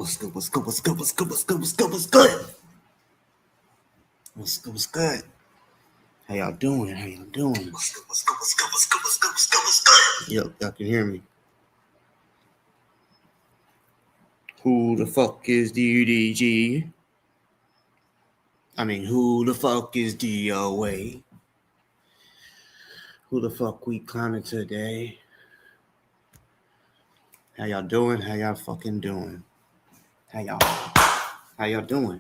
What's good? What's good? What's good? What's good? What's good? What's good? What's good? What's good? What's good? How y'all doing? How y'all doing? What's good? What's good? What's good? What's good? What's good? What's good? What's good? Yep, y'all can hear me. Who the fuck is DDG? I mean, who the fuck is DoA? Who the fuck we clowning today? How y'all doing? How y'all fucking doing? How y'all doing?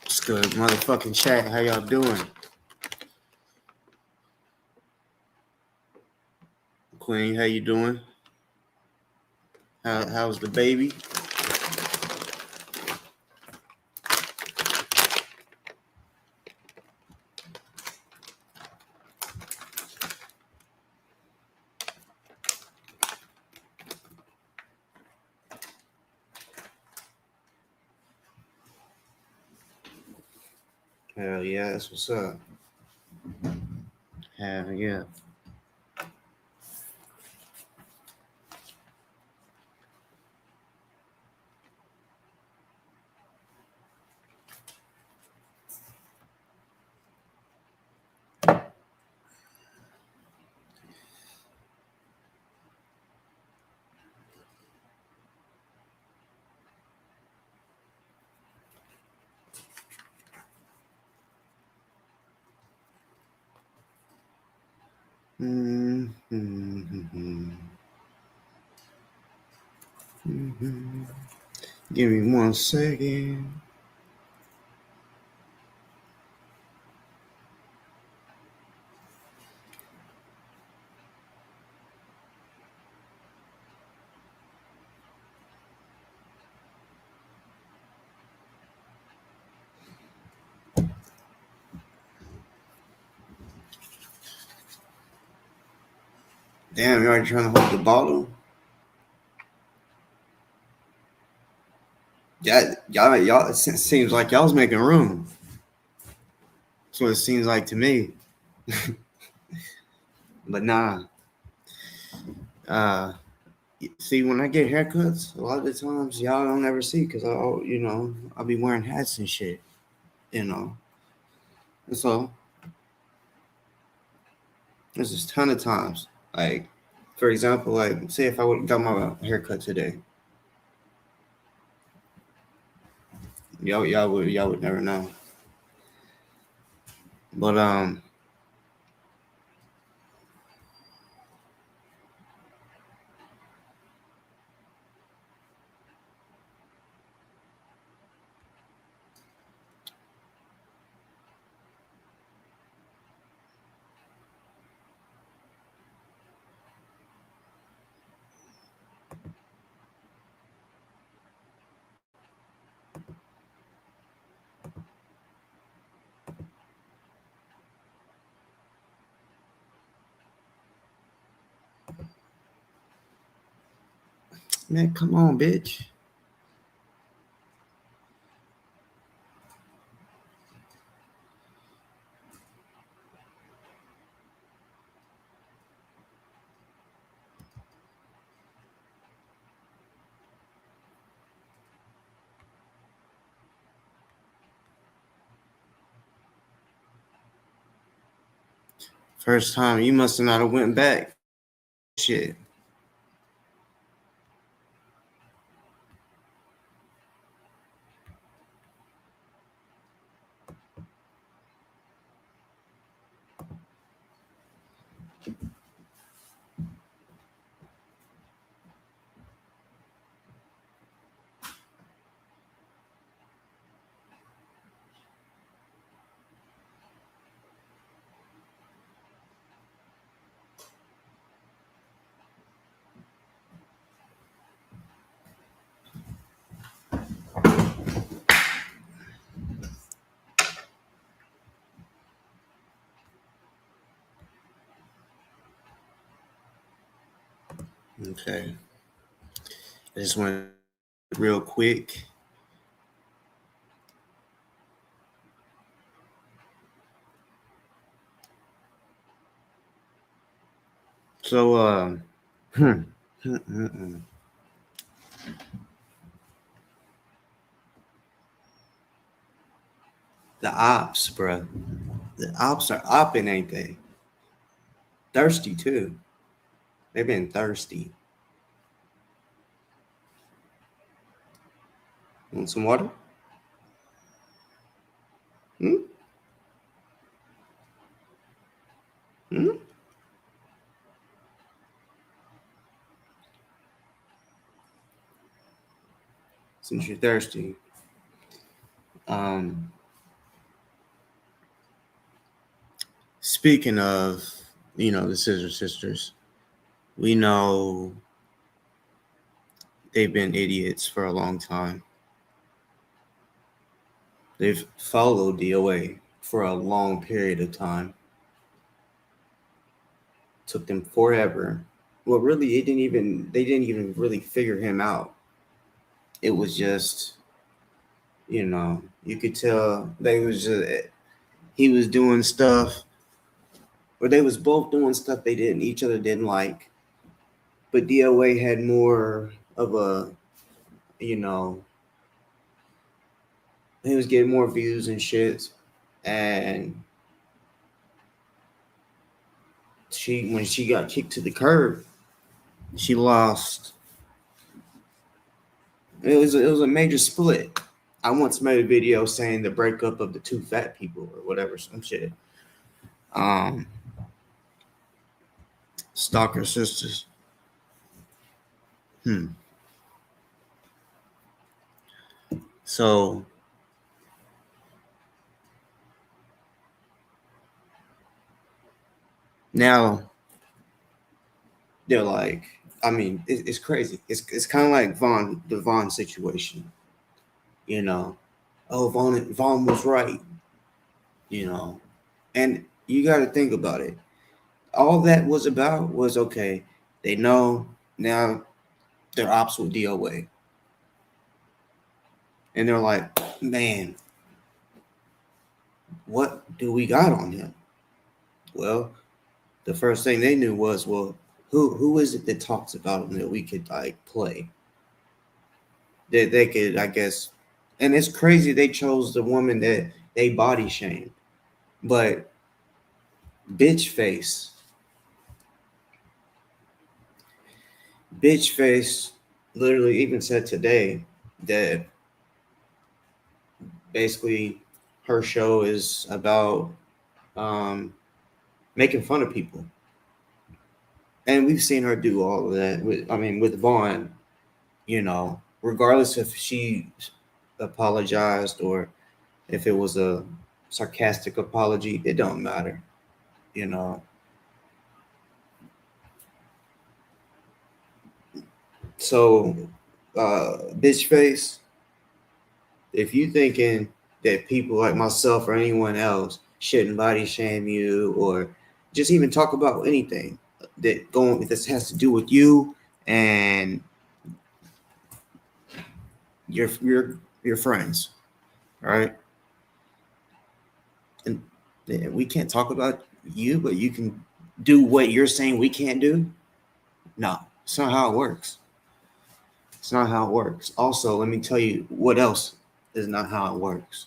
What's good, motherfucking chat? How y'all doing? Queen, how you doing? How's the baby? Hell yeah, that's what's up. Hell yeah. Give me 1 second. Damn, you already trying to hold the bottle? Yeah, y'all. It seems like y'all's making room. That's what it seems like to me. But nah. See, when I get haircuts, a lot of the times y'all don't ever see because I'll be wearing hats and shit. That's all. There's just a ton of times. Like, for example, like say if I would got my haircut today, y'all would never know. But man, come on, bitch. First time, you must have not have went back. Shit. Okay. I just went real quick. So, hmm, hmm, hmm, hmm. The ops, bro. The ops are opping, ain't they? Thirsty too. They've been thirsty. Want some water? Hmm? Hmm? Since you're thirsty. Um, Speaking of, the Scissor Sisters, we know they've been idiots for a long time. They've followed DoA for a long period of time. Took them forever. Well, really, they didn't even really figure him out. It was just, you could tell he was doing stuff, or they was both doing stuff each other didn't like. But DOA had more of a, you know, he was getting more views and shit. And when she got kicked to the curb, she lost. It was a major split. I once made a video saying the breakup of the two fat people or whatever, some shit. Um, Stalker sisters. Hmm. So now they're like, I mean, it's crazy. It's kind of like the Vaughn situation, you know. Oh, Vaughn was right, you know. And you got to think about it. All that was about was okay. They know now they're ops with DOA, and they're like, man, what do we got on him? Well, the first thing they knew was, well, who is it that talks about him that we could like play? They could, I guess, and it's crazy they chose the woman that they body shamed, but bitch face, bitch face, literally even said today that basically her show is about um, making fun of people, and we've seen her do all of that. With Vaughn, regardless if she apologized or if it was a sarcastic apology, it don't matter, you know. So, bitch face, if you thinking that people like myself or anyone else shouldn't body shame you or just even talk about anything that has to do with you and your friends, right? And we can't talk about you, but you can do what you're saying we can't do. No, it's not how it works. It's not how it works. Also, let me tell you what else is not how it works.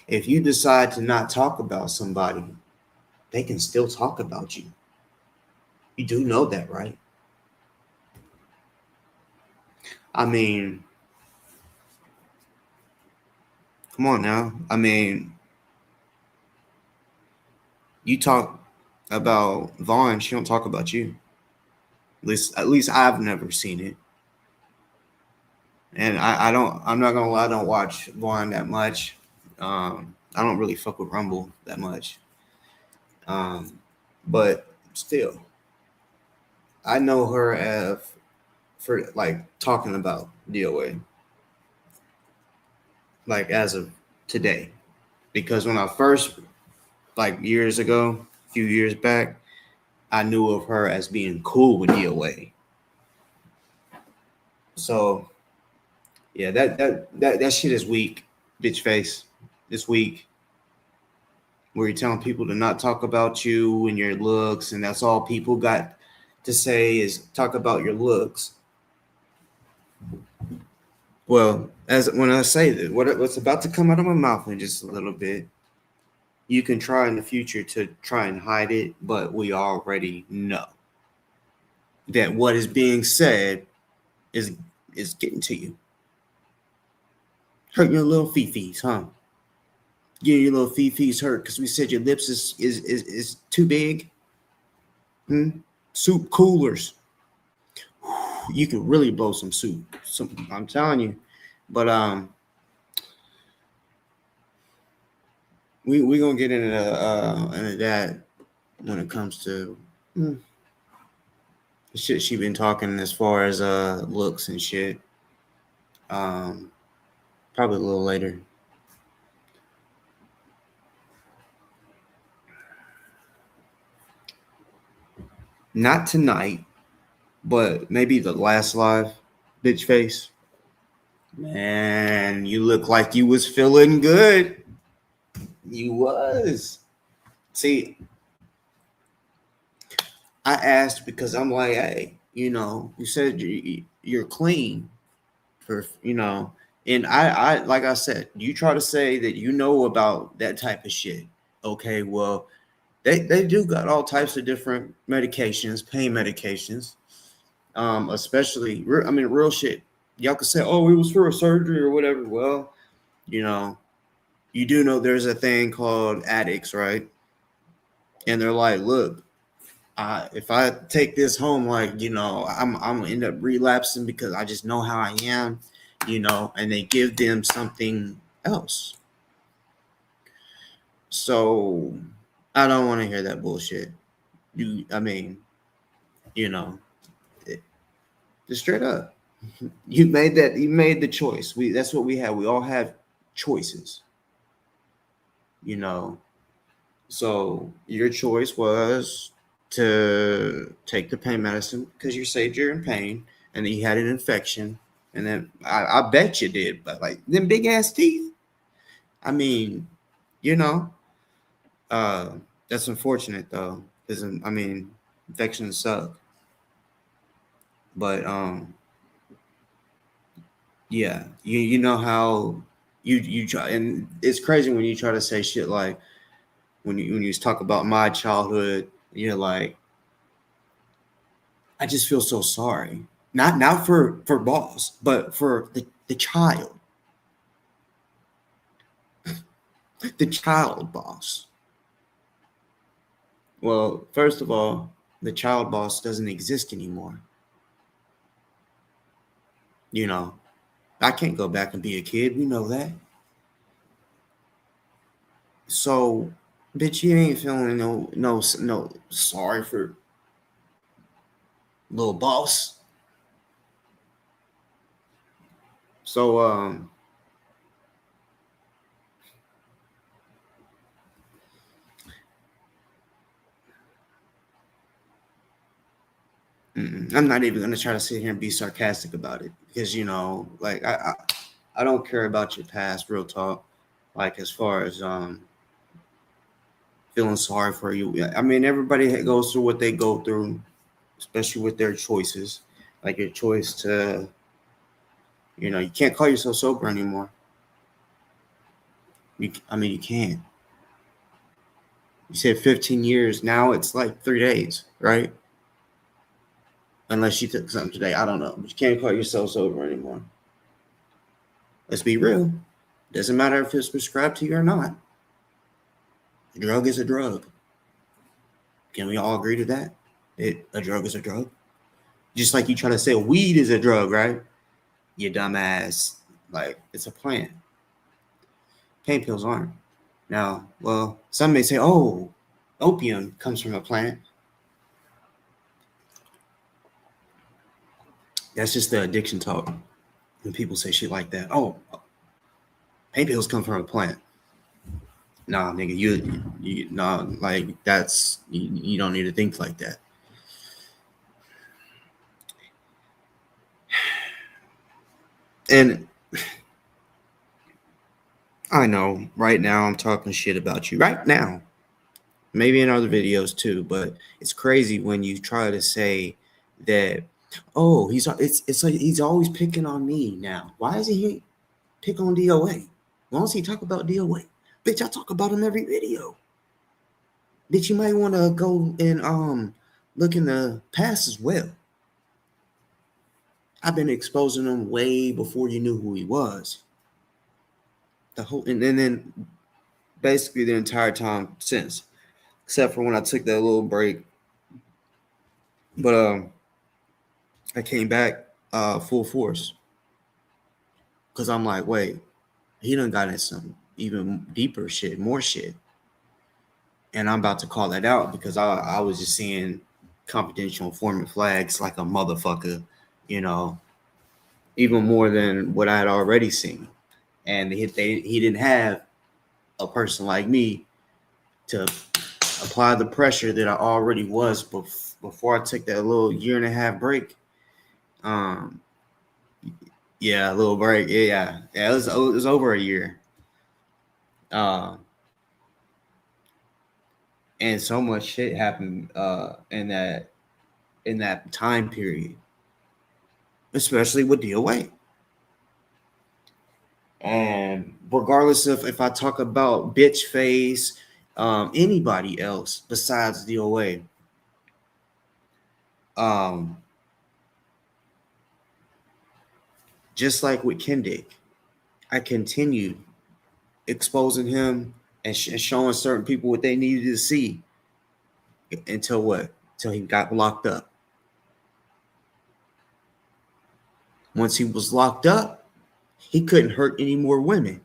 If you decide to not talk about somebody, they can still talk about you. You do know that, right? I mean, come on now. I mean, you talk about Vaughn, she don't talk about you. At least I've never seen it. And I'm not gonna lie, I don't watch Vaughn that much. I don't really fuck with Rumble that much. But still, I know her for like talking about DOA, like as of today. Because when I first, like years ago, a few years back, I knew of her as being cool with DOA. So yeah, that shit is weak, bitch face. It's weak. where you're telling people to not talk about you and your looks, and that's all people got to say is talk about your looks. Well, as when I say that, what's about to come out of my mouth in just a little bit, you can try in the future to try and hide it, but we already know that what is being said is getting to you, hurting your little fifis, huh? Getting your little fifis hurt because we said your lips is too big. Soup coolers. You could really blow some soup. I'm telling you. But we gonna get into that when it comes to the shit she been talking as far as looks and shit. Probably a little later. Not tonight, but maybe the last live, bitch face. Man, you look like you was feeling good. You was. See, I asked because I'm like, hey, you said you're clean for, and I like I said, you try to say that you know about that type of shit. Okay, well, they do got all types of different medications, pain medications, especially, I mean, real shit. Y'all could say, oh, it was for a surgery or whatever. Well, you know, you do know there's a thing called addicts, right? And they're like, look, if I take this home, like, I'm gonna end up relapsing because I just know how I am, and they give them something else. So I don't want to hear that bullshit. I mean, you know, just straight up. You made the choice. That's what we have. We all have choices, you know. So your choice was to take the pain medicine because you said you're in pain and then you had an infection. And then I bet you did, but like them big ass teeth. I mean, you know, uh, that's unfortunate though, because I mean, infections suck. But yeah, you know how you try, and it's crazy when you try to say shit like when you talk about my childhood, you're like, I just feel so sorry. Not for boss, but for the child. The child boss. Well, first of all, the child boss doesn't exist anymore. You know, I can't go back and be a kid. We know that. So, bitch, you ain't feeling no sorry for little boss. So I'm not even gonna try to sit here and be sarcastic about it because like I don't care about your past, real talk. Like as far as feeling sorry for you. I mean, everybody goes through what they go through, especially with their choices. Like your choice to, you can't call yourself sober anymore. I mean, you can't. You said 15 years. Now it's like 3 days, right? Unless you took something today. I don't know. But you can't call yourself sober anymore. Let's be real. Doesn't matter if it's prescribed to you or not. A drug is a drug. Can we all agree to that? A drug is a drug. Just like you try to say weed is a drug, right? You dumbass. Like, it's a plant. Pain pills aren't. Now, well, some may say, oh, opium comes from a plant. That's just the addiction talk. When people say shit like that, oh, pain pills come from a plant. Nah, nigga, you nah, like that's you don't need to think like that. And I know right now I'm talking shit about you right now. Maybe in other videos too, but it's crazy when you try to say that, oh, it's like he's always picking on me now. Why does he pick on DoA? Why don't he talk about DoA? Bitch, I talk about him every video. Bitch, you might want to go and look in the past as well. I've been exposing him way before you knew who he was. The whole and then basically the entire time since, except for when I took that little break. But I came back full force because I'm like, wait, he done got in some even deeper shit, more shit, and I'm about to call that out because I was just seeing confidential informant flags like a motherfucker, you know, even more than what I had already seen, and he didn't have a person like me to apply the pressure that I already was before I took that little year and a half break. Um, yeah, a little break. Yeah. It was over a year. Uh, and so much shit happened in that time period, especially with DOA. And regardless of if I talk about bitch face, anybody else besides DOA, um, just like with Kendick, I continued exposing him and showing certain people what they needed to see until what? Until he got locked up. Once he was locked up, he couldn't hurt any more women.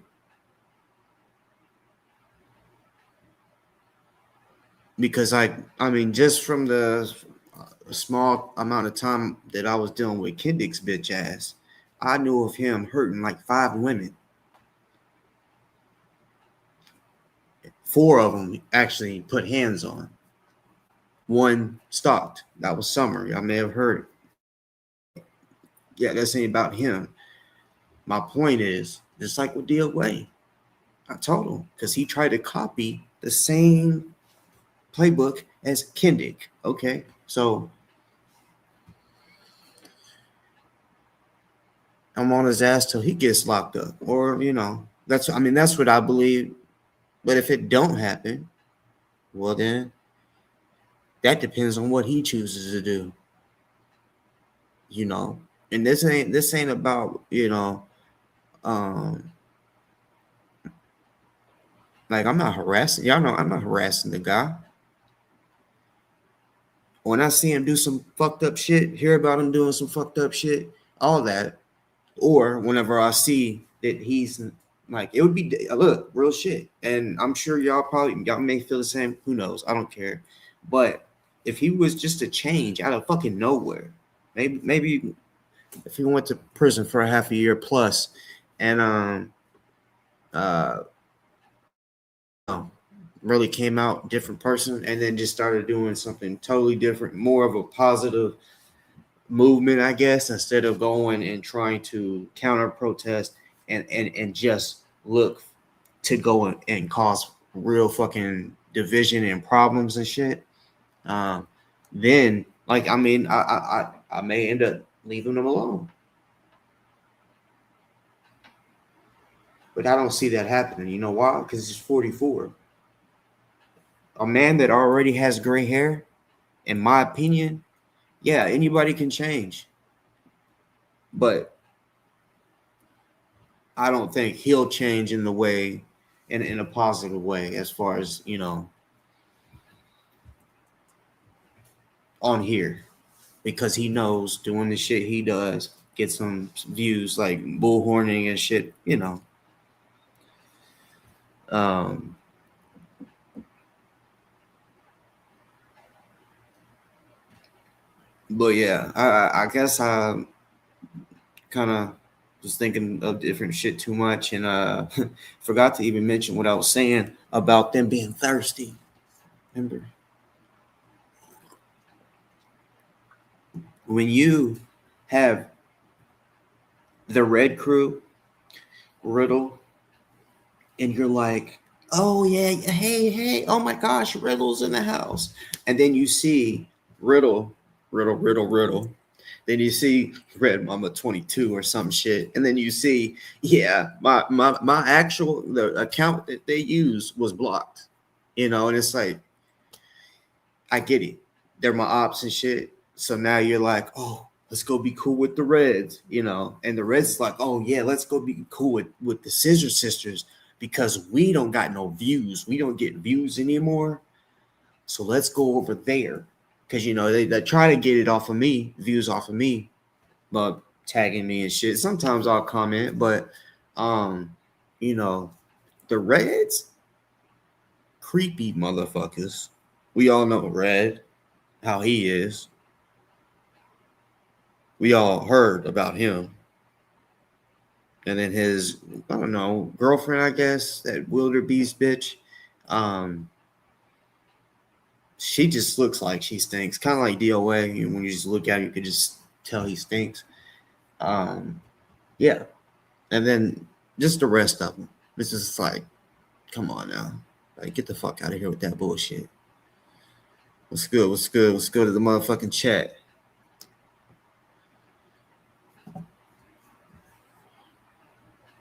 Because I mean, just from the small amount of time that I was dealing with Kendick's bitch ass, I knew of him hurting like 5 women. 4 of them actually put hands on. 1 stopped. That was Summer. I may have heard it. Yeah, this ain't about him. My point is, just like with DOA, I told him because he tried to copy the same playbook as Kendick. Okay, so I'm on his ass till he gets locked up, or that's what I believe. But if it don't happen, well then that depends on what he chooses to do. You know, and this ain't about um like I'm not harassing y'all know I'm not harassing the guy. When I see him do some fucked up shit, hear about him doing some fucked up shit, all that, or whenever I see that he's like, it would be look real shit, and I'm sure y'all may feel the same. Who knows? I don't care. But if he was just a change out of fucking nowhere, maybe if he went to prison for a half a year plus, and uh really came out different person, and then just started doing something totally different, more of a positive movement, I guess, instead of going and trying to counter protest and just look to go and cause real fucking division and problems and shit. Um, then, like, I mean, I may end up leaving them alone, but I don't see that happening. You know why? Because he's 44. A man that already has gray hair, in my opinion, yeah, anybody can change, but I don't think he'll change in the way, in a positive way, as far as on here, because he knows doing the shit he does get some views like bullhorning and shit. Um, but yeah, I guess I kind of was thinking of different shit too much, and forgot to even mention what I was saying about them being thirsty. Remember, when you have the Red Crew, Riddle, and you're like, oh yeah, hey, oh my gosh, Riddle's in the house. And then you see Riddle. Then you see Red Mama 22 or some shit. And then you see, yeah, my actual the account that they used was blocked. And it's like, I get it. They're my ops and shit. So now you're like, oh, let's go be cool with the Reds. And the Reds like, oh yeah, let's go be cool with the Scissor Sisters because we don't got no views. We don't get views anymore. So let's go over there. Because they try to get it off of me, views off of me, but tagging me and shit. Sometimes I'll comment, but the Reds, creepy motherfuckers. We all know Red, how he is. We all heard about him. And then his, I don't know, girlfriend, I guess, that wildebeest bitch. She just looks like she stinks. Kind of like DoA. When you just look at her, you could just tell he stinks. Yeah. And then just the rest of them. It's just like, come on now. Like, get the fuck out of here with that bullshit. What's good? Let's go to the motherfucking chat.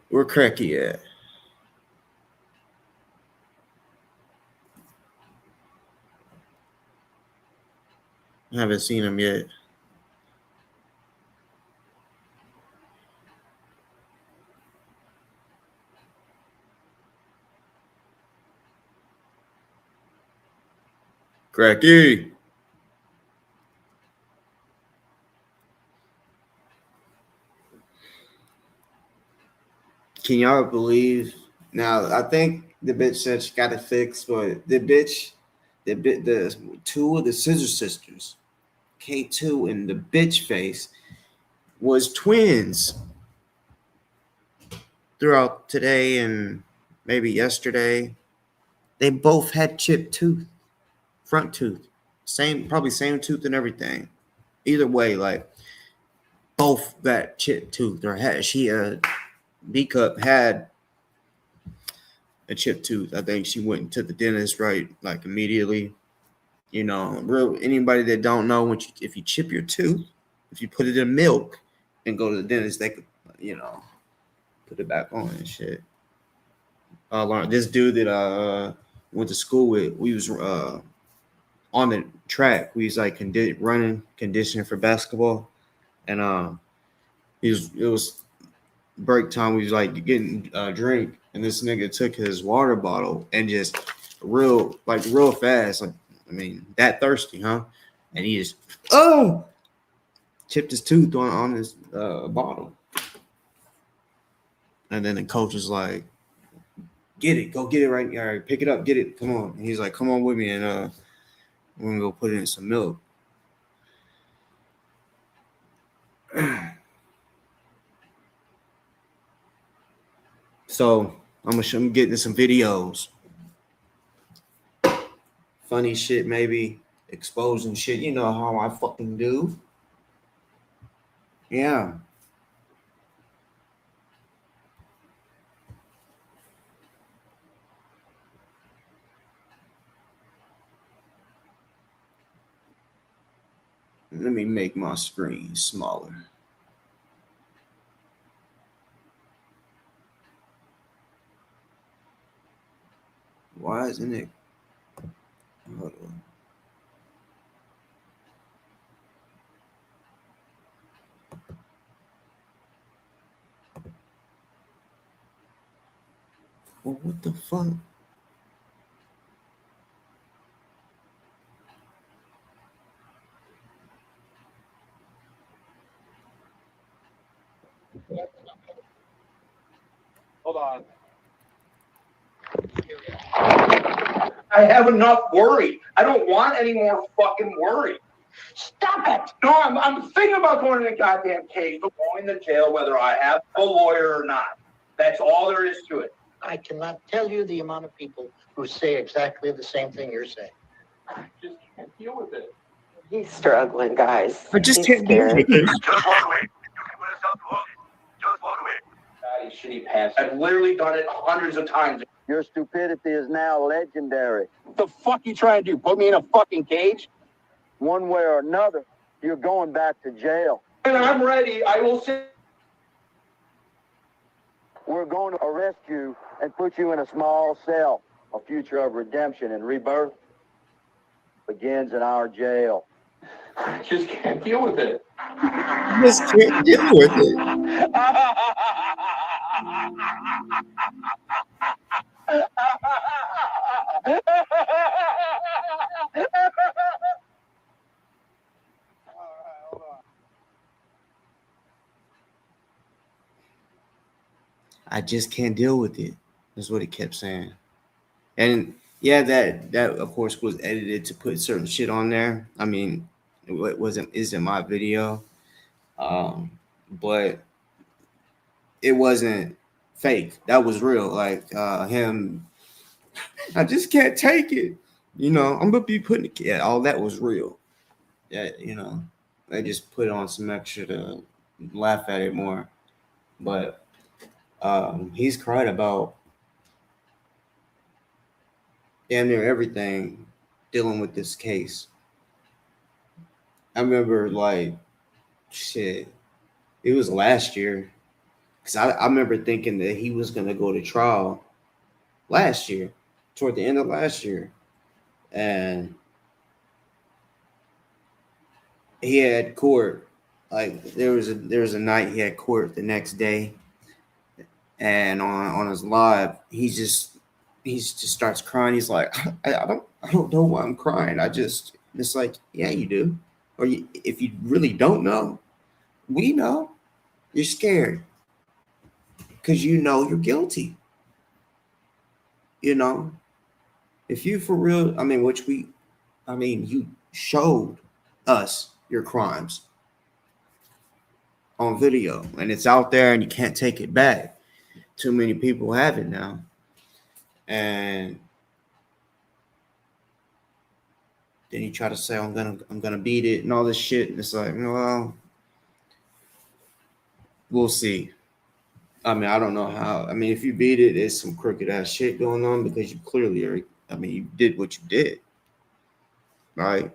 Where Cracky at? I haven't seen him yet. Cracky. Can y'all believe? Now, I think the bitch said she got it fixed, but the two of the Scissor Sisters, K2 and the bitch face, was twins throughout today and maybe yesterday. They both had chipped tooth, front tooth, probably same tooth and everything. Either way, like both got chipped tooth, or B Cup had a chipped tooth. I think she went to the dentist like immediately. Anybody that don't know, if you chip your tooth, if you put it in milk and go to the dentist, they could put it back on and shit. This dude that I went to school with, we was on the track. We was like running conditioning for basketball, and it was break time. We was like getting a drink, and this nigga took his water bottle and just real fast, that thirsty, huh? And he just chipped his tooth on his bottle. And then the coach was like, "Get it, go get it right now. Pick it up, get it. Come on." And he's like, "Come on with me, and we're gonna go put it in some milk." So I'm getting some videos, funny shit, maybe exposing shit. You know how I fucking do. Yeah. Let me make my screen smaller. Why isn't it? Hold on. Well, what the fuck? Hold on. I have enough worry. I don't want any more fucking worry. Stop it! No, I'm thinking about going in the goddamn cage, but going to jail whether I have a lawyer or not. That's all there is to it. I cannot tell you the amount of people who say exactly the same thing you're saying. I just can't deal with it. He's struggling, guys. I just He's can't do scared. it. Just walk away. You can put us up to hook. Just walk away. Shitty pass I've literally done it hundreds of times. Your stupidity is now legendary. What the fuck you trying to do? Put me in a fucking cage? One way or another, you're going back to jail. And I'm ready. I will say. We're going to arrest you and put you in a small cell. A future of redemption and rebirth begins in our jail. I just can't deal with it. Just can't deal with it. I just can't deal with it. That's what he kept saying. And yeah, that of course was edited to put certain shit on there. I mean, it isn't my video, but it wasn't fake. That was real. Like him, I just can't take it. You know, I'm gonna be putting all that was real. Yeah, you know, they just put on some extra to laugh at it more. But he's cried about damn near everything dealing with this case. I remember like shit, it was last year. Cause I remember thinking that he was gonna go to trial last year, toward the end of last year. And he had court. Like there was a night he had court the next day. And on his live, he just starts crying. He's like, I don't know why I'm crying. It's like, yeah, you do. Or if you really don't know, we know. You're scared because you know you're guilty. You know, if you for real, I mean, you showed us your crimes on video, and it's out there, and you can't take it back. Too many people have it now. And then you try to say I'm gonna beat it and all this shit, and it's like, well, we'll see. I mean, I don't know how. I mean, if you beat it, there's some crooked ass shit going on because you clearly are. I mean, you did what you did, right?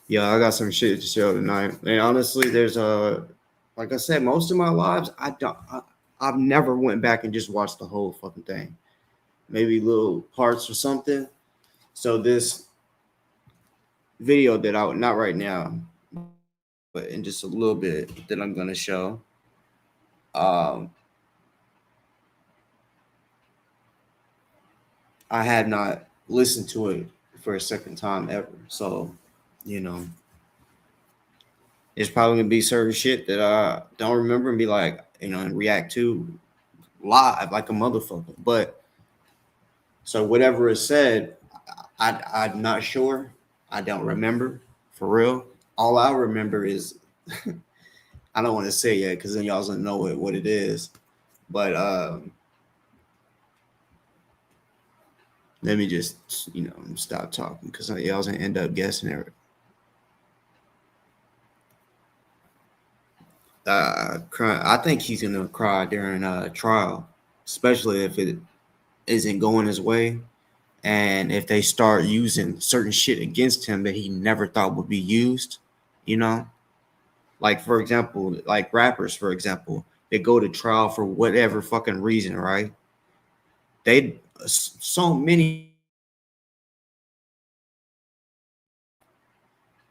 Yeah, I got some shit to show tonight. And honestly, there's like I said, most of my lives, I've never went back and just watched the whole fucking thing. Maybe little parts or something. So this video that not right now, but in just a little bit that I'm gonna show. I had not listened to it for a second time ever. So, you know, there's probably gonna be certain shit that I don't remember and be like, you know, and react to live like a motherfucker. But so whatever is said, I'm not sure. I don't remember for real. All I remember is I don't want to say it because then y'all don't know what it is. But let me just, you know, stop talking because y'all gonna end up guessing it. I think he's gonna cry during trial, especially if it isn't going his way, and if they start using certain shit against him that he never thought would be used. You know, like for example, like rappers, for example, they go to trial for whatever fucking reason, right? So many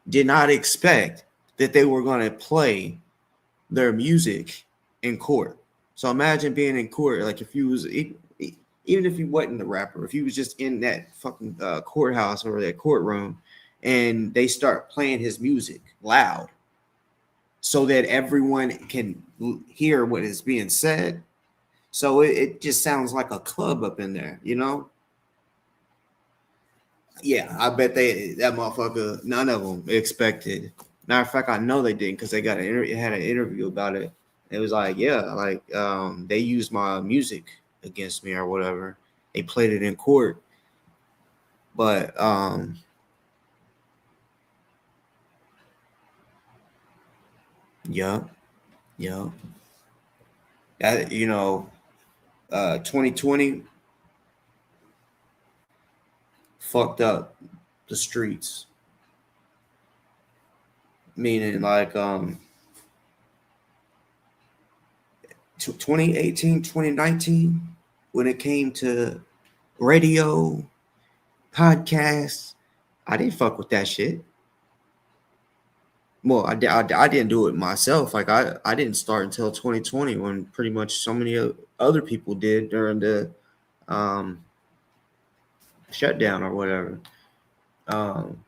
did not expect that they were going to play their music in court. So imagine being in court, like if you was even if you wasn't the rapper, if you was just in that fucking courthouse or that courtroom, and they start playing his music loud, so that everyone can hear what is being said. So it just sounds like a club up in there, you know? Yeah, I bet that motherfucker, none of them expected Matter of fact, I know they didn't because they got it had an interview about it. It was like, yeah, like they used my music against me or whatever. They played it in court, but yeah, yeah, that 2020 fucked up the streets, meaning like 2018, 2019, when it came to radio, podcasts, I didn't fuck with that shit. Well, I didn't do it myself. Like I didn't start until 2020 when pretty much so many other people did during the um, shutdown or whatever. Um,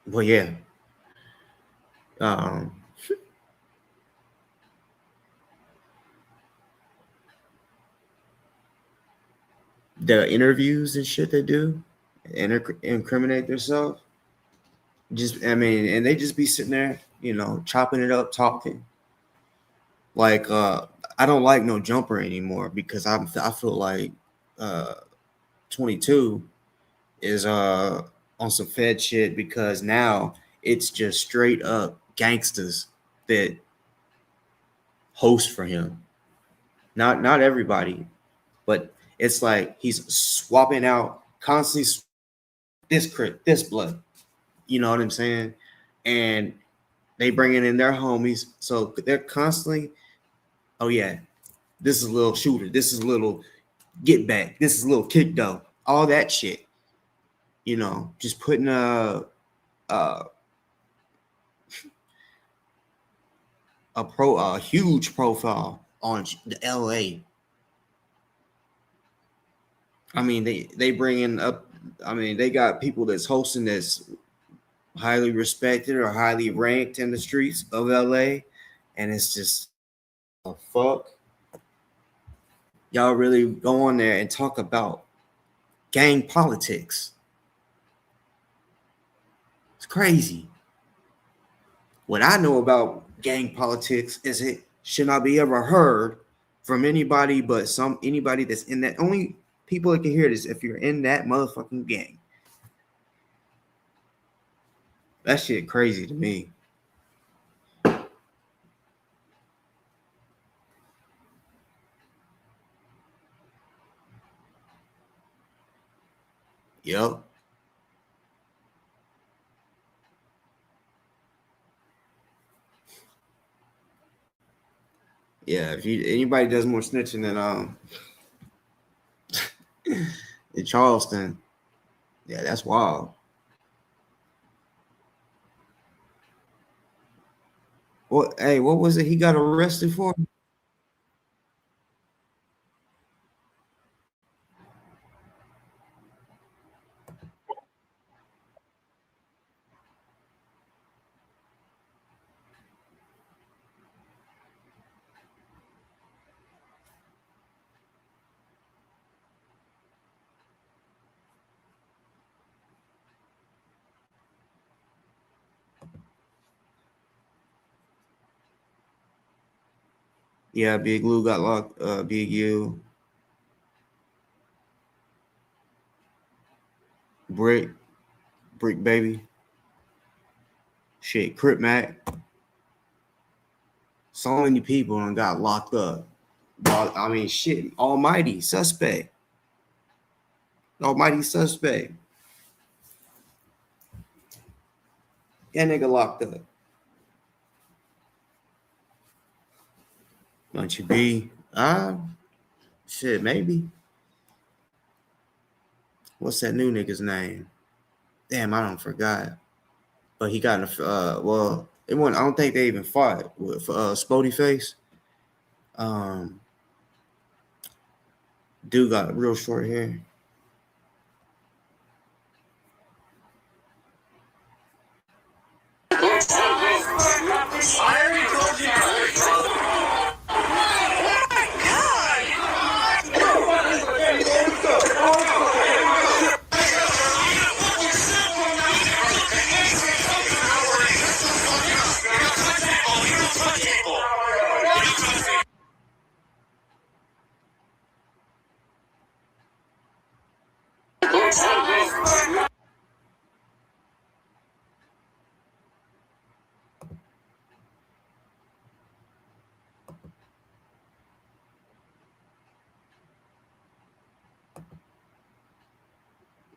well, yeah. Um, the interviews and shit they do, incriminate themselves. Just, I mean, and they just be sitting there, chopping it up, talking. Like, I don't like No Jumper anymore because I feel like 22 is on some Fed shit because now it's just straight up gangsters that host for him. Not everybody, but it's like he's swapping out constantly this blood. You know what I'm saying? And they bringing in their homies, so they're constantly, oh yeah, this is a little shooter, this is a little get back, this is a little kick though, all that shit. Just putting a huge profile on the LA. I mean, they bring in up. I mean, they got people that's hosting that's highly respected or highly ranked in the streets of LA, and it's just, oh, fuck. Y'all really go on there and talk about gang politics. It's crazy. What I know about gang politics is it should not be ever heard from anybody but anybody that's in that. Only people that can hear this if you're in that motherfucking gang. That shit crazy to me. Yep. Yeah, if anybody does more snitching than in Charleston, yeah, that's wild. What was it he got arrested for? Yeah, Big Lou got locked. Big U, Brick Baby, shit, Crip Mac. So many people and got locked up. I mean, shit, Almighty Suspect. Almighty Suspect. That nigga locked up. Bunch of B. Shit, maybe. What's that new nigga's name? Damn, I don't forgot. But he got in a it wasn't. I don't think they even fought with Spody Face. Dude got real short hair.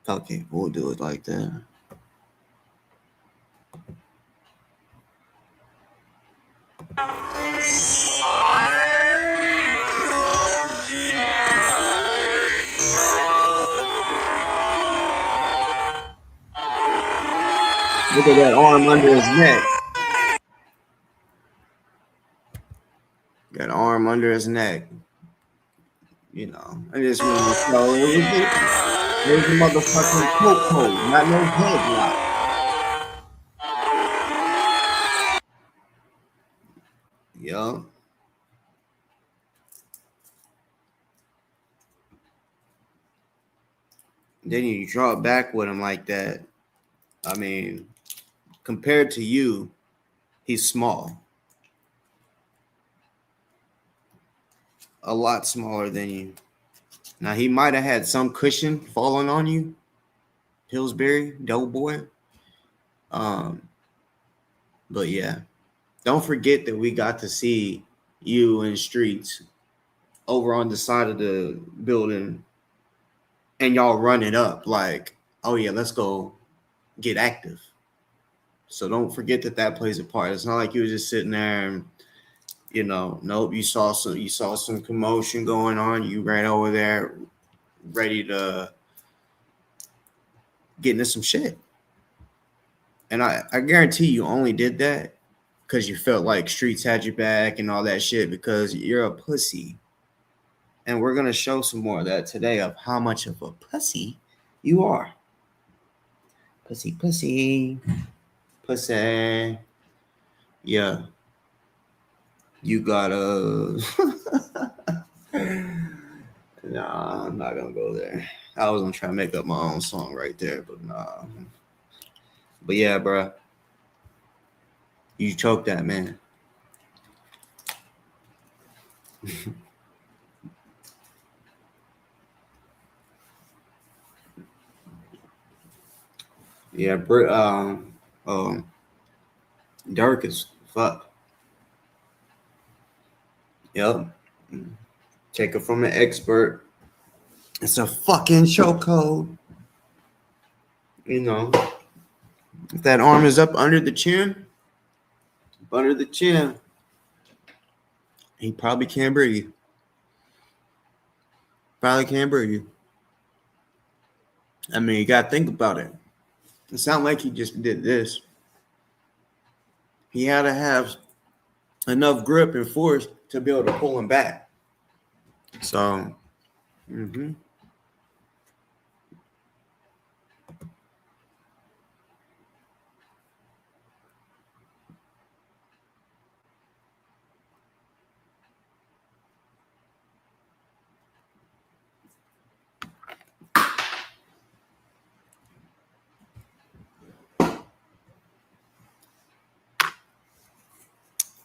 Okay, we'll do it like that. Look at that arm under his neck. Got arm under his neck. You know, I just want to show it was a motherfucking coat, not no headlock. Yo. Then you draw it back with him like that. I mean, compared to you, he's small. A lot smaller than you. Now, he might have had some cushion falling on you, Pillsbury, Doughboy. But yeah, don't forget that we got to see you in streets over on the side of the building and y'all run it up like, oh yeah, let's go get active. So don't forget that plays a part. It's not like you were just sitting there and, you know, nope, you saw some commotion going on. You ran over there ready to get into some shit. And I guarantee you only did that because you felt like streets had your back and all that shit because you're a pussy. And we're going to show some more of that today of how much of a pussy you are. Pussy, pussy, pussy. Yeah. You gotta... Nah, I'm not going to go there. I was going to try to make up my own song right there, but nah. But yeah, bro. You choked that man. Yeah, dark as fuck. Yep. Take it from an expert. It's a fucking chokehold. You know, if that arm is up under the chin, he probably can't breathe. Probably can't breathe. I mean, you got to think about it. It sounds like he just did this. He had to have enough grip and force to be able to pull him back. So,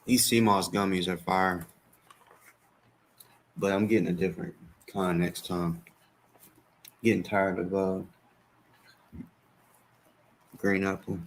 these CMOS gummies are fire. But I'm getting a different kind next time. Getting tired of green apple.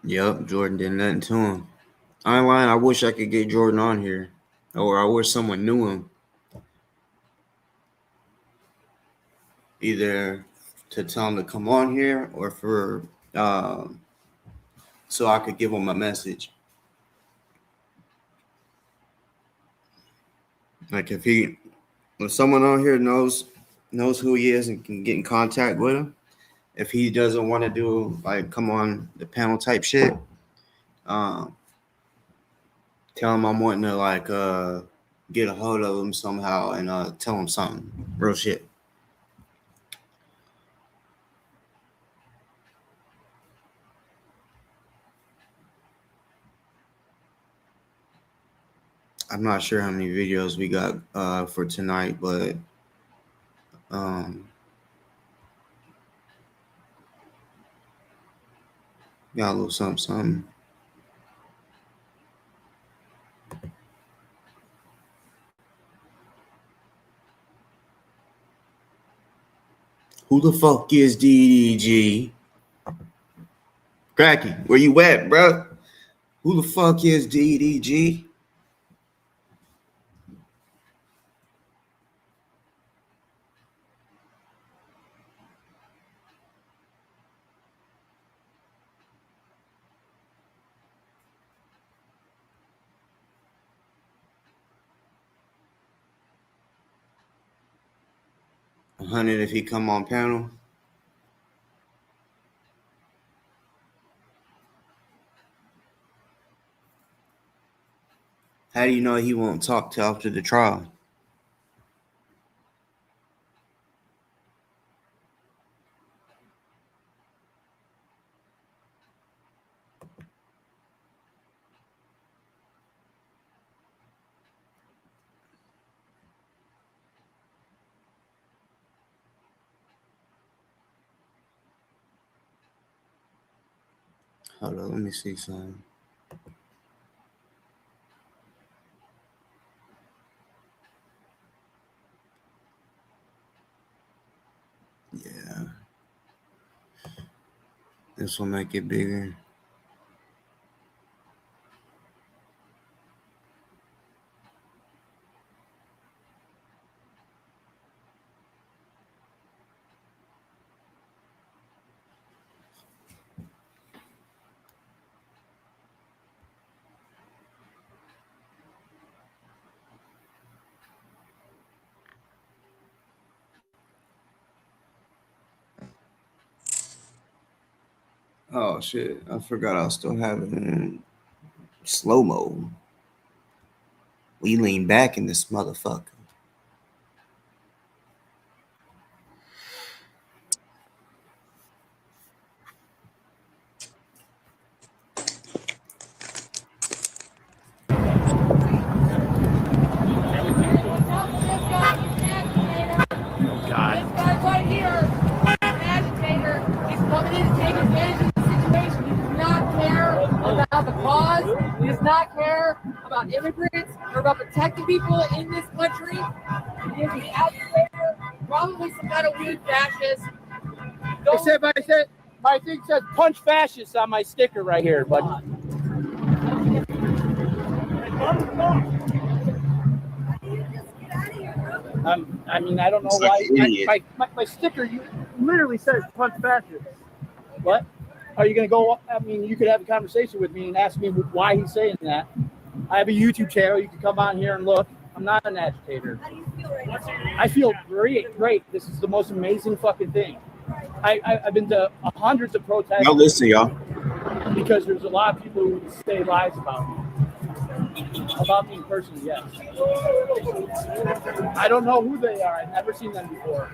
Yep, Jordan did nothing to him. I ain't lying. I wish I could get Jordan on here, or I wish someone knew him. Either to tell him to come on here, or for so I could give him a message. Like if someone on here knows who he is and can get in contact with him, if he doesn't want to do like come on the panel type shit, tell him I'm wanting to like get a hold of him somehow and tell him something real shit. I'm not sure how many videos we got for tonight, but got a little something. Who the fuck is DDG? Cracky, where you at, bro? Who the fuck is DDG? $100 if he come on panel. How do you know he won't talk till after the trial? Hold on, let me see something. Yeah. This will make it bigger. Oh shit, I forgot I still have it in slow-mo. We lean back in this motherfucker. He does not care about immigrants or about protecting people in this country. He is an agitator, probably some kind of weird fascist. My thing says punch fascists on my sticker right here, but I mean, I don't know why my sticker literally says punch fascists. What? Are you going to go? I mean, you could have a conversation with me and ask me why he's saying that. I have a YouTube channel. You can come on here and look. I'm not an agitator. How do you feel right now? I feel great. This is the most amazing fucking thing. I've been to hundreds of protests. Now listen, y'all. Because there's a lot of people who say lies about me. About me in person, yes. I don't know who they are. I've never seen them before.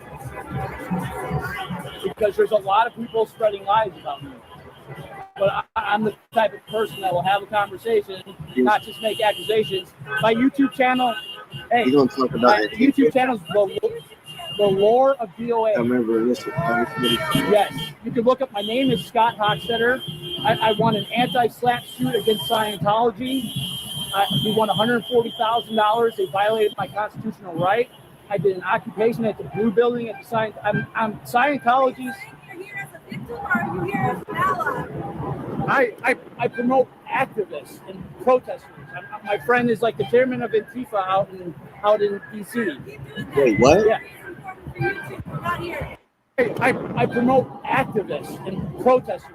Because there's a lot of people spreading lies about me. But I'm the type of person that will have a conversation, not just make accusations. My YouTube channel, hey, You gonna talk about it? YouTube channel is the Lore of DoA. I remember this. Yes, you can look up. My name is Scott Hochstetter. I won an anti-slap suit against Scientology. We won $140,000. They violated my constitutional right. I did an occupation at the Blue Building at the I'm Scientology's. Are you here as a victim or are you here as an ally? I promote activists and protesters. My friend is like the chairman of Antifa out in DC. Wait, what? Yeah. Not here. I promote activists and protesters.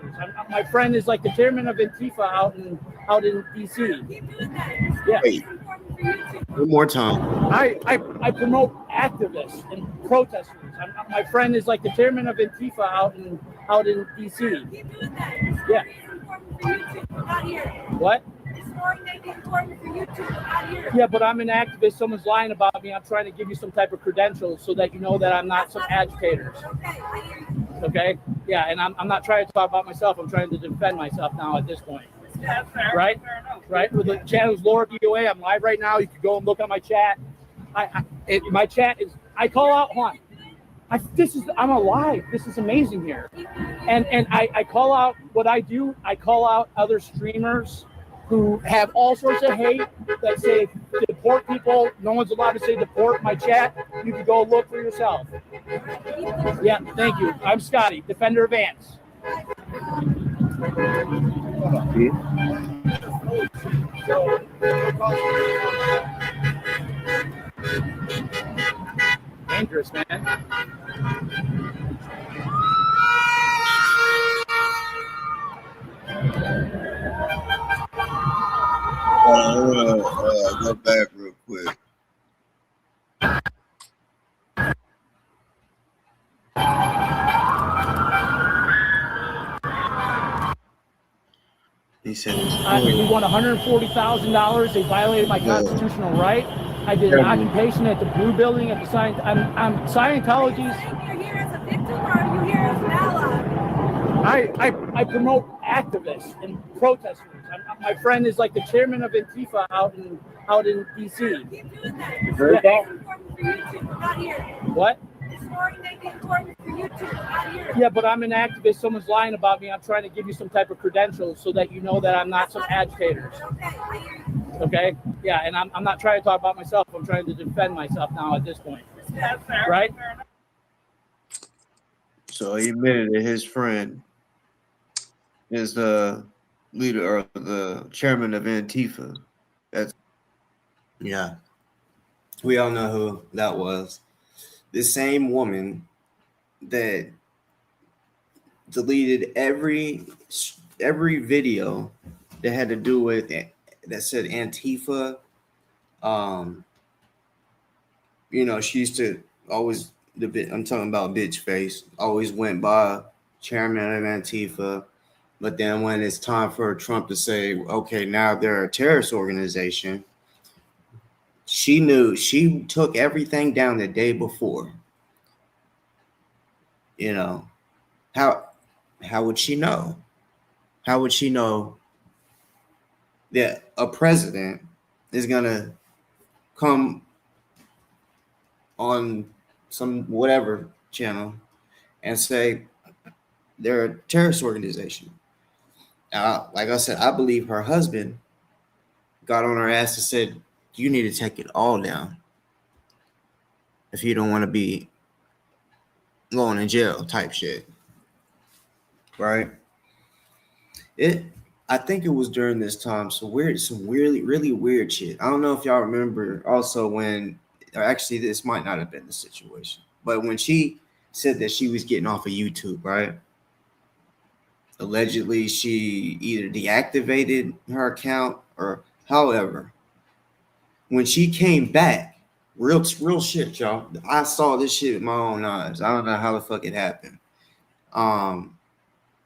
My friend is like the chairman of Antifa out in DC. Keep doing that. Yeah. Wait, one more time. I promote activists and protesters. My friend is like the chairman of Antifa out in DC. Keep doing that. Yeah. For you too, but not here. What? This story may be important for you too, but not here. Yeah, but I'm an activist. Someone's lying about me. I'm trying to give you some type of credentials so that you know that I'm not some agitators. Okay, I hear you. Okay? Yeah, and I'm not trying to talk about myself. I'm trying to defend myself now at this point. It's Right? Right? With the channel's Laura DoA. I'm live right now. You can go and look at my chat. My chat is, I call out, hold on. I'm alive. This is amazing here. And I call out what I do. I call out other streamers who have all sorts of hate that say deport people. No one's allowed to say deport my chat. You can go look for yourself. Yeah, thank you. I'm Scotty, Defender of Ants. Dangerous, man. I want to go back real quick. He said we won $140,000. They violated my constitutional right. I did an occupation at the Blue Building at the I'm Scientology's. Are you here as a victim or are you here as an ally? I promote activists and protesters. My friend is like the chairman of Antifa out in DC. Keep doing that. You heard that? For YouTube, not here. What? This story may be important for YouTube, not here. Yeah, but I'm an activist. Someone's lying about me. I'm trying to give you some type of credentials so that you know that I'm not some agitator. Okay, I hear you. Okay? Yeah, and I'm not trying to talk about myself. I'm trying to defend myself now at this point. Right? So he admitted that his friend is the leader or the chairman of Antifa. Yeah. We all know who that was. The same woman that deleted every video that had to do with that said Antifa. She used to always I'm talking about bitch face. Always went by chairman of Antifa, but then when it's time for Trump to say, okay, now they're a terrorist organization, she knew. She took everything down the day before. How would she know? How would she know that a president is gonna come on some whatever channel and say they're a terrorist organization? Like I said, I believe her husband got on her ass and said, you need to take it all down if you don't want to be going in jail type shit. Right? I think it was during this time. Some really weird shit. I don't know if y'all remember also when, or actually this might not have been the situation, but when she said that she was getting off of YouTube, right? Allegedly, she either deactivated her account or however. When she came back, real shit, y'all. I saw this shit with my own eyes. I don't know how the fuck it happened. And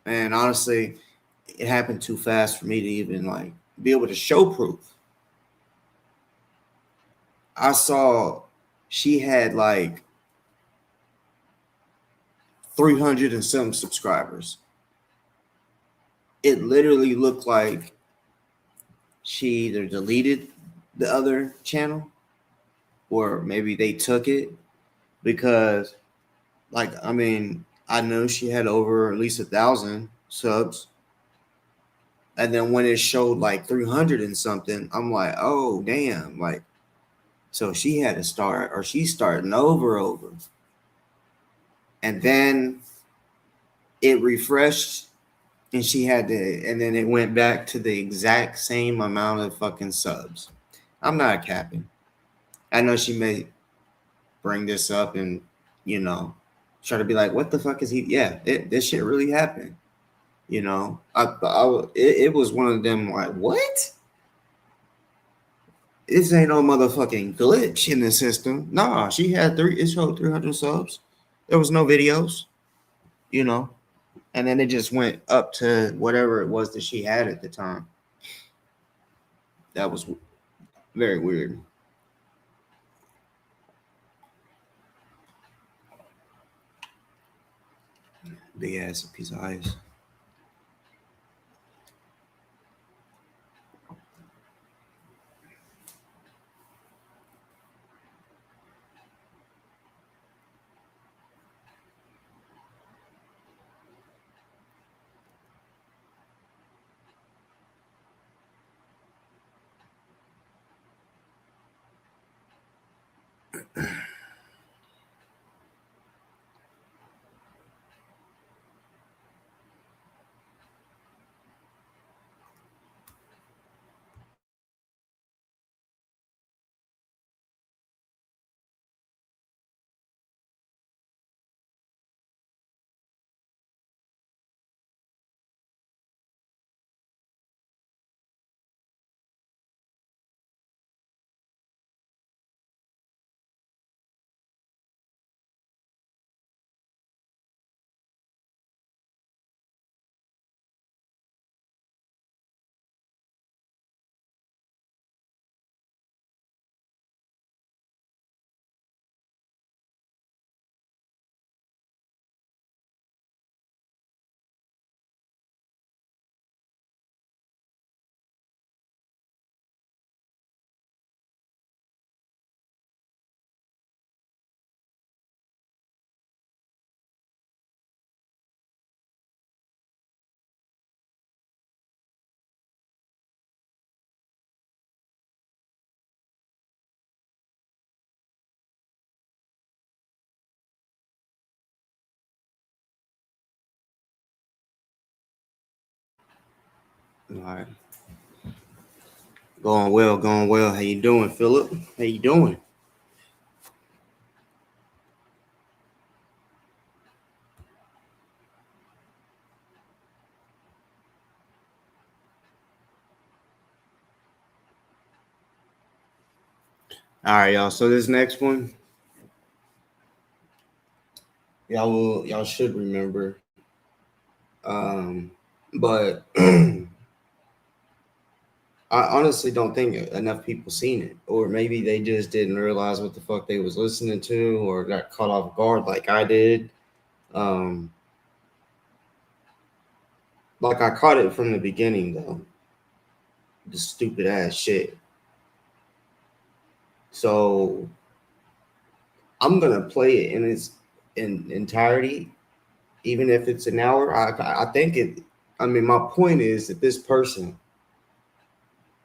honestly, it happened too fast for me to even be able to show proof. I saw she had 300 and some subscribers. It literally looked like she either deleted the other channel or maybe they took it, because I know she had over at least 1,000 subs. And then when it showed 300 and something, I'm like, oh, damn. So she had to start, or she's starting over. And then it refreshed and she had to, and then it went back to the exact same amount of fucking subs. I'm not capping. I know she may bring this up and, try to be like, what the fuck is he? Yeah, this shit really happened. It was one of them what? This ain't no motherfucking glitch in the system. Nah, she had it showed 300 subs. There was no videos, and then it just went up to whatever it was that she had at the time. That was very weird. Big ass piece of ice. All right. Going well, going well. How you doing, Philip? How you doing? All right, y'all. So this next one, y'all should remember. But I honestly don't think enough people seen it, or maybe they just didn't realize what the fuck they was listening to, or got caught off guard like I did. Um, like I caught it from the beginning though, the stupid ass shit. So I'm gonna play it in its entirety, even if it's an hour. I think it. I mean, my point is that this person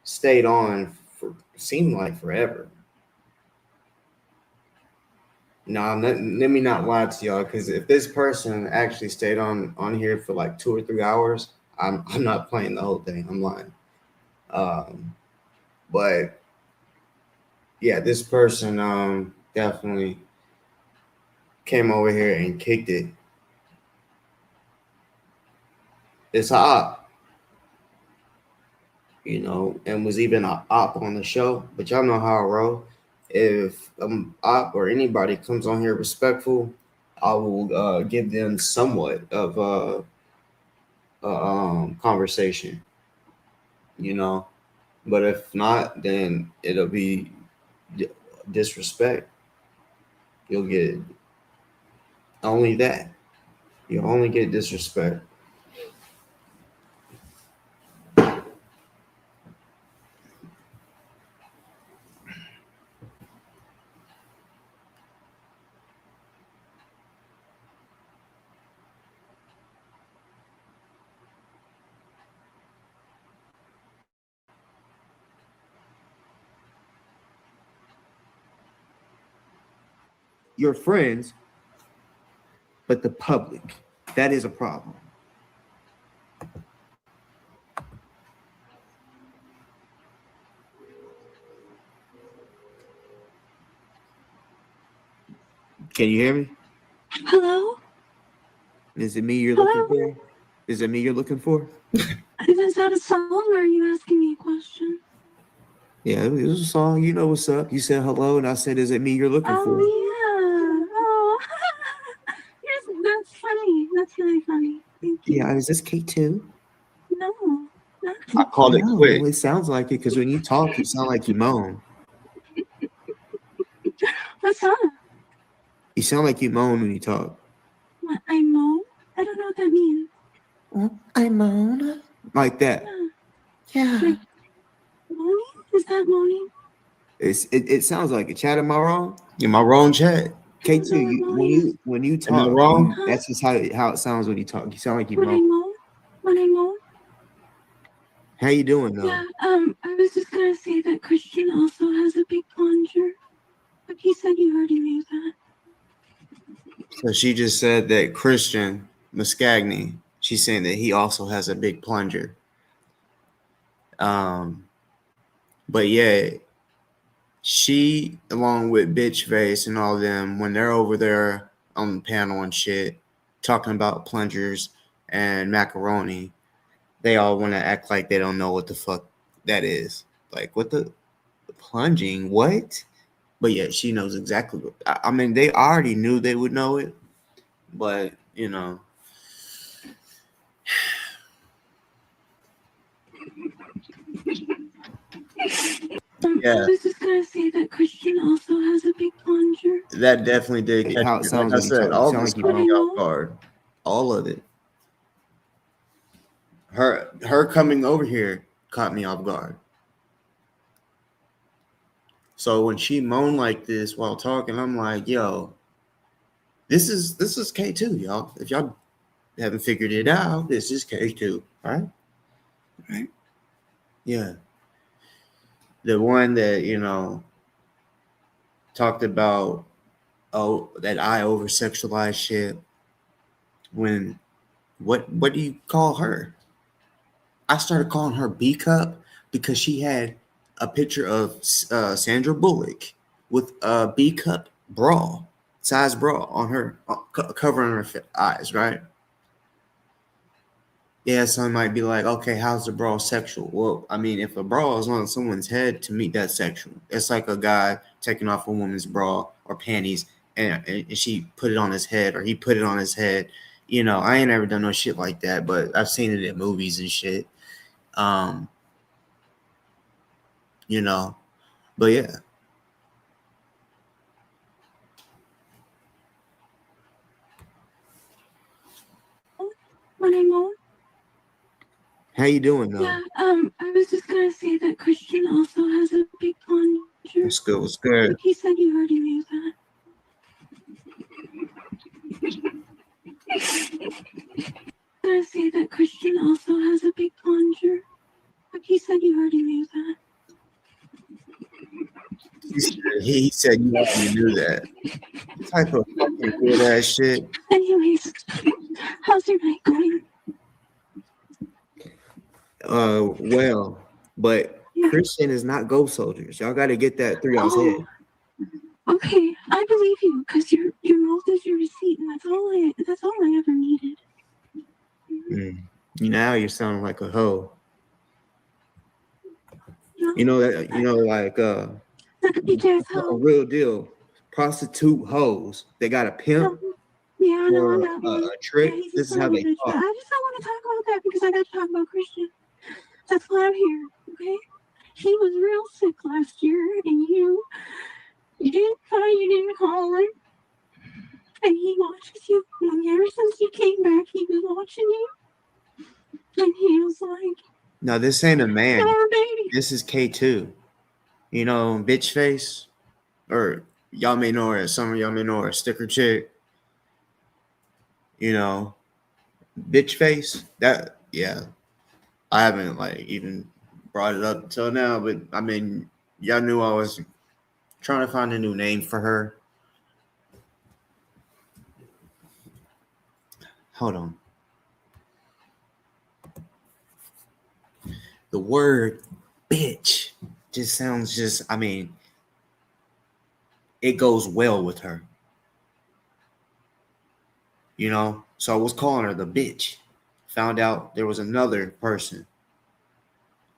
stayed on for seemed like forever. No, let me not lie to y'all, because if this person actually stayed on here for like 2 or 3 hours, I'm not playing the whole thing. I'm lying. But yeah, this person definitely came over here and kicked it. It's a op, and was even a op on the show. But y'all know how I roll. If op or anybody comes on here respectful, I will give them somewhat of a conversation, But if not, then it'll be disrespect. You'll get only that. You'll only get disrespect. Your friends, but the public, that is a problem. Can you hear me? Hello? Is it me you're Hello? looking for? Is it me you're looking for? Is that a song or are you asking me a question? Yeah, it was a song. You know what's up. You said hello, and I said, "Is it me you're looking for?" Yeah. Oh, that's funny. That's really funny. Thank you. Yeah, is this K2? No, not I called it quick. Well, It sounds like it because when you talk, you sound like you moan. what's up? You sound like you moan when you talk. What, I moan? I don't know what that means. I moan like that. Yeah. Yeah. Like, moaning? Is that moaning? It sounds like it. Chad, am I wrong? Am I wrong, Chad? I don't know K2, what moaning is. when you Am I talk, wrong? that's just how it sounds when you talk. You sound like you When I moan. moan? When I moan? How you doing though? Yeah, I was just gonna say that Christian also has a big plunger. But he said you already knew that. So she just said that Christian Muscagni, she's saying that he also has a big plunger. But yeah, she, along with Bitch Face and all them, when they're over there on the panel and shit, talking about plungers and macaroni, they all want to act like they don't know what the fuck that is. Like, what the plunging? What? But yeah, she knows exactly what. I mean, they already knew they would know it, but you know. Yeah. I was just gonna say that Christian also has a big plunger. That definitely did. How it sounds like I said, all this caught me off guard. All of it. Her coming over here caught me off guard. So when she moaned like this while talking, I'm like, yo, this is K2, y'all. If y'all haven't figured it out, this is K2, right? Right? Yeah. The one that, you know, talked about, oh, that I over sexualize shit. When what do you call her? I started calling her B cup because she had a picture of Sandra Bullock with a B cup bra, size bra on her, covering her eyes, right? Yeah, some might be like, okay, how's the bra sexual? Well, I mean, if a bra is on someone's head, to me, that's sexual. It's like a guy taking off a woman's bra or panties and she put it on his head or he put it on his head. You know, I ain't ever done no shit like that, but I've seen it in movies and shit. You know, but yeah. When I'm on. How you doing though? Yeah, I was just gonna say that Christian also has a big plunger. What's good? What's good? But he said you already knew that. I was gonna say that Christian also has a big plunger. But he said you already knew that. He said you already knew that. What type of fucking weird ass shit. Anyways, how's your night going? Well, but Yeah. Christian is not ghost soldiers. Y'all got to get that through y'all's head. Okay, I believe you because your mouth is your receipt, and that's all I ever needed. Now you're sounding like a hoe. No. You know that. You know, like That could be just a hoe. real deal. Prostitute hoes. They got a pimp. Yeah, I know Or that one. a trick. Yeah, he's This is a how son of they a bitch, but talk. I just don't want to talk about that because I got to talk about Christian. That's why I'm here, okay? He was real sick last year, and you didn't call him, and he watches you. And ever since you came back, he was watching you, and he was like, No, this ain't a man. "Our baby." This is K2. You know, bitch face, or y'all may know her as some of y'all may know her as sticker chick. You know, bitch face. That yeah, I haven't like even brought it up until now, but I mean, y'all knew I was trying to find a new name for her. Hold on. The word bitch just sounds just, I mean, it goes well with her. You know? So I was calling her the bitch. Found out there was another person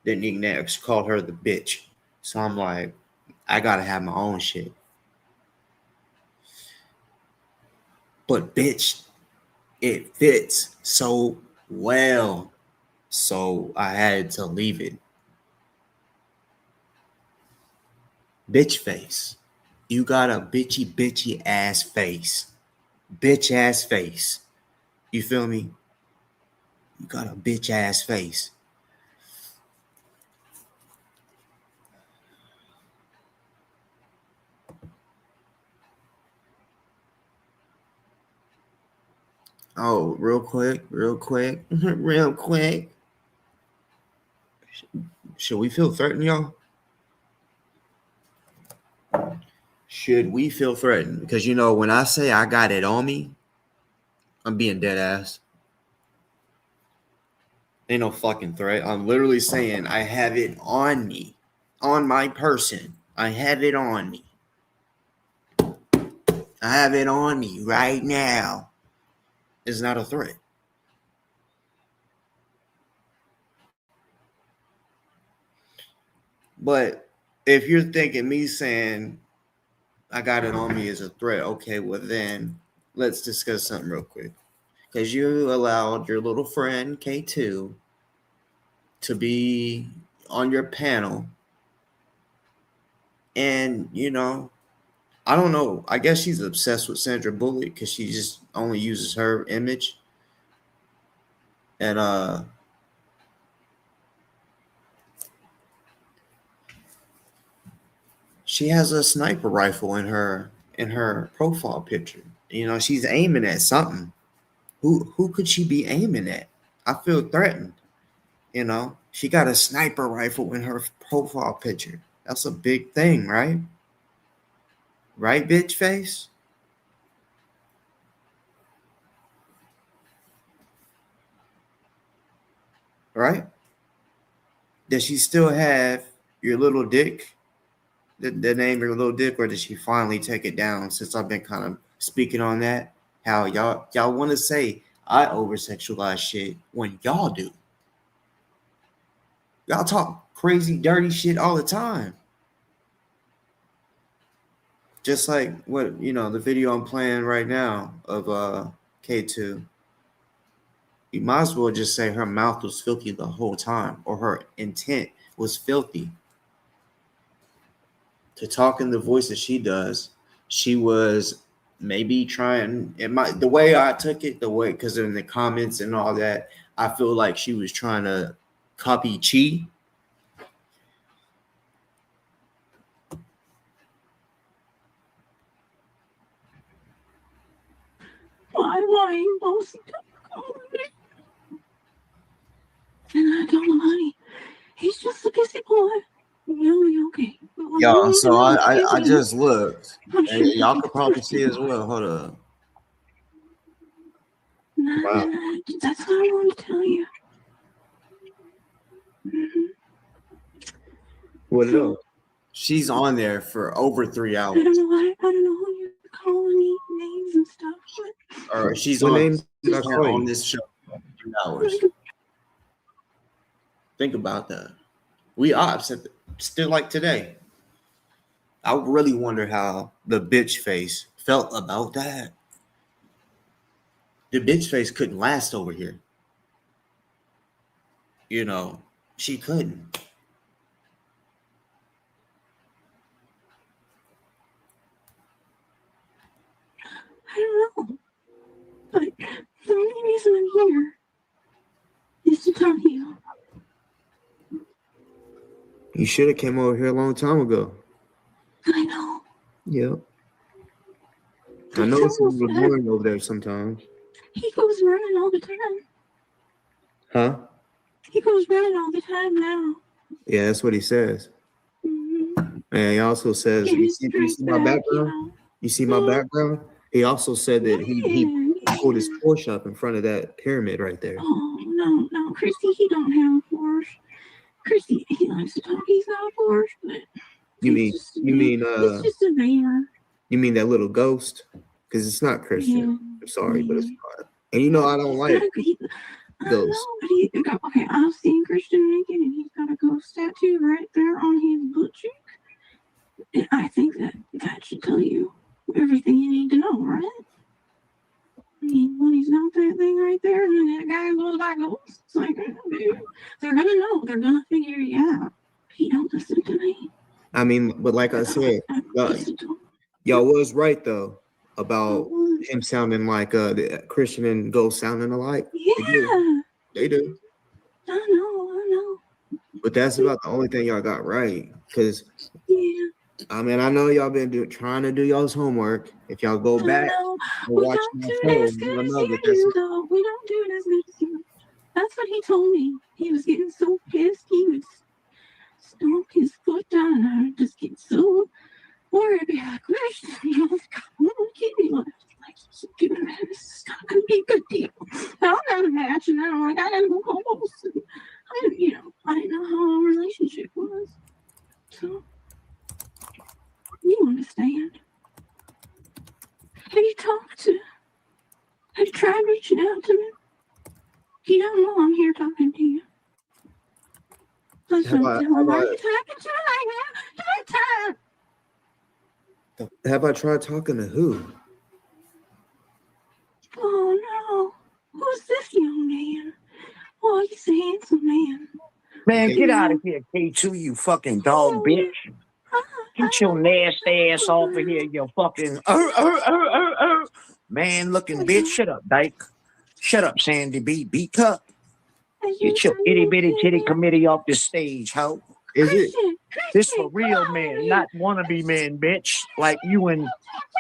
that Nick next called her the bitch. So I'm like, I gotta have my own shit. But bitch, it fits so well. So I had to leave it. Bitch face. You got a bitchy ass face. Bitch ass face. You feel me? You got a bitch ass face. Oh, real quick. Real quick. Should we feel threatened, y'all? Should we feel threatened? Because, you know, when I say I got it on me, I'm being dead ass. Ain't no fucking threat. I'm literally saying I have it on me, on my person. I have it on me. I have it on me right now. It's not a threat. But if you're thinking me saying I got it on me is a threat, okay, well then let's discuss something real quick. Because you allowed your little friend K2 to be on your panel. And, you know, I don't know. I guess she's obsessed with Sandra Bullock because she just only uses her image. And she has a sniper rifle in her profile picture. You know, she's aiming at something. Who could she be aiming at? I feel threatened. You know, she got a sniper rifle in her profile picture. That's a big thing, right? Right, bitch face? Right? Does she still have your little dick? The name your little dick, or did she finally take it down since I've been kind of speaking on that? How y'all want to say I over sexualize shit when y'all do. Y'all talk crazy, dirty shit all the time. Just like what, you know, the video I'm playing right now of K2. You might as well just say her mouth was filthy the whole time, or her intent was filthy. To talk in the voice that she does, she was maybe trying, the way I took it, the way, because in the comments and all that, I feel like she was trying to copy Chi. Why you both calling me? And I don't lie. He's just a kissy boy. You'll be okay. Y'all, so I just looked. I'm And sure y'all could probably see as well. Hold up. Wow. That's what I want to tell you. Mm-hmm. What else? She's on there for over 3 hours. I don't know who you're calling me names and stuff. Or she's What on, names did I call on you? this show for 3 hours. Think about that. We ops still like today. I really wonder how the bitch face felt about that. The bitch face couldn't last over here. You know, she couldn't. I don't know. But the only reason I'm here is to talk to you. You should have came over here a long time ago. I know. Yep. I know it's a little boring over there sometimes. He goes running all the time. Huh? He goes running all the time now. Yeah, that's what he says. Mm-hmm. And he also says, you see my background? You know. You see my background? He also said that he pulled his Porsche up in front of that pyramid right there. Oh, no, Christy, he don't have a Porsche. Christy, he likes to talk. He's got a Porsche, but it's just a van. You mean that little ghost? Because it's not Christian. Yeah. I'm sorry, but it's not. And you know I don't like ghosts. Okay, I've seen Christian naked, and he's got a ghost tattoo right there on his butt cheek. And I think that should tell you everything you need to know, right? I mean, when he's got that thing right there, and then that guy goes by ghosts, it's like, dude, they're gonna know. They're gonna figure you out. He don't listen to me. I mean, but like I said, y'all was right though about him sounding like the Christian and Ghost sounding alike. Yeah, they do. I know. But that's about the only thing y'all got right. Because I mean, I know y'all been trying to do y'all's homework. If y'all go back and watch my phone, you'll know that we don't do it as good as you. That's what he told me. He was getting so pissed. He would stomp his foot down, and I would just get so worried about Christian. You know, little kidney left. Like, this is not going to be a good deal. I'm not a match, and I'm like, I got to go home. I didn't know how our relationship was. So, you understand. Have you tried reaching out to me? You don't know I'm here talking to you. How about try talking to who? Oh no. Who's this young man? Oh, he's a handsome man. Man, get out of here, K2, you fucking dog bitch. Get your nasty ass off of here, you fucking man looking bitch. Shut up, Dyke. Shut up, Sandy B. Beat up. Get your itty bitty titty committee off the stage, ho. Is it? This for real men, not wannabe men, bitch, like you and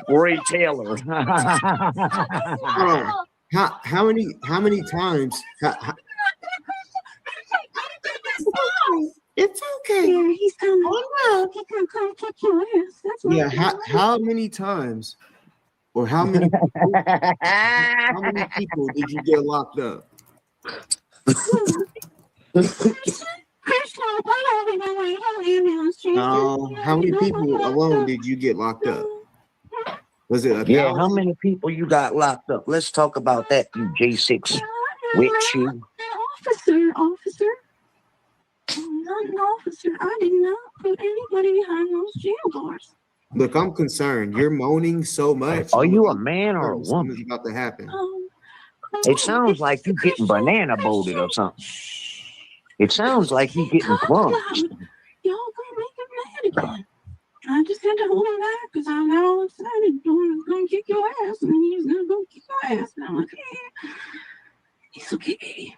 Ray Taylor. How many times? It's okay. Yeah, he's coming. Oh no, he's gonna come kick your ass. That's what. Yeah. How many times, or how many people did you get locked up? How many people alone did you get locked up? Was it 1,000? Yeah, how many people you got locked up? Let's talk about that, you J6 witch, you. Officer. I'm not an officer. I did not put anybody behind those jail bars. Look, I'm concerned. You're moaning so much. Are you a man or a woman? Something's about to happen. It sounds like you getting banana boated or something. It sounds like you getting plunged. Y'all gonna make him mad again. I just had to hold him back because I got all excited. Doing gonna kick your ass, and he was gonna go kick your ass. And I'm like, hey, it's okay, baby.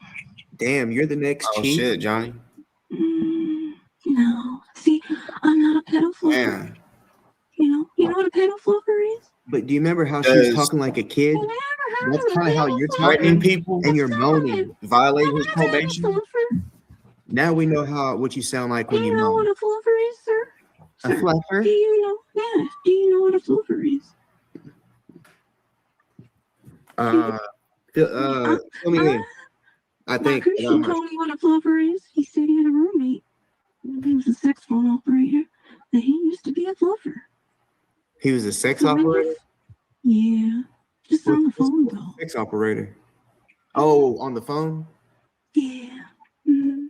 Damn, you're the next chief. Shit, Johnny. No, see, I'm not a pedophile. Yeah. You know what a pedophile is? But do you remember how she was talking like a kid? That's kind of how you're threatening people and you're moaning, violating his probation. Now we know what you sound like when you moan. Do you know what a fluffer is, sir? A fluffer? Do you know? Yeah. Do you know what a fluffer is? Fill me in. I think Christian told me what a fluffer is. He said he had a roommate. He was a sex phone operator. That he used to be a fluffer. He was a sex operator? Yeah. Just on the phone though. Sex operator. Oh, on the phone? Yeah.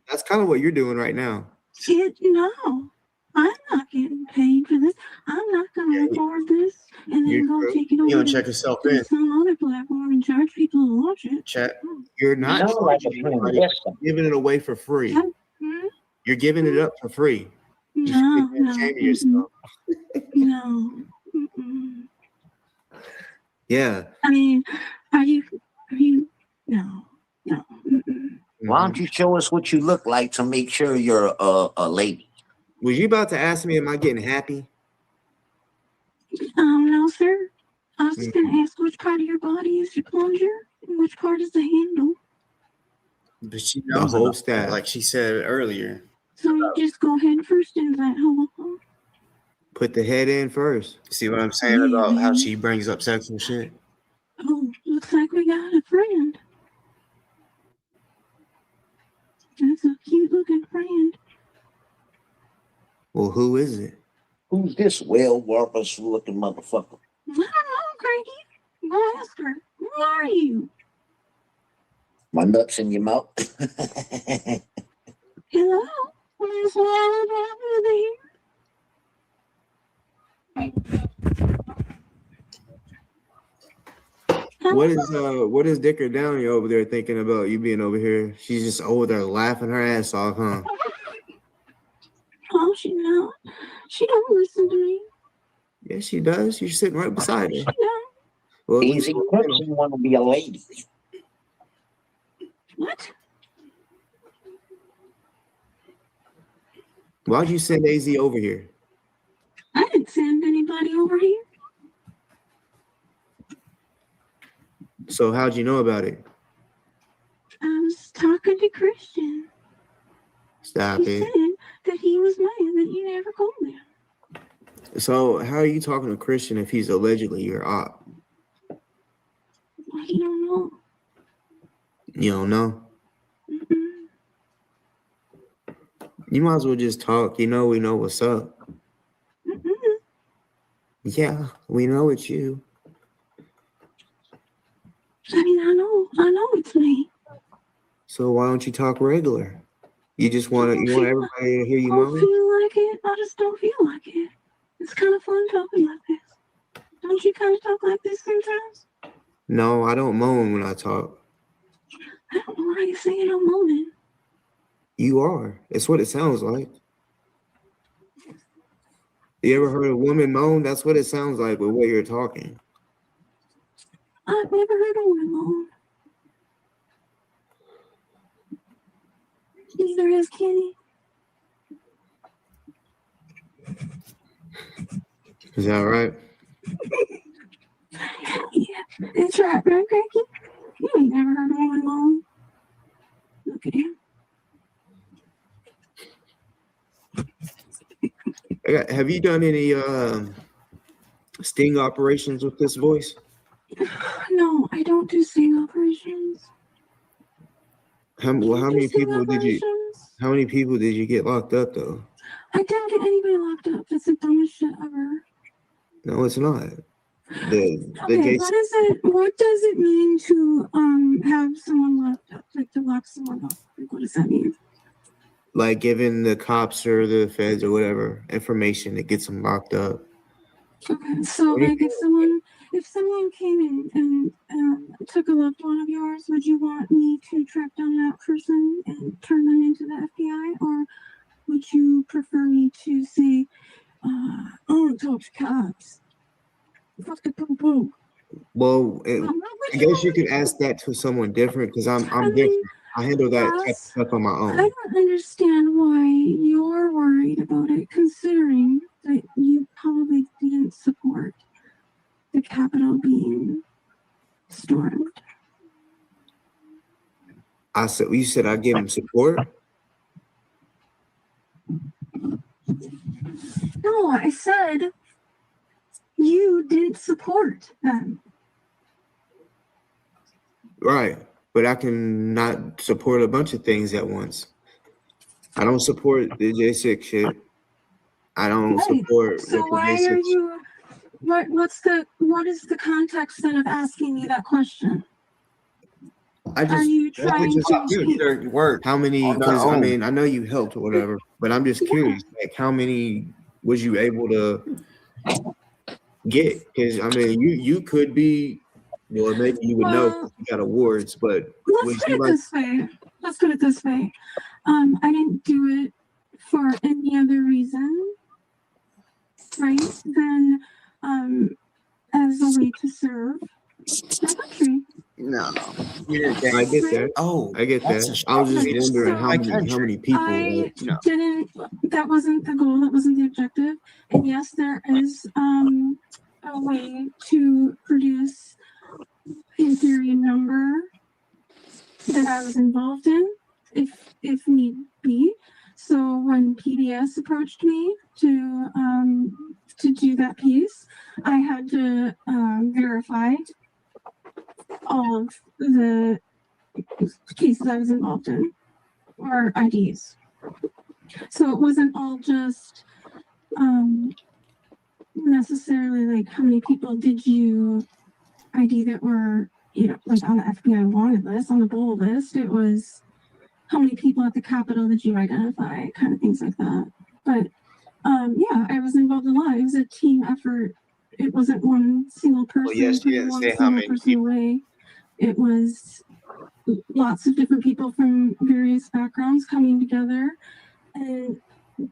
That's kind of what you're doing right now. No, I'm not getting paid for this. I'm not going to record this and then go take it over. You don't check yourself in. Some other platform and charge people to watch it. Check. You're not giving it away for free. You're giving it up for free. No. Yourself. No. Yeah. I mean, are you? No. Why don't you show us what you look like to make sure you're a lady? Was you about to ask me, am I getting happy? No, sir. I was just going to ask which part of your body is your plunger and which part is the handle. But she knows the whole staff, like she said earlier. So you just go head first into that hole. Put the head in first. See what I'm saying about how she brings up sexual shit? Oh, looks like we got a friend. That's a cute looking friend. Well, who is it? Who's this well-worthus looking motherfucker? I don't know, Craigie. Go ask her. Who are you? My nuts in your mouth. Hello? Miss Wallet What is Dicker Downey over there thinking about you being over here? She's just over there laughing her ass off, huh? Oh, she not. She don't listen to me. Yeah, she does. You're sitting right beside her. No. Well, easy person want to be a lady. What? Why'd you send AZ over here? I didn't send anybody over here. So how'd you know about it? I was talking to Christian. Stop He it. said that he was mad that you never called him. So how are you talking to Christian if he's allegedly your op? I don't know. You don't know. Mm-mm. You might as well just talk. You know, we know what's up. Mm-mm. Yeah, we know it's you. I mean, I know it's me. So why don't you talk regular? You just want I you don't want feel everybody to hear you I don't moan? feel like it. I just don't feel like it. It's kind of fun talking like this. Don't you kind of talk like this sometimes? No, I don't moan when I talk. I don't know why you're saying I'm moaning. You are. It's what it sounds like. You ever heard a woman moan? That's what it sounds like with the way you're talking. I've never heard a woman moan. Neither has Kenny. Is that right? Yeah, it's right, Cracky? You ain't never heard a woman moan. Look at him. Have you done any sting operations with this voice? No, I don't do sting operations. How many people did you? How many people did you get locked up though? I didn't get anybody locked up. That's the dumbest shit ever. No, it's not. Okay, what is it? What does it mean to have someone locked up? Like to lock someone up? Like what does that mean? Like giving the cops or the feds or whatever information that gets them locked up. Okay, so like if someone came in and took a loved one of yours, would you want me to track down that person and turn them into the FBI, or would you prefer me to say, I want to talk to cops? Fuck the poo poo. Well, I guess you could ask that to someone different because I'm different. I handle that type of stuff on my I own. don't understand why you're worried about it, considering that you probably didn't support the Capitol being stormed. I said you said I give him support. No, I said you didn't support them. Right. But I can not support a bunch of things at once. I don't support the J6 shit. I don't support So what the why J6 are you what is the context then of asking me that question? I just are you trying to work. How many? Because I mean, I know you helped or whatever, but I'm just curious, like how many was you able to get? Because I mean, you could be, well, maybe you would know 'cause you got awards, but let's put it this way. I didn't do it for any other reason, right, than as a way to serve my country. No, I get that. Oh, I get that. I was just wondering how many people. I didn't. That wasn't the goal. That wasn't the objective. And yes, there is a way to produce, in theory, a number that I was involved in, if need be. So when PBS approached me to do that piece, I had to verify all of the cases I was involved in, or IDs. So it wasn't all just necessarily like how many people did you ID that were, like on the FBI wanted list, on the bull list. It was how many people at the Capitol did you identify, kind of things like that. But yeah, I was involved in a lot. It was a team effort. It wasn't one single person putting one single person away. It was lots of different people from various backgrounds coming together and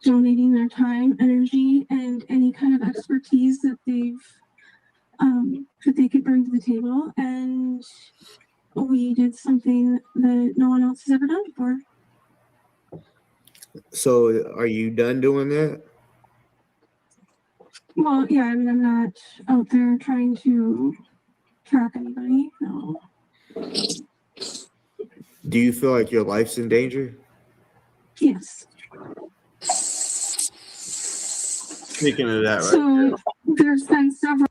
donating their time, energy, and any kind of expertise that they could bring to the table. And we did something that no one else has ever done before. So, are you done doing that? Well, yeah, I mean, I'm not out there trying to track anybody. No. Do you feel like your life's in danger? Yes. Speaking of that, right? So there's been several.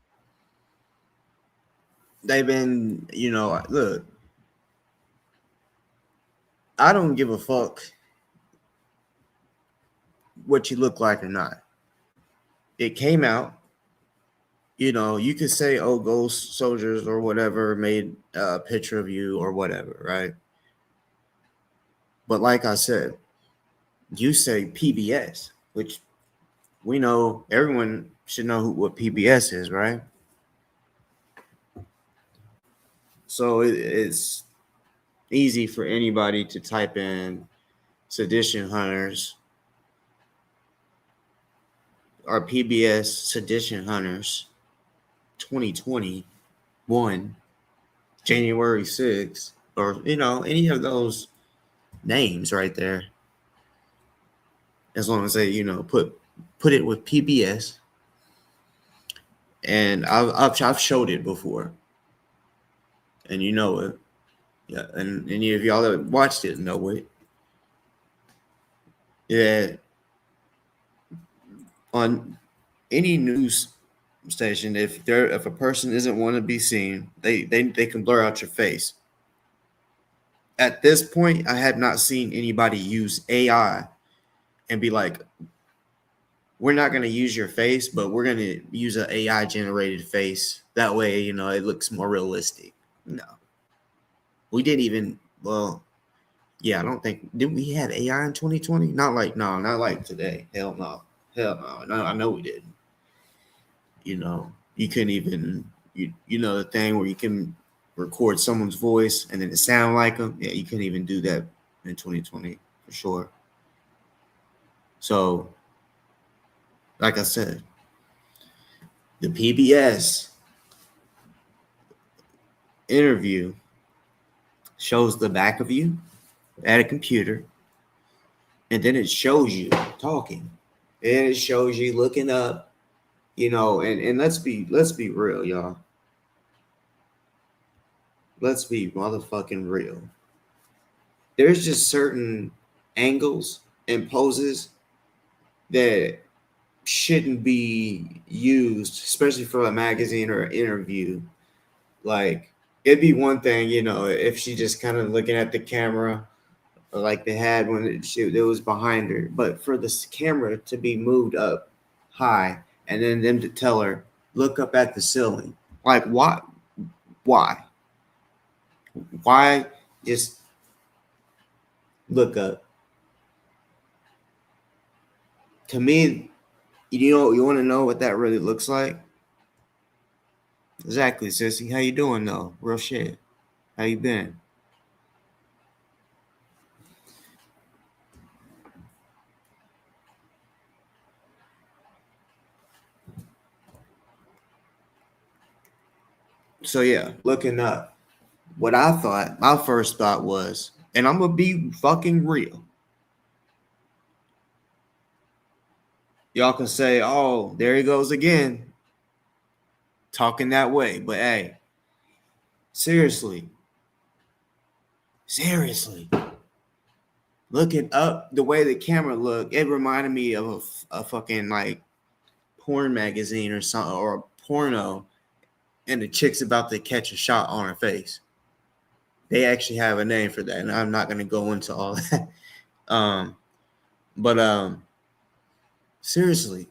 They've been, you know, look, I don't give a fuck what you look like or not. It came out, you know, you could say, oh, ghost soldiers or whatever made a picture of you or whatever, right? But like I said, you say PBS, which we know everyone should know what PBS is, right? So it's easy for anybody to type in sedition hunters or PBS sedition hunters 2021 January 6th, or you know, any of those names right there, as long as they, you know, put it with PBS. And I've showed it before, and you know it. Yeah, and any of y'all that watched it know it. Yeah, on any news station, if a person isn't want to be seen, they can blur out your face. At this point, I had not seen anybody use AI and be like, we're not going to use your face, but we're going to use an AI generated face. That way, you know, it looks more realistic. No, we didn't even, well, yeah, I don't think, did we have AI in 2020? Not like, no, not like today. Hell no. Hell no. No, I know we didn't. You know, you couldn't even, you know, the thing where you can record someone's voice and then it sound like them. Yeah, you couldn't even do that in 2020 for sure. So, like I said, the PBS interview shows the back of you at a computer, and then it shows you talking. And it shows you looking up, you know, and let's be real, y'all. Let's be motherfucking real. There's just certain angles and poses that shouldn't be used, especially for a magazine or an interview. Like, it'd be one thing, you know, if she just kind of looking at the camera like they had when it was behind her. But for this camera to be moved up high and then them to tell her, look up at the ceiling. Like, why? Why? Why just look up? To me, you know, you want to know what that really looks like? Exactly, sissy. How you doing, though? Real shit. How you been? So yeah, looking up. What I thought, my first thought was, and I'm gonna be fucking real. Y'all can say, "Oh, there he goes again, talking that way." But hey, seriously, looking up the way the camera looked, it reminded me of a fucking like porn magazine or something, or a porno, and the chick's about to catch a shot on her face. They actually have a name for that, and I'm not gonna go into all that. But seriously,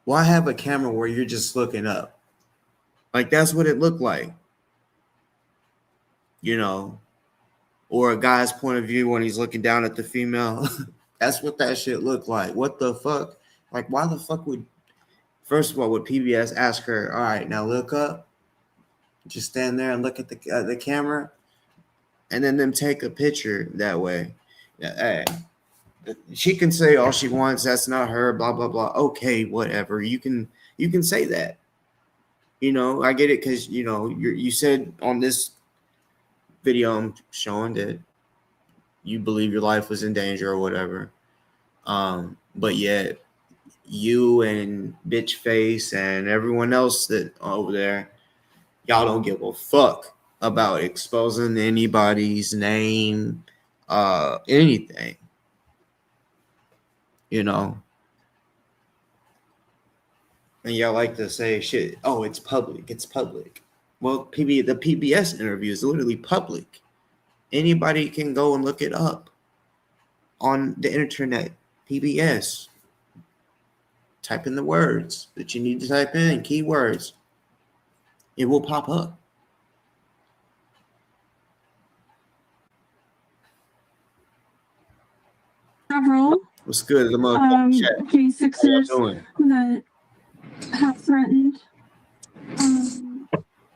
why have a camera where you're just looking up? Like, that's what it looked like, you know, or a guy's point of view when he's looking down at the female. That's what that shit looked like. What the fuck? Like, why the fuck would, first of all, would PBS ask her, all right, now look up, just stand there and look at the camera, and then them take a picture that way? Yeah, hey, she can say all she wants, that's not her, blah blah blah. Okay, whatever. You can say that. You know, I get it, because you know you said on this video I'm showing that you believe your life was in danger or whatever. But yet you and bitch face and everyone else that over there, y'all don't give a fuck about exposing anybody's name, anything. You know, And y'all like to say shit, oh, it's public. It's public. Well, the PBS interview is literally public. Anybody can go and look it up on the internet. PBS. Type in the words that you need to type in, keywords. It will pop up. Several What's good? The motherfucking chat. J6ers How y'all doing? that have threatened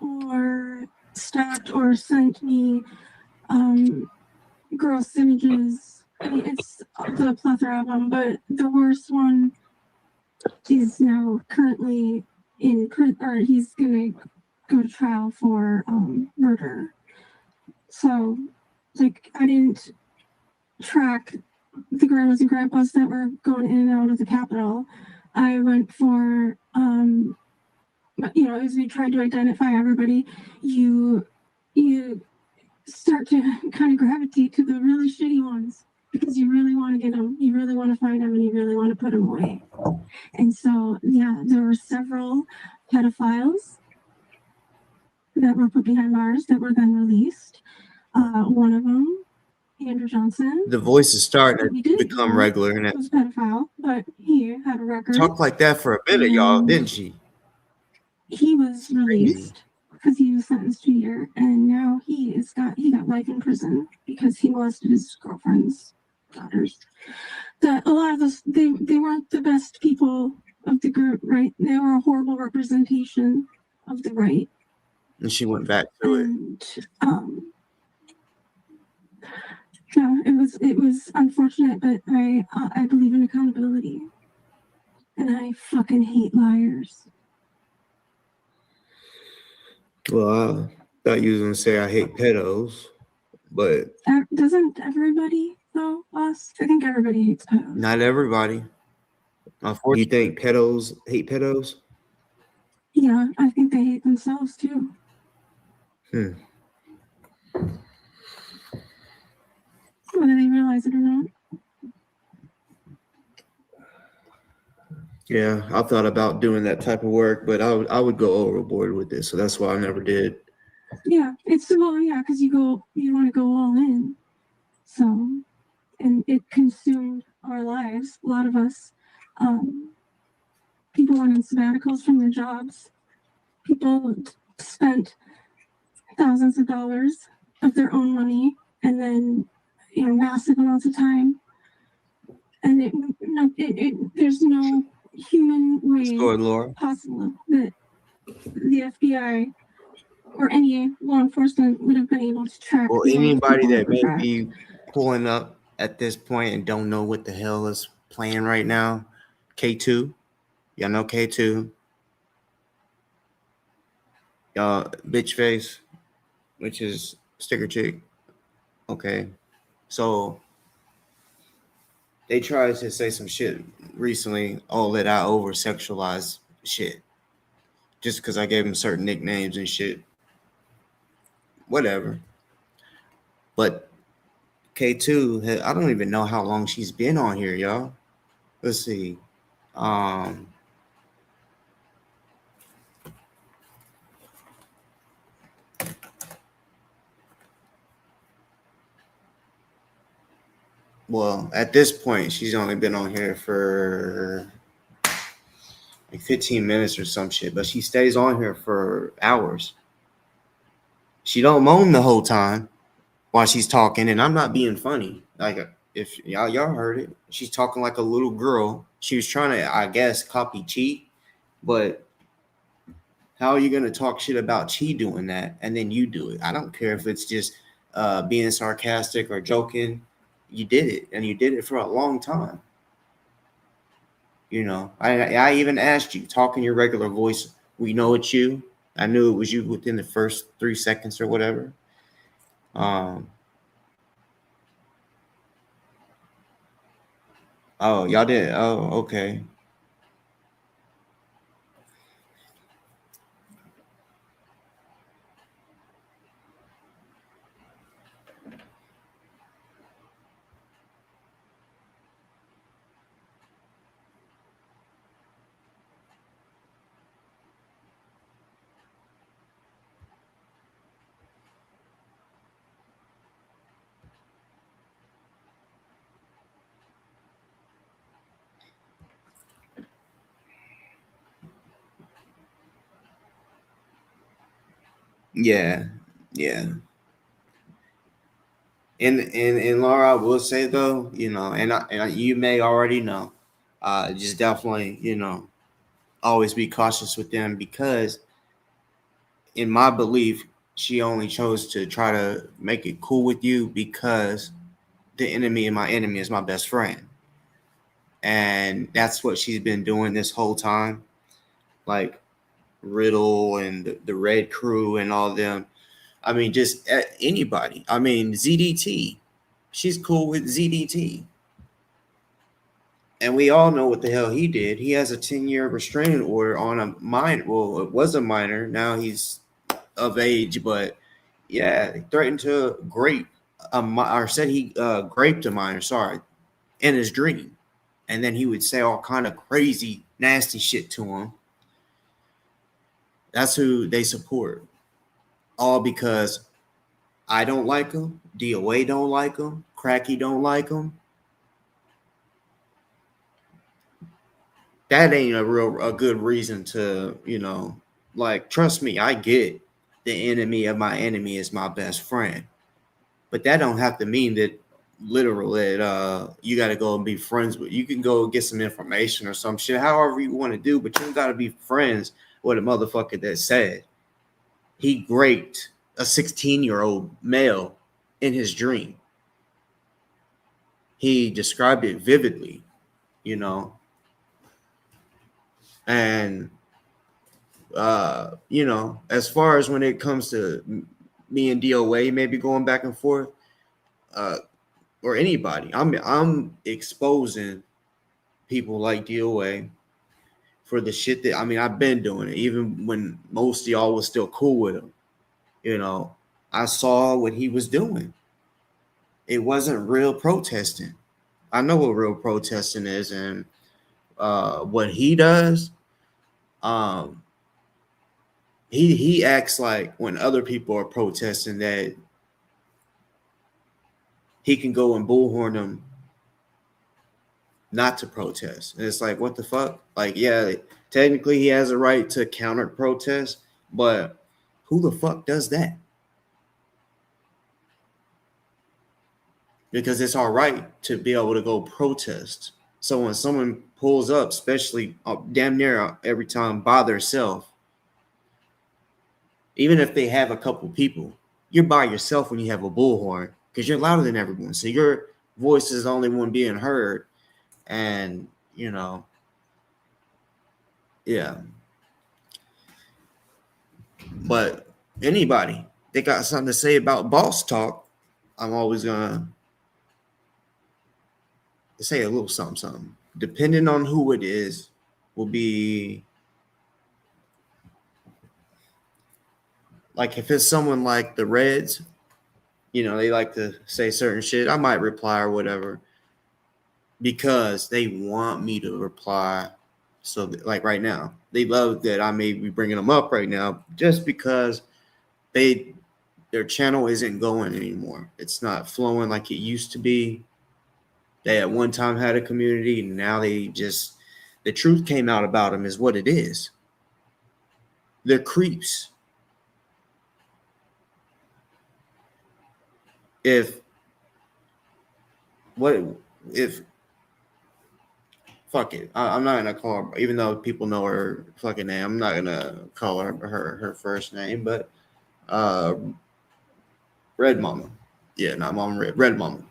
or stalked or sent me gross images. I mean, it's the plethora of them, but the worst one is now currently in prison, or he's gonna go to trial for murder. So, like, I didn't track the grandmas and grandpas that were going in and out of the Capitol. I went for, as we tried to identify everybody, you start to kind of gravitate to the really shitty ones because you really want to get them, you really want to find them, and you really want to put them away. And so, yeah, there were several pedophiles that were put behind bars that were then released. One of them, Andrew Johnson. The voice is starting we to did become regular. And was a pedophile, but he had a record. talked like that for a minute, y'all, didn't she? He was released because he was sentenced to a year, and now he got life in prison because he molested his girlfriend's daughters. That a lot of those they weren't the best people of the group, right? They were a horrible representation of the right. And she went back to it. Yeah, it was unfortunate, but I believe in accountability, and I fucking hate liars. Well, I thought you was gonna say I hate pedos, but Doesn't everybody though, us? I think everybody hates pedos. not everybody. Unfortunately, you think pedos hate pedos? Yeah, I think they hate themselves too. Whether they realize it or not. Yeah, I thought about doing that type of work, but I would go overboard with this, so that's why I never did. Yeah, because you want to go all in. So, and it consumed our lives. A lot of us, people went on sabbaticals from their jobs. People spent thousands of dollars of their own money, and then massive amounts of time. And there's no human way possible that the FBI or any law enforcement would have been able to track. Well, anybody that may be pulling up at this point and don't know what the hell is playing right now, K2, y'all know K2, bitch face, which is sticker chick. Okay, so they tried to say some shit recently. Oh, that I over sexualize shit just because I gave them certain nicknames and shit. Whatever. But K2, I don't even know how long she's been on here, y'all. Let's see. Well, at this point, she's only been on here for like 15 minutes or some shit, but she stays on here for hours. She don't moan the whole time while she's talking, and I'm not being funny. Like, if y'all heard it, she's talking like a little girl. She was trying to, I guess, copy Chi, but how are you gonna talk shit about Chi doing that and then you do it? I don't care if it's just being sarcastic or joking. You did it, and you did it for a long time. I even asked you, talk in your regular voice. We know it's you. I knew it was you within the first 3 seconds or whatever. Oh, y'all did. Oh, okay. Yeah, yeah. And Laura, I will say though, you may already know, just definitely, always be cautious with them because, in my belief, she only chose to try to make it cool with you because the enemy of my enemy is my best friend, and that's what she's been doing this whole time. Like Riddle and the Red Crew and all them. I mean, just anybody. I mean, ZDT. She's cool with ZDT. And we all know what the hell he did. He has a 10-year restraining order on a minor. Well, it was a minor. Now he's of age, but yeah, he threatened to grape or said he raped a minor, sorry, in his dream. And then he would say all kind of crazy, nasty shit to him. That's who they support. All because I don't like him, DoA don't like him, Cracky don't like him. That ain't a good reason to, like, trust me, I get the enemy of my enemy is my best friend. But that don't have to mean that literally you got to go and be friends with. You can go get some information or some shit, however you want to do, but you don't got to be friends with a motherfucker that said he raped a 16-year-old male in his dream. He described it vividly, and as far as when it comes to me and DOA maybe going back and forth, or anybody, I'm exposing people like DOA for the shit that I've been doing it, even when most of y'all was still cool with him. I saw what he was doing. It wasn't real protesting. I know what real protesting is, and what he does. He acts like when other people are protesting that he can go and bullhorn them not to protest. And it's like, what the fuck? Like, yeah, technically he has a right to counter protest, but who the fuck does that? Because it's all right to be able to go protest. So when someone pulls up, especially damn near every time by themselves, even if they have a couple people, you're by yourself when you have a bullhorn because you're louder than everyone. So your voice is the only one being heard. And, yeah. But anybody they got something to say about boss talk, I'm always going to say a little something. Depending on who it is, will be like if it's someone like the Reds, they like to say certain shit. I might reply or whatever because they want me to reply. So, like right now, they love that I may be bringing them up right now just because their channel isn't going anymore. It's not flowing like it used to be. They at one time had a community, and now the truth came out about them is what it is. They're creeps. Fuck it. I'm not gonna call her, even though people know her fucking name. I'm not gonna call her first name, but Red Mama. Yeah, not Mama Red. Red Mama.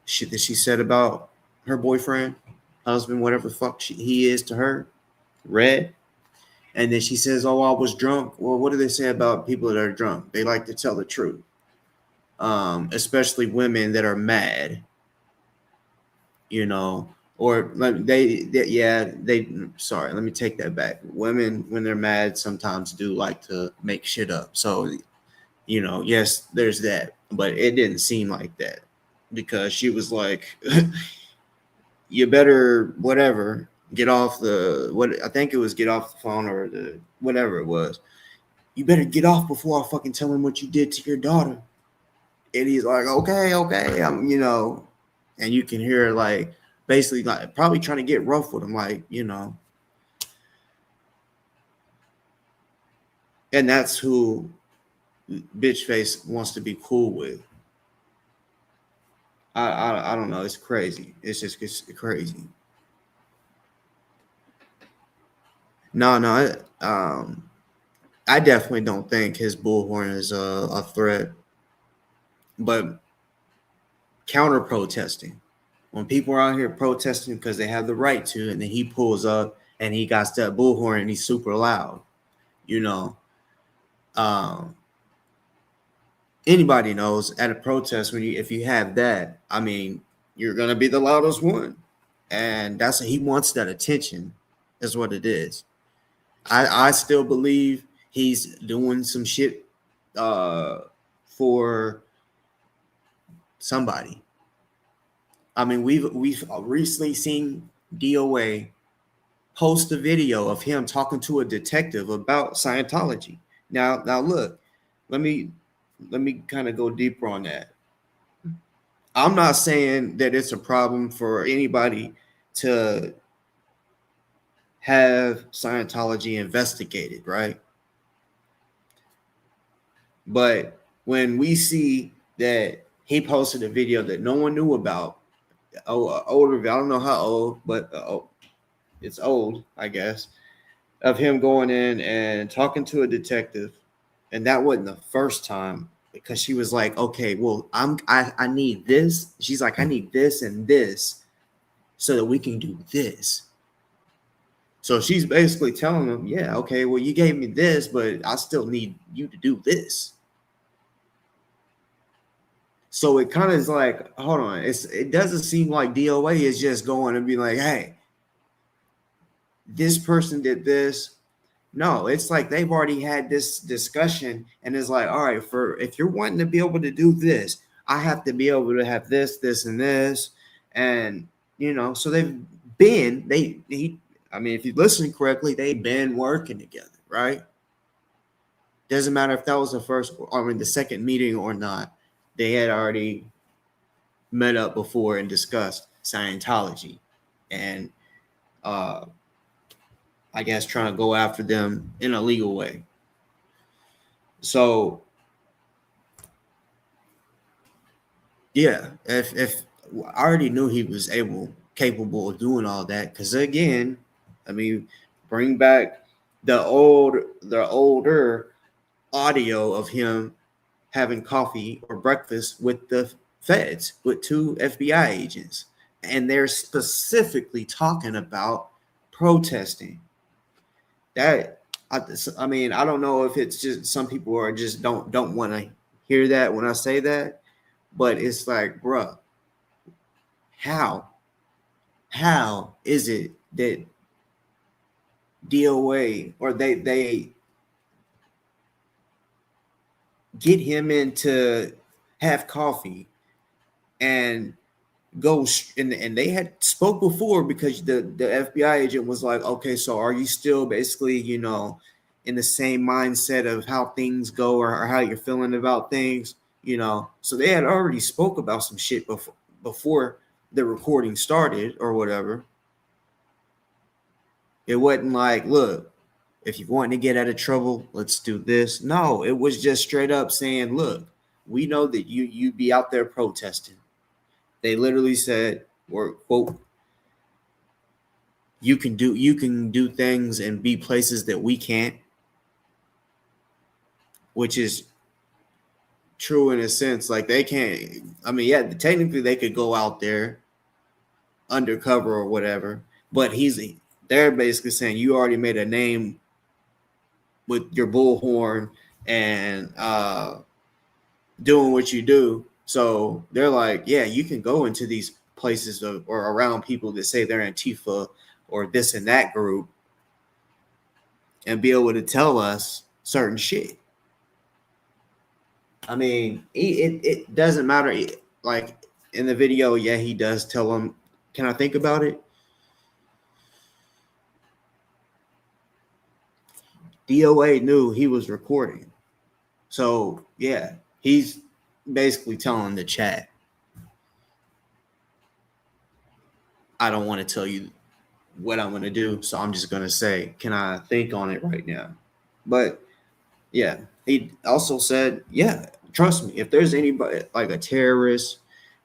Shit that she said about her boyfriend, husband, whatever the fuck he is to her, Red. And then she says, "Oh, I was drunk." Well, what do they say about people that are drunk? They like to tell the truth, especially women that are mad. Or sorry, let me take that back. Women, when they're mad, sometimes do like to make shit up. So, yes, there's that, but it didn't seem like that because she was like, you better, whatever, get off I think it was get off the phone or whatever it was. You better get off before I fucking tell him what you did to your daughter. And he's like, okay. And you can hear like, basically like probably trying to get rough with him, like, And that's who bitch face wants to be cool with. I don't know. It's crazy. It's crazy. No. I definitely don't think his bullhorn is a threat. But counter protesting, when people are out here protesting because they have the right to, and then he pulls up and he got that bullhorn and he's super loud, you know. Anybody knows at a protest if you have that, I mean, you're gonna be the loudest one, and that's he wants that attention, is what it is. I still believe he's doing some shit for somebody. I mean, we've recently seen DoA post a video of him talking to a detective about Scientology. Now look, let me kind of go deeper on that. I'm not saying that it's a problem for anybody to have Scientology investigated, right? But when we see that he posted a video that no one knew about, older, I don't know how old, but it's old, I guess, of him going in and talking to a detective, and that wasn't the first time, because she was like, okay, well, I need this. She's like, I need this and this so that we can do this. So she's basically telling him, yeah, okay, well, you gave me this, but I still need you to do this. So it kind of is like, hold on, it doesn't seem like DOA is just going and be like, hey, this person did this. No, it's like they've already had this discussion, and it's like, all right, if you're wanting to be able to do this, I have to be able to have this, this, and this, and so they've been I mean, if you listen correctly, they've been working together, right? Doesn't matter if that was the second meeting or not. They had already met up before and discussed Scientology, and I guess trying to go after them in a legal way. So yeah, if I already knew he was capable of doing all that, because again, I mean, bring back the older audio of him having coffee or breakfast with the feds, with 2 FBI agents, and they're specifically talking about protesting. That I mean, I don't know if it's just some people are just don't want to hear that when I say that, but it's like, bruh, how is it that DOA or they get him in to have coffee and go and they had spoke before, because the FBI agent was like, okay, so are you still basically in the same mindset of how things go, or how you're feeling about things, so they had already spoke about some shit before the recording started or whatever. It wasn't like, look, if you want to get out of trouble, let's do this. No, it was just straight up saying, look, we know that you be out there protesting. They literally said, or quote, you can do things and be places that we can't, which is true in a sense. Like, they can't, I mean, yeah, technically they could go out there undercover or whatever, but they're basically saying you already made a name with your bullhorn and doing what you do. So they're like, yeah, you can go into these places or around people that say they're Antifa or this and that group and be able to tell us certain shit. I mean, it doesn't matter. Like in the video, yeah, he does tell them, can I think about it? DOA knew he was recording. So yeah, he's basically telling the chat, I don't want to tell you what I'm going to do, so I'm just going to say, can I think on it right now? But Yeah. He also said, yeah, trust me, if there's anybody like a terrorist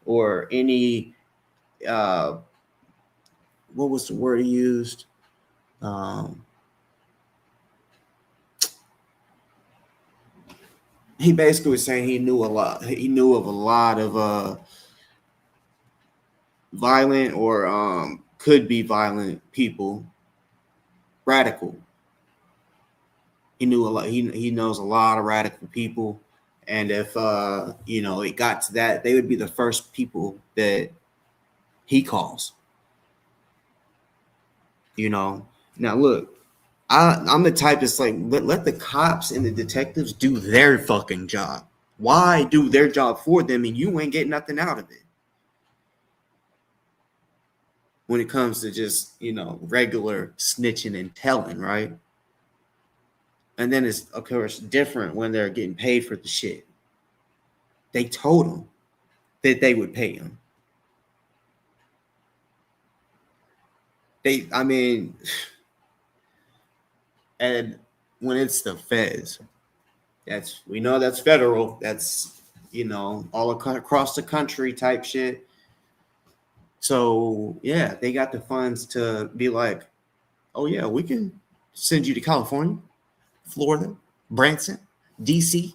or any what was the word he used? He basically was saying he knew a lot. He knew of a lot of violent or could be violent people, radical. He knew a lot. He knows a lot of radical people, and if it got to that, they would be the first people that he calls. Now look, I'm the type that's like, let the cops and the detectives do their fucking job. Why do their job for them and you ain't getting nothing out of it? When it comes to just, regular snitching and telling, right? And then it's, of course, different when they're getting paid for the shit. They told them that they would pay them. And when it's the feds, we know that's federal. That's, all across the country type shit. So, yeah, they got the funds to be like, oh, yeah, we can send you to California, Florida, Branson, DC.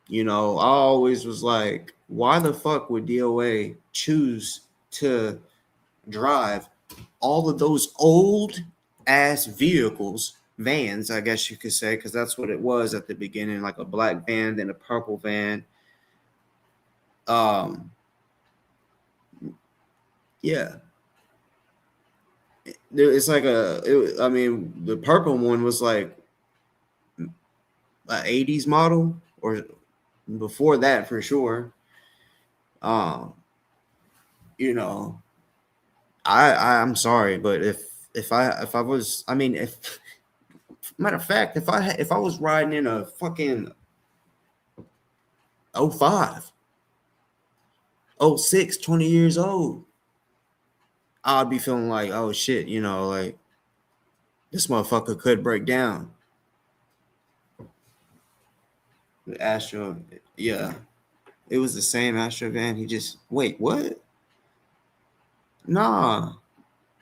I always was like, why the fuck would DoA choose to drive all of those old ass vehicles, vans, I guess you could say, because that's what it was at the beginning, like a black van, then a purple van. Yeah. It's like the purple one was like an 80s model or before that for sure. I'm sorry, but if I was, if matter of fact, if I was riding in a fucking 05, 06, 20 years old, I'd be feeling like, oh shit, like this motherfucker could break down. The Astro, yeah, it was the same Astro van. He just wait, what? Nah,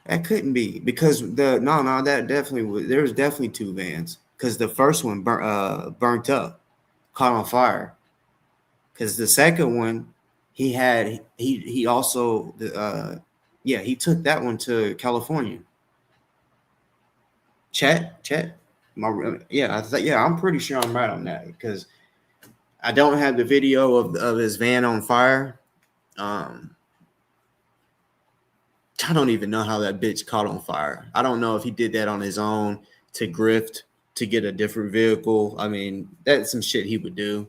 that couldn't be because that definitely was. There was definitely two vans because the first one burnt up, caught on fire. Because the second one, he also he took that one to California. Chet, I'm pretty sure I'm right on that because I don't have the video of his van on fire. I don't even know how that bitch caught on fire. I don't know if he did that on his own to grift to get a different vehicle. That's some shit he would do.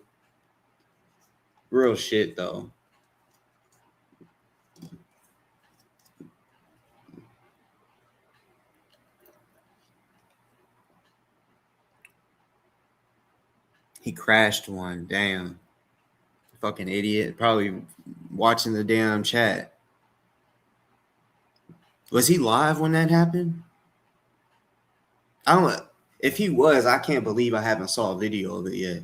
Real shit though. He crashed one. Damn. Fucking idiot. Probably watching the damn chat. Was he live when that happened? I don't know. If he was, I can't believe I haven't saw a video of it yet.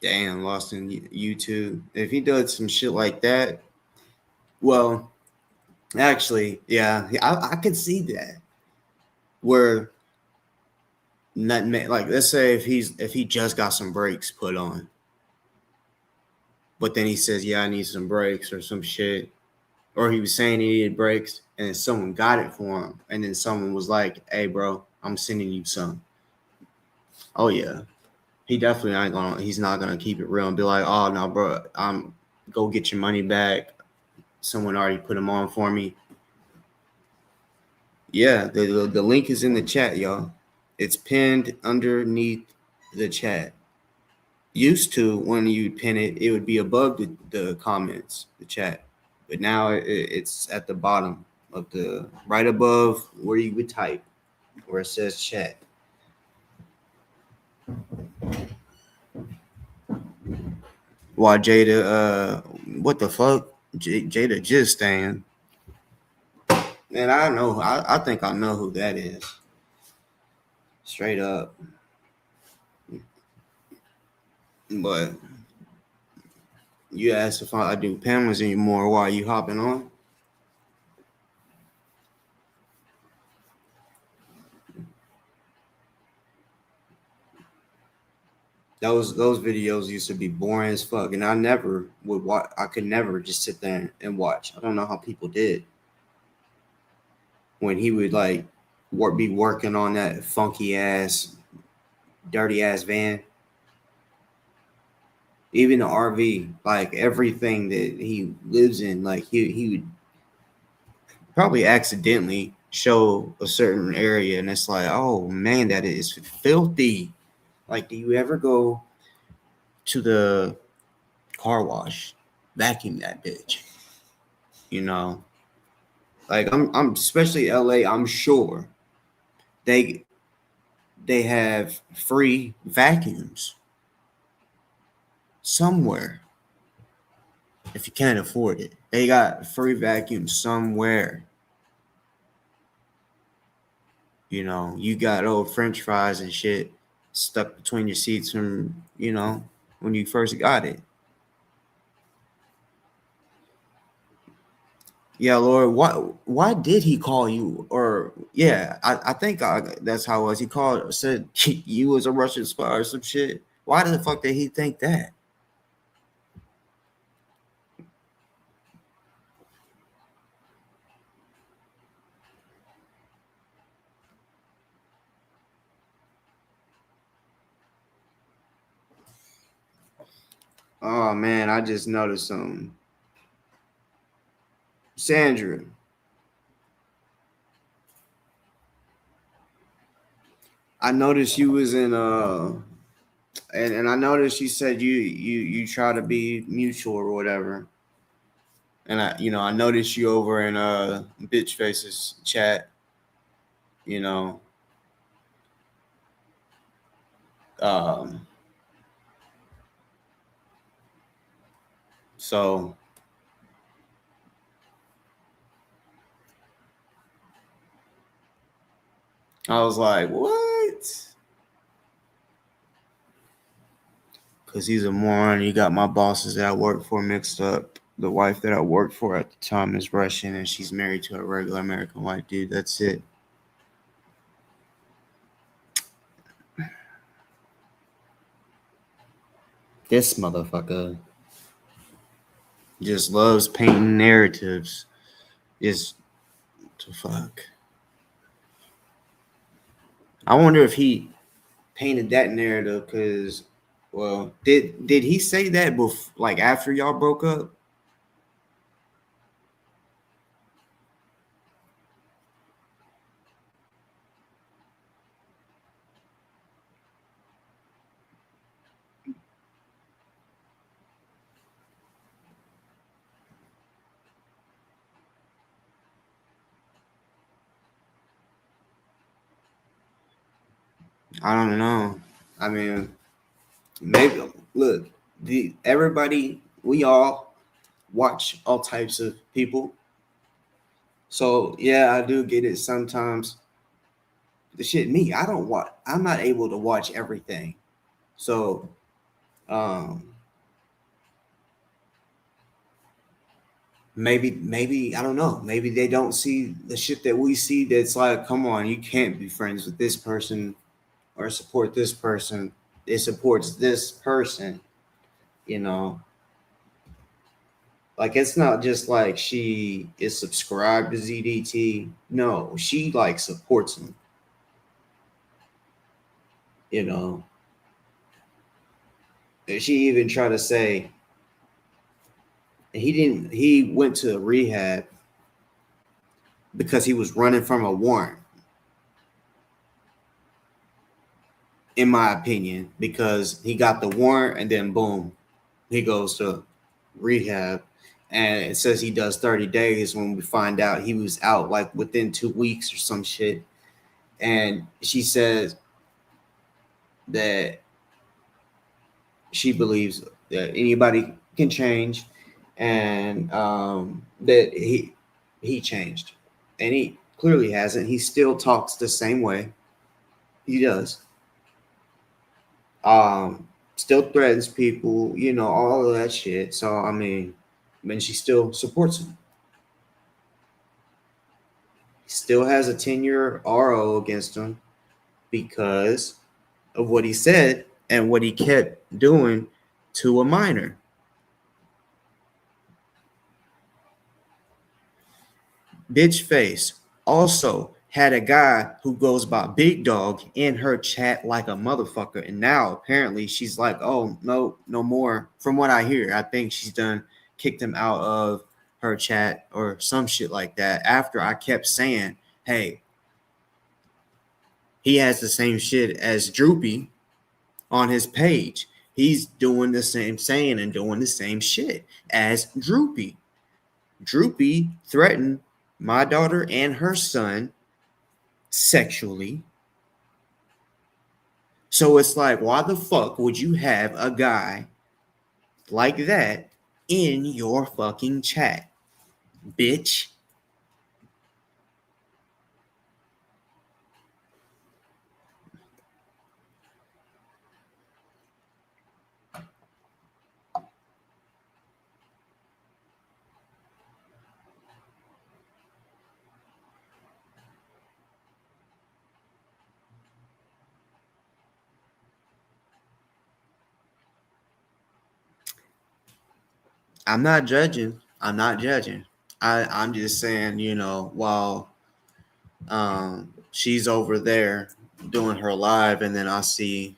Damn, lost in YouTube. If he does some shit like that, well, actually, yeah, I could see that. Where nothing, like let's say if he just got some brakes put on, but then he says, "Yeah, I need some brakes" or some shit, or he was saying he needed brakes, and then someone got it for him, and then someone was like, "Hey, bro, I'm sending you some." Oh yeah. He's not gonna keep it real and be like, oh no, bro, go get your money back. Someone already put them on for me. Yeah, the link is in the chat, y'all. It's pinned underneath the chat. Used to, when you pin it, it would be above the comments, the chat. But now it's at the bottom of the, right above where you would type, where it says chat. Why Jada, what the fuck? Jada just staying. Man, I know. I think I know who that is. Straight up. But you asked if I do panels anymore. Why are you hopping on? Those videos used to be boring as fuck, and I never would watch. I could never just sit there and watch. I don't know how people did when he would like be working on that funky ass, dirty ass van. Even the RV, like everything that he lives in, like he would probably accidentally show a certain area, and it's like, oh man, that is filthy. Like, do you ever go to the car wash, vacuum that bitch? You know, like I'm especially LA. I'm sure they have free vacuums somewhere. If you can't afford it, they got free vacuums somewhere. You know, you got old French fries and shit stuck between your seats from, you know, when you first got it. Yeah, Lord, why did he call you? Or yeah, I think that's how it was. He called, said you was a Russian spy or some shit. Why the fuck did he think that? Oh man, I just noticed something. Sandra, I noticed you was in and I noticed you said you try to be mutual or whatever. And I noticed you over in Bitch Faces chat, you know. Um so I was like, what? Because he's a moron. You got my bosses that I work for mixed up. The wife that I worked for at the time is Russian, and she's married to a regular American white dude. That's it. This motherfucker just loves painting narratives. Is to fuck. I wonder if he painted that narrative because, well, did he say that like after y'all broke up? I don't know. I mean, maybe look, everybody, we all watch all types of people. So yeah, I do get it sometimes. The shit, me, I don't watch. I'm not able to watch everything. So, maybe I don't know. Maybe they don't see the shit that we see. That's like, come on, you can't be friends with this person or support this person. It supports this person. You know, like it's not just like she is subscribed to ZDT. No, she like supports him. You know, and she even tried to say he went to rehab because he was running from a warrant. in my opinion, because he got the warrant and then boom, he goes to rehab. And it says he does 30 days when we find out he was out like within 2 weeks or some shit. And she says that she believes that anybody can change, and that he changed, and he clearly hasn't. He still talks the same way. He does. Still threatens people, all of that shit. So I mean, she still supports him. He still has a 10-year RO against him because of what he said and what he kept doing to a minor. Bitch face also had a guy who goes by Big Dog in her chat like a motherfucker. And now apparently she's like, oh, no more. From what I hear, I think she's done kicked him out of her chat or some shit like that. After I kept saying, hey, he has the same shit as Droopy on his page. He's doing the same, saying and doing the same shit as Droopy. Droopy threatened my daughter and her son sexually. So it's like, why the fuck would you have a guy like that in your fucking chat, bitch? I'm not judging. I'm not judging. I'm just saying, while she's over there doing her live, and then I see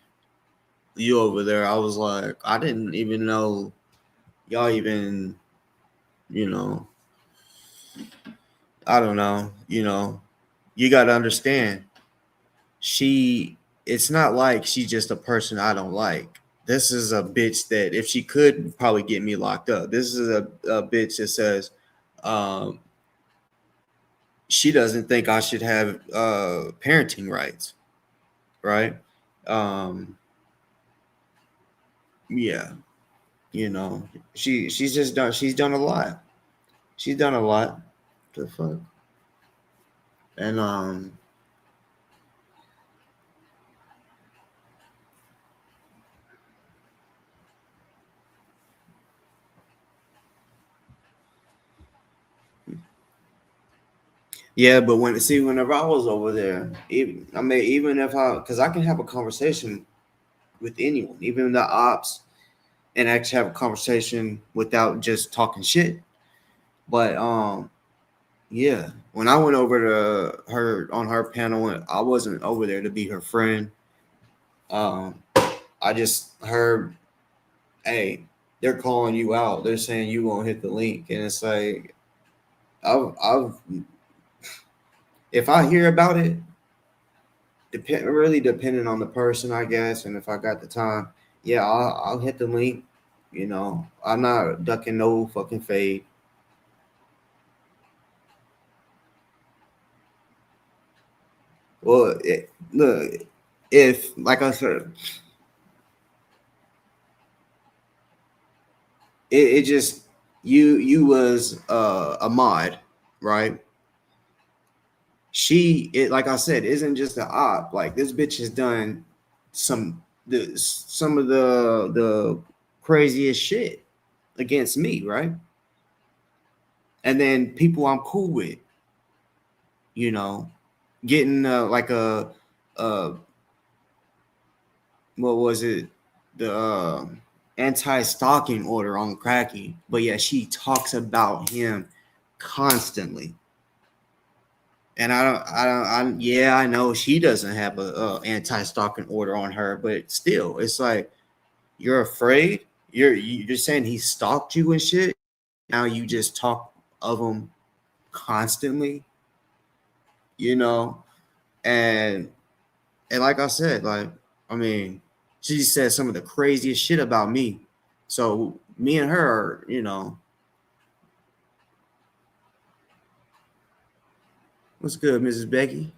you over there, I was like, I didn't even know y'all even, you know, I don't know, you got to understand, it's not like she's just a person I don't like. This is a bitch that if she could probably get me locked up. This is a bitch that says she doesn't think I should have parenting rights, right? Yeah, she's done a lot. She's done a lot. The fuck, and yeah, but whenever I was over there, even if because I can have a conversation with anyone, even the ops, and actually have a conversation without just talking shit. But yeah, when I went over to her on her panel, I wasn't over there to be her friend. I just heard, hey, they're calling you out. They're saying you won't hit the link, and it's like, I've if I hear about it, really depending on the person, I guess, and if I got the time, yeah, I'll hit the link. I'm not ducking no fucking fade. Well, look, if like I said, it just you was a mod, right? Like I said, isn't just an op. Like this bitch has done some of the craziest shit against me, right? And then people I'm cool with, getting like a what was it, the anti-stalking order on Cracky, but yeah, she talks about him constantly. And yeah, I know she doesn't have a anti-stalking order on her, but still, it's like, you're afraid. You're saying he stalked you and shit. Now you just talk of him constantly, and like I said, like I mean, she said some of the craziest shit about me. So me and her are, what's good, Mrs. Becky?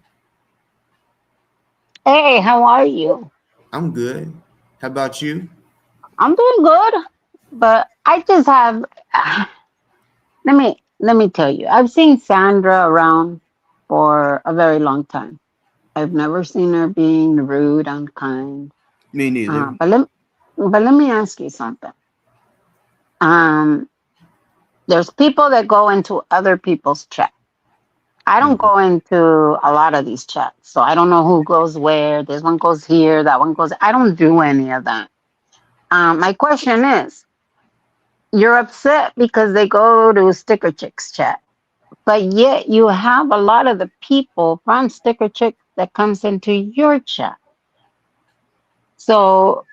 Hey, how are you? I'm good. How about you? I'm doing good, but I just have let me tell you. I've seen Sandra around for a very long time. I've never seen her being rude, unkind. Me neither. But let me ask you something. Um, there's people that go into other people's chat. I don't Mhm. go into a lot of these chats, so I don't know who goes where. This one goes here, that one goes. I don't do any of that. My question is, you're upset because they go to Sticker Chicks chat, but yet you have a lot of the people from Sticker Chick that comes into your chat. So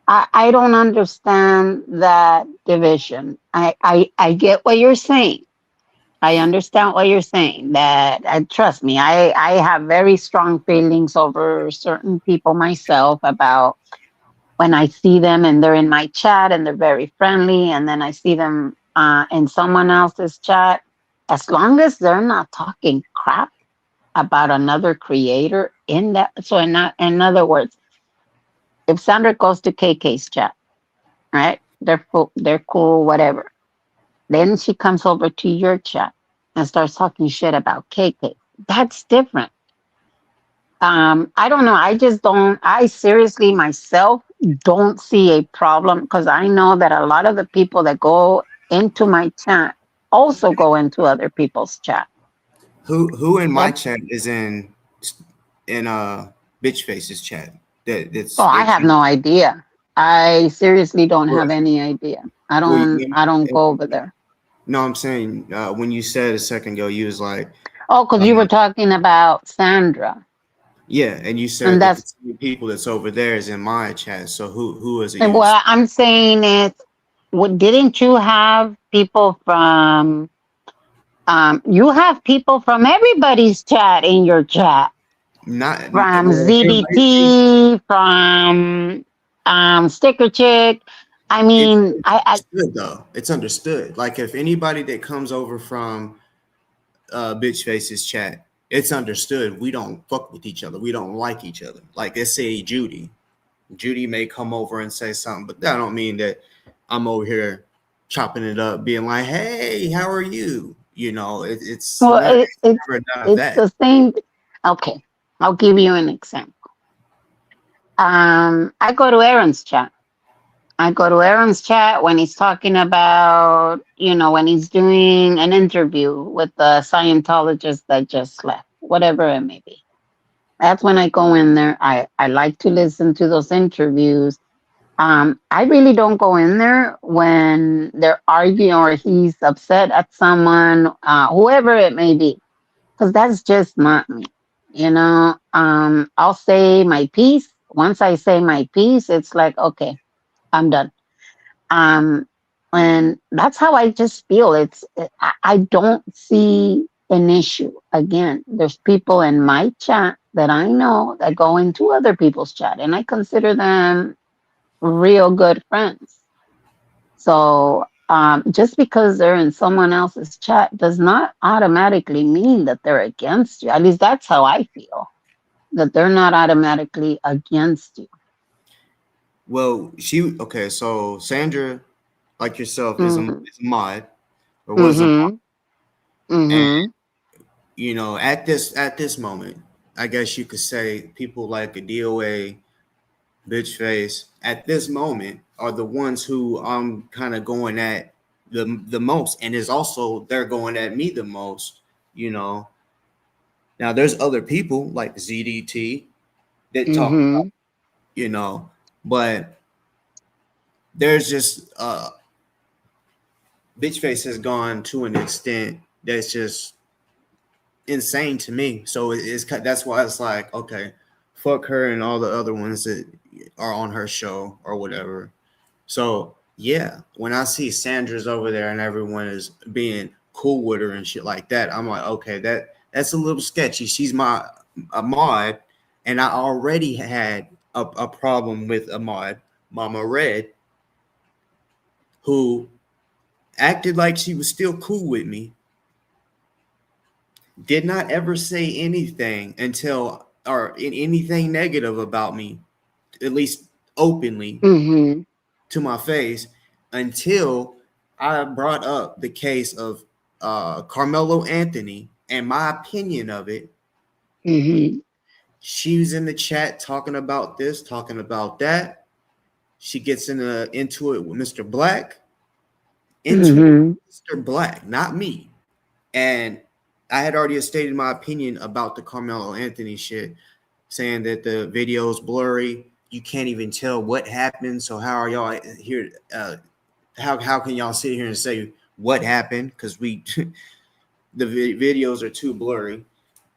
I don't understand that division. I get what you're saying. I understand what you're saying. That trust me, I have very strong feelings over certain people myself about when I see them and they're in my chat and they're very friendly, and then I see them in someone else's chat, as long as they're not talking crap about another creator in that. So in other words, if Sandra goes to KK's chat, right? They're cool, whatever. Then she comes over to your chat and starts talking shit about KK. That's different. I don't know. I just don't. I seriously myself don't see a problem because I know that a lot of the people that go into my chat also go into other people's chat. Who in my And chat is in bitch faces chat? so I have no idea. I seriously don't Well, have any idea. I well, don't. I don't go over there. no, I'm saying when you said a second ago, you was like, Oh, because you were talking about Sandra, yeah, and you said and that the that's same people that's over there is in my chat. So who is it? and You what I'm saying is, what didn't you have people from? You have people from everybody's chat in your chat, not from well, lately, ZDT, from Sticker Chick. I mean, it's I understood though. It's understood. Like if anybody that comes over from bitch faces chat, it's understood. We don't fuck with each other. We don't like each other. Like let's say Judy. Judy may come over and say something, but that don't mean that I'm over here chopping it up, being like, "Hey, how are you?" It's well, not. it, It's it's never none of it's that. the same. Okay, I'll give you an example. I go to Aaron's chat. I go to Aaron's chat when he's talking about, when he's doing an interview with the Scientologist that just left, whatever it may be. That's when I go in there. I like to listen to those interviews. I really don't go in there when they're arguing or he's upset at someone, whoever it may be, because that's just not me. I'll say my piece. Once I say my piece, it's like, okay, I'm done. Um, and that's how I just feel. I don't see an issue. Again, there's people in my chat that I know that go into other people's chat, and I consider them real good friends. So just because they're in someone else's chat does not automatically mean that they're against you. At least that's how I feel, that they're not automatically against you. Well, okay. So Sandra, like yourself, is a Mm-hmm. mod or was a mod, Mm-hmm. and Mm-hmm. at this moment, I guess you could say people like a DoA, bitch face, at this moment are the ones who I'm kind of going at the most, and is also they're going at me the most. You know, now there's other people like ZDT that talk, Mm-hmm. you know, but there's just bitch face has gone to an extent that's just insane to me. So that's why it's like, okay, fuck her and all the other ones that are on her show or whatever. So yeah, when I see Sandra's over there and everyone is being cool with her and shit like that, I'm like, okay, that's a little sketchy. She's a mod, and I already had a problem with Ahmad, Mama Red, who acted like she was still cool with me, did not ever say anything until, or anything negative about me, at least openly Mm-hmm. to my face, until I brought up the case of Carmelo Anthony and my opinion of it. Mm-hmm. She was in the chat talking about this, talking about that. She gets into it with Mr. Black, into it Mm-hmm. with Mr. Black, not me. And I had already stated my opinion about the Carmelo Anthony shit, saying that the video is blurry. You can't even tell what happened. So how are y'all here? How can y'all sit here and say what happened? Because we the videos are too blurry.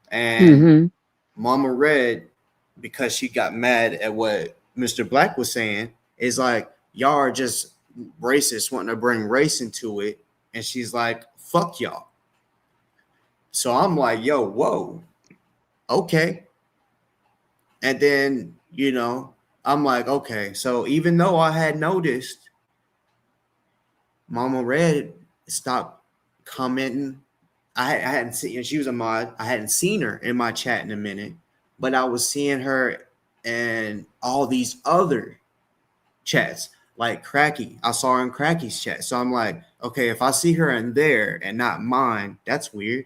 And Mm-hmm. Mama Red, because she got mad at what Mr. Black was saying, is like, y'all are just racist, wanting to bring race into it. And she's like, fuck y'all. So I'm like, yo, whoa, okay. And then, I'm like, okay. So even though I had noticed Mama Red stopped commenting, I hadn't seen, she was a mod. I hadn't seen her in my chat in a minute, but I was seeing her and all these other chats, like Cracky. I saw her in Cracky's chat. So I'm like, okay, if I see her in there and not mine, that's weird.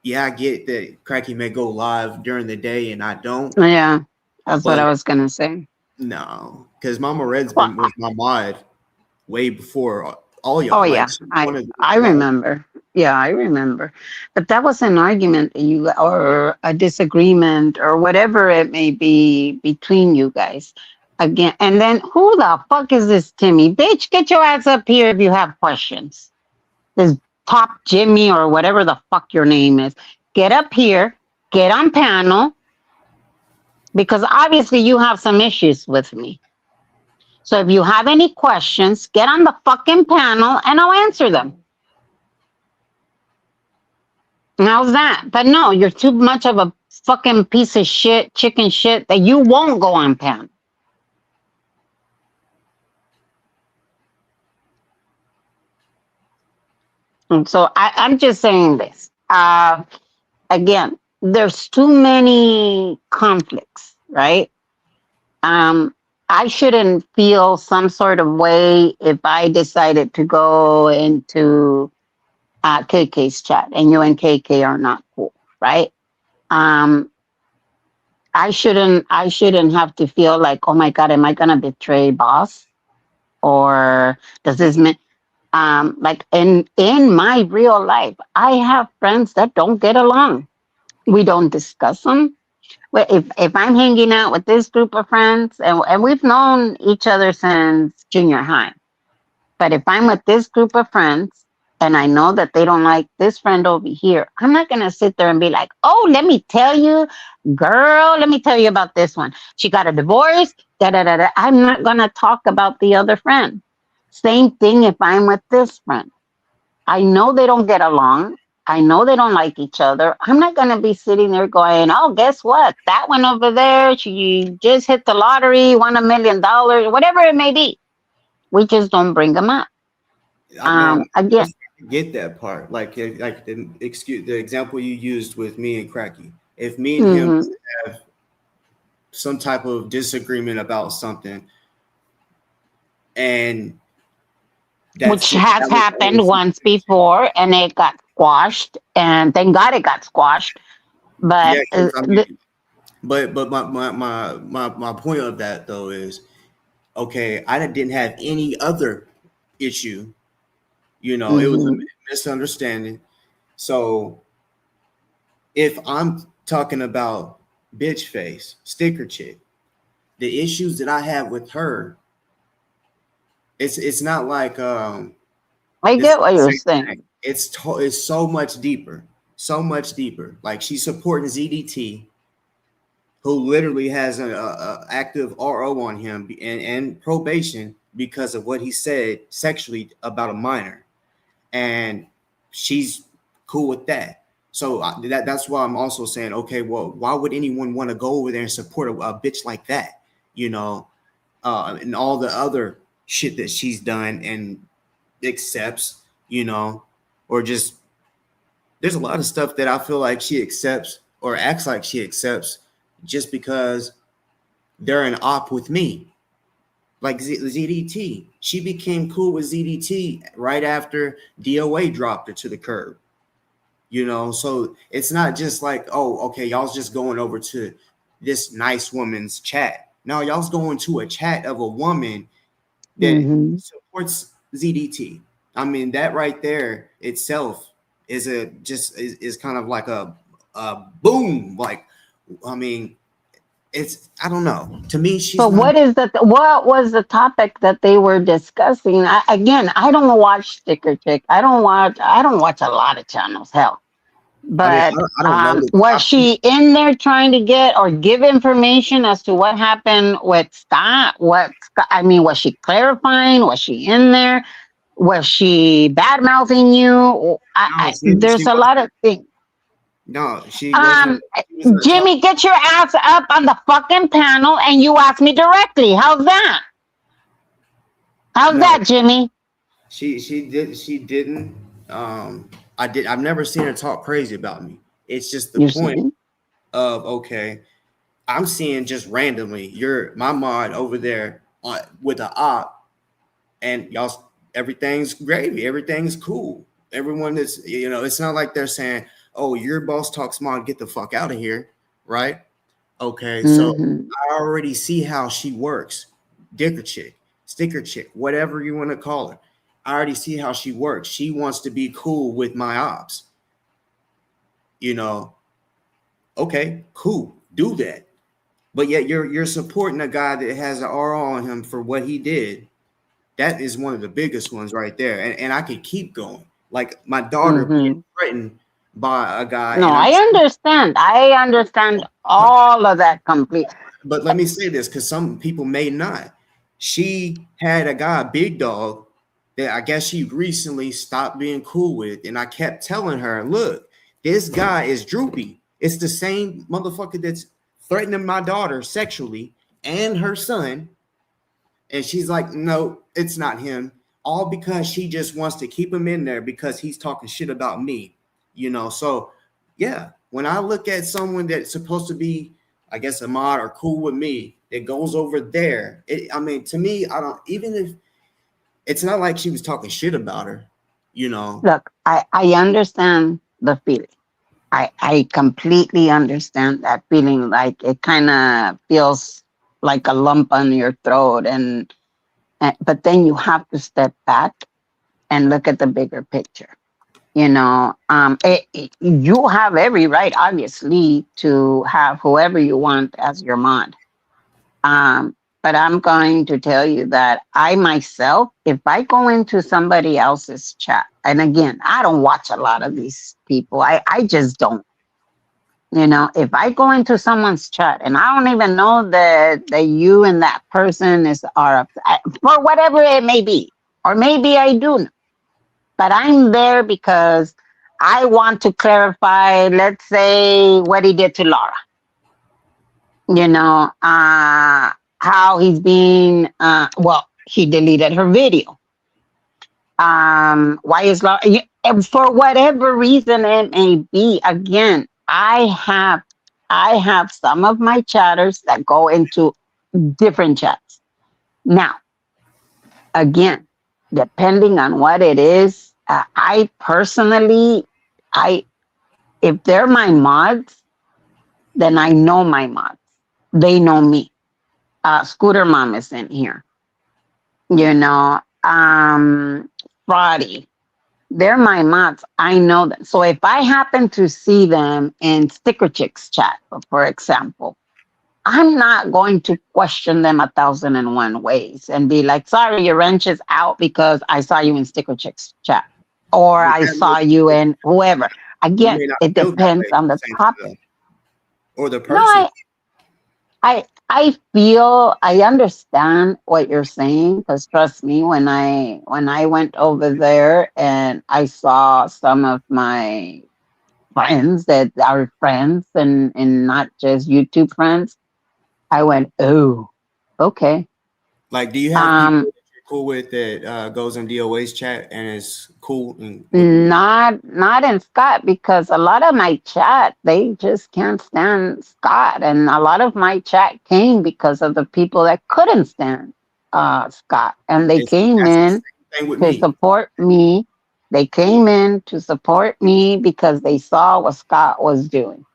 Yeah, I get that Cracky may go live during the day and I don't. Yeah, that's what But I was gonna say. no, because Mama Red's Well, was my mod way before all oh y'all. Like, yeah, she's I one of the I well, remember. Yeah, I remember. But that was an argument that you or a disagreement or whatever it may be between you guys. Again, and then who the fuck is this Timmy? Bitch, get your ass up here if you have questions. This Top Jimmy or whatever the fuck your name is. Get up here, get on panel, because obviously you have some issues with me. So if you have any questions, get on the fucking panel and I'll answer them. How's that? But no, you're too much of a fucking piece of shit, chicken shit, that you won't go on panel. And so I'm just saying this. Again, there's too many conflicts, right? I shouldn't feel some sort of way if I decided to go into KK's chat and you and KK are not cool, right? Um, I shouldn't have to feel like, oh my God, am I gonna betray boss? Or does this mean like in my real life, I have friends that don't get along. We don't discuss them. Well, if I'm hanging out with this group of friends, and we've known each other since junior high, but if I'm with this group of friends and I know that they don't like this friend over here, I'm not going to sit there and be like, oh, let me tell you, girl, let me tell you about this one. She got a divorce, da da da da. I'm not going to talk about the other friend. Same thing if I'm with this friend. I know they don't get along. I know they don't like each other. I'm not going to be sitting there going, oh, guess what? That one over there, she just hit the lottery, won $1 million, whatever it may be. We just don't bring them up. no, Again. I get that part. Like the example you used with me and Cracky. If me and him have some type of disagreement about something, and Which has happened once before, and it got squashed, and thank God it got squashed. But yeah, but my point of that though is, okay, I didn't have any other issue. It was a misunderstanding. So if I'm talking about bitch face, sticker chick, the issues that I have with her, it's not like I get what you're saying. It's so much deeper, so much deeper. Like, she's supporting ZDT, who literally has a active RO on him and probation because of what he said sexually about a minor, and she's cool with that. So that's why I'm also saying, okay, well, why would anyone want to go over there and support a bitch like that? You know, and all the other shit that she's done and accepts, you know, or just there's a lot of stuff that I feel like she accepts or acts like she accepts just because they're an op with me. Like ZDT, she became cool with ZDT right after DoA dropped her to the curb. You know, so it's not just like, oh, okay, y'all's just going over to this nice woman's chat. No, y'all's going to a chat of a woman that supports ZDT. I mean, that right there itself is is kind of like a boom. Like, I mean, it's I don't know. To me, she's But not. what was the topic that they were discussing? Again, I don't watch Sticker Chick. I don't watch a lot of channels. Hell. I mean, But I don't know the was topic. she in there trying to get or give information as to what happened with Scott? I mean, was she clarifying? Was she in there? Was she bad mouthing you? No, There's she a lot of things. no, she wasn't. She was Jimmy, get your ass up on the fucking panel and you ask me directly. How's that? How's no, that, Jimmy? she didn't. I've never seen her talk crazy about me. It's just the You point see? of, okay, I'm seeing just randomly you're my mod over there with a op, and everything's gravy, everything's cool. Everyone is, it's not like they're saying, oh, your boss talks mod, get the fuck out of here, right? Okay, so I already see how she works. Dicker chick, sticker chick, whatever you want to call her. I already see how she works. She wants to be cool with my ops. Okay, cool, do that. But yet you're supporting a guy that has an RO on him for what he did. That is one of the biggest ones right there. And I could keep going. Like my daughter being threatened by a guy. No, And I understand. I understand all of that completely. But let me say this, because some people may not. She had a guy, Big Dog, that I guess she recently stopped being cool with. And I kept telling her, look, this guy is droopy. It's the same motherfucker that's threatening my daughter sexually and her son. And she's like, no, it's not him. All because she just wants to keep him in there because he's talking shit about me. So yeah, when I look at someone that's supposed to be, I guess, a mod or cool with me, it goes over there. To me, I don't, even if it's not like she was talking shit about her, Look, I understand the feeling. I completely understand that feeling. Like it kind of feels like a lump on your throat, but then you have to step back and look at the bigger picture. You have every right, obviously, to have whoever you want as your mod. But I'm going to tell you that I myself, if I go into somebody else's chat, and again, I don't watch a lot of these people. I just don't. If I go into someone's chat and I don't even know that you and that person are for whatever it may be, or maybe I do know, but I'm there because I want to clarify, let's say, what he did to Laura. How he's being, he deleted her video. Why is Laura, for whatever reason it may be, again, I have some of my chatters that go into different chats. Now, again, depending on what it is, I personally, if they're my mods, then I know my mods. They know me. Scooter Mom is in here. Friday. They're my mods. I know them. So if I happen to see them in Sticker Chicks chat, for example, I'm not going to question them 1,001 ways and be like, sorry, your wrench is out because I saw you in Sticker Chicks chat. Or I saw you in whoever. Again, it depends on the topic. Or the person. No, I understand what you're saying, because trust me, when I went over there and I saw some of my friends that are friends and not just YouTube friends, I went, oh, okay. Like, do you have people that you're cool with that goes in DOA's chat and is cool and with Not in Scott, because a lot of my chat, they just can't stand Scott, and a lot of my chat came because of the people that couldn't stand Scott, and they it's, came that's the in same thing with to me. support me. They came in to support me because they saw what Scott was doing.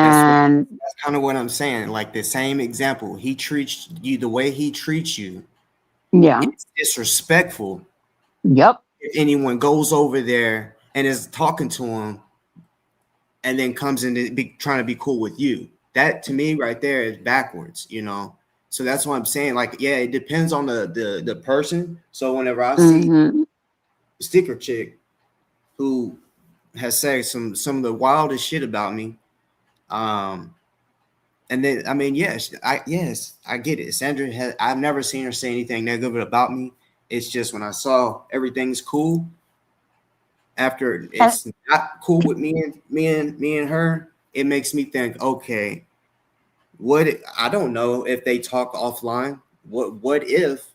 That's what And that's kind of what I'm saying. Like the same example, he treats you the way he treats you. yeah, It's disrespectful yep. if anyone goes over there and is talking to him and then comes in to be trying to be cool with you. That to me right there is backwards, you know. So that's what I'm saying. Like, yeah, it depends on the person. So whenever I see Hmm. sticker chick who has said some of the wildest shit about me, um, and then I mean, yes, I get it. Sandra has I've never seen her say anything negative about me. It's just when I saw everything's cool after And it's not cool with me and her, it makes me think, okay, what I don't know if they talk offline. What if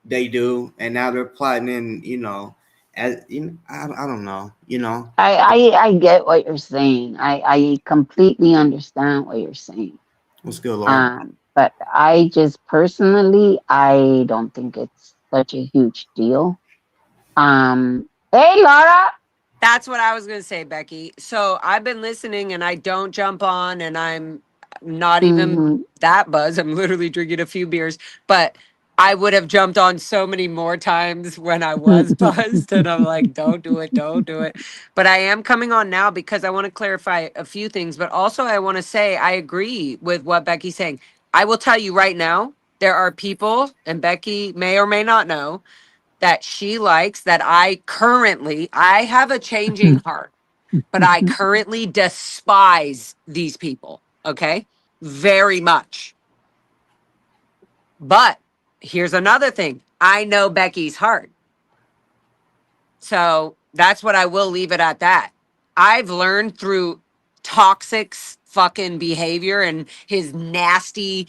they do and now they're plotting in, you know, as you know, I don't know, you know. I get what you're saying. I completely understand what you're saying. What's good, Laura? But I just personally, I don't think it's such a huge deal. Hey, Laura. That's what I was going to say, Becky. So I've been listening and I don't jump on and I'm not even Hmm. that buzzed. I'm literally drinking a few beers, but I would have jumped on so many more times when I was buzzed. And I'm like, don't do it, don't do it. But I am coming on now because I want to clarify a few things. But also, I want to say I agree with what Becky's saying. I will tell you right now, there are people, and Becky may or may not know, that she likes that I have a changing heart, but I currently despise these people. Okay. Very much. But here's another thing. I know Becky's heart. So that's what I will leave it at that. I've learned through Toxic's fucking behavior and his nasty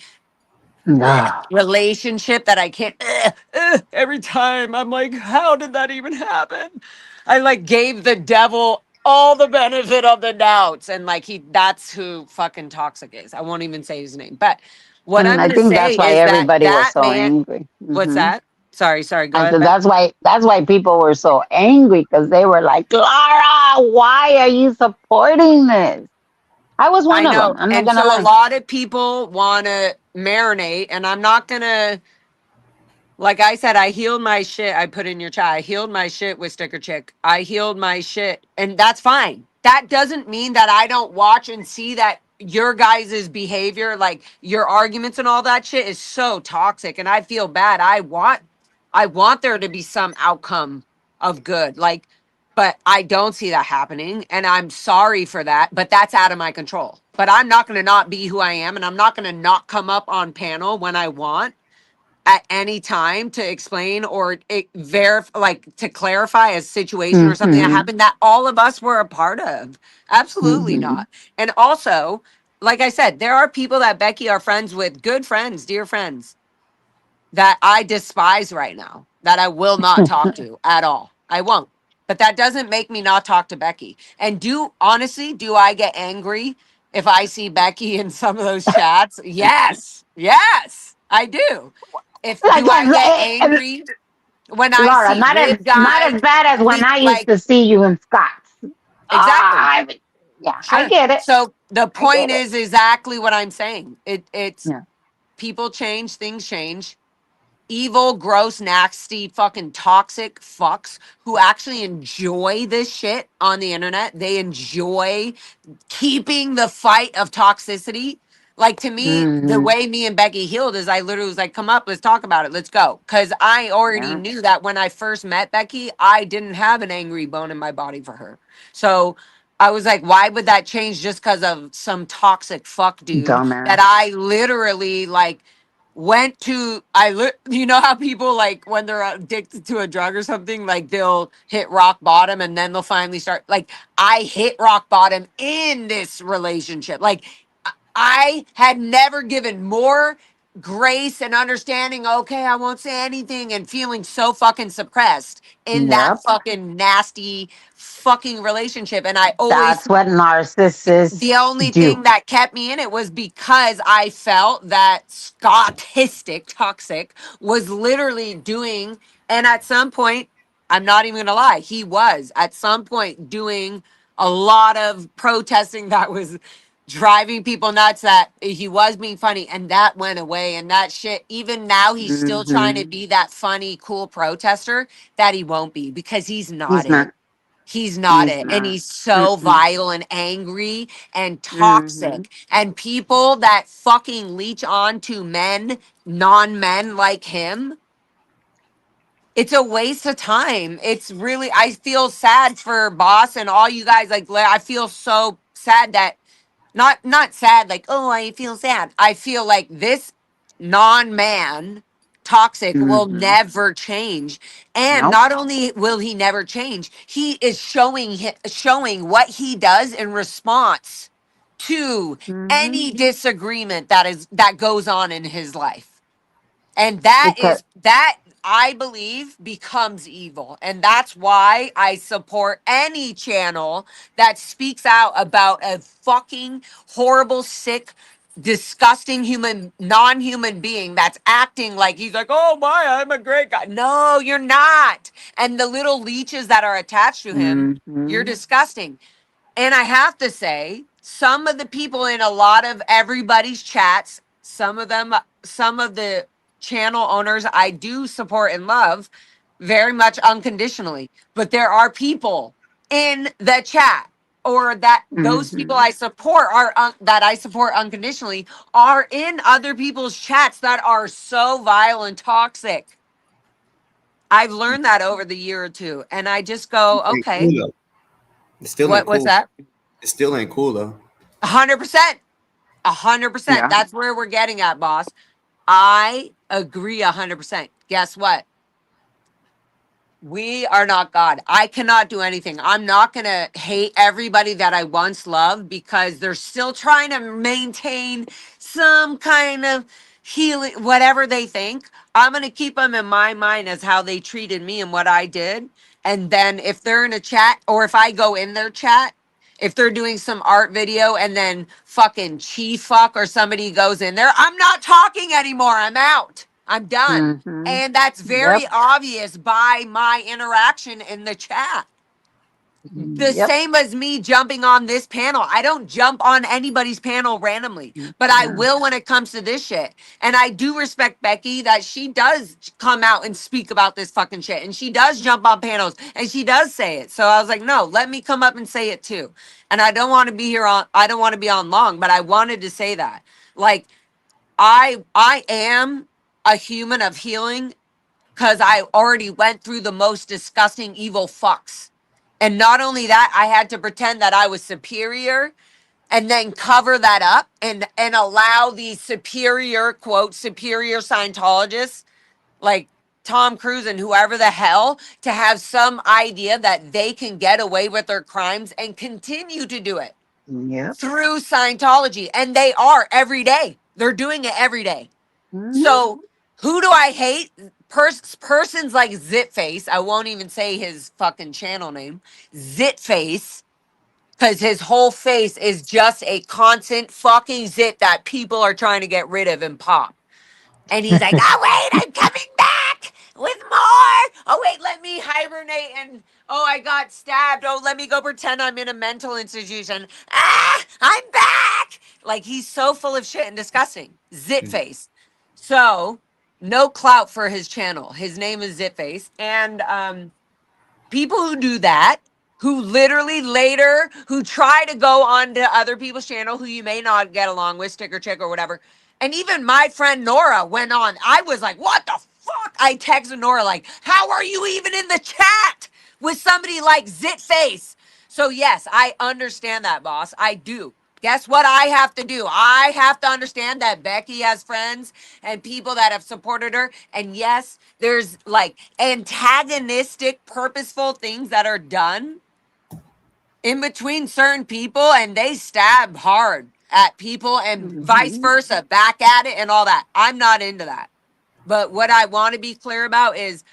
Nah. relationship that I can't every time I'm like, how did that even happen? I like gave the devil all the benefit of the doubts, and like that's who fucking Toxic is. I won't even say his name, but what And I'm I gonna think say that's why is that everybody was that so man, angry. what's that? Sorry, go I ahead, said Beck. that's why people were so angry, because they were like, Laura, why are you supporting this? I was one I of them. know. I'm not And gonna so a lie. lot of people want to marinate, and I'm not going to, like I said, I healed my shit. I put in your chat. I healed my shit with Sticker Chick. I healed my shit, and that's fine. That doesn't mean that I don't watch and see that your guys' behavior, like your arguments and all that shit, is so toxic, and I feel bad. I want there to be some outcome of good. Like, but I don't see that happening. And I'm sorry for that, but that's out of my control. But I'm not going to not be who I am. And I'm not going to not come up on panel when I want at any time to explain or verify, like to clarify a situation or something that Mm-hmm. happened that all of us were a part of. Absolutely Mm-hmm. not. And also, like I said, there are people that Becky are friends with, good friends, dear friends, that I despise right now, that I will not talk to at all. I won't. But that doesn't make me not talk to Becky. And do I get angry if I see Becky in some of those chats? Yes. Yes, I do. If Like, do I get angry when I Laura, see Rib not Guy as bad as when I used like to see you in Scott's. exactly. Yeah, I Sure. get it. So the I point get it. is exactly what I'm saying. It's Yeah. people change, things change. Evil, gross, nasty, fucking toxic fucks who actually enjoy this shit on the internet. They enjoy keeping the fight of toxicity. Like to me, the Mm-hmm. way me and Becky healed is I literally was like, come up, let's talk about it. Let's go. Cause I already Yeah. knew that when I first met Becky, I didn't have an angry bone in my body for her. So I was like, why would that change just because of some toxic fuck dude that Dumbass. I literally like went to you know how people like when they're addicted to a drug or something, like they'll hit rock bottom and then they'll finally start, like I hit rock bottom in this relationship. Like I had never given more grace and understanding. Okay, I won't say anything, and feeling so fucking suppressed in that Yep. fucking nasty fucking relationship. And I always, That's what the narcissists only do. thing that kept me in it was because I felt that Scottistic toxic was literally doing, and at some point, I'm not even gonna lie, he was at some point doing a lot of protesting that was driving people nuts, that he was being funny, and that went away. And that shit, even now he's still trying to Hmm. be that funny, cool protester that he won't be, because he's not He's it. not. He's not He's it. And not. he's so Mm-mm. vile and angry and Hmm. toxic. And people that fucking leech on to men, non-men like him, it's a waste of time. It's really, I feel sad for Boss and all you guys. Like, I feel so sad that, not sad, like, oh, I feel sad. I feel like this non-man toxic will Hmm. never change. And Nope. not only will he never change, he is showing what he does in response to Hmm. any disagreement that goes on in his life. And that Because is that, I believe, becomes evil. And that's why I support any channel that speaks out about a fucking horrible, sick, disgusting non-human being that's acting like he's like, oh my, I'm a great guy. No, you're not. And the little leeches that are attached to him, you're hmm. disgusting. And I have to say, some of the people in a lot of everybody's chats, some of the channel owners I do support and love very much unconditionally. But there are people in the chat, or that those people Hmm. I support are that I support unconditionally, are in other people's chats that are so vile and toxic. I've learned that over the year or two, and I just go, Ain't cool okay, though. It still ain't what was cool. that? It still ain't cool though. 100%. 100%. Yeah. That's where we're getting at, boss. I agree 100%. Guess what? We are not God. I cannot do anything. I'm not going to hate everybody that I once loved because they're still trying to maintain some kind of healing, whatever they think. I'm going to keep them in my mind as how they treated me and what I did. And then if they're in a chat, or if I go in their chat, if they're doing some art video and then fucking chief fuck or somebody goes in there, I'm not talking anymore. I'm out. I'm done. Hmm. And that's very Yep. obvious by my interaction in the chat. The Yep. same as me jumping on this panel. I don't jump on anybody's panel randomly, but I Yeah. will when it comes to this shit. And I do respect Becky that she does come out and speak about this fucking shit. And she does jump on panels and she does say it. So I was like, no, let me come up and say it too. And I don't want to be here on, I don't want to be on long, but I wanted to say that. Like, I am a human of healing because I already went through the most disgusting evil fucks. And not only that, I had to pretend that I was superior and then cover that up and allow these superior, quote, superior Scientologists like Tom Cruise and whoever the hell to have some idea that they can get away with their crimes and continue to do it Yep. through Scientology. And they are every day. They're doing it every day. Hmm. So who do I hate? Persons like Zitface. I won't even say his fucking channel name. Zitface. Because his whole face is just a constant fucking zit that people are trying to get rid of and pop. And he's like, oh, wait, I'm coming back with more. Oh, wait, let me hibernate. And, oh, I got stabbed. Oh, let me go pretend I'm in a mental institution. Ah, I'm back. Like, he's so full of shit and disgusting. Zitface. So, no clout for his channel. His name is Zitface. And people who do that, who literally later, who try to go on to other people's channel who you may not get along with, sticker chick or whatever. And even my friend Nora went on. I was like, what the fuck? I texted Nora like, how are you even in the chat with somebody like Zitface? So yes, I understand that, boss. I do. Guess what I have to do? I have to understand that Becky has friends and people that have supported her. And yes, there's like antagonistic, purposeful things that are done in between certain people, and they stab hard at people and vice Mm-hmm. versa, back at it and all that. I'm not into that. But what I want to be clear about is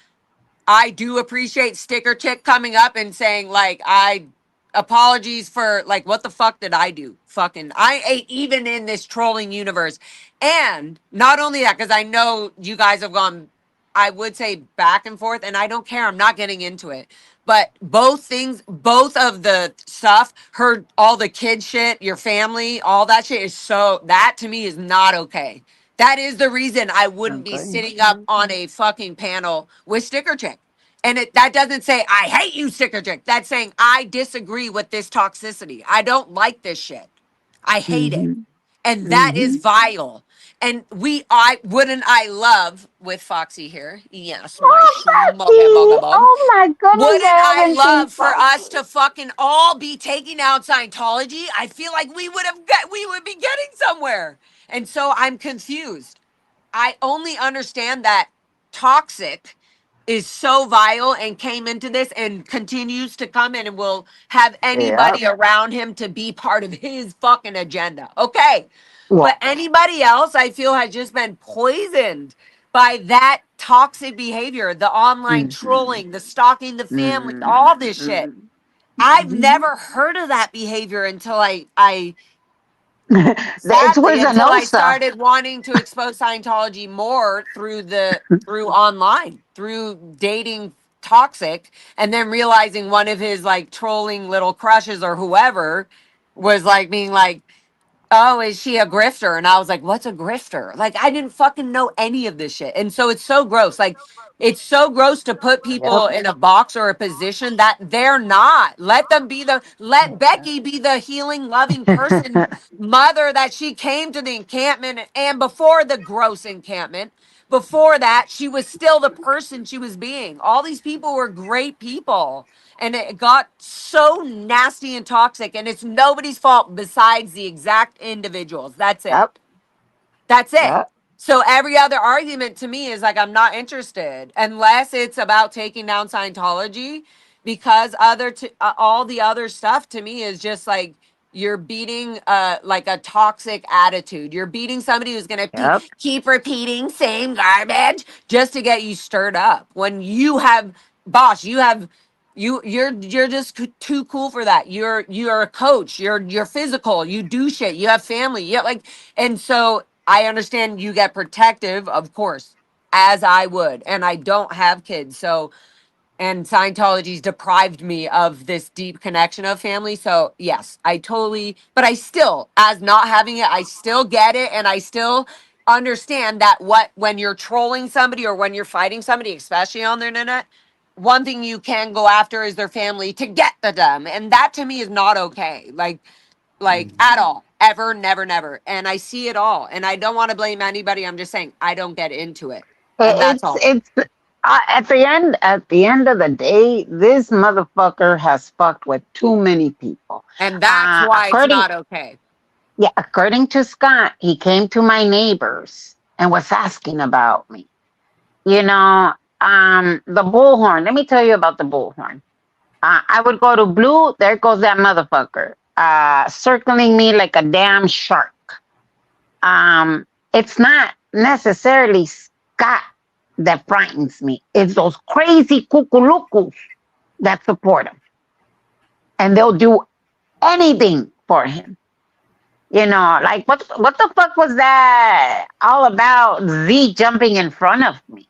I do appreciate Sticker Chick coming up and saying, like, I apologies for, like, what the fuck did I do? Fucking, I ate even in this trolling universe. And not only that, because I know you guys have gone, I would say back and forth, and I don't care. I'm not getting into it. But both things, both of the stuff, her, all the kid shit, your family, all that shit is so, that to me is not okay. That is the reason I wouldn't be Okay. sitting up on a fucking panel with Sticker Chick. And that doesn't say I hate you, Sticker Chick. That's saying I disagree with this toxicity. I don't like this shit. I hate it. Mm-hmm. And that is Mm-hmm. vile. And I love with Foxy here. Yes, my Oh, Becky! schmuggle. Oh my goodness, Wouldn't I I haven't seen love for us Foxy. to fucking all be taking out Scientology? I feel like we would be getting somewhere. And so I'm confused. I only understand that toxic is so vile and came into this and continues to come in and will have Yep. anybody around him to be part of his fucking agenda. Okay. But Well. anybody else I feel has just been poisoned by that toxic behavior, the online Mm-hmm. trolling, the stalking the family, all this shit. Mm-hmm. I've Mm-hmm. never heard of that behavior until I It's sadly until I Wizanosa. started wanting to expose Scientology more through online, through dating toxic, and then realizing one of his like trolling little crushes or whoever was like being like, oh, is she a grifter? And I was like, what's a grifter? Like, I didn't fucking know any of this shit. And so it's so gross. Like, it's so gross to put people Yep. in a box or a position that they're not. Let Becky be the healing, loving person, mother that she came to the encampment and before the gross encampment. Before that, she was still the person she was being. All these people were great people and it got so nasty and toxic and it's nobody's fault besides the exact individuals. That's it. Yep. That's it. Yep. So every other argument to me is like I'm not interested unless it's about taking down Scientology because all the other stuff to me is just like you're beating like a toxic attitude. You're beating somebody who's going to Yep. keep repeating same garbage just to get you stirred up. When you have boss, you have you're just too cool for that. You're a coach. You're physical. You do shit. You have family. Yeah, like and so I understand you get protective, of course, as I would, and I don't have kids, so and Scientology's deprived me of this deep connection of family. So yes, I totally, but I still, as not having it, I still get it, and I still understand that when you're trolling somebody or when you're fighting somebody, especially on the internet, one thing you can go after is their family to get to them, and that to me is not okay. Like at all, ever, never, never. And I see it all, and I don't want to blame anybody. I'm just saying I don't get into it, and that's all. It's at the end of the day, this motherfucker has fucked with too many people. And that's why it's According not okay. Yeah, according to Scott, he came to my neighbors and was asking about me. You know, the bullhorn. Let me tell you about the bullhorn. I would go to Blue. There goes that motherfucker, circling me like a damn shark. It's not necessarily Scott that frightens me. It's those crazy kukulukus that support him. And they'll do anything for him. You know, like what the fuck was that all about Z jumping in front of me?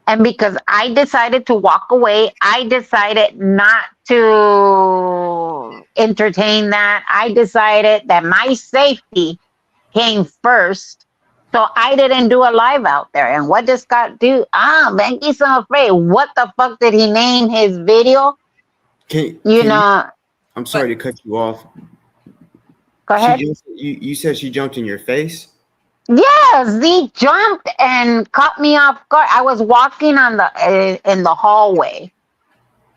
And because I decided to walk away, I decided not to entertain that. I decided that my safety came first. So I didn't do a live out there. And what does Scott do? Benji's so afraid. What the fuck did he name his video? Can You you? know, I'm sorry to cut you off. go ahead. You said she jumped in your face. Yes, Z jumped and caught me off guard. I was walking on the in the hallway,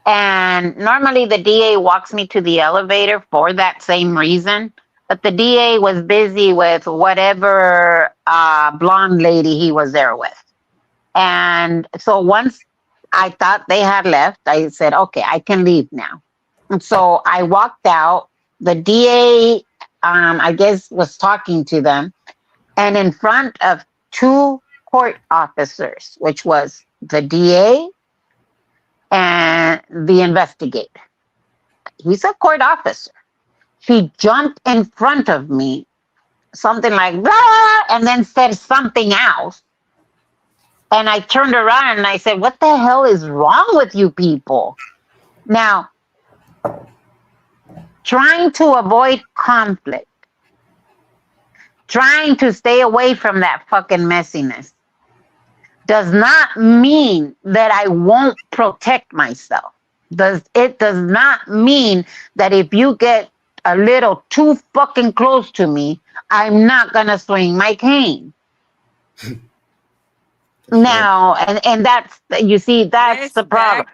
and normally the DA walks me to the elevator for that same reason. but the DA was busy with whatever blonde lady he was there with. And so once I thought they had left, I said, okay, I can leave now. And so I walked out. The DA, I guess, was talking to them. And in front of two court officers, which was the DA and the investigator, he's a court officer. She jumped in front of me, something like, blah, and then said something else. And I turned around and I said, what the hell is wrong with you people? Now, trying to avoid conflict, trying to stay away from that fucking messiness does not mean that I won't protect myself. It does not mean that if you get a little too fucking close to me, I'm not gonna swing my cane. Now, and that's, you see, that's Miss the problem.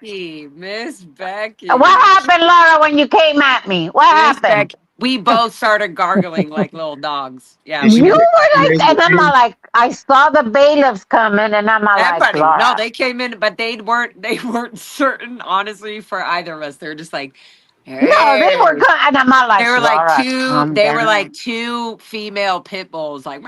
Miss Becky. What happened, Laura, when you came at me? What Miss happened? Becky. We both started gargling like little dogs. Yeah, Did we she You did. were like, raise and her I'm hand? like, I saw the bailiffs coming, and I'm like, Everybody. No, Laura. they came in, but they weren't certain, honestly, for either of us. They're just like, No, they were hey. good, and I'm not like, They were like Laura, two. calm They were down. like two female pit bulls. Like,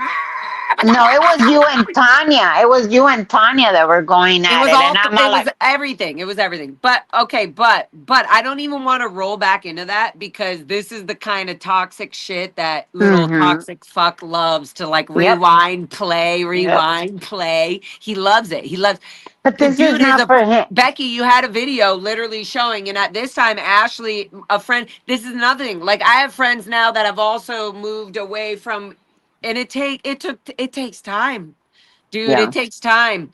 No, it was you and Tanya. It was you and Tanya that were going it at was it, all. and I'm It not was like, everything. It was everything. But okay, but I don't even want to roll back into that because this is the kind of toxic shit that little mm-hmm. toxic fuck loves to like Yep, rewind, play, yep. rewind, play. He loves it. He loves. But The this is dude is not a for him. Becky. You had a video literally showing, and at this time, Ashley, a friend. This is another thing. Like I have friends now that have also moved away from, and it takes time, dude. Yeah, It takes time.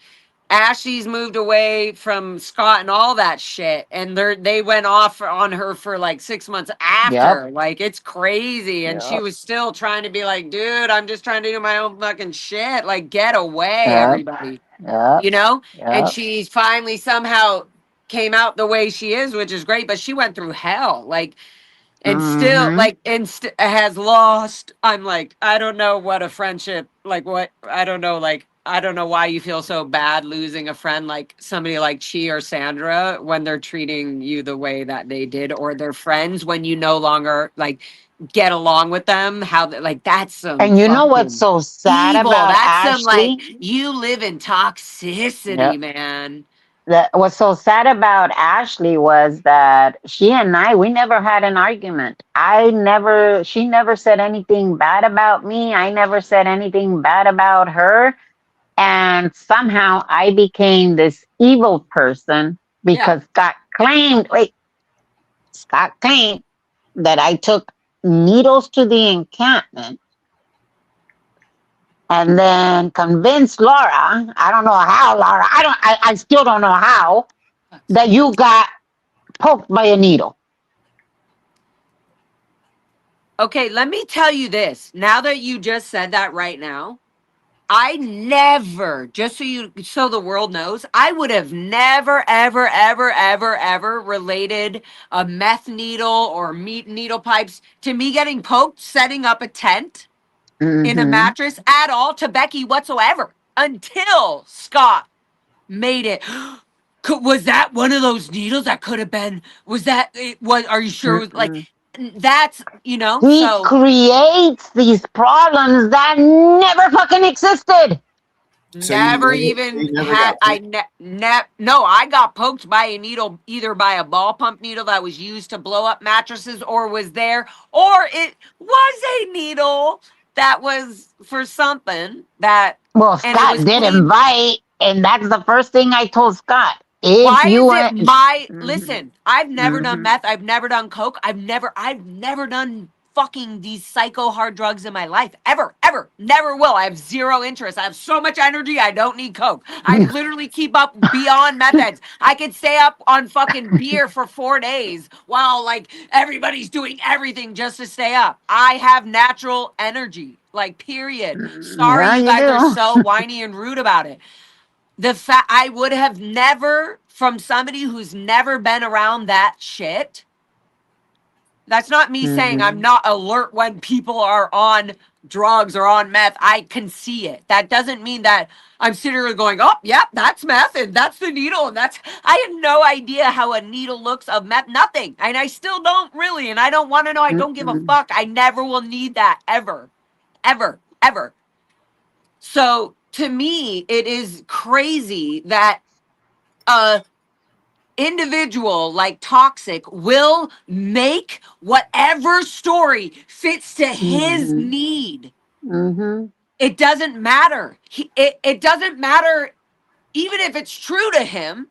Ashley's moved away from Scott and all that shit, and they went off on her for like 6 months yep, after. Like it's crazy, and she yep, was still trying to be like, dude, I'm just trying to do my own fucking shit. Like get away, yep, everybody, yep, you know? And yep. she finally somehow came out the way she is, which is great, but she went through hell. Like and still Mm-hmm. like has lost. I'm like, I don't know what a friendship like what I don't know, like I don't know why you feel so bad losing a friend like somebody like Chi or Sandra when they're treating you the way that they did, or their friends when you no longer like get along with them. How like that's some And you know what's fucking so sad evil. about That's some like Ashley? you live in toxicity, Yep. man. What's so sad about Ashley was that we never had an argument. She never said anything bad about me. I never said anything bad about her. And somehow I became this evil person Yeah. because Scott claimed that I took needles to the encampment and then convinced Laura, I don't know how, Laura, I still don't know how, that you got poked by a needle. Okay, let me tell you this. Now that you just said that right now, I never, just so the world knows, I would have never, ever, ever, ever, ever related a meth needle or meat needle pipes to me getting poked, setting up a tent in a Mm-hmm. mattress at all to Becky whatsoever until Scott made it. Was that one of those needles that could have been? Was that it? Was are you sure? It was like Mm-mm. that's He so creates these problems that never fucking existed. So you never you even never had got picked? no. I got poked by a needle, either by a ball pump needle that was used to blow up mattresses, or was there, or it was a needle that was for something that, Well, and it Scott was did clean. invite, and that's the first thing I told Scott. If Why you is it want, my mm-hmm. listen? I've never done Mm-hmm. meth. I've never done coke. I've never done fucking these psycho hard drugs in my life. Ever. Never will. I have zero interest. I have so much energy. I don't need coke. I literally keep up beyond meth heads. I could stay up on fucking beer for 4 days while like everybody's doing everything just to stay up. I have natural energy. Like, period. Sorry, Yeah, you you guys are do. so whiny and rude about it. The fact I would have never, from somebody who's never been around that shit, That's not me saying I'm not alert when people are on drugs or on meth. I can see it. That doesn't mean that I'm sitting here going, oh, yep, that's meth and that's the needle. And I have no idea how a needle looks of meth. Nothing. And I still don't really. And I don't want to know. I don't give a fuck. I never will need that ever, ever, ever. So to me, it is crazy that individual like Toxic will make whatever story fits to his need. It doesn't matter. It doesn't matter even if it's true to him.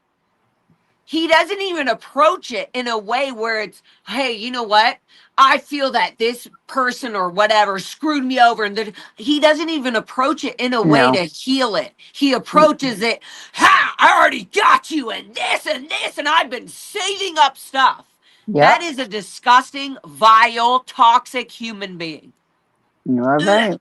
He doesn't even approach it in a way where it's, hey, you know what? I feel that this person or whatever screwed me over. And he doesn't even approach it in a way to heal it. He approaches it, ha, I already got you and this, and I've been saving up stuff. That is a disgusting, vile, toxic human being. You are right.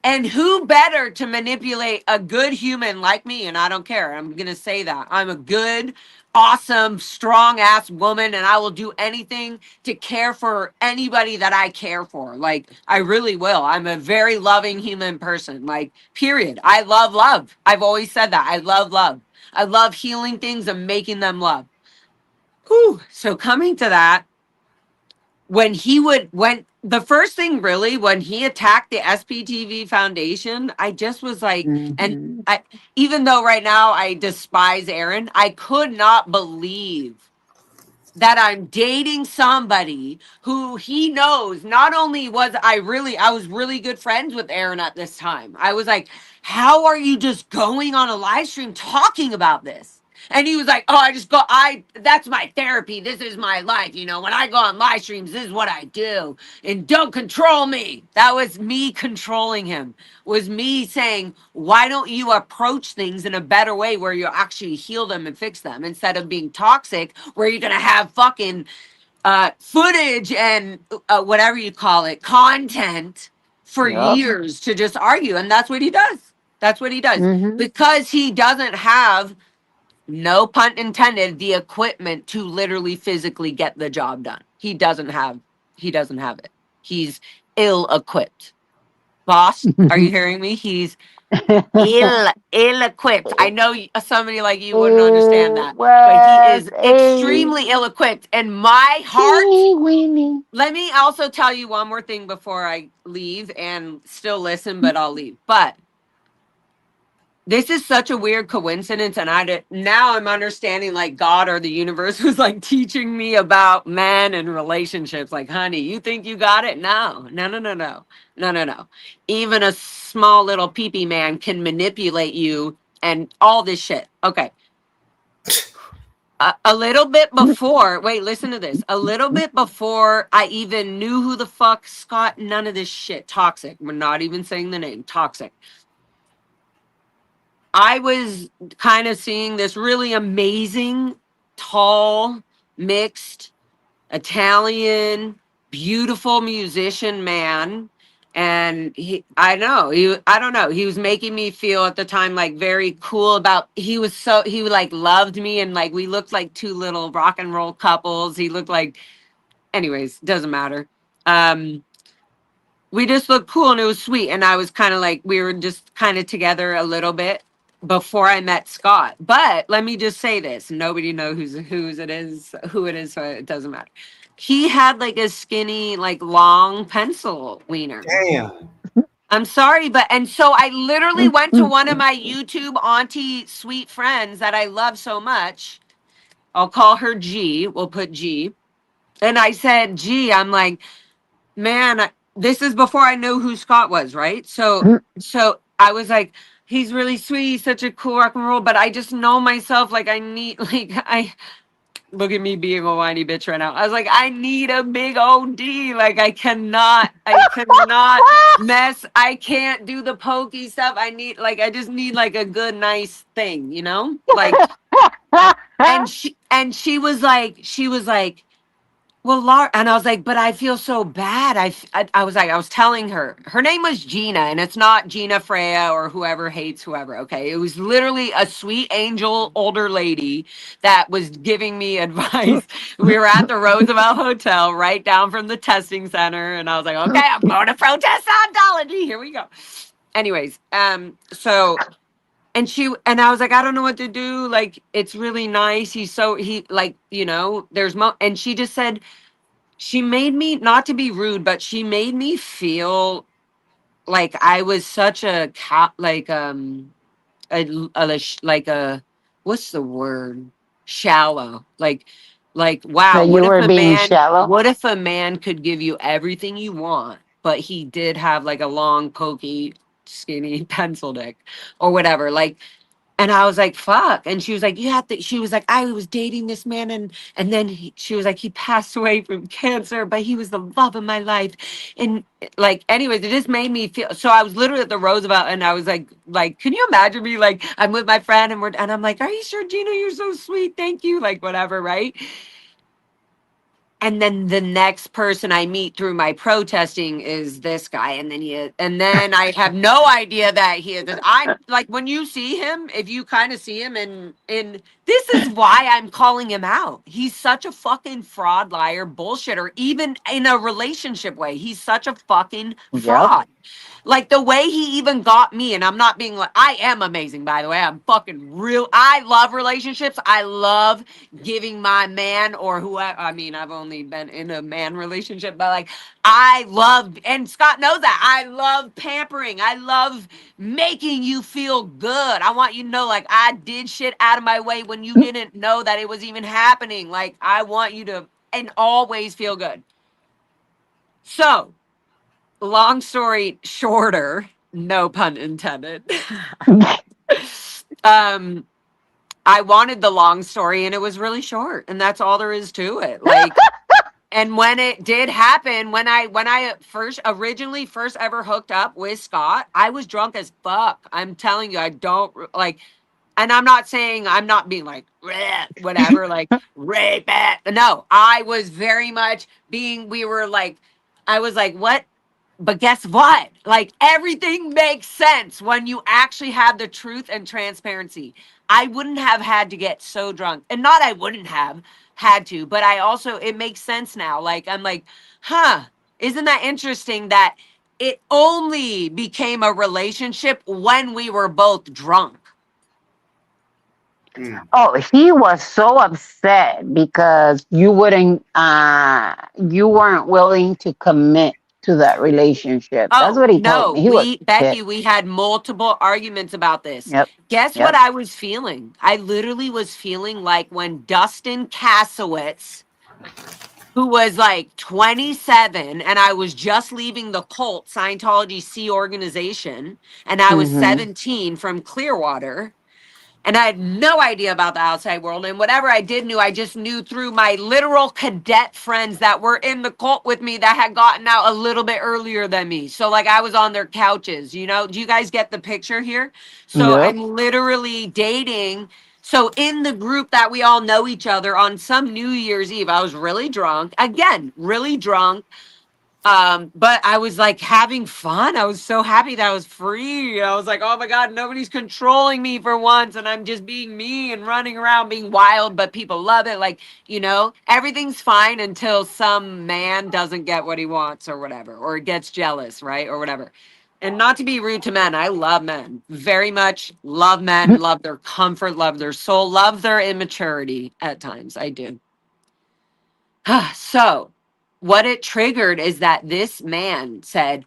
And who better to manipulate a good human like me? And I don't care. I'm going to say that. I'm a good, awesome, strong ass woman, and I will do anything to care for anybody that I care for. Like, I really will. I'm a very loving human person. Like, period. I love love. I've always said that. I love love. I love healing things and making them love. Whew. So coming to that, when the first thing really, when he attacked the SPTV Foundation, I just was like, and I, even though right now I despise Aaron, I could not believe that I'm dating somebody who he knows. Not only was I was really good friends with Aaron at this time. I was like, how are you just going on a live stream talking about this? And he was like, oh, that's my therapy. This is my life. You know, when I go on live streams, this is what I do. And don't control me. That was me controlling him. Was me saying, why don't you approach things in a better way where you actually heal them and fix them instead of being toxic, where you're going to have fucking footage and whatever you call it, content for years to just argue. And that's what he does. That's what he does. Because he doesn't have, no pun intended, the equipment to literally physically get the job done. He doesn't have it. He's ill-equipped. Boss, are you hearing me? He's ill-equipped. I know somebody like you wouldn't understand that, but he is extremely ill-equipped. And my heart, let me also tell you one more thing before I leave, and still listen, but I'll leave. But this is such a weird coincidence, and now I'm understanding, like, God or the universe was like teaching me about men and relationships. Like, honey, you think you got it? No. Even a small little pee-pee man can manipulate you and all this shit. Okay. A little bit before, wait, listen to this. A little bit before I even knew who the fuck Scott, none of this shit, Toxic. We're not even saying the name, Toxic. I was kind of seeing this really amazing, tall, mixed, Italian, beautiful musician man. And I don't know. He was making me feel at the time like very cool he like loved me, and like we looked like two little rock and roll couples. He looked like, anyways, doesn't matter. We just looked cool and it was sweet. And I was kind of like, we were just kind of together a little bit before I met Scott. But let me just say this. Nobody knows who it is, so it doesn't matter. He had like a skinny, like long pencil wiener. Damn. I'm sorry, and so I literally went to one of my YouTube auntie sweet friends that I love so much. I'll call her G. We'll put G. And I said, G, I'm like, man, this is before I knew who Scott was, right? So I was like, he's really sweet, he's such a cool rock and roll, but I just know myself, like I need, like I look at me being a whiny bitch right now. I was like, I need a big OD. Like I cannot mess. I can't do the pokey stuff. I just need like a good, nice thing, you know? Like, and she was like, well, Laura, and I was like, but I feel so bad. I was like, I was telling her name was Gina, and it's not Gina Freya or whoever hates whoever. Okay. It was literally a sweet angel older lady that was giving me advice. We were at the Roosevelt Hotel right down from the testing center. And I was like, okay, I'm going to protest Scientology. Here we go. Anyways, so and I was like, I don't know what to do. Like, it's really nice. He like, there's and she just said, she made me, not to be rude, but she made me feel like I was such a cat, like like a, what's the word, shallow, like wow, That you were being shallow. what if a man could give you everything you want, but he did have like a long pokey skinny pencil dick or whatever, like. And I was like, fuck. And she was like, you have to, she was like, I was dating this man. And then she was like, he passed away from cancer, but he was the love of my life. And like, anyways, it just made me feel, so I was literally at the Roosevelt and I was like, can you imagine me? Like, I'm with my friend and I'm like, are you sure, Gina? You're so sweet. Thank you. Like, whatever. Right. And then the next person I meet through my protesting is this guy, and then I have no idea that he is. I'm like, when you see him, if you kind of see him, in this is why I'm calling him out. He's such a fucking fraud, liar, bullshitter. Even in a relationship way, he's such a fucking fraud. Yep. Like the way he even got me, and I'm not being like, I am amazing, by the way. I'm fucking real. I love relationships. I love giving my man or whoever. I mean, I've only been in a man relationship, but like, I love, and Scott knows that. I love pampering. I love making you feel good. I want you to know, like, I did shit out of my way when you didn't know that it was even happening. Like, I want you to, and always feel good. So, long story shorter, no pun intended. I wanted the long story and it was really short, and that's all there is to it. Like, and when it did happen, when I originally first ever hooked up with Scott, I was drunk as fuck. I'm telling you, I don't like, and I'm not saying, I'm not being like, whatever, like rape it. No, I was very much we were like, I was like, what? But guess what? Like, everything makes sense when you actually have the truth and transparency. I wouldn't have had to get so drunk. And not I wouldn't have had to, but I also, it makes sense now. Like, I'm like, isn't that interesting that it only became a relationship when we were both drunk? Oh, he was so upset because you weren't willing to commit to that relationship. That's what he told me. He was Becky, we had multiple arguments about this. Yep. Guess what I was feeling? I literally was feeling like when Dustin Kasowitz, who was like 27, and I was just leaving the cult Scientology C organization, and I was 17 from Clearwater. And I had no idea about the outside world. And whatever I did I just knew through my literal cadet friends that were in the cult with me that had gotten out a little bit earlier than me. So like I was on their couches, do you guys get the picture here? So yep. I'm literally dating. So in the group that we all know each other on some New Year's Eve, I was really drunk. Again, really drunk. But I was like having fun. I was so happy that I was free. I was like, oh my God, nobody's controlling me for once. And I'm just being me and running around being wild, but people love it. Like, everything's fine until some man doesn't get what he wants or whatever, or gets jealous, right? Or whatever. And not to be rude to men, I love men very much. Love men, love their comfort, love their soul, love their immaturity at times. I do. So what it triggered is that this man said,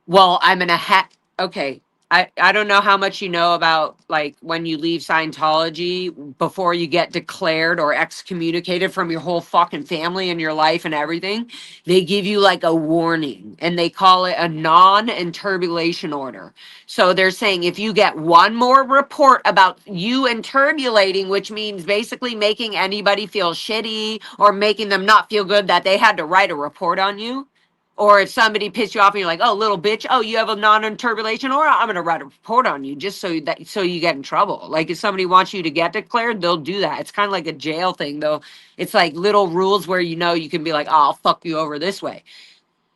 well, I'm going to okay. I don't know how much you know about like when you leave Scientology before you get declared or excommunicated from your whole fucking family and your life and everything. They give you like a warning, and they call it a non-interbulation order. So they're saying if you get one more report about you interbulating, which means basically making anybody feel shitty or making them not feel good that they had to write a report on you, Or if somebody pissed you off and you're like, oh, little bitch, oh, you have a non-interpolation order, I'm gonna write a report on you just so you get in trouble. Like if somebody wants you to get declared, they'll do that. It's kind of like a jail thing, though. It's like little rules where you can be like, oh, I'll fuck you over this way.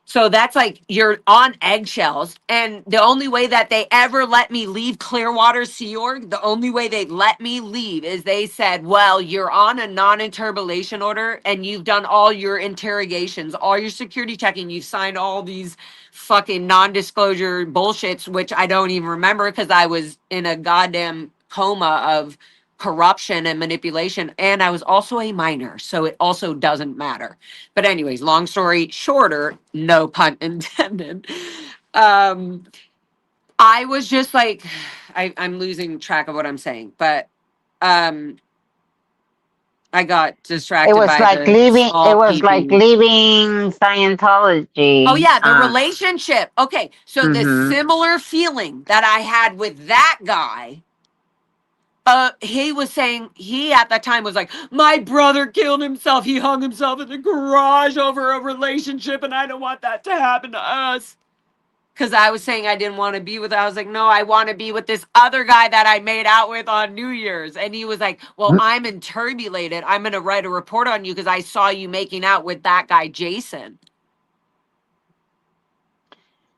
So that's like you're on eggshells. And the only way that they ever let me leave Clearwater Sea Org, the only way they let me leave is they said, well, you're on a non-interpolation order and you've done all your interrogations, all your security checking, you've signed all these fucking non-disclosure bullshits, which I don't even remember because I was in a goddamn coma of corruption and manipulation. And I was also a minor, so it also doesn't matter. But anyways, long story shorter, no pun intended. I was just like, I'm losing track of what I'm saying, but I got distracted by the It small was like peeping. leaving Scientology. Oh yeah, the relationship. Okay, so the Mhm. similar feeling that I had with that guy, he was saying, he at that time was like, my brother killed himself. He hung himself in the garage over a relationship, and I don't want that to happen to us. Because I was saying I didn't want to be with, I was like, no, I want to be with this other guy that I made out with on New Year's. And he was like, well, I'm interpolated. I'm going to write a report on you because I saw you making out with that guy, Jason.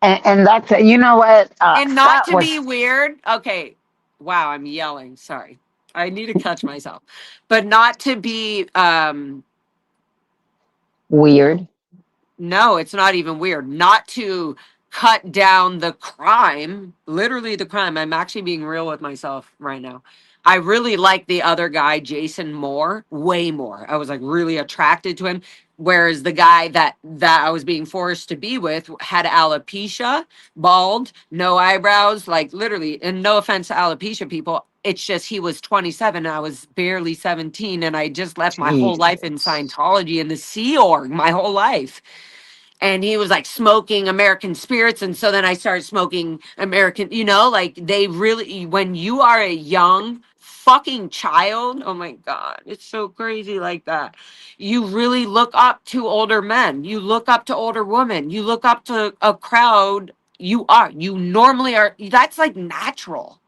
And that's, you know what? And not Scott to was be weird. Okay. Wow, I'm yelling. Sorry. I need to catch myself. But not to be weird. no, it's not even weird. Not to cut down the crime, literally the crime. I'm actually being real with myself right now. I really like the other guy, Jason, more, way more. I was like really attracted to him. Whereas the guy that I was being forced to be with had alopecia, bald, no eyebrows, like literally. And no offense to alopecia people, it's just he was 27, I was barely 17, and I just left my whole life in Jesus. Scientology and the Sea Org, my whole life. And he was like smoking American spirits, and so then I started smoking American, like they really, when you are a young fucking child, oh my god, it's so crazy like that. You really look up to older men, you look up to older women, you look up to a crowd. You normally are, that's like natural.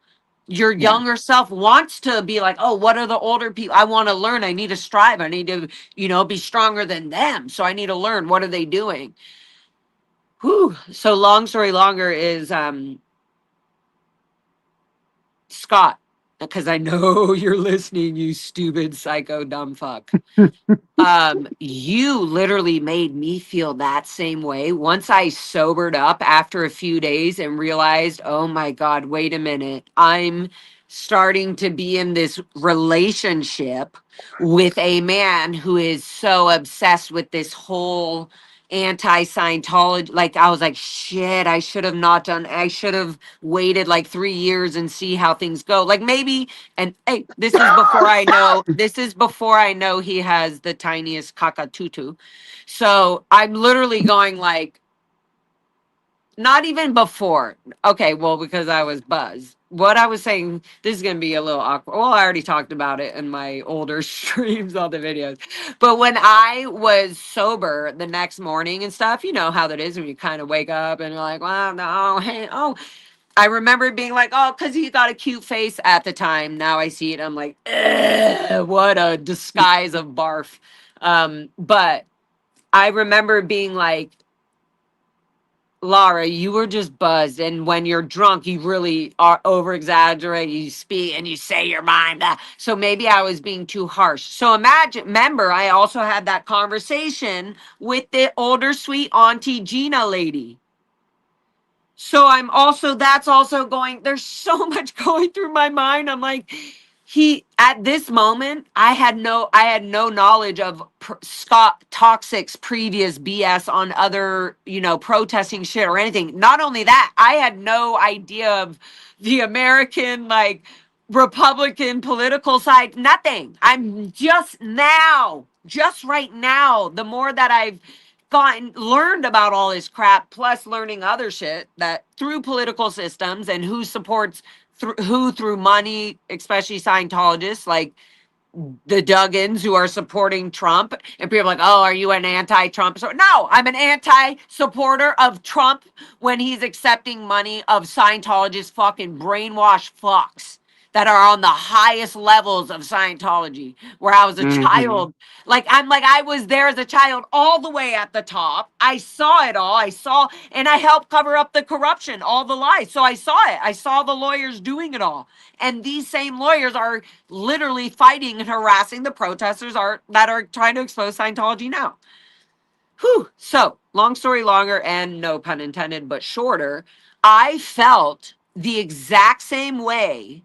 Your Yeah. younger self wants to be like, oh, what are the older people? I want to learn. I need to strive. I need to, be stronger than them. So I need to learn. What are they doing? Whew. So long story longer is Scott, because I know you're listening, you stupid psycho dumb fuck. You literally made me feel that same way once I sobered up after a few days and realized, oh my god, wait a minute, I'm starting to be in this relationship with a man who is so obsessed with this whole anti-Scientology. Like I was like, shit, I should have not done, I should have waited like 3 years and see how things go, like maybe. And hey, this is before I know he has the tiniest kakatutu. So I'm literally going like, not even before. Okay, well, because I was buzzed. What I was saying, this is going to be a little awkward. Well, I already talked about it in my older streams on the videos. But when I was sober the next morning and stuff, you know how that is when you kind of wake up and you're like, well, no, hey, oh. I remember being like, oh, because he got a cute face at the time. Now I see it. I'm like, what a disguise of barf. But I remember being like, Laura, you were just buzzed. And when you're drunk, you really are over exaggerate. You speak and you say your mind. So maybe I was being too harsh. So remember, I also had that conversation with the older sweet Auntie Gina lady. So that's also going, there's so much going through my mind. I'm like, at this moment, I had no knowledge of Scott Toxic's previous BS on other, protesting shit or anything. Not only that, I had no idea of the American, like, Republican political side, nothing. I'm just right now, the more that I've learned about all this crap, plus learning other shit that through political systems and who supports through money, especially Scientologists, like the Duggins who are supporting Trump, and people are like, oh, are you an anti-Trump? So no, I'm an anti-supporter of Trump when he's accepting money of Scientologists, fucking brainwashed fucks that are on the highest levels of Scientology. Where I was a child, I was there as a child, all the way at the top. I saw it all. And I helped cover up the corruption, all the lies. So I saw it. I saw the lawyers doing it all. And these same lawyers are literally fighting and harassing the protesters that are trying to expose Scientology now. Whew. So, long story longer, and no pun intended, but shorter, I felt the exact same way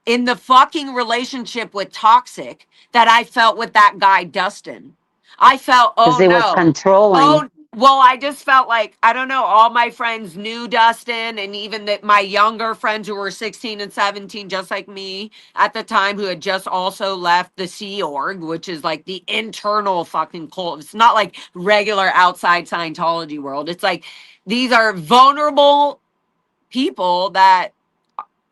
in the fucking relationship with Toxic that I felt with that guy, Dustin. I felt, Because oh it was no. controlling. Oh, well, I just felt like, I don't know, all my friends knew Dustin, and even that my younger friends who were 16 and 17, just like me at the time, who had just also left the Sea Org, which is like the internal fucking cult. It's not like regular outside Scientology world. It's like these are vulnerable people that,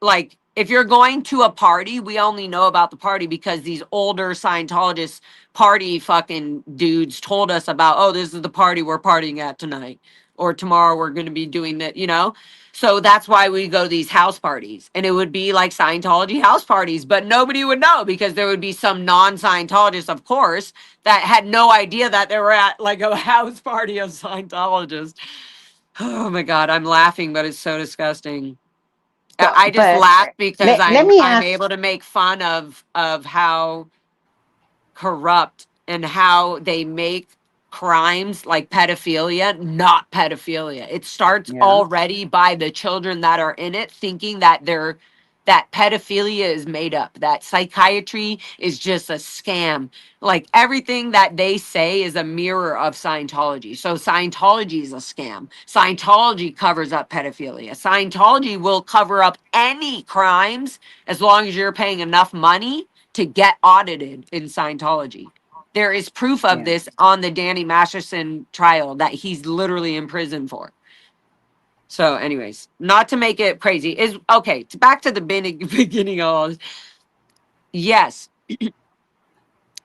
like, if you're going to a party, we only know about the party because these older Scientologist party fucking dudes told us about, oh, this is the party we're partying at tonight, or tomorrow we're going to be doing that, you know? So that's why we go to these house parties, and it would be like Scientology house parties, but nobody would know because there would be some non-Scientologist, of course, that had no idea that they were at like a house party of Scientologists. Oh my God, I'm laughing, but it's so disgusting. I just But laugh because let me I'm ask. able to make fun of how corrupt and how they make crimes like pedophilia not pedophilia. It starts Yeah. already by the children that are in it thinking that that pedophilia is made up, that psychiatry is just a scam. Like everything that they say is a mirror of Scientology. So Scientology is a scam. Scientology covers up pedophilia. Scientology will cover up any crimes as long as you're paying enough money to get audited in Scientology. There is proof of Yeah. this on the Danny Masterson trial that he's literally in prison for. So, anyways, not to make it crazy, is okay. Back to the beginning of all this. Yes,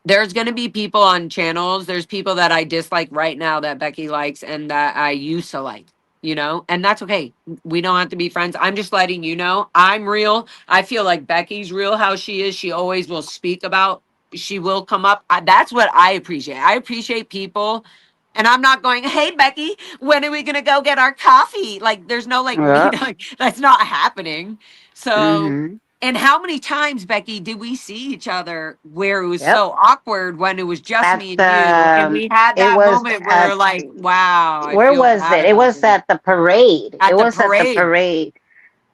there's going to be people on channels. There's people that I dislike right now that Becky likes and that I used to like, you know, and that's okay. We don't have to be friends. I'm just letting you know I'm real. I feel like Becky's real how she is. She always will speak about, she will come up. That's what I appreciate. I appreciate people. And I'm not going, hey, Becky, when are we going to go get our coffee? Like, there's no, like, you Yep. know, that's not happening. So, Mm-hmm. and how many times, Becky, did we see each other where it was Yep. so awkward when it was just At me and you? And the we had it that was moment where, at like, wow, I where feel was bad it? It about was this. at the parade. It At the was at the parade. parade.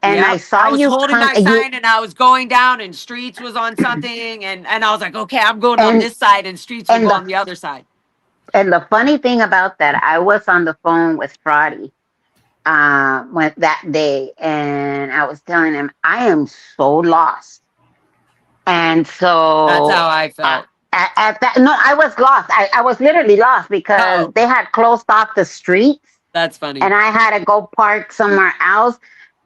And I Yep. saw I was you holding come my you sign and I was going down and Streets was on something. And I was like, okay, I'm going on and this side and Streets will and go the on the other side. and the funny thing about that, I was on the phone with Friday when that day, and I was telling him I am so lost. And That's so how I felt. at that, no, I was lost. I was literally lost because Oh, they had closed off the streets, that's funny. and I had to go park somewhere else.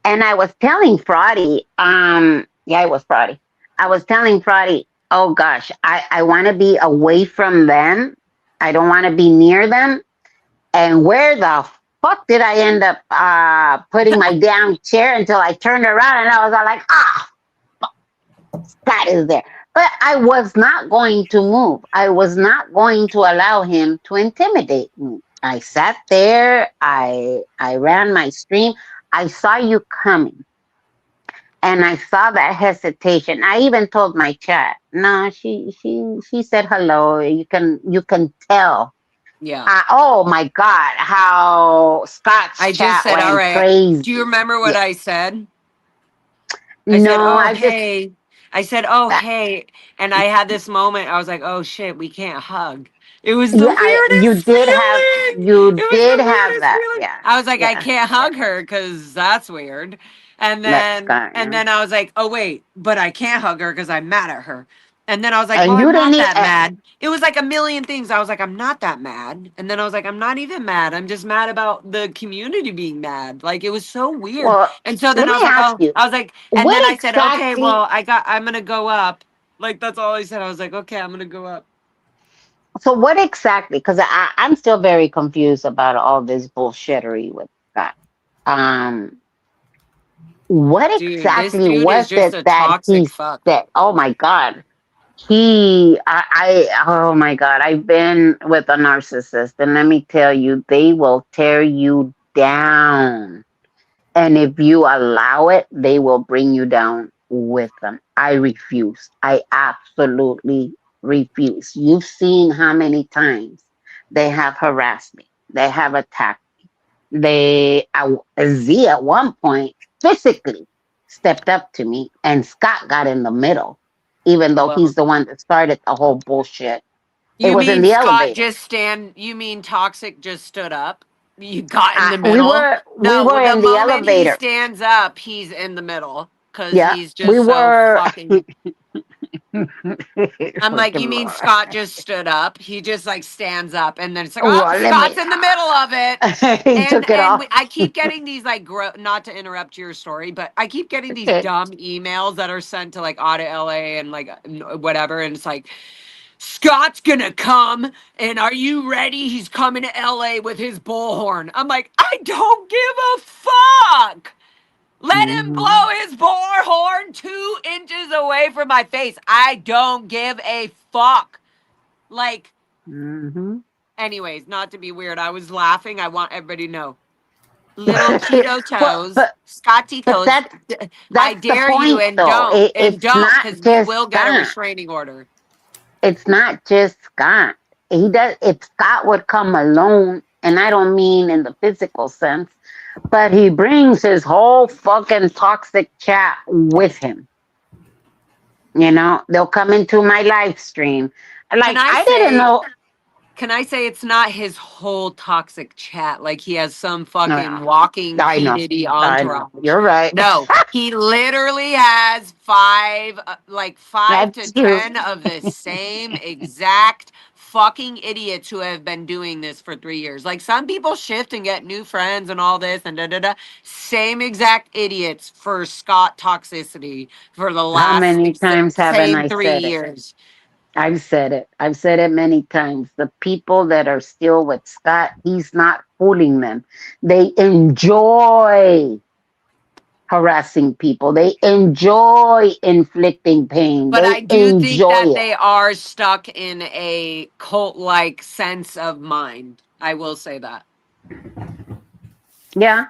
And I was telling Friday, yeah, it was Friday. I was telling Friday, oh gosh, I want to be away from them. I don't want to be near them. And where the fuck did I end up putting my damn chair until I turned around and I was all like, Scott is there. But I was not going to move. I was not going to allow him to intimidate me. I sat there. I ran my stream. I saw you coming. And I saw that hesitation. I even told my chat. No, she said hello. You can tell. Yeah. Oh my God, how Scott's I just chat said, all went right. Do you crazy. remember what Yeah. I said? I said, No, oh, I just hey. I said, oh, uh, hey. And I had this moment. I was like, oh, shit, we can't hug. It was the yeah, you weirdest did have feeling. you It was did the have weirdest that. feeling. Yeah. I was like, I Yeah. can't Yeah. hug her because that's weird. And That's then, Scott, and yeah. then I was like, oh, wait, but I can't hug her because I'm mad at her. And then I was like, well, And I'm you didn't not that mad. It was like a million things. I was like, I'm not that mad. And then I was like, I'm not even mad. I'm just mad about the community being mad. Like, it was so weird. well, And so then let I me was like, ask oh, you, I was like, and then what I said, okay, exactly well, I'm going to go up. Like, that's all I said. I was like, okay, I'm gonna go up. So what exactly? Because I'm still very confused about all this bullshittery with Scott. Um, what Dude, this exactly dude is was just it a that toxic he fuck. said? Oh my God. Oh my God. I've been with a narcissist, and let me tell you, they will tear you down. And if you allow it, they will bring you down with them. I refuse. I absolutely refuse. You've seen how many times they have harassed me, they have attacked me. Z at one point physically stepped up to me, and Scott got in the middle, even though Well, he's the one that started the whole bullshit. It you was in mean the Scott elevator. just stand? You mean Toxic just stood up? You got in I, the we middle? were we No, were well, the in the moment he elevator. stands up, he's in the middle because Yeah, he's we just so were. fucking. I'm like, you Freaking mean Lord. Scott just stood up? He just like stands up, and then it's like, oh, Well, let Scott's me. in the middle of it. He took it off. I keep getting these like not to interrupt your story, but I keep getting these Okay. dumb emails that are sent to like Audit LA and like whatever, and it's like Scott's gonna come, and are you ready? He's coming to LA with his bullhorn. I'm like, I don't give a fuck. Let him Hmm. blow his bullhorn 2 inches away from my face. I don't give a fuck. Like, Hmm. anyways, not to be weird, I was laughing. I want everybody to know. Little keto well, toes, Scotty but toes. I that's the dare you, point, and though. and It's don't, not because you just will get a Scott. restraining order. It's not just Scott. He does. If Scott would come alone, and I don't mean in the physical sense, but he brings his whole fucking toxic chat with him. They'll come into my live stream. Can Like, I I didn't say? know. Can I say it's not his whole toxic chat? Like he has some fucking Yeah, walking I P know. Diddy I know. entourage. You're right. No, he literally has five, like 5 to That's true. 10 of the same exact fucking idiots who have been doing this for 3 years. Like some people shift and get new friends and all this and da da da. Same exact idiots for Scott toxicity for the How last many times haven't same I three said it? years. I've said it. I've said it many times. The people that are still with Scott, he's not fooling them. They enjoy harassing people. They enjoy inflicting pain. But They I do think enjoy that it. they are stuck in a cult like sense of mind. I will say that. Yeah.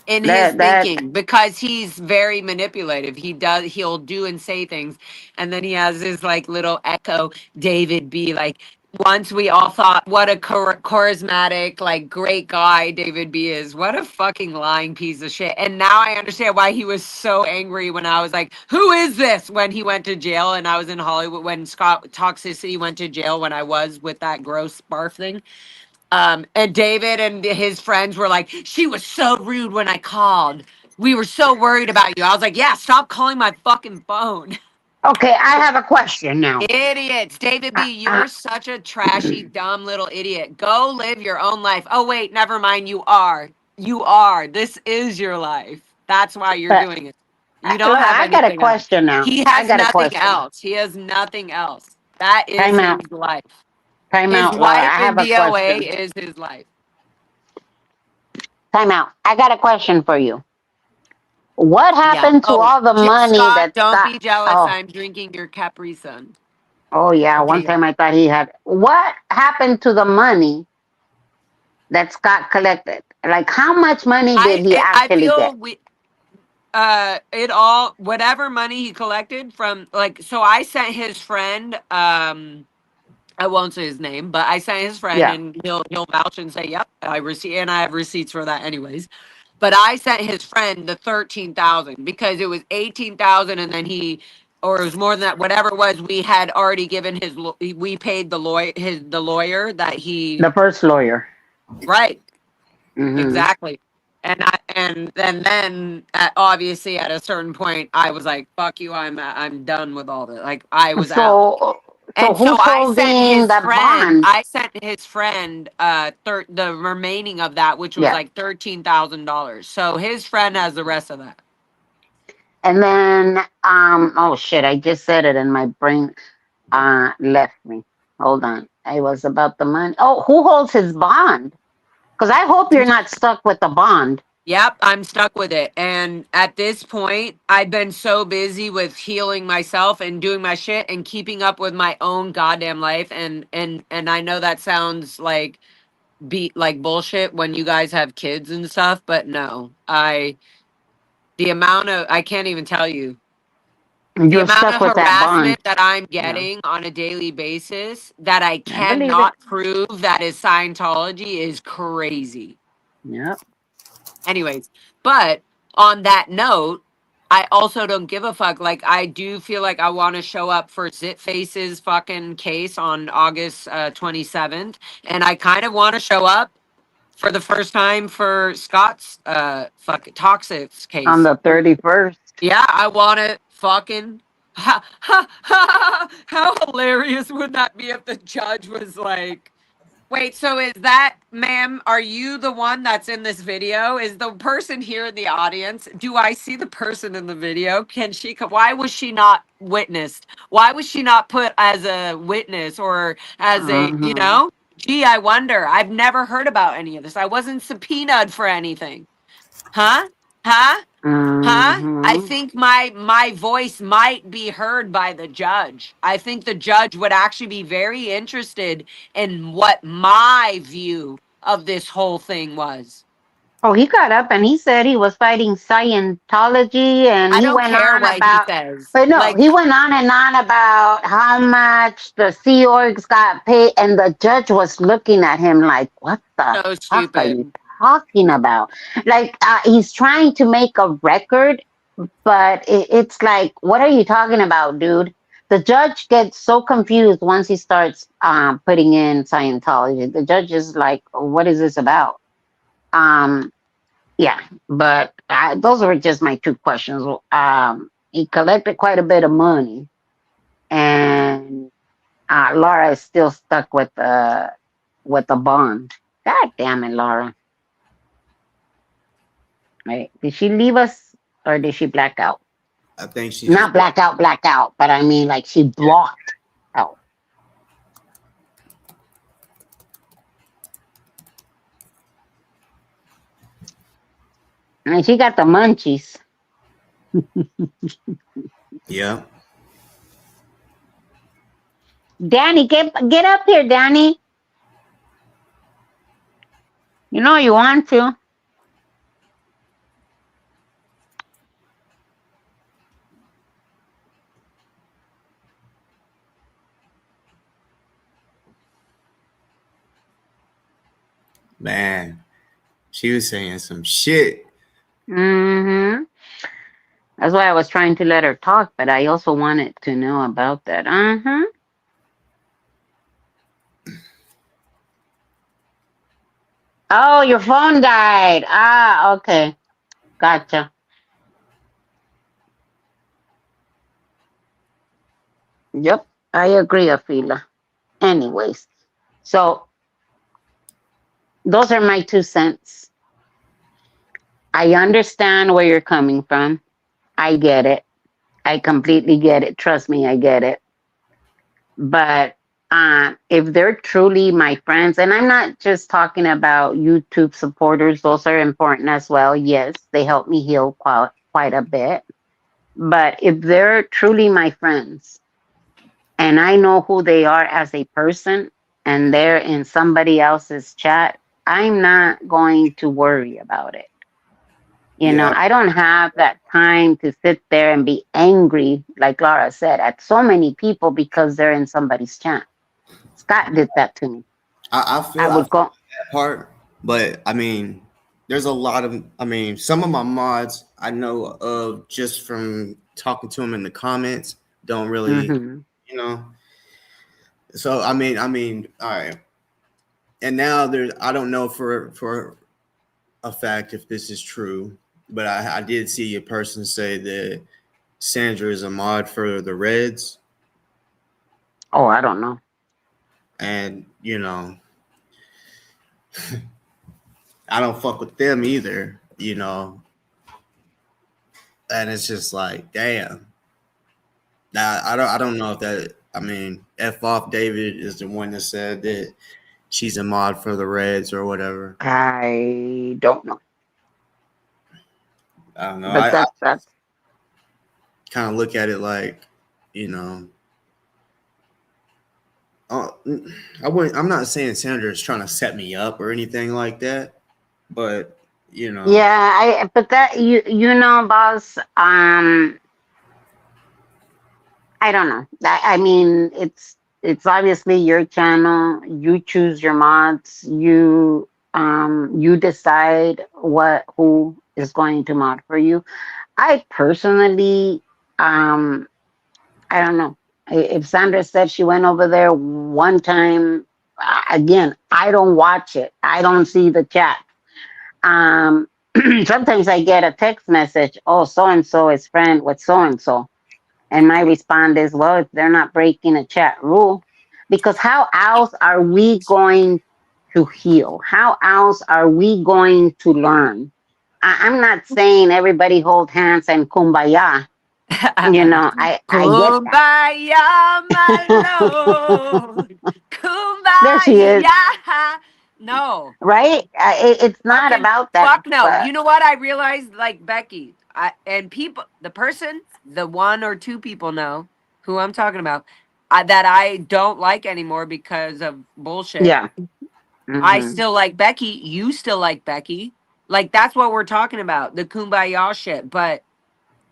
In his That thinking, because he's very manipulative. He'll do and say things. And then he has his like little echo, David B. Like, once we all thought, what a charismatic, like great guy David B is. What a fucking lying piece of shit. And now I understand why he was so angry when I was like, who is this? When he went to jail and I was in Hollywood, when Scott Toxicity went to jail, when I was with that gross barf thing. And David and his friends were like, she was so rude when I called. We were so worried about you. I was like, yeah, stop calling my fucking phone. okay, I have a question now. Idiots. David I, B., I, you're such a trashy, dumb little idiot. Go live your own life. Oh, wait, never mind. You are. You are. This is your life. That's why you're but doing it. You look, don't have I got a anything else. question now. He I has got a nothing question. else. He has nothing else. That is Time his out. life. Time His out, Laura. wife I in have a DoA question. is his life. Time out. I got a question for you. What Yeah. happened to Oh, all the money Scott, that don't Scott? be jealous. Oh, I'm drinking your Capri Sun. oh yeah. One Okay. time I thought he had. What happened to the money that Scott collected? Like, how much money did he I actually feel get? we it all whatever money he collected from, like, so I sent his friend I won't say his name, but I sent his friend, Yeah, and he'll vouch and say, "Yep, I have receipts for that, anyways." But I sent his friend the 13,000 because it was 18,000, and then or it was more than that. Whatever it was, we had already given we paid the lawyer that he the first lawyer. right. Hmm. Exactly. And then obviously at a certain point I was like, fuck you, I'm done with all this. Like I was out. So And so who's holding that bond? I sent his friend the remaining of that, which was Yeah. like $13,000. So his friend has the rest of that. And then, oh shit, I just said it and my brain left me. Hold on. I was about the money. Oh, who holds his bond? Because I hope you're not stuck with the bond. Yep, I'm stuck with it. And at this point, I've been so busy with healing myself and doing my shit and keeping up with my own goddamn life. And I know that sounds like like bullshit when you guys have kids and stuff, but no. The amount of I can't even tell you the You're amount stuck of with that bond. harassment that I'm Yeah, getting on a daily basis that I I believe it. cannot prove that is Scientology is crazy. Yep. Anyways, but on that note, I also don't give a fuck. Like, I do feel like I want to show up for Zit Face's fucking case on August 27th. And I kind of want to show up for the first time for Scott's fucking Toxic's On case. the 31st. Yeah, I want to fucking. Ha, ha, ha, how hilarious would that be if the judge was like, wait, so is that, ma'am, are you the one that's in this video? Is the person here in the audience? Do I see the person in the video? Can she come? Why was she not witnessed? Why was she not put as a witness or as a, Mm-hmm. Gee, I wonder. I've never heard about any of this. I wasn't subpoenaed for anything. Huh? Huh? Huh? I Mm-hmm. think my voice might be heard by the judge. I think the judge would actually be very interested in what my view of this whole thing was. Oh, he got up and he said he was fighting Scientology, and I he don't went care on what he about, says. but no, Like, he went on about how much the Sea Orgs got paid, and the judge was looking at him like, "What the so fuck are you stupid. talking about?" Like, he's trying to make a record, but it's like, "What are you talking about, dude?" The judge gets so confused once he starts putting in Scientology. The judge is like, "What is this about?" Um, yeah, but those were just my two questions. He collected quite a bit of money, and Laura is still stuck with the bond. God damn it, Laura! Right? Did she leave us, or did she black out? I think she just Not black out, but I mean like she blocked out. And she got the munchies. yeah. Danny, get up here, Danny. You know you want to. Man, she was saying some shit. Mm-hmm. That's why I was trying to let her talk, but I also wanted to know about that. Uh-huh. Oh, your phone died. Ah, okay. Gotcha. Yep. I agree, Afila. Anyways, so those are my 2 cents. I understand where you're coming from. I get it. I completely get it. Trust me, I get it. But if they're truly my friends, and I'm not just talking about YouTube supporters, those are important as well. Yes, they help me heal quite a bit. But if they're truly my friends and I know who they are as a person and they're in somebody else's chat, I'm not going to worry about it. Yeah. I don't have that time to sit there and be angry, like Laura said, at so many people because they're in somebody's chat. Scott did that to me. I I feel would go, that part, but I mean, there's a lot of. I mean, some of my mods I know of just from talking to them in the comments don't really, mm-hmm, you know. So all right. And now there's. I don't know for a fact if this is true, but I did see a person say that Sandra is a mod for the Reds, oh, I don't know. and I don't fuck with them either. and it's just like, damn. Now I don't know if that. I mean, F off David is the one that said that she's a mod for the Reds or whatever. I don't know, I don't know. but I that's kind of look at it like, you know, I wouldn't. I'm not saying Sandra is trying to set me up or anything like that, but you know, yeah. But that boss. I don't know. I mean, it's obviously your channel. You choose your mods. You decide who is going to mod for you. I personally, um, I don't know. If Sandra said she went over there one time, again, I don't watch it. I don't see the chat. Um, Sometimes I get a text message. Oh, so and so is friend with so and so. And my response is, well, if they're not breaking a chat rule, because how else are we going to heal? How else are we going to learn? I'm not saying everybody hold hands and kumbaya. I get that. Kumbaya, my lord. There she is, Kumbaya. No. right? It's not Fucking about that, fuck no. but You know what I realized? Like Becky, and people, the one or two people know who I'm talking about, that I don't like anymore because of bullshit. yeah. I Hmm. still like Becky. You still like Becky. Like that's what we're talking about, the kumbaya shit. But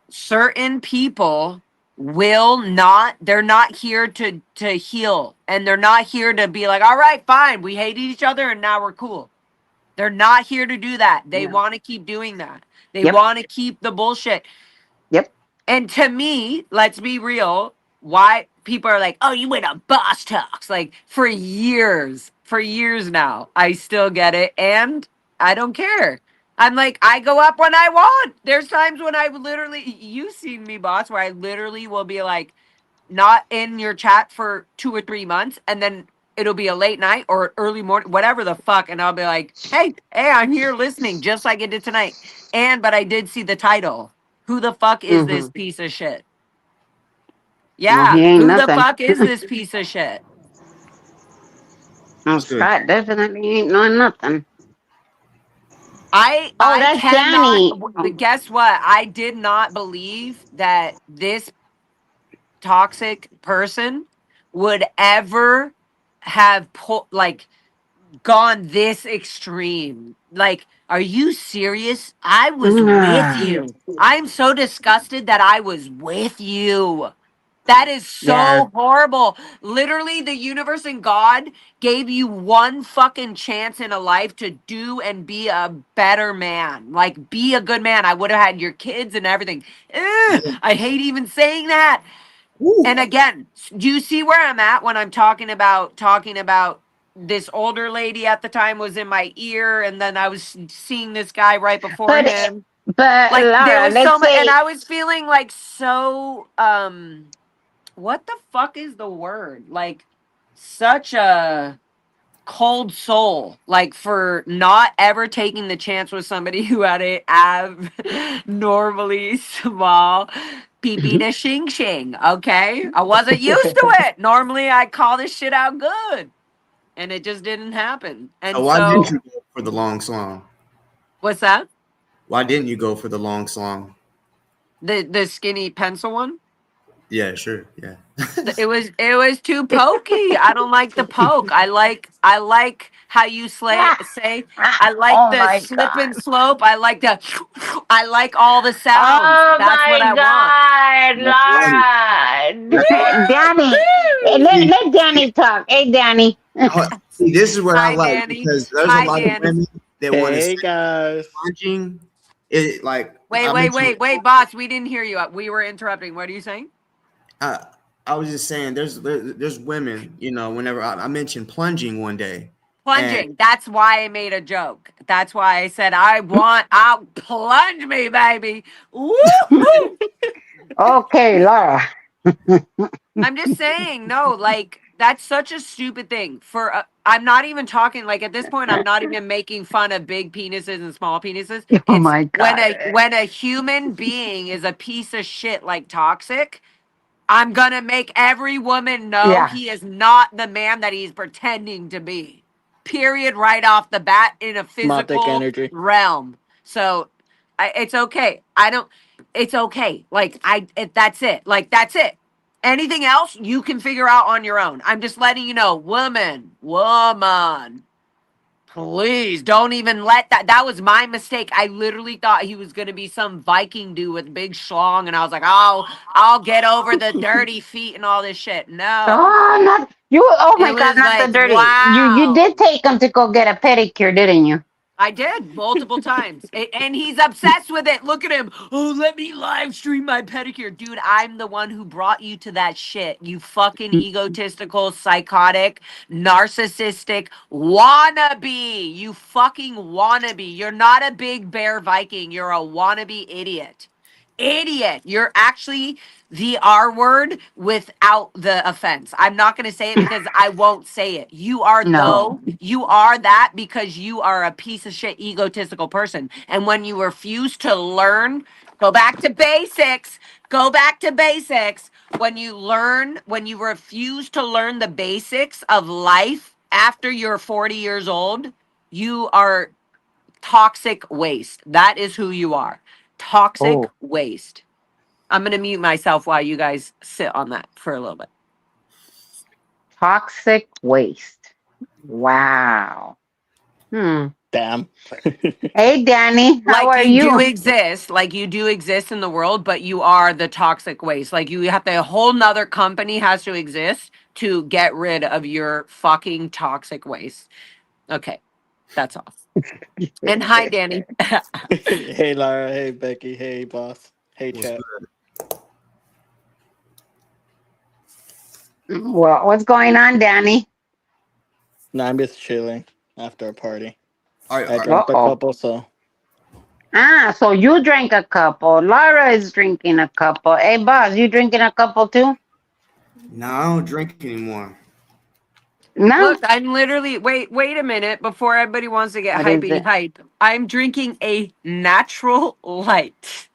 certain people will not. They're not here to heal, and they're not here to be like, all right, fine, we hated each other, and now we're cool. They're not here to do that. They Yeah. want to keep doing that. They Yep. want to keep the bullshit. Yep. And to me, let's be real, why people are like, oh, you went on boss talks. Like for years now, I still get it. And I don't care. I'm like, I go up when I want. There's times when I literally, you've seen me, boss, where I literally will be like, not in your chat for 2 or 3 months, and then it'll be a late night or early morning, whatever the fuck, and I'll be like, hey, I'm here listening, just like I did tonight. But I did see the title. Who the fuck is Hmm. this piece of shit? Well, he Yeah, ain't who the nothing. fuck is this piece of shit? Oh, it's good. Scott definitely ain't knowing nothing. I Oh, I that's cannot. Danny. But guess what? I did not believe that this toxic person would ever have gone this extreme. Like, are you serious? I was with Oh, you. I'm so disgusted that I was with you. That is yeah. so horrible. Literally, the universe and God gave you one fucking chance in a life to do and be a better man. Like, be a good man. I would have had your kids and everything. Ugh, I hate even saying that. And again, do you see where I'm at when I'm talking about this older lady at the time was in my ear, and then I was seeing this guy right before But him. but Like there Laura, was so let's much, and say I was feeling like so what the fuck is the word? Like such a cold soul, like for not ever taking the chance with somebody who had a abnormally small pee to shing shing. Okay, I wasn't used to it. Normally, I call this shit out good, and it just didn't happen. So And why didn't so, you go for the long slong? what's that? Why didn't you go for the long slong? The skinny pencil one? Yeah, sure. Yeah. It was too pokey. I don't like the poke. I like how you say. I like oh the my slip and god. slope. I like the. I like all the sounds. Oh That's what my I want. god, Laura. Danny. Let Danny talk. Hey Danny. See, this is what I Hi, like Danny. because there's a Hi, lot of Danny. women that want to Hey say guys. plunging. It like Wait, I wait, mentioned. wait, wait, boss. We didn't hear you. We were interrupting. What are you saying? I, I was just saying there's women. You know, whenever I mentioned plunging one day, and Plunging. That's why I made a joke. That's why I said I'll plunge me, baby. Woo! Okay, Laura. I'm just saying, no, like That's such a stupid thing. I'm not even talking like at this point. I'm not even making fun of big penises and small penises. Oh It's my when God. a human being is a piece of shit like toxic. I'm gonna make every woman know Yeah. he is not the man that he's pretending to be. Period. Right off the bat in a Matic physical energy. realm. So it's okay. I don't. It's okay. Like that's it. Like that's it. Anything else you can figure out on your own. I'm just letting you know, woman. Please don't even let that. That was my mistake. I literally thought he was gonna be some Viking dude with big schlong, and I was like, oh, I'll get over the dirty feet and all this shit. No, Oh, not you. Oh it my God, was not the like, dirty. You did wow. take him to go get a pedicure, didn't you? I did multiple times, and he's obsessed with it. Look at him. Oh, let me live stream my pedicure, dude. I'm the one who brought you to that shit. You fucking egotistical, psychotic, narcissistic wannabe. You fucking wannabe. You're not a big bear Viking. You're a wannabe idiot. Idiot. You're actually the R word without the offense. I'm not going to say it because I won't say it. You are No. you are that because you are a piece of shit egotistical person. And when you refuse to learn, go back to basics. Go back to basics. When you refuse to learn the basics of life after you're 40 years old, you are toxic waste. That is who you are. Toxic Oh, waste. I'm going to mute myself while you guys sit on that for a little bit. toxic waste. Wow. Hmm. Damn. Hey, Danny, how Like are you do you? exist, like you do exist in the world, but you are the toxic waste. Like you have to, a whole nother company has to exist to get rid of your fucking toxic waste. Okay, that's all. And hi, Danny. Hey Lara, hey Becky, hey boss, hey What's chat. good? Well, what's going on, Danny? Nah, I'm just chilling after a party. I Are drank a Uh-oh. couple, so Ah, so you drank a couple. Laura is drinking a couple. Hey, boss, you drinking a couple too? no, I don't drink anymore. No. Look, I'm literally wait a minute before everybody wants to get What is hyping it? hype. I'm drinking a natural light.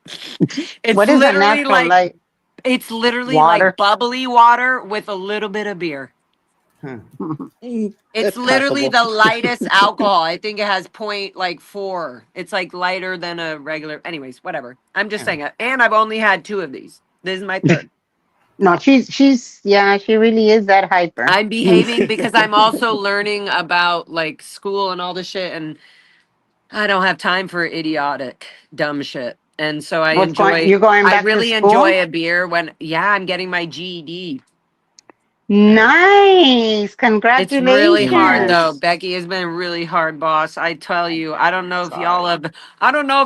It's What is a literally natural like light? Water. bubbly water with a little bit of beer. Huh. It's it's literally passable. the lightest alcohol. I think it has point like 4. It's like lighter than a regular. Anyways, whatever. I'm just Yeah. saying it. And I've only had 2 of these. This is my third. No, she's yeah, she really is that hyper. I'm behaving because I'm also learning about like school and all this shit, and I don't have time for idiotic dumb shit. And so What's going? You're going I back to really school? enjoy a beer when I'm getting my GED. Nice. It's really hard though. Congratulations. Becky has been really hard, boss. I tell you, I don't know if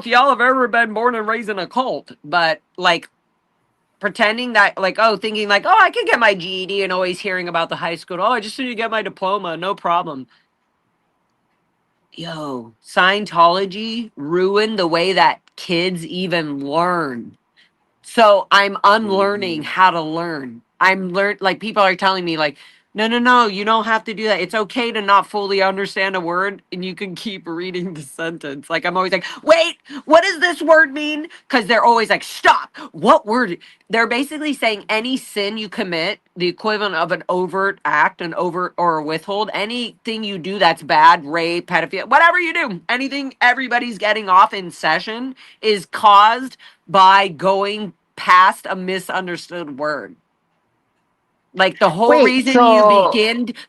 y'all have ever been born and raised in a cult, but like pretending that like, oh, thinking like, oh, I could get my GED and always hearing about the high school. Oh, I just need to get my diploma, no problem. Yo, Scientology ruined the way that kids even learn. So I'm unlearning Mhm. how to learn. I'm learn like people are telling me like, no, you don't have to do that. It's okay to not fully understand a word and you can keep reading the sentence. Like I'm always like, wait, what does this word mean? Because they're always like, stop. What word? They're basically saying any sin you commit, the equivalent of an overt act, an overt or a withhold, anything you do that's bad, rape, pedophilia, whatever you do, anything everybody's getting off in session is caused by going past a misunderstood word. Like Wait, so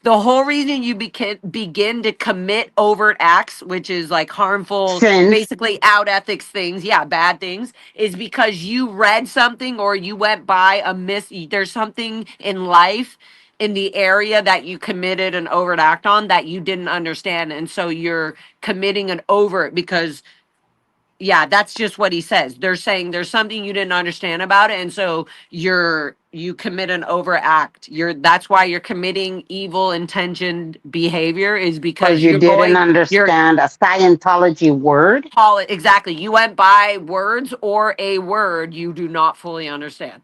the whole reason you begin to commit overt acts, which is like harmful, since basically out ethics things, yeah, bad things, is because you read something or you went by there's something in life in the area that you committed an overt act on that you didn't understand. And so you're committing an overt because yeah, that's just what he says. They're saying there's something you didn't understand about it, and so you commit an overact. That's why you're committing evil intentioned behavior is because because you didn't you're understand a Scientology word? exactly. You went by words or a word you do not fully understand.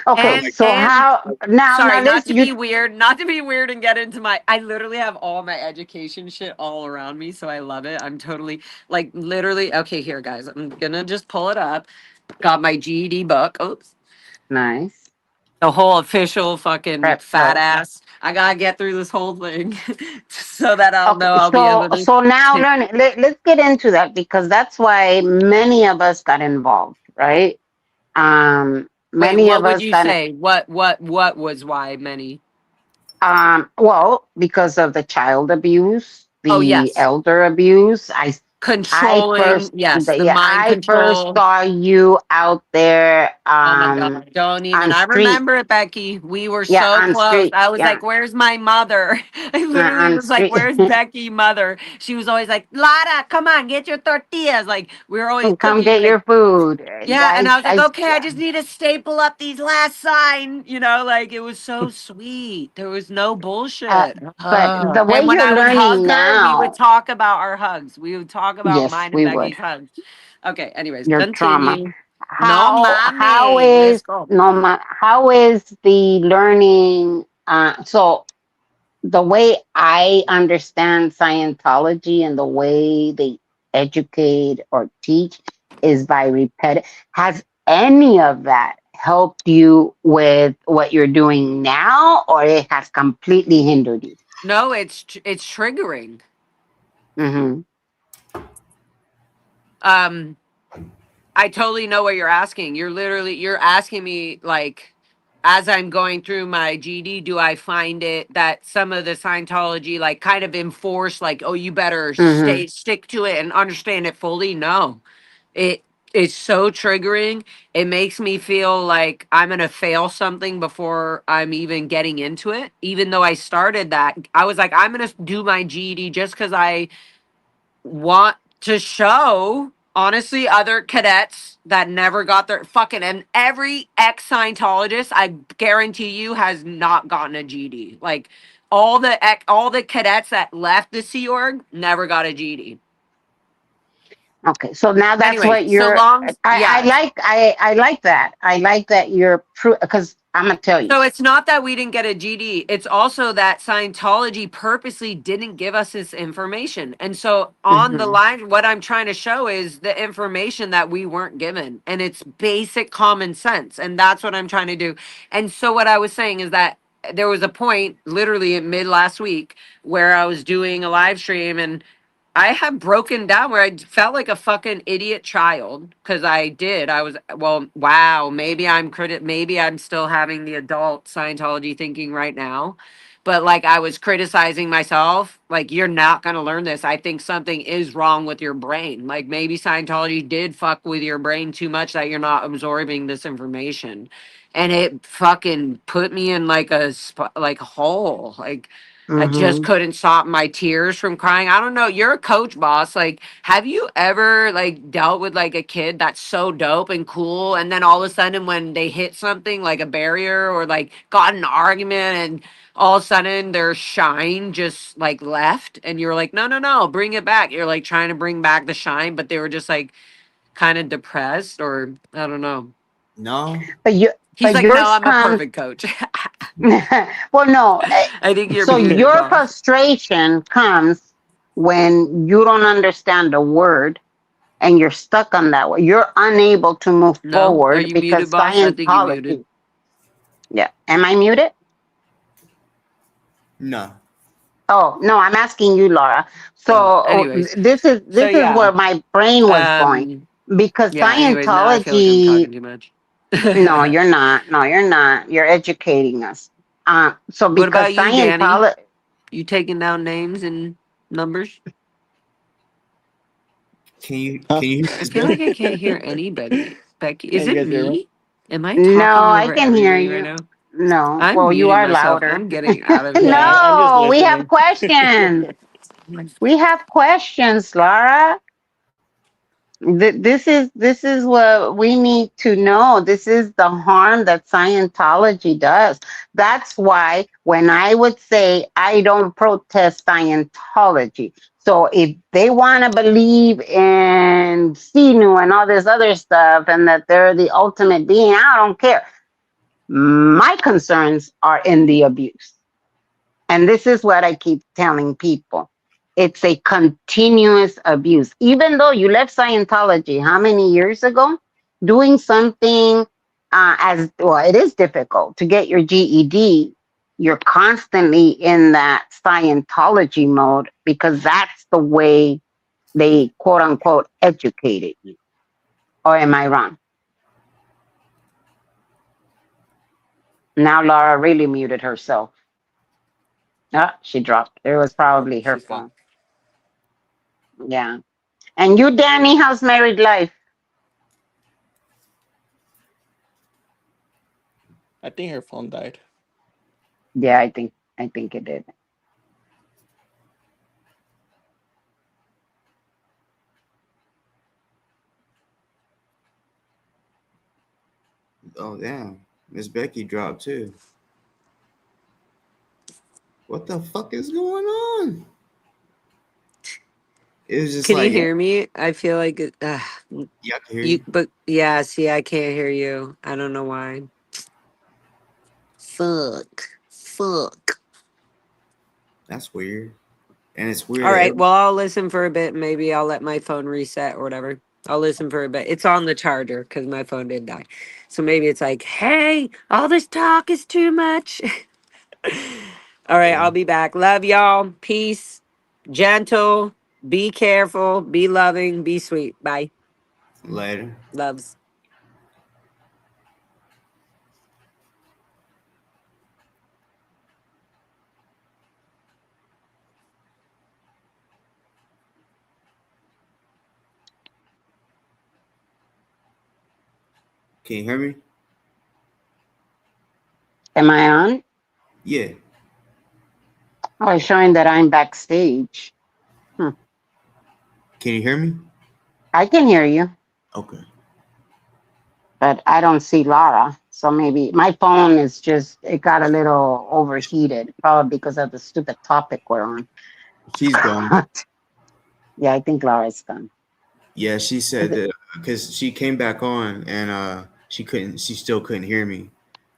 Okay, And so how now? sorry, Now not this to be weird, not to be weird and get into my. I literally have all my education shit all around me, so I love it. I'm totally like literally. Okay, here, guys, I'm gonna just pull it up. Got my GED book. Oops. nice The whole official fucking prep fat book. ass. I gotta get through this whole thing so that I'll know Okay, I'll be able to. so now let's get into that because that's why many of us got involved, right? Wait, Many what of would us you got say? What was why many? well because of the child abuse, Oh the yes, elder abuse. controlling. Yes, the mind I first control. saw you out there Oh my God, don't even. on I street, remember it, Becky. We were yeah, so on close. street, I was yeah, like, where's my mother? I literally on was like, street. where's Becky, mother? She was always like, Lara, come on, get your tortillas. Like, we were always Come cooking. get Like, your food. yeah. And I was like, okay, I just need to staple up these last sign. You know, like it was so sweet. There was no uh, bullshit. but the way And when you're I would learning hug her, we would now, talk about our hugs. We would talk about yes, mine and we would. Becky's hugs. Okay, anyways, Your trauma. continue. No How mommy. Let's is go. how is the learning? So the way I understand Scientology and the way they educate or teach is by repetitive. Has any of that helped you with what you're doing now, or it has completely hindered you? No, it's triggering. Mm-hmm. Um, I totally know what you're asking. You're asking me like as I'm going through my GD, do I find it that some of the Scientology like kind of enforce like, oh, you better Mm-hmm. stick to it and understand it fully? No. It it's so triggering. It makes me feel like I'm gonna fail something before I'm even getting into it. Even though I started that, I was like, I'm gonna do my GED just because I want to show honestly other cadets that never got their fucking and every ex Scientologist I guarantee you has not gotten a GD. Like all the cadets that left the Sea Org never got a GD. Okay, so now that's Anyway, what so you're. long I yeah. like. I like that. I like that you're because I'm gonna tell you. So it's not that we didn't get a GD. It's also that Scientology purposely didn't give us this information. And so on the Mm-hmm. line, what I'm trying to show is the information that we weren't given. And it's basic common sense. And that's what I'm trying to do. And so what I was saying is that there was a point literally in mid last week where I was doing a live stream and I have broken down where I felt like a fucking idiot child because I did. I was well, wow. Maybe I'm still having the adult Scientology thinking right now, but like I was criticizing myself. Like you're not gonna learn this. I think something is wrong with your brain. Like maybe Scientology did fuck with your brain too much that you're not absorbing this information, and it fucking put me in like like a hole. Like I just Mm-hmm. couldn't stop my tears from crying. I don't know. You're a coach, boss. Like, have you ever like dealt with like a kid that's so dope and cool, and then all of a sudden when they hit something like a barrier or like got in an argument, and all of a sudden their shine just like left, and you're like, no, no, no, bring it back. You're like trying to bring back the shine, but they were just like kind of depressed, or I don't know. No. He's like, no, yours I'm a comes. perfect coach. Well, no. I think you're So muted, your boss. frustration comes when you don't understand a word and you're stuck on that word. You're unable to move No, are forward you muted, because boss? I think you muted. Scientology. Yeah. Am I muted? No. Oh no, I'm asking you, Laura. Oh, So anyways, so this is yeah, where my brain was going because yeah. Anyways, now I feel like I'm Scientology. talking too much. No, you're not. No, you're not. You're educating us. So What because about you, Danny? Scientology. You taking down names and numbers? Huh? can you hear I this feel good? like I can't hear anybody. Becky, is Can you it guys hear me? me? Am I No, talking I over can hear everybody right you. now? No, I'm well, you muting are myself. louder. I'm getting out of Yeah, here. I'm just No, we have listening. questions. We have questions, Laura. This is what we need to know. This is the harm that Scientology does. That's why when I would say I don't protest Scientology. So if they want to believe in Sinu and all this other stuff and that they're the ultimate being, I don't care. My concerns are in the abuse. And this is what I keep telling people. It's a continuous abuse. Even though you left Scientology how many years ago, doing something as well, it is difficult to get your GED. You're constantly in that Scientology mode because that's the way they quote unquote educated you. Or am I wrong? Now Laura really muted herself. Ah, she dropped. It was Oh, probably her she's gone. phone. Yeah. And you, Danny, how's married life? I think her phone died. Yeah, I think it did. Oh damn, Miss Becky dropped too. What the fuck is going on? It was just Can you like, hear me? I feel like yeah, I can hear you, you. but yeah, see, I can't hear you. I don't know why. Fuck. That's weird. And it's All weird that right. Well, I'll listen for a bit. Maybe I'll let my phone reset or whatever. I'll listen for a bit. It's on the charger because my phone did die. So maybe it's like, hey, all this talk is too much. All right. I'll be back. Love y'all. Peace. Gentle. Be careful. Be loving. Be sweet. Bye. later. Loves. Can you hear me? Am I on? Yeah. Oh, it's showing that I'm backstage. Can you hear me? I can hear you, Okay. but I don't see Laura. So maybe my phone is just, it got a little overheated, probably because of the stupid topic we're on. She's gone. Yeah, I think Laura's gone. Yeah, she Is said it? that because she came back on and she still couldn't hear me.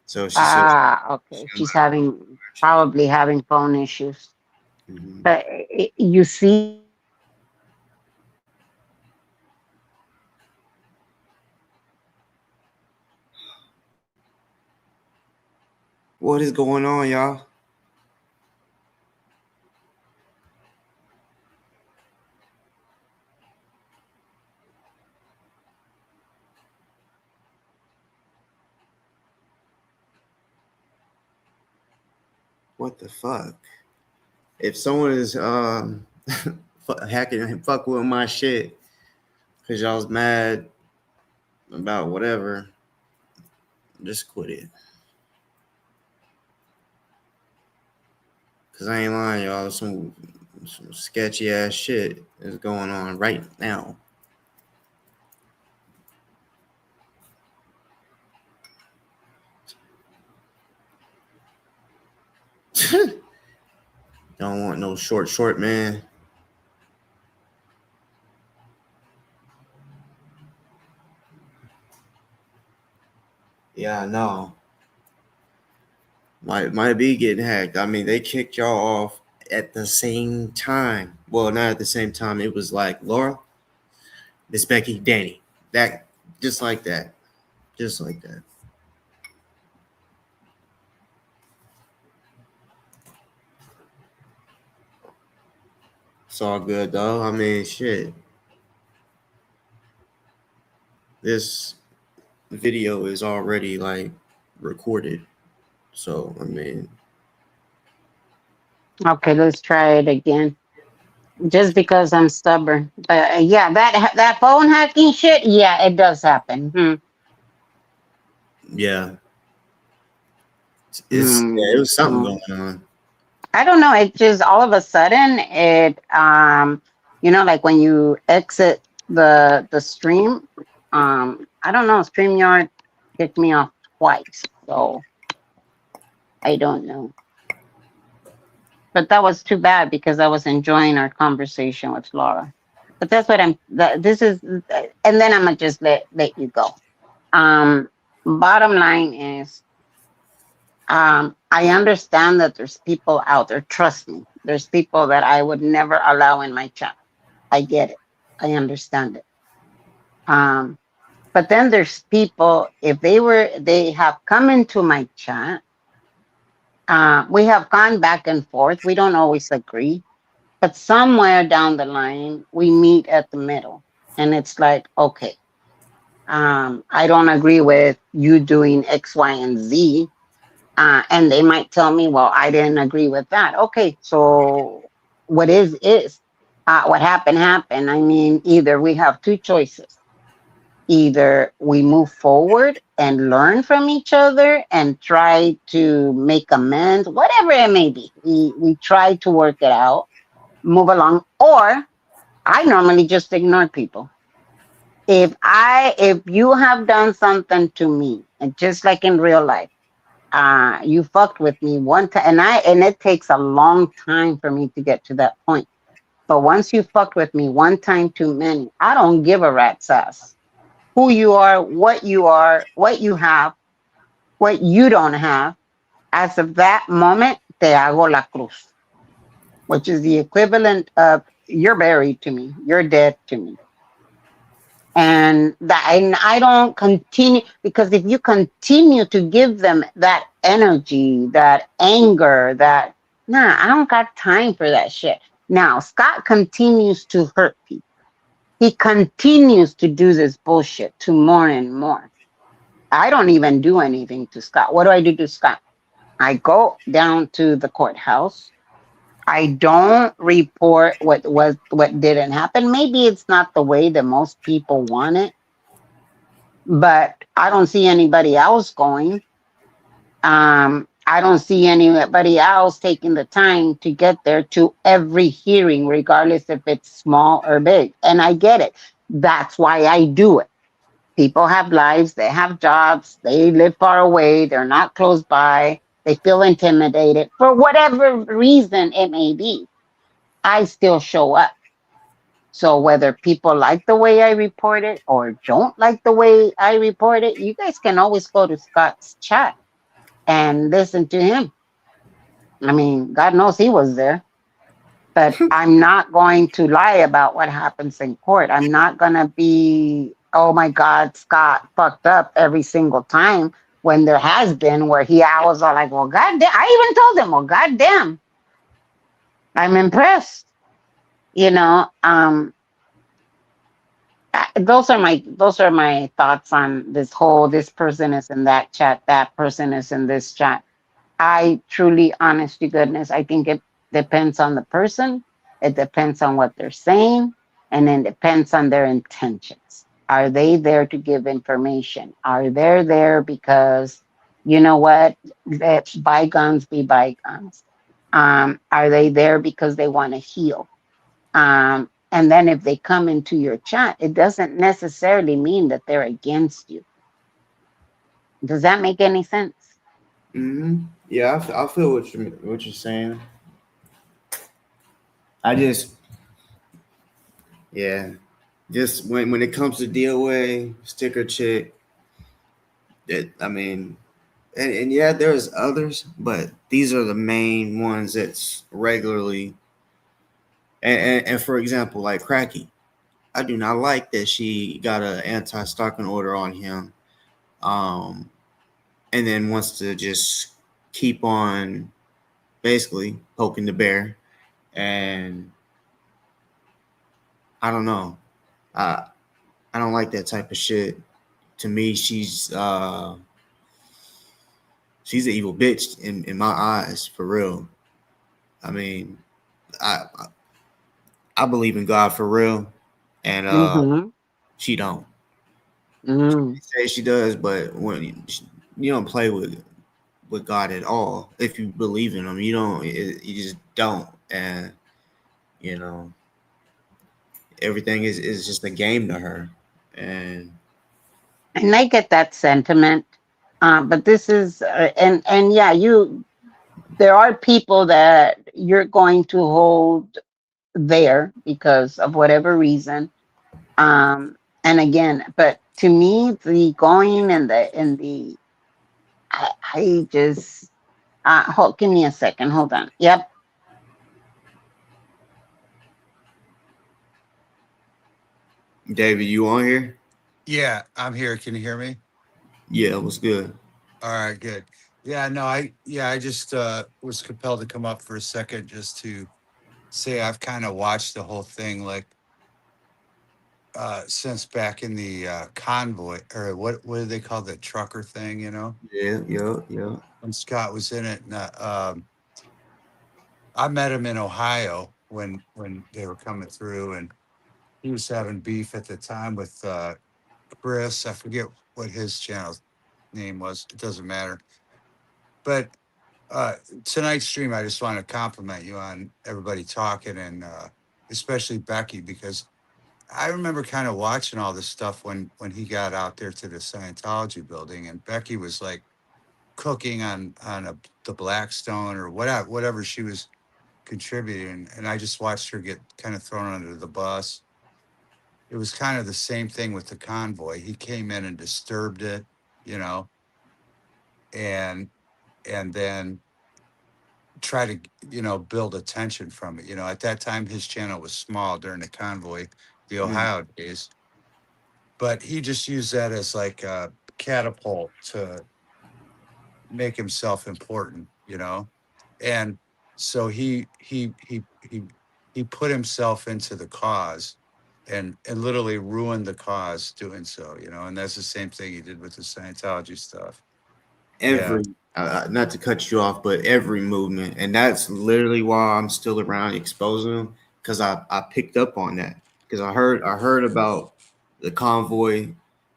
So she said Ah, okay. She's having, probably having phone issues. Mhm. But you see, What is going on, y'all? What the fuck? If someone is hacking and fuck with my shit because y'all's mad about whatever, just quit it. Cause I ain't lying, y'all. Some sketchy ass shit is going on right now. Don't want no short man. Yeah, I know. Might be getting hacked. I mean, they kicked y'all off at the same time. Well, not at the same time. It was like Laura, Miss Becky, Danny. That just like that. Just like that. It's all good though. I mean, shit. This video is already like recorded. So I mean, okay, let's try it again. Just because I'm stubborn. But yeah, that phone hacking shit, yeah, it does happen. yeah. It was something Hmm. going on. I don't know. It just all of a sudden it like when you exit the stream. I don't know. StreamYard kicked me off twice, so I don't know. But that was too bad because I was enjoying our conversation with Laura. But that's what this is, and then I'm gonna just let you go. Bottom line is, I understand that there's people out there. Trust me, there's people that I would never allow in my chat. I get it. I understand it. But then there's people, if they have come into my chat, we have gone back and forth. We don't always agree, but somewhere down the line, we meet at the middle. And it's like, okay, I don't agree with you doing X, Y, and Z. And they might tell me, well, I didn't agree with that. Okay, so what is. What happened, happened. I mean, either we have two choices. Either we move forward and learn from each other and try to make amends, whatever it may be. We try to work it out, move along, or I normally just ignore people. If you have done something to me, and just like in real life, you fucked with me one time, and it takes a long time for me to get to that point. But once you fucked with me one time too many, I don't give a rat's ass who you are, what you have, what you don't have. As of that moment, te hago la cruz, which is the equivalent of you're buried to me, you're dead to me. And I don't continue, because if you continue to give them that energy, that anger, I don't got time for that shit. Now, Scott continues to hurt people. He continues to do this bullshit to more and more. I don't even do anything to Scott. What do I do to Scott? I go down to the courthouse. I don't report what didn't happen. Maybe it's not the way that most people want it, but I don't see anybody else going. I don't see anybody else taking the time to get there to every hearing, regardless if it's small or big. And I get it. That's why I do it. People have lives, they have jobs, they live far away, they're not close by, they feel intimidated for whatever reason it may be. I still show up. So whether people like the way I report it or don't like the way I report it, you guys can always go to Scott's chat and listen to him. I mean, God knows he was there. But I'm not going to lie about what happens in court. I'm not going to be, oh my God, Scott fucked up every single time, when there has been where I was all like, well, goddamn. I even told him, well, goddamn, I'm impressed. You know, those are my thoughts on this person is in that chat, that person is in this chat. I truly, honest to goodness, I think it depends on the person. It depends on what they're saying, and it depends on their intentions. Are they there to give information? Are they there because, you know what, let bygones be bygones? Are they there because they want to heal? And then if they come into your chat, it doesn't necessarily mean that they're against you. Does that make any sense? Mm-hmm. Yeah, I feel what you're saying. Just when it comes to DoA, sticker chick, I mean, and yeah, there's others, but these are the main ones that's regularly. And for example, like Cracky, I do not like that she got an anti-stalking order on him, and then wants to just keep on basically poking the bear. And I don't know. I don't like that type of shit. To me, she's an evil bitch in my eyes, for real. I mean, I believe in God for real, and she don't. She say she does, but when you don't play with God at all, if you believe in him, you don't. You just don't, and you know, everything is just a game to her. And I get that sentiment. But this is, and yeah, there are people that you're going to hold there because of whatever reason. And again, but to me, the going and I just, give me a second. Hold on. Yep. David, you on here? Yeah, I'm here. Can you hear me? Yeah, what's good? All right, good. Yeah, no, I just was compelled to come up for a second just to say I've kind of watched the whole thing like since back in the convoy, or what do they call the trucker thing, you know? Yeah. When Scott was in it. And, I met him in Ohio when they were coming through, and he was having beef at the time with Chris. I forget what his channel name was. It doesn't matter. But tonight's stream, I just want to compliment you on everybody talking, and especially Becky, because I remember kind of watching all this stuff when he got out there to the Scientology building, and Becky was like cooking on the Blackstone or whatever she was contributing, and I just watched her get kind of thrown under the bus. It was kind of the same thing with the convoy. He came in and disturbed it, you know, and then try to build attention from it. At that time his channel was small during the convoy, the Ohio days, but he just used that as like a catapult to make himself important, and so he put himself into the cause and literally ruined the cause doing so, and that's the same thing he did with the Scientology stuff. Yeah. Every not to cut you off, but every movement, and that's literally why I'm still around exposing them, because I picked up on that, because I heard about the convoy,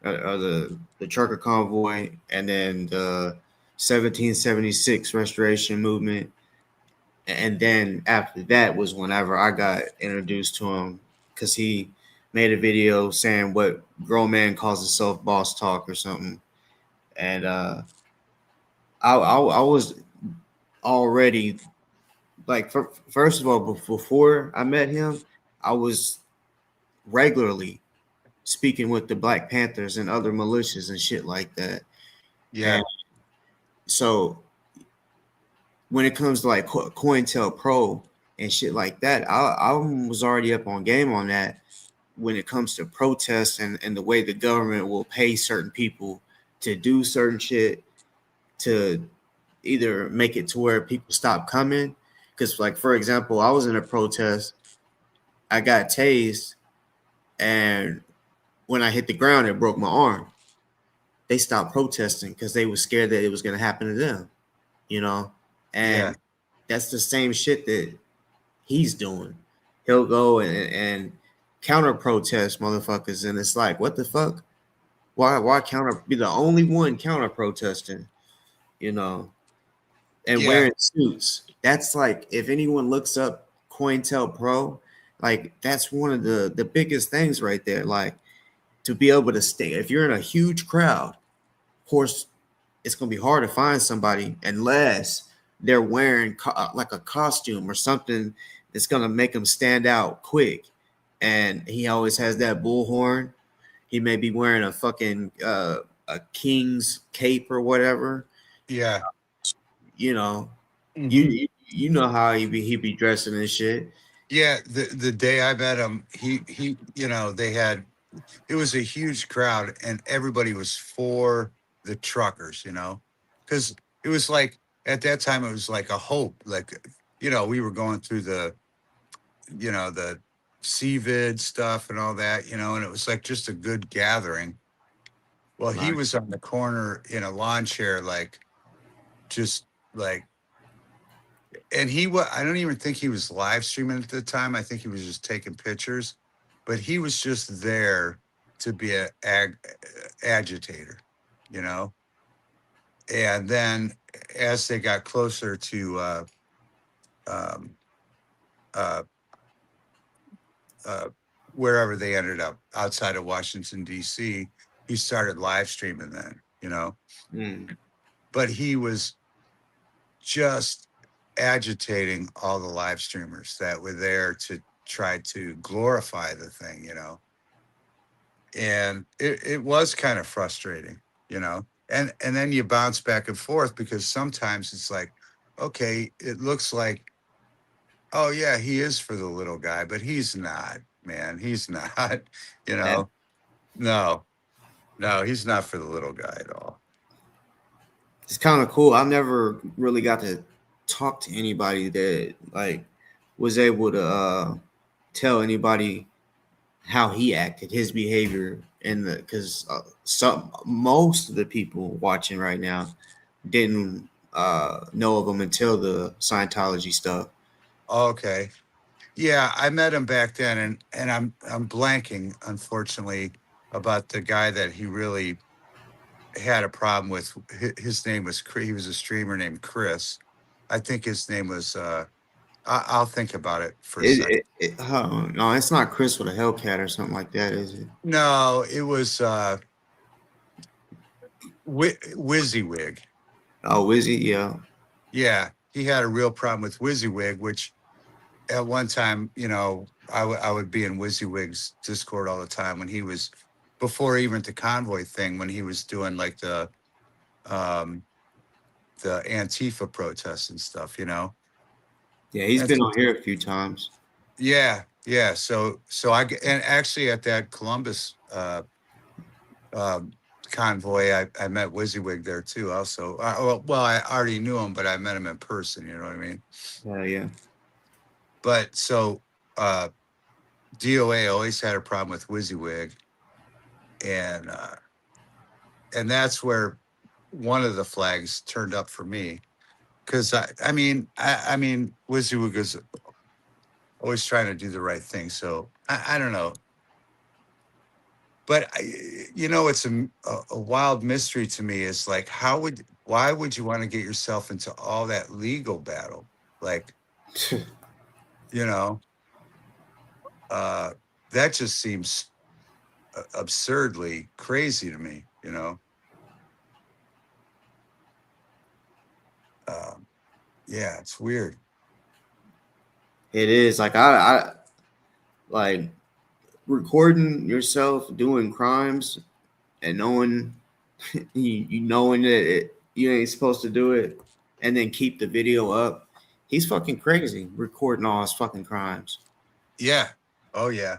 or the trucker convoy, and then the 1776 restoration movement, and then after that was whenever I got introduced to him, because he made a video saying what grown man calls himself boss talk or something, and I was already like, first of all, before I met him, I was regularly speaking with the Black Panthers and other militias and shit like that. Yeah. And so when it comes to like COINTELPRO and shit like that, I was already up on game on that. When it comes to protests and the way the government will pay certain people to do certain shit, to either make it to where people stop coming. Because, like, for example, I was in a protest, I got tased, and when I hit the ground, it broke my arm. They stopped protesting because they were scared that it was going to happen to them, And that's the same shit that he's doing. He'll go and counter protest motherfuckers, and it's like, what the fuck? Why be the only one counter protesting, and wearing suits? That's like, if anyone looks up COINTELPRO, like, that's one of the biggest things right there. Like, to be able to stay, if you're in a huge crowd, of course, it's going to be hard to find somebody unless they're wearing like a costume or something that's going to make them stand out quick. And he always has that bullhorn. He may be wearing a fucking a king's cape or whatever. Yeah. Mm-hmm. You know how he be dressing and shit. Yeah, the day I met him, he it was a huge crowd, and everybody was for the truckers, because it was like, at that time it was like a hope, like, we were going through the CVID stuff and all that, and it was like just a good gathering. Well, he was on the corner in a lawn chair, like, just like, and I don't even think he was live streaming at the time. I think he was just taking pictures, but he was just there to be an agitator, And then as they got closer to um, wherever they ended up outside of Washington, D.C., he started live streaming then, you know. But he was just agitating all the live streamers that were there to try to glorify the thing, you know. And it was kind of frustrating, you know. And then you bounce back and forth because sometimes it's like, okay, it looks like, oh yeah, he is for the little guy, but he's not, man. He's not, you know. No, he's not for the little guy at all. It's kind of cool. I never really got to talk to anybody that like was able to tell anybody how he acted, his behavior, and the because most of the people watching right now didn't know of him until the Scientology stuff. Okay. Yeah, I met him back then, and I'm blanking, unfortunately, about the guy that he really had a problem with. His name was he was a streamer named Chris. I think his name was. I'll think about it for a second. No, it's not Chris with a Hellcat or something like that, is it? No, it was WYSIWYG. Oh, Wizzy, yeah. Yeah, he had a real problem with WYSIWYG, which at one time, you know, I would be in WYSIWYG's Discord all the time when he was before even the convoy thing, when he was doing like the Antifa protests and stuff, you know. Yeah, he's been on here a few times. Yeah. So and actually at that Columbus convoy, I met WYSIWYG there too. Also, well, I already knew him, but I met him in person. You know what I mean? Yeah. But so DoA always had a problem with WYSIWYG, and that's where one of the flags turned up for me, because I mean WYSIWYG is always trying to do the right thing. So I don't know. But you know, it's a wild mystery to me. Is like, why would you want to get yourself into all that legal battle? Like, you know, that just seems absurdly crazy to me. You know, yeah, it's weird. It is like I like recording yourself doing crimes and knowing you knowing that you ain't supposed to do it, and then keep the video up. He's fucking crazy recording all his fucking crimes. Yeah. Oh yeah.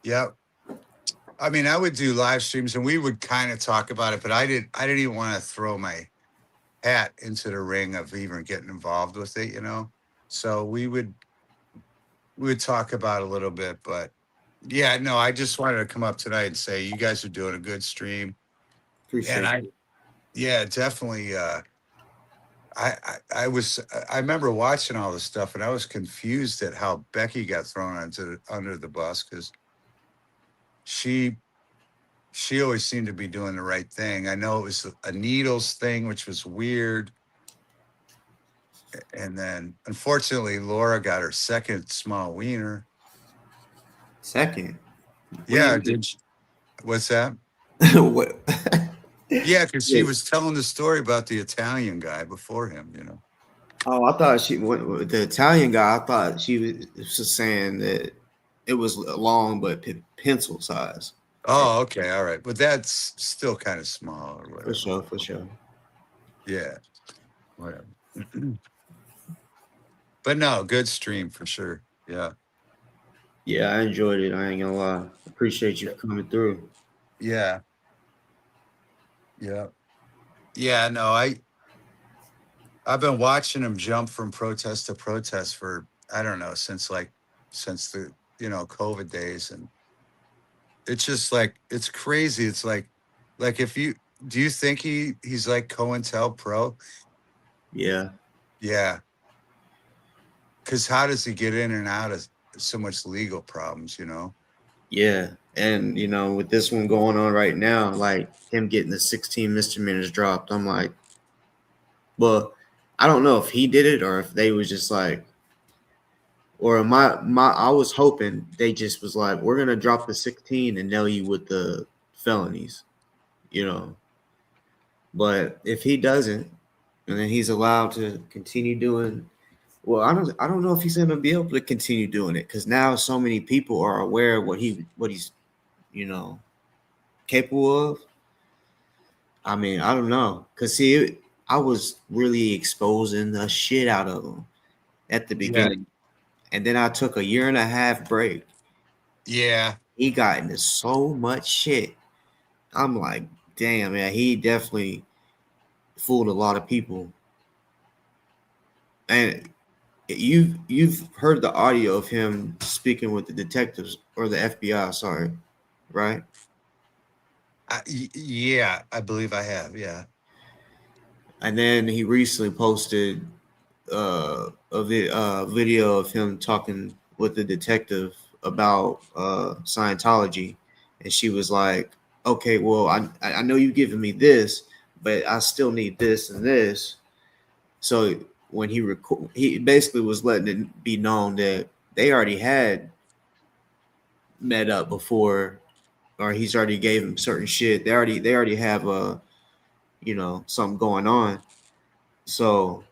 Yep. I mean, I would do live streams and we would kind of talk about it, but I didn't even want to throw my hat into the ring of even getting involved with it, you know. So we would talk about it a little bit, but yeah, no, I just wanted to come up tonight and say you guys are doing a good stream. Appreciate it. Yeah, definitely. I remember watching all this stuff and I was confused at how Becky got thrown under the bus, because she always seemed to be doing the right thing. I know it was a needles thing, which was weird. And then unfortunately, Laura got her second small wiener. Second? Yeah. What's that? What? Yeah, because she was telling the story about the Italian guy before him, you know. Oh, I thought the Italian guy. I thought she was just saying that it was long but pencil size. Oh, okay, all right, but that's still kind of small or whatever. For sure. Yeah, whatever. But no, good stream for sure. Yeah. Yeah, I enjoyed it. I ain't gonna lie. Appreciate you coming through. Yeah. Yeah. No, I've been watching him jump from protest to protest for, I don't know, since the COVID days, and it's just like, it's crazy. It's like do you think he's like COINTELPRO? Yeah. Because how does he get in and out of so much legal problems, you know? Yeah. And, with this one going on right now, like him getting the 16 misdemeanors dropped, I'm like, well, I don't know if he did it or if they was just like, Or I was hoping they just was like, we're gonna drop the 16 and nail you with the felonies, you know. But if he doesn't, and then he's allowed to continue doing, well, I don't know if he's gonna be able to continue doing it because now so many people are aware of what he's you know capable of. I mean, I don't know, cause see, I was really exposing the shit out of him at the Yeah. beginning, and then I took a year and a half break. Yeah. He got into so much shit. I'm like, damn, man, he definitely fooled a lot of people. And you've heard the audio of him speaking with the detectives or the FBI, sorry, right? Yeah, I believe I have. Yeah. And then he recently posted video of him talking with the detective about Scientology, and she was like, "Okay, well, I know you've given me this, but I still need this and this." So when he basically was letting it be known that they already had met up before, or he's already gave him certain shit. They already have something going on. So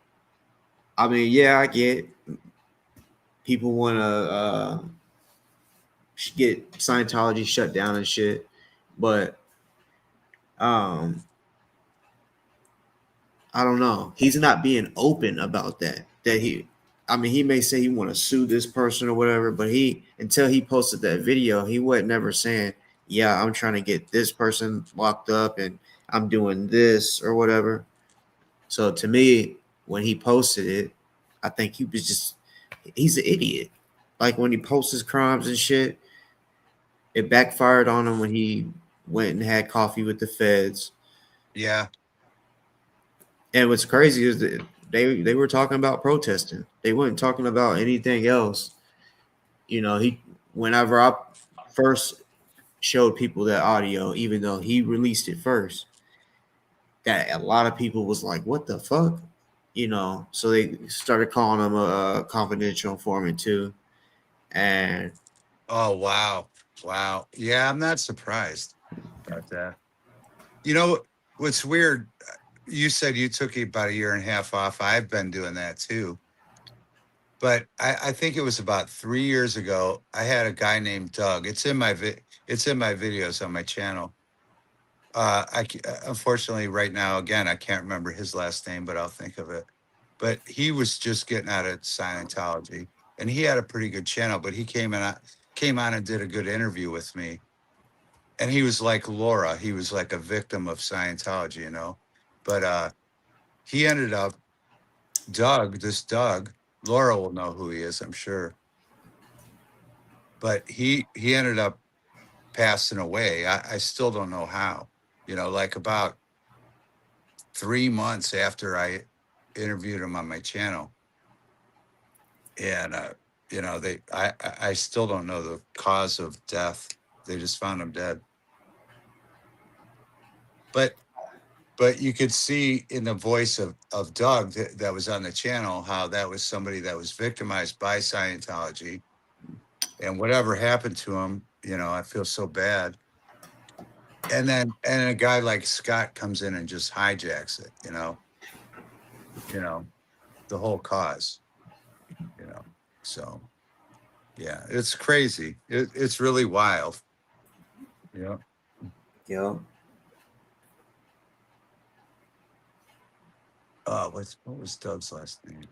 I mean, yeah, I get people want to get Scientology shut down and shit, but um, I don't know. He's not being open about that. I mean, he may say he want to sue this person or whatever, but until he posted that video, he wasn't never saying, "Yeah, I'm trying to get this person locked up and I'm doing this or whatever." So to me, when he posted it, I think he's an idiot. Like when he posts his crimes and shit, it backfired on him when he went and had coffee with the feds. Yeah. And what's crazy is that they were talking about protesting. They weren't talking about anything else. Whenever I first showed people that audio, even though he released it first, that a lot of people was like, "What the fuck?" So they started calling him a confidential informant too. And Oh, wow. Wow. Yeah, I'm not surprised about that. You know, what's weird, you said you took about a year and a half off. I've been doing that too. But I think it was about 3 years ago. I had a guy named Doug. It's in my videos on my channel. Unfortunately, right now, again, I can't remember his last name, but I'll think of it. But he was just getting out of Scientology, and he had a pretty good channel. But he came on and did a good interview with me, and he was like Laura. He was like a victim of Scientology, you know. But he ended up Doug. Laura will know who he is, I'm sure. But he ended up passing away. I still don't know how. Like about 3 months after I interviewed him on my channel, and I still don't know the cause of death. They just found him dead. But you could see in the voice of Doug that was on the channel how that was somebody that was victimized by Scientology, and whatever happened to him, I feel so bad. And a guy like Scott comes in and just hijacks it, the whole cause, you know. So yeah, it's crazy. It's really wild. Yeah. yeah, What was Doug's last name?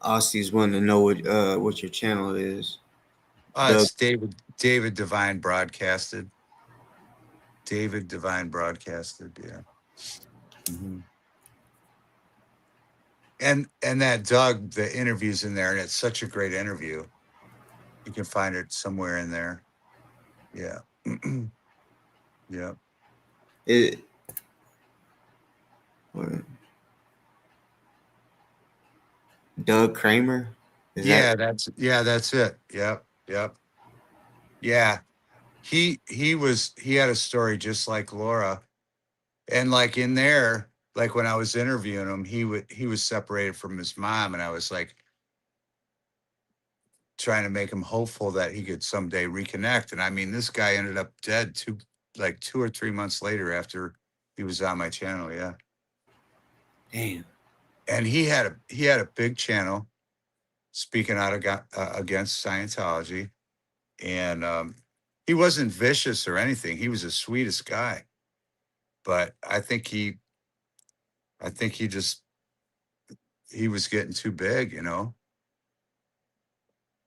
Aussie's wanting to know what your channel is. Doug. It's David Divine Broadcasted. David Divine Broadcasted. Yeah. Hmm. And that Doug, the interview's in there, and it's such a great interview. You can find it somewhere in there. Yeah. Yeah. It. What? Doug Kramer. That's it. Yep. Yep. Yeah. He had a story just like Laura. And like in there, like when I was interviewing him, he was separated from his mom, and I was like trying to make him hopeful that he could someday reconnect. And I mean, this guy ended up dead 2 or 3 months later after he was on my channel. Yeah. Damn. And he had a big channel speaking out against Scientology, and he wasn't vicious or anything. He was the sweetest guy, but I think he just he was getting too big, you know.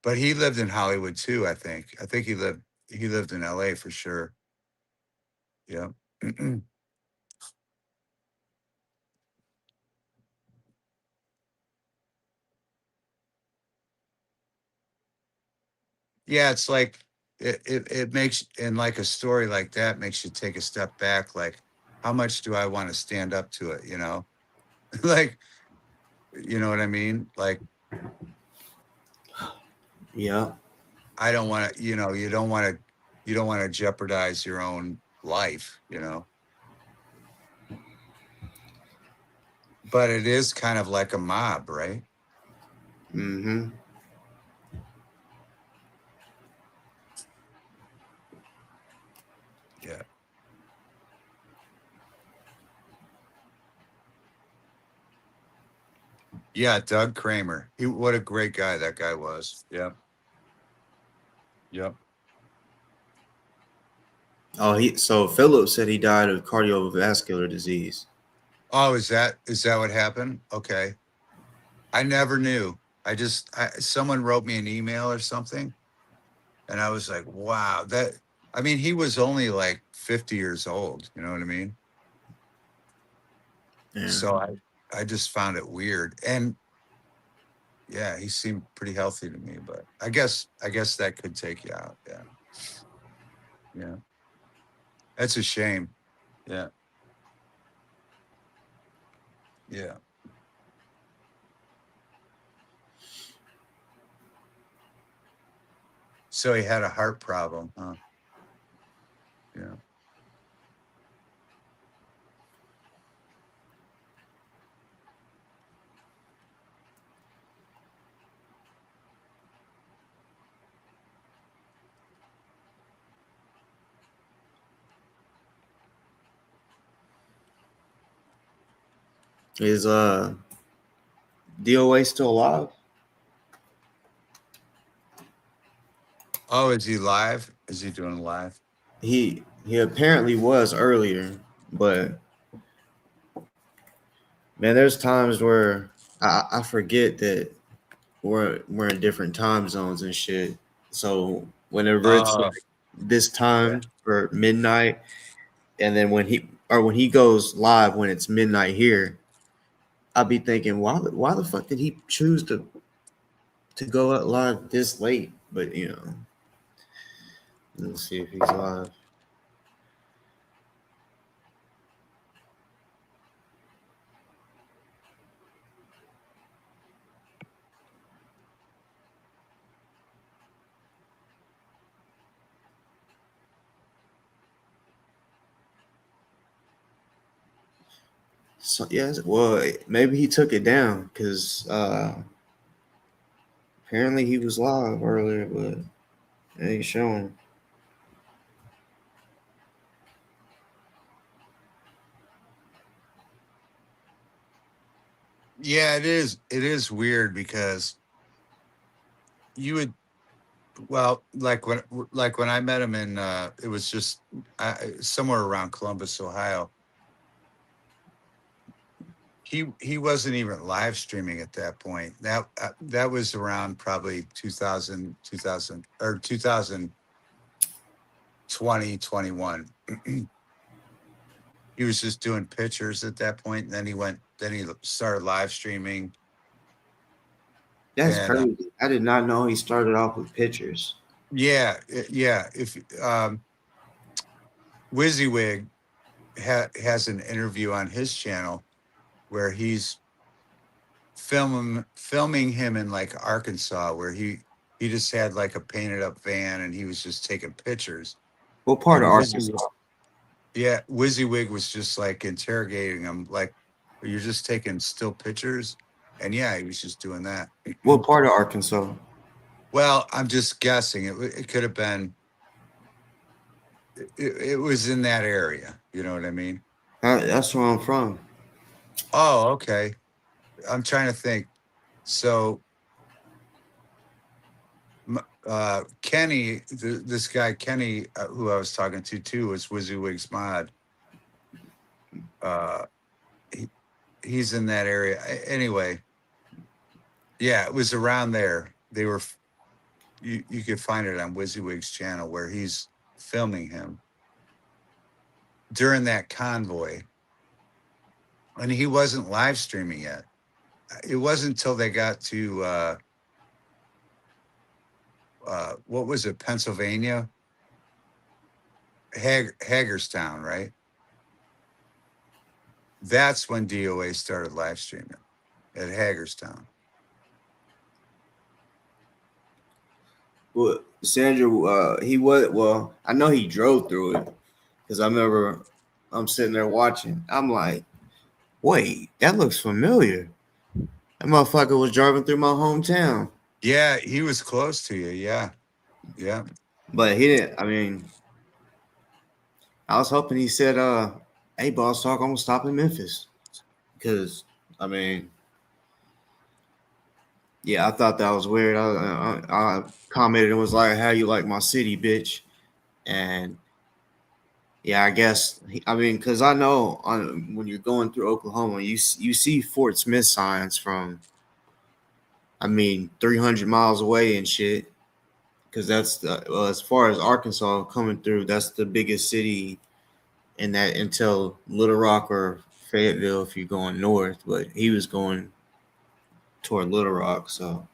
But he lived in Hollywood too. I think he lived in L.A. for sure. Yeah. Yeah, it's like it makes, and like a story like that makes you take a step back. Like, how much do I want to stand up to it? You know, like, you know what I mean? Like, Yeah. I don't want to. You know, you don't want to jeopardize your own life. You know, but it is kind of like a mob, right? Mm-hmm. Yeah. Yeah, Doug Kramer. What a great guy that guy was. Yeah. Yep. Oh, so Philip said he died of cardiovascular disease. Oh, is that what happened? Okay. I never knew. Someone wrote me an email or something, and I was like, wow, I mean, he was only like 50 years old, you know what I mean? Yeah. So I just found it weird. And yeah, he seemed pretty healthy to me, but I guess that could take you out. Yeah. Yeah. That's a shame. Yeah. Yeah. So he had a heart problem, huh? Yeah. Is DoA still alive? Oh, is he live? Is he doing live? He apparently was earlier, but man, there's times where I forget that we're in different time zones and shit. So whenever it's like this Yeah. time for midnight, and then when he goes live when it's midnight here, I'll be thinking, why the fuck did he choose to go out live this late? But you know, let's see if he's live. So yeah, well, maybe he took it down because apparently he was live earlier, but it ain't showing. Yeah, it is. It is weird because you would, well, like when I met him in it was just somewhere around Columbus, Ohio. He wasn't even live streaming at that point. That was around probably 2000 or 2020, 21. He was just doing pictures at that point, and then he started live streaming. That's And crazy. I did not know he started off with pictures. yeah, yeah. If WYSIWYG has an interview on his channel where he's filming him in like Arkansas, where he just had like a painted up van and he was just taking pictures. What part And of Arkansas? Yeah, WYSIWYG was just like interrogating him, like You're just taking still pictures, and yeah, he was just doing that. What part of Arkansas? Well, I'm just guessing. It could have been. It was in that area. You know what I mean? That's where I'm from. Oh, okay. I'm trying to think. So, Kenny, this guy Kenny, who I was talking to too, was WYSIWYG's mod. He, he's in that area. Anyway, yeah, it was around there. They were. You could find it on WYSIWYG's channel where he's filming him during that convoy, and he wasn't live streaming yet. It wasn't until they got to what was it, Pennsylvania, Hagerstown, right? That's when DoA started live streaming at Hagerstown. Well, Sandra, he was, well, I know he drove through it because I remember I'm sitting there watching. I'm like, wait, that looks familiar. That motherfucker was driving through my hometown. Yeah, he was close to you. Yeah. Yeah. But he didn't, I mean, I was hoping he said, hey, boss talk, I'm gonna stop in Memphis. Because, I mean, yeah, I thought that was weird. I commented and was like, how you like my city, bitch? And yeah, I guess, I mean, because I know when you're going through Oklahoma, you see Fort Smith signs from, I mean, 300 miles away and shit. Because that's well, as far as Arkansas coming through, that's the biggest city in that until Little Rock or Fayetteville if you're going north. But he was going toward Little Rock. So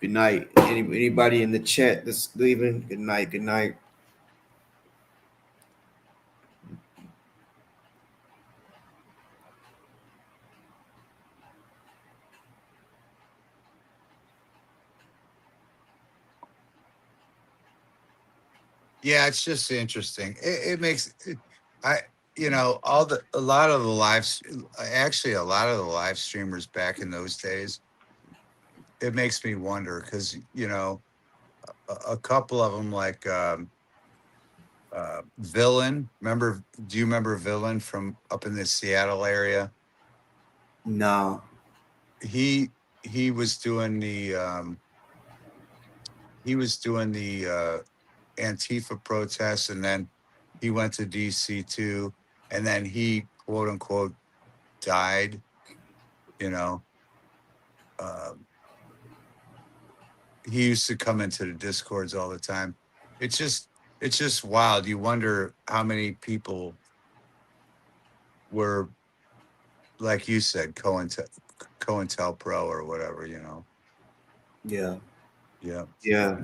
good night. Anybody in the chat that's leaving? Good night. Good night. Yeah, it's just interesting. It makes I a lot of the actually a lot of the live streamers back in those days. It makes me wonder because a couple of them like Villain. Do you remember Villain from up in the Seattle area? No. He was doing the Antifa protests, and then he went to DC too, and then he quote unquote died. You know, he used to come into the discords all the time. It's just wild. You wonder how many people were, like you said, COINTELPRO or whatever. Yeah. Yeah. Yeah.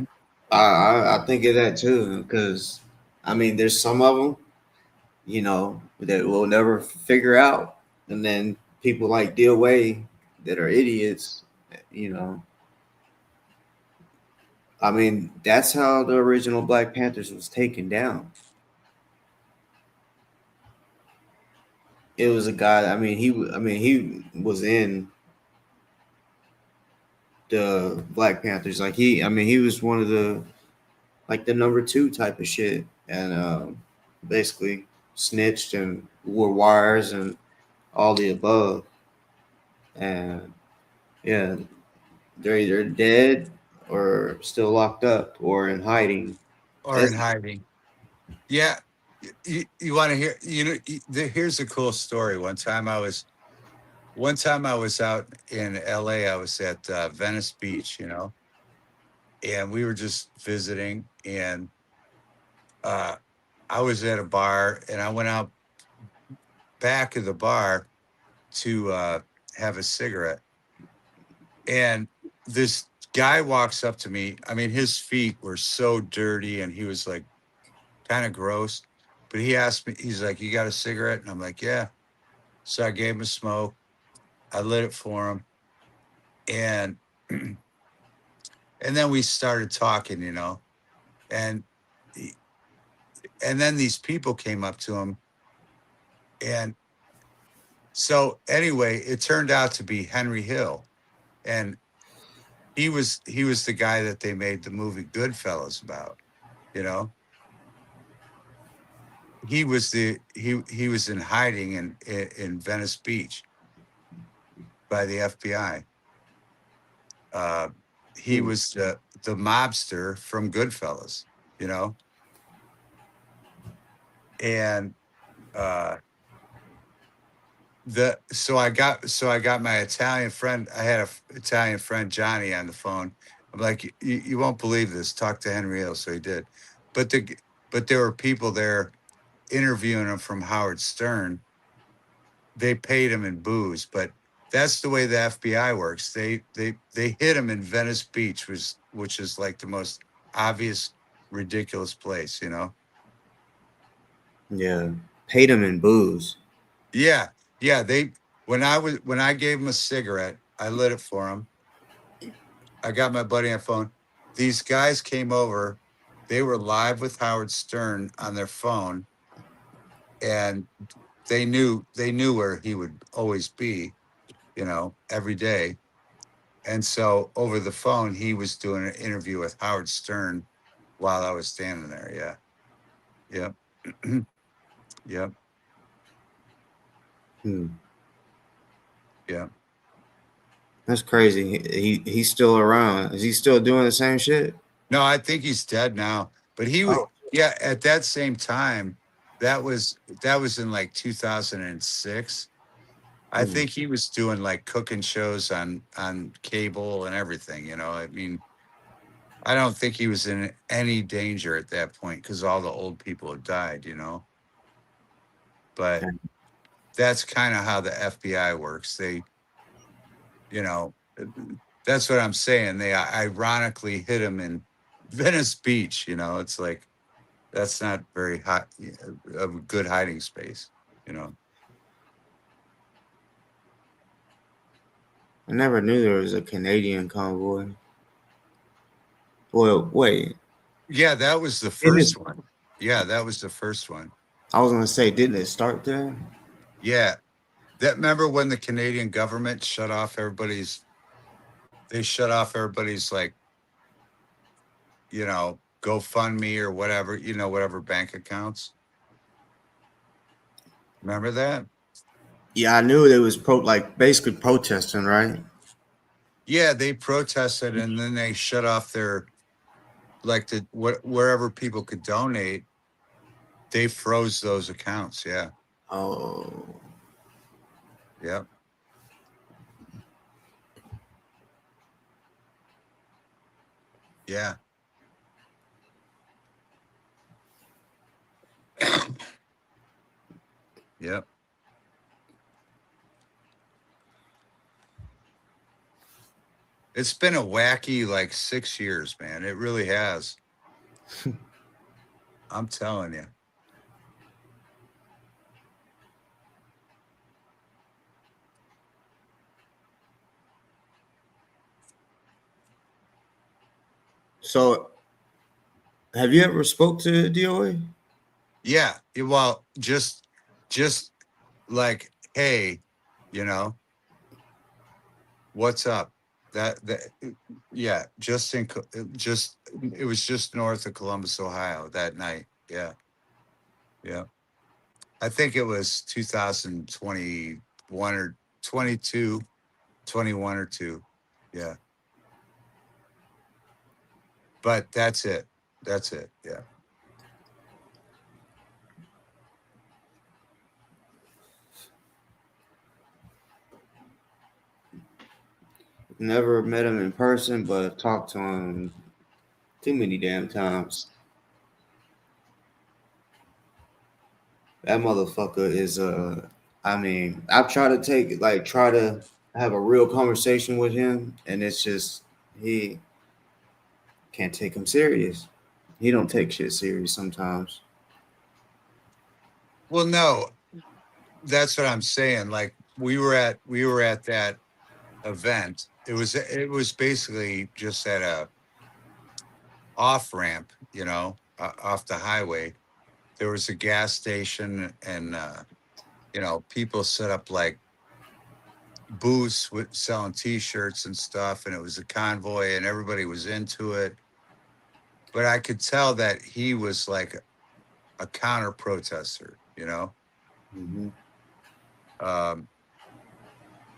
I think of that too because I mean, there's some of them, that we'll never figure out, and then people like DoA that are idiots, you know. I mean, that's how the original Black Panthers was taken down. It was a guy. He was in the Black Panthers. Like he was one of the like the number two type of shit, and basically snitched and wore wires and all the above. And yeah, they're either dead or still locked up or in hiding. Or in hiding. Yeah. You want to hear? Here's a cool story. One time I was out in LA. I was at Venice Beach, and we were just visiting, and uh, I was at a bar, and I went out back of the bar to have a cigarette, and this guy walks up to me. I mean, his feet were so dirty, and he was like kind of gross. But he asked me, he's like, "You got a cigarette?" And I'm like, "Yeah." So I gave him a smoke. I lit it for him, and and then we started talking, and and then these people came up to him, and So anyway, it turned out to be Henry Hill, and he was the guy that they made the movie Goodfellas about. You know, he was in hiding in Venice Beach by the FBI. Uh, he was the mobster from Goodfellas. You know, and so I got my Italian friend. I had a Italian friend Johnny on the phone. I'm like, you won't believe this. Talk to Henry Hill. So he did, but there were people there interviewing him from Howard Stern. They paid him in booze, but that's the way the FBI works. They hit him in Venice Beach, which is like the most obvious ridiculous place, you know. Yeah, paid him in booze. Yeah, yeah. When I gave him a cigarette, I lit it for him. I got my buddy on the phone. These guys came over. They were live with Howard Stern on their phone, and they knew where he would always be, you know, every day. And so over the phone, he was doing an interview with Howard Stern while I was standing there. Yeah. Yep. Yep. Hmm. Yeah. That's crazy. He's still around. Is he still doing the same shit? No, I think he's dead now. But he would, Oh. yeah, at that same time, that was in like 2006. I Hmm. think he was doing like cooking shows on cable and everything, you know. I mean, I don't think he was in any danger at that point because all the old people had died, you know. But that's kind of how the FBI works. They, you know, that's what I'm saying. They ironically hit him in Venice Beach, you know. It's like that's not very hot, a good hiding space, you know. I never knew there was a Canadian convoy. Well, wait. Yeah, that was the Didn't it, first one. Yeah, that was the first one. I was gonna say, didn't it start there? Yeah, that remember when the Canadian government shut off everybody's like, you know, GoFundMe or whatever, you know, whatever bank accounts. Remember that? Yeah, I knew there was basically protesting, right? Yeah, they protested and then they shut off their like wherever people could donate, they froze those accounts. Yeah. Oh, Yep. Yeah. Yep. It's been a wacky like 6 years, man. It really has. I'm telling you. so have you ever spoke to DoA? Yeah. Well, just like, hey, you know, what's up? Yeah, it was just north of Columbus, Ohio that night. Yeah. Yeah. I think it was 2021 or 22, 21 or 2. Yeah. But that's it. That's it. Yeah. Never met him in person, but I've talked to him too many damn times. That motherfucker is I mean, I've tried to try to have a real conversation with him, and it's just he can't take him serious. He don't take shit serious sometimes. Well, no, that's what I'm saying. Like we were at that event. It was basically just at a off ramp, you know, off the highway. There was a gas station and you know, people set up like booths with selling T-shirts and stuff, and it was a convoy, and everybody was into it. But I could tell that he was like a counter protester, you know. Mm-hmm.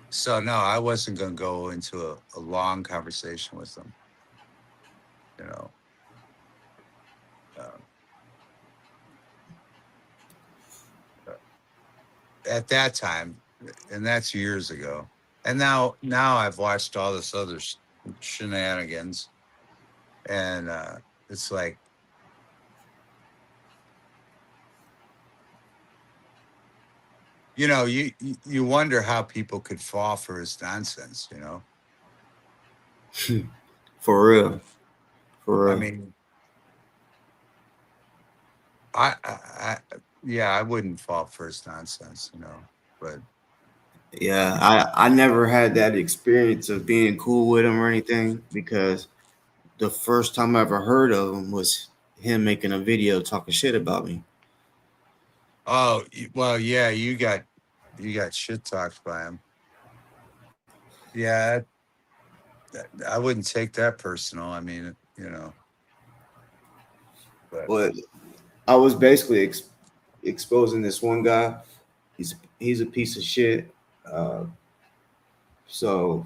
So no, I wasn't going to go into a long conversation with him, you know. Um, at that time, and that's years ago. And now I've watched all this other shenanigans, and it's like, you know, you wonder how people could fall for his nonsense, you know. For real. For I real. mean, I yeah, I wouldn't fall for his nonsense, you know, but Yeah, I never had that experience of being cool with him or anything, because the first time I ever heard of him was him making a video talking shit about me. oh well, yeah, you got shit talked by him. Yeah, I wouldn't take that personal. I mean, you know, but But I was basically exposing this one guy. He's a piece of shit. Uh, so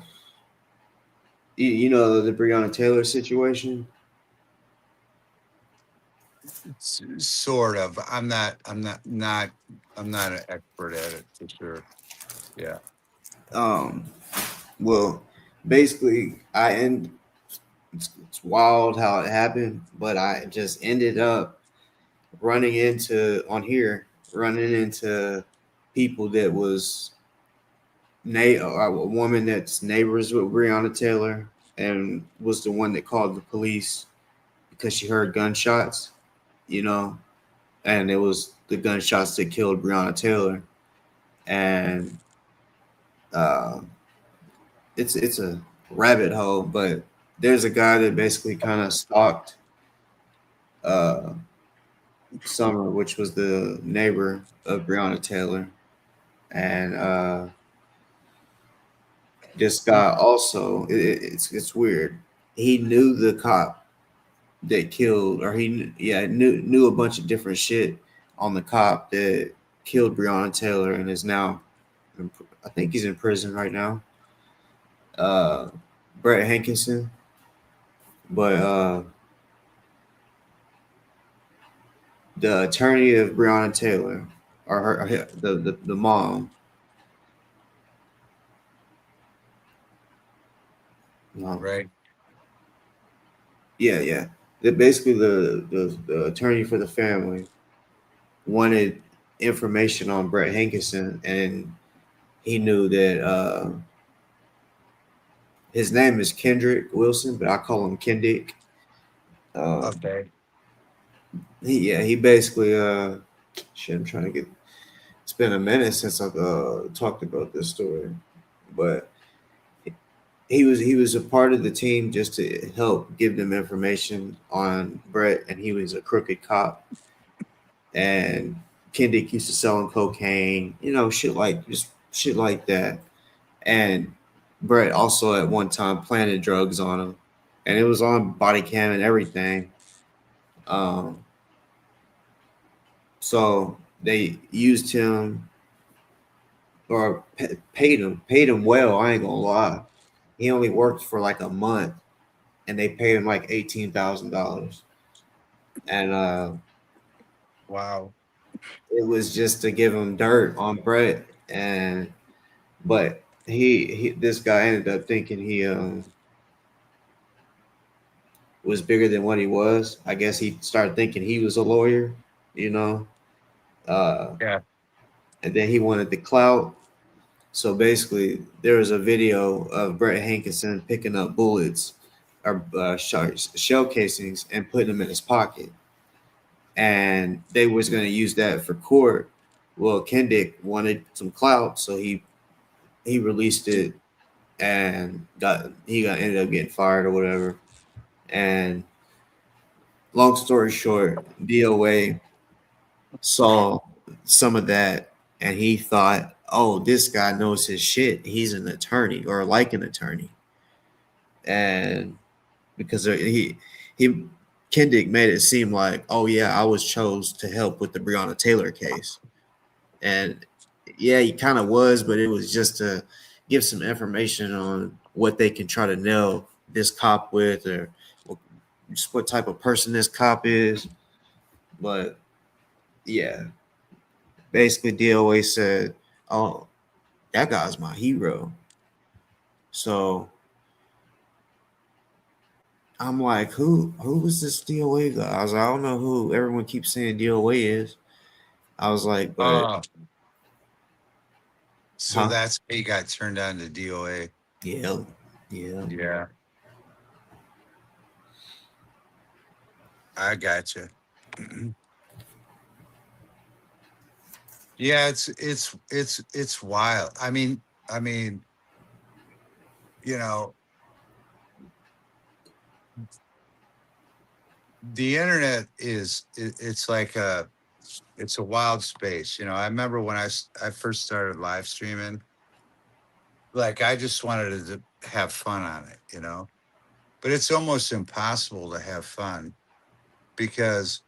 you know the Breonna Taylor situation. sort of. I'm not an expert at it for sure. Yeah. Um, well, basically, it's wild how it happened, but I just ended up running into people that was a woman that's neighbors with Breonna Taylor, and was the one that called the police because she heard gunshots, you know, and it was the gunshots that killed Breonna Taylor. And uh, it's a rabbit hole, but there's a guy that basically kind of stalked uh, Summer, which was the neighbor of Breonna Taylor, and this guy also it's weird. He knew the cop that killed, or knew a bunch of different shit on the cop that killed Breonna Taylor, and is now, I think he's in prison right now. Uh, Brett Hankinson, but the attorney of Breonna Taylor, or the mom. No, Right. yeah. Basically, the attorney for the family wanted information on Brett Hankinson, and he knew that his name is Kendrick Wilson, but I call him Kendick. Okay. He basically shit. I'm trying to get. It's been a minute since I've talked about this story, but he was a part of the team just to help give them information on Brett, and he was a crooked cop. And Kendick used to sell him cocaine, just shit like that. And Brett also at one time planted drugs on him, and it was on body cam and everything. Um, so they used him, or paid him well. I ain't gonna lie. He only worked for like a month, and they paid him like $18,000. And Wow. it was just to give him dirt on Brett. And but this guy ended up thinking he was bigger than what he was. I guess he started thinking he was a lawyer, you know. Uh, Yeah. and then he wanted the clout. So basically, there was a video of Brett Hankinson picking up bullets or shell casings and putting them in his pocket, and they was going to use that for court. Well, Kendick wanted some clout, so he released it, and ended up getting fired or whatever. And long story short, DoA saw some of that and he thought, oh, this guy knows his shit. He's an attorney or like an attorney, and because he Kendick made it seem like, oh yeah, I was chose to help with the Breonna Taylor case, and yeah, he kind of was, but it was just to give some information on what they can try to nail this cop with, or just what type of person this cop is. But yeah, basically, DOA said, "Oh, that guy's my hero." So I'm like, who is this DOA guy? I was like, I don't know who everyone keeps saying DOA is. I was like, but Oh, so huh? that's how he got turned on to DOA. Yeah, yeah. Yeah, I got you. Yeah, it's wild. I mean, you know, the internet it's like it's a wild space. I remember when I first started live streaming, like I just wanted to have fun on it. But it's almost impossible to have fun because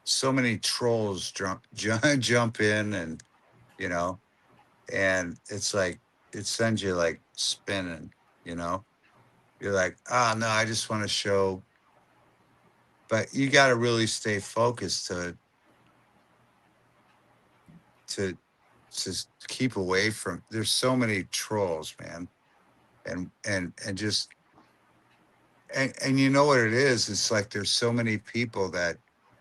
so many trolls jump in, and you know, and it's like it sends you like spinning. You know, you're like, oh no, I just want to show, but you got to really stay focused to keep away from. There's so many trolls, man, and just and you know what it is? It's like there's so many people that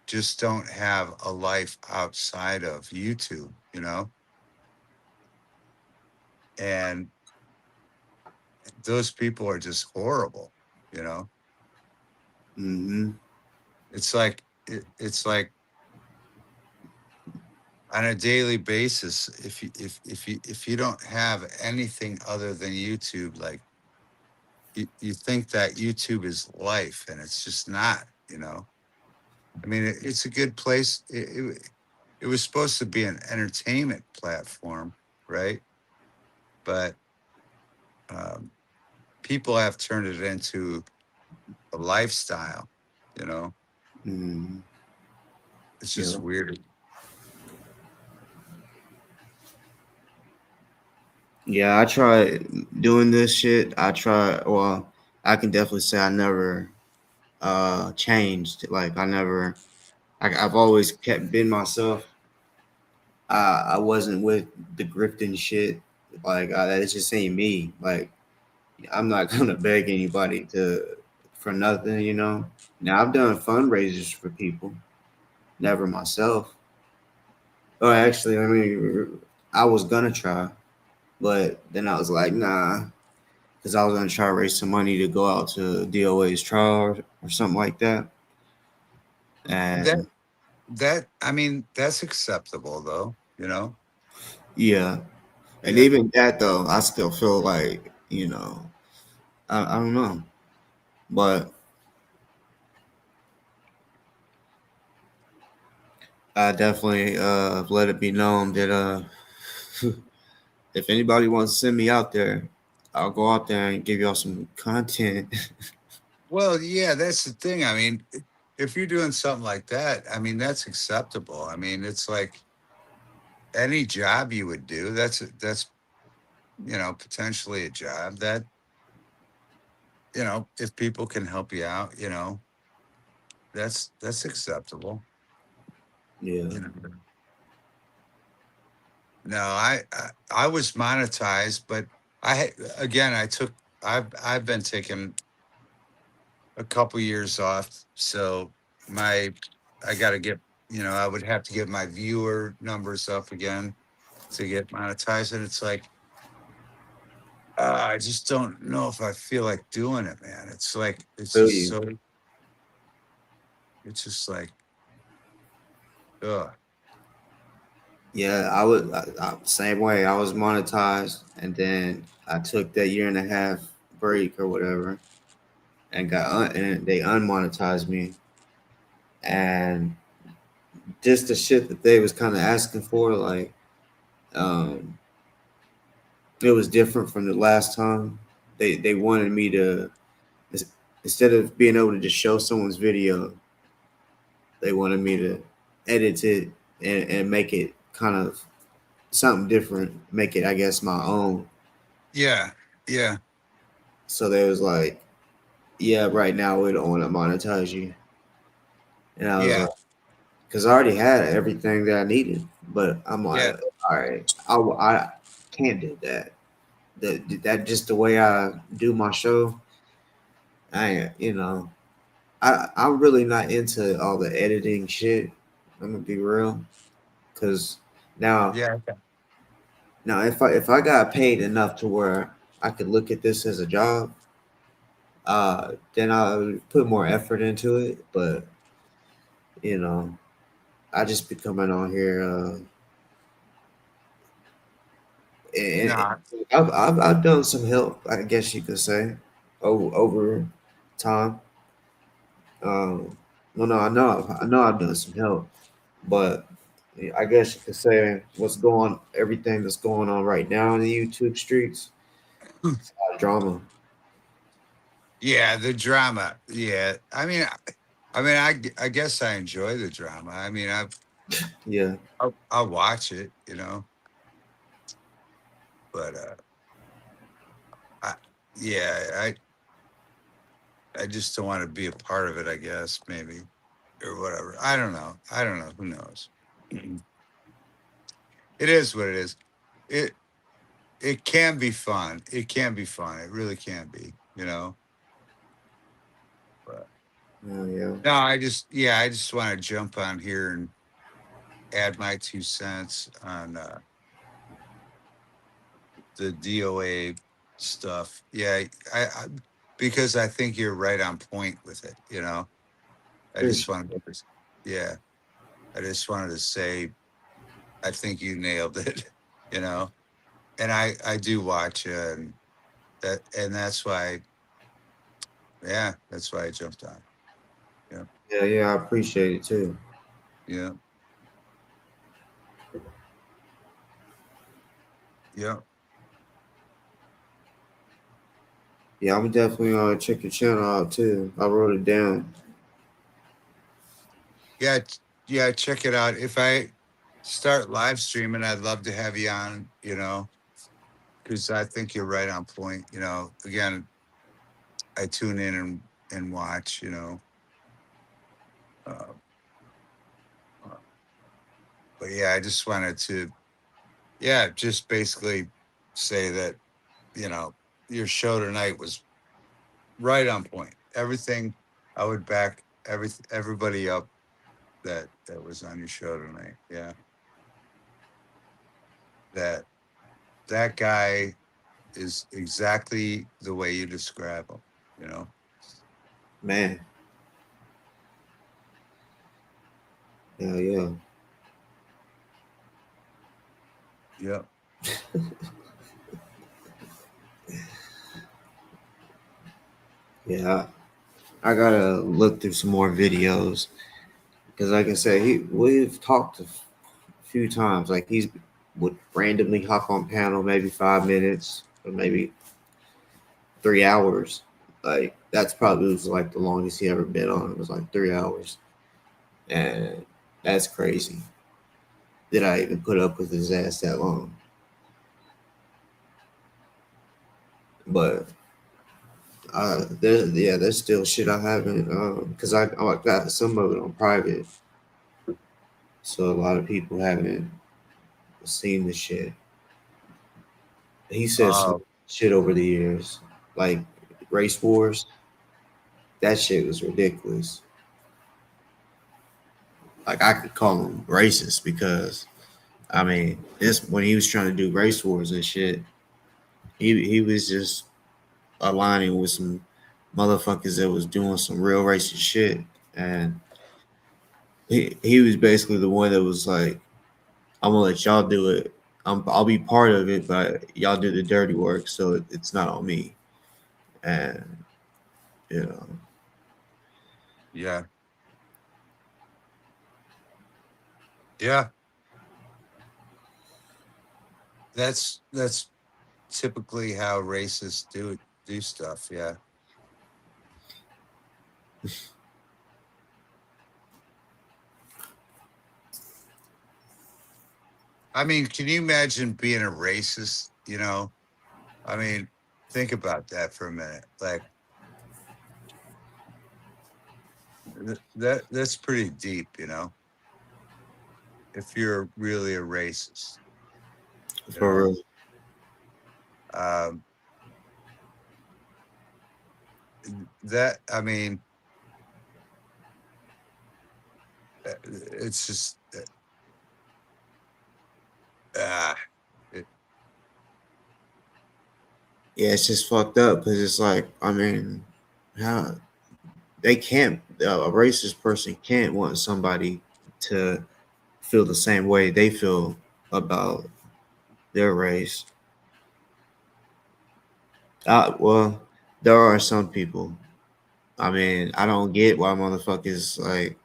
just don't have a life outside of YouTube. And those people are just horrible. You know, Mm-hmm. it's like on a daily basis, if you don't have anything other than YouTube, like you think that YouTube is life, and it's just not. I mean, it's a good place. It was supposed to be an entertainment platform, right? But um, people have turned it into a lifestyle. You know, Mm-hmm. it's just Yeah. weird. Yeah, I try doing this shit. Well, I can definitely say I never changed. Like I've always kept been myself. I wasn't with the grifting shit. Like that just ain't me. Like I'm not gonna beg anybody to for nothing. Now I've done fundraisers for people, never myself. Oh, actually, I mean, I was gonna try, but then I was like, nah, because I was gonna try to raise some money to go out to DOA's trial or something like that. That And that I mean, that's acceptable though. yeah, and Yeah. even that though, I still feel like I don't know, but I definitely let it be known that if anybody wants to send me out there, I'll go out there and give y'all some content. Well, yeah, that's the thing. I mean, if you're doing something like that, I mean, that's acceptable. I mean, it's like any job you would do. That's potentially a job that if people can help you out, that's acceptable. Yeah. You know. No, I was monetized, but again, I've been taking a couple years off, so my I got to get I would have to get my viewer numbers up again to get monetized, and it's like I just don't know if I feel like doing it, man. It's like Feel you. it's just like ugh. Yeah, same way. I was monetized, and then I took that year and a half break or whatever, and and they unmonetized me, and just the shit that they was kind of asking for, like Um, it was different from the last time. They wanted me to, instead of being able to just show someone's video, they wanted me to edit it and make it kind of something different, make it, I guess, my own. Yeah. Yeah. So they was like, yeah, right now we don't want to monetize you. And I was Yeah. like, because I already had everything that I needed. But I'm Yeah. like, all right, I can't do that. That just the way I do my show. I'm really not into all the editing shit. I'm gonna be real, because now Yeah. now if I got paid enough to where I could look at this as a job, then I would put more effort into it. But you know, I just be coming on here, and No. I've done some help, I guess you could say, over time. No, no, I know I've done some help, but I guess you could say everything that's going on right now in the YouTube streets, it's a lot of drama. Yeah, the drama. Yeah, I guess I enjoy the drama. I mean, Yeah, I'll watch it, but I yeah, I just don't want to be a part of it. I guess maybe or whatever. I don't know. I don't know. Who knows? It is what it is. It it can be fun. It can be fun. It really can be. But oh, yeah, no, I just want to jump on here and add my 2 cents on the DoA stuff. Yeah, I because I think you're right on point with it. I just appreciate wanted it. to, yeah, I just wanted to say I think you nailed it. You know, and I do watch and that's why, yeah, that's why I jumped on. Yeah, Yeah, yeah, I appreciate it too. yeah, yeah, Yeah, I'm definitely gonna check your channel out too. I wrote it down. yeah, yeah. Check it out. If I start live streaming, I'd love to have you on. Because I think you're right on point. Again, I tune in and watch. Uh, uh, but yeah, I just wanted to, yeah, just basically say that you know your show tonight was right on point. Everything I would back everybody up that was on your show tonight. Yeah, that that guy is exactly the way you describe him. You know. Man, yeah, yeah, Yeah. yeah. I gotta look through some more videos because, like I said, we've talked a few times. Like he's would randomly hop on panel, maybe 5 minutes or maybe 3 hours. Like that's probably was like the longest he ever been on. It was like 3 hours, and that's crazy. Did I even put up with his ass that long? But there's still shit I haven't because I got some of it on private, so a lot of people haven't seen the shit. He said some Oh shit over the years, like race wars. That shit was ridiculous. Like I could call him racist because I mean this when he was trying to do race wars and shit. He was just aligning with some motherfuckers that was doing some real racist shit, and he was basically the one that was like, "I'm gonna let y'all do it. I'll be part of it, but y'all do the dirty work, so it's not on me." And you know, yeah, yeah. That's typically how racists do stuff. Yeah. I mean, can you imagine being a racist? You know, I mean, think about that for a minute. Like that's pretty deep. You know, if you're really a racist, you For know. real. Um, that I mean, it's just ah, it, Yeah, it's just fucked up because it's like, I mean, how they can't, a racist person can't want somebody to feel the same way they feel about their race. Well, there are some people. I mean, I don't get why motherfuckers like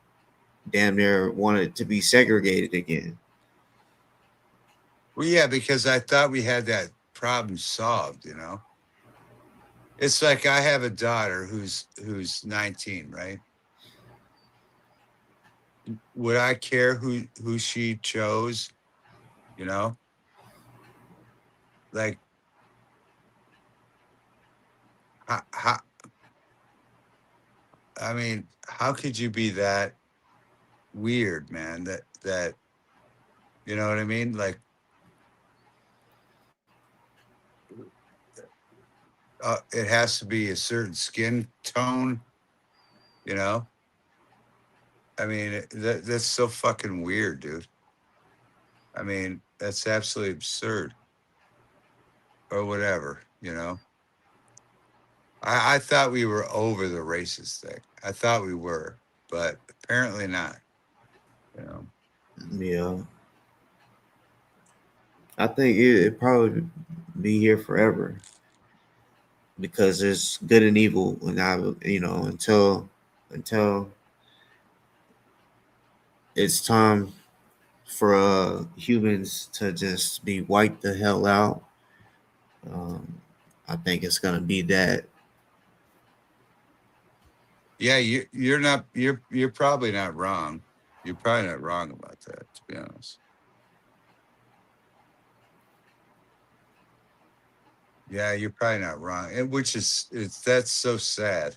damn near wanted to be segregated again. well, yeah, because I thought we had that problem solved. You know, it's like I have a daughter who's 19, right? Would I care who she chose? You know, like how I mean, how could you be that weird, man? That you know what I mean? Like, it has to be a certain skin tone. You know, I mean, that's so fucking weird, dude. I mean, that's absolutely absurd, or whatever. You know, I thought we were over the racist thing. I thought we were, but apparently not. You know. Yeah, I think it probably be here forever because there's good and evil, and until it's time for humans to just be wiped the hell out. Um, I think it's gonna be that. Yeah, you're probably not wrong. You're probably not wrong about that, to be honest. Yeah, you're probably not wrong. And which is that's so sad.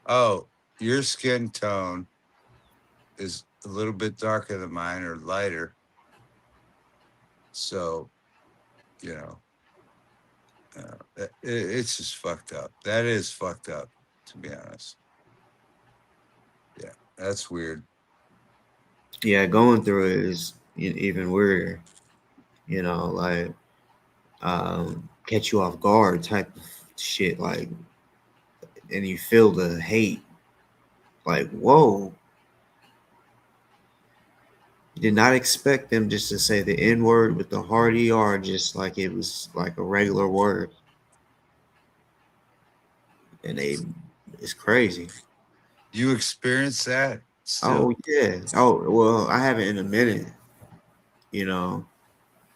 Oh, your skin tone is a little bit darker than mine or lighter. So, you know, it's just fucked up. That is fucked up, to be honest. Yeah, that's weird. Yeah, going through it is even weirder. Like catch you off guard type of shit. Like, and you feel the hate. Like, whoa, did not expect them just to say the N word with the hard ER, just like it was like a regular word. And it's crazy. You experience that Oh, still? yeah. Oh, well, I haven't in a minute, you know,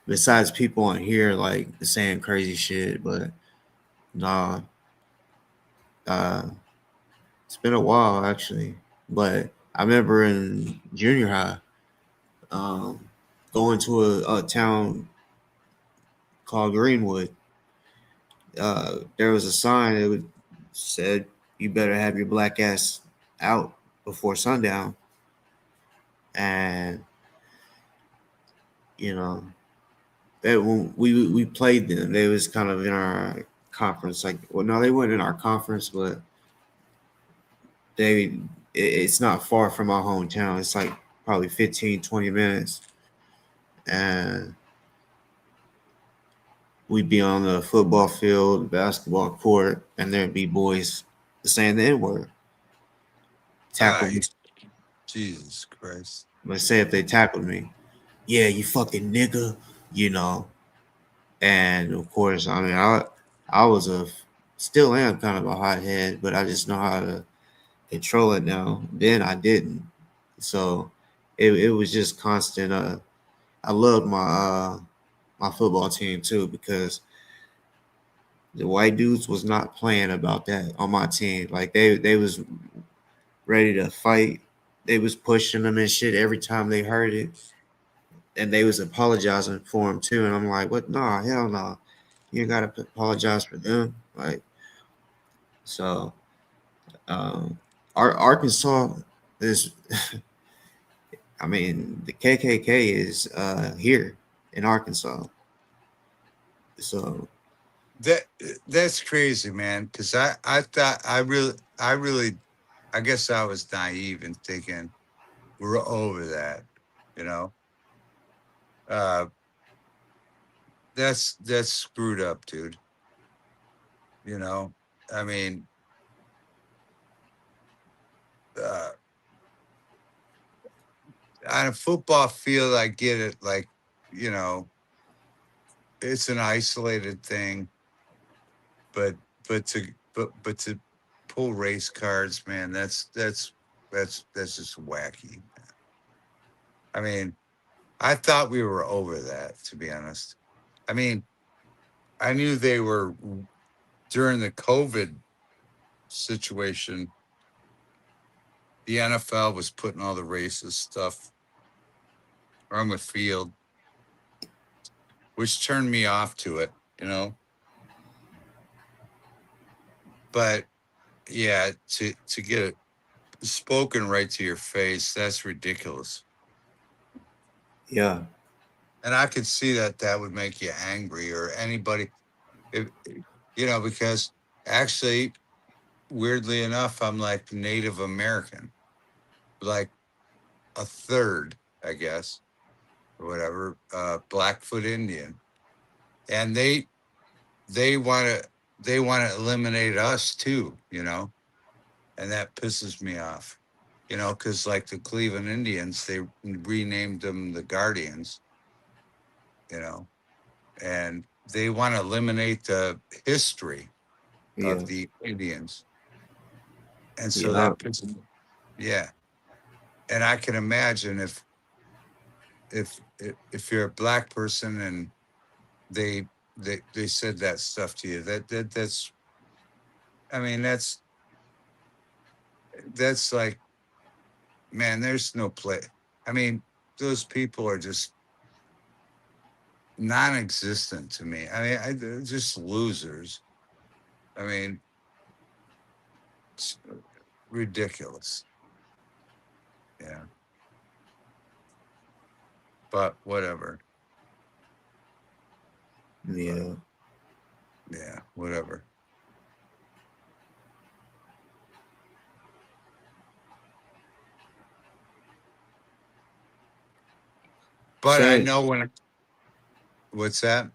besides people on here like saying crazy shit, but nah, uh, it's been a while actually. But I remember in junior high, um, going to a town called Greenwood. There was a sign that said, "You better have your black ass out before sundown." And you know, that when we played them, they was kind of in our conference. Like, well, no, they weren't in our conference, but it's not far from our hometown. It's like probably 15, 20 minutes, and we'd be on the football field, basketball court, and there'd be boys saying the N word. Ah, Tackle me. Jesus Christ. Let's say if they tackled me, yeah, you fucking nigga, you know. And of course, I mean, I was still am kind of a hothead, but I just know how to control it now. Then I didn't, so it was just constant. I loved my football team too, because the white dudes was not playing about that on my team. Like they was ready to fight. They was pushing them and shit every time they heard it, and they was apologizing for him too. And I'm like, what? Nah, hell no. Nah. You ain't gotta apologize for them. Like, so our Arkansas is I mean, the KKK is here in Arkansas. So That's crazy, man. Because I thought I guess I was naive in thinking we're over that. You know, uh, that's screwed up, dude. You know, I mean, uh, on a football field, I get it. Like, you know, it's an isolated thing, but but to pull race cards, man, that's just wacky. I mean, I thought we were over that, to be honest. I mean, I knew they were during the COVID situation. The NFL was putting all the racist stuff on the field, which turned me off to it, you know. But yeah, to get it spoken right to your face, that's ridiculous. yeah, And I could see that would make you angry or anybody, if, you know, because actually, weirdly enough, I'm like Native American, like a third, I guess, or whatever, Blackfoot Indian, and they want to eliminate us too, you know, and that pisses me off, you know, because like the Cleveland Indians, they renamed them the Guardians, you know, and they want to eliminate the history yeah, of the Indians, and so yeah, that pisses, yeah, and I can imagine if you're a black person and they they said that stuff to you, that's I mean that's like, man, there's no play. I mean, those people are just non-existent to me. I mean, they're just losers. I mean, it's ridiculous. Yeah, but whatever. yeah. Yeah, whatever. But I Shane, know what's that?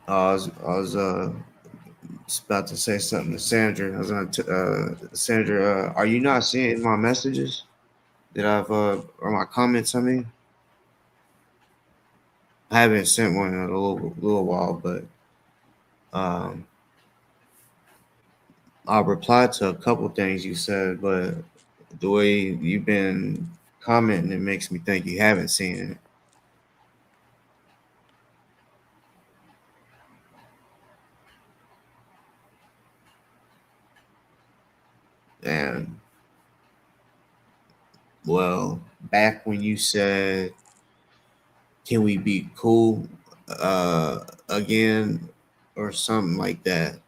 I was just about to say something to Sandra. I was going to Sandra. Are you not seeing my messages that I've or my comments? I mean, I haven't sent one in a little while, but um, I replied to a couple things you said, but the way you've been commenting, it makes me think you haven't seen it. And well, back when you said, "Can we be cool again?" or something like that,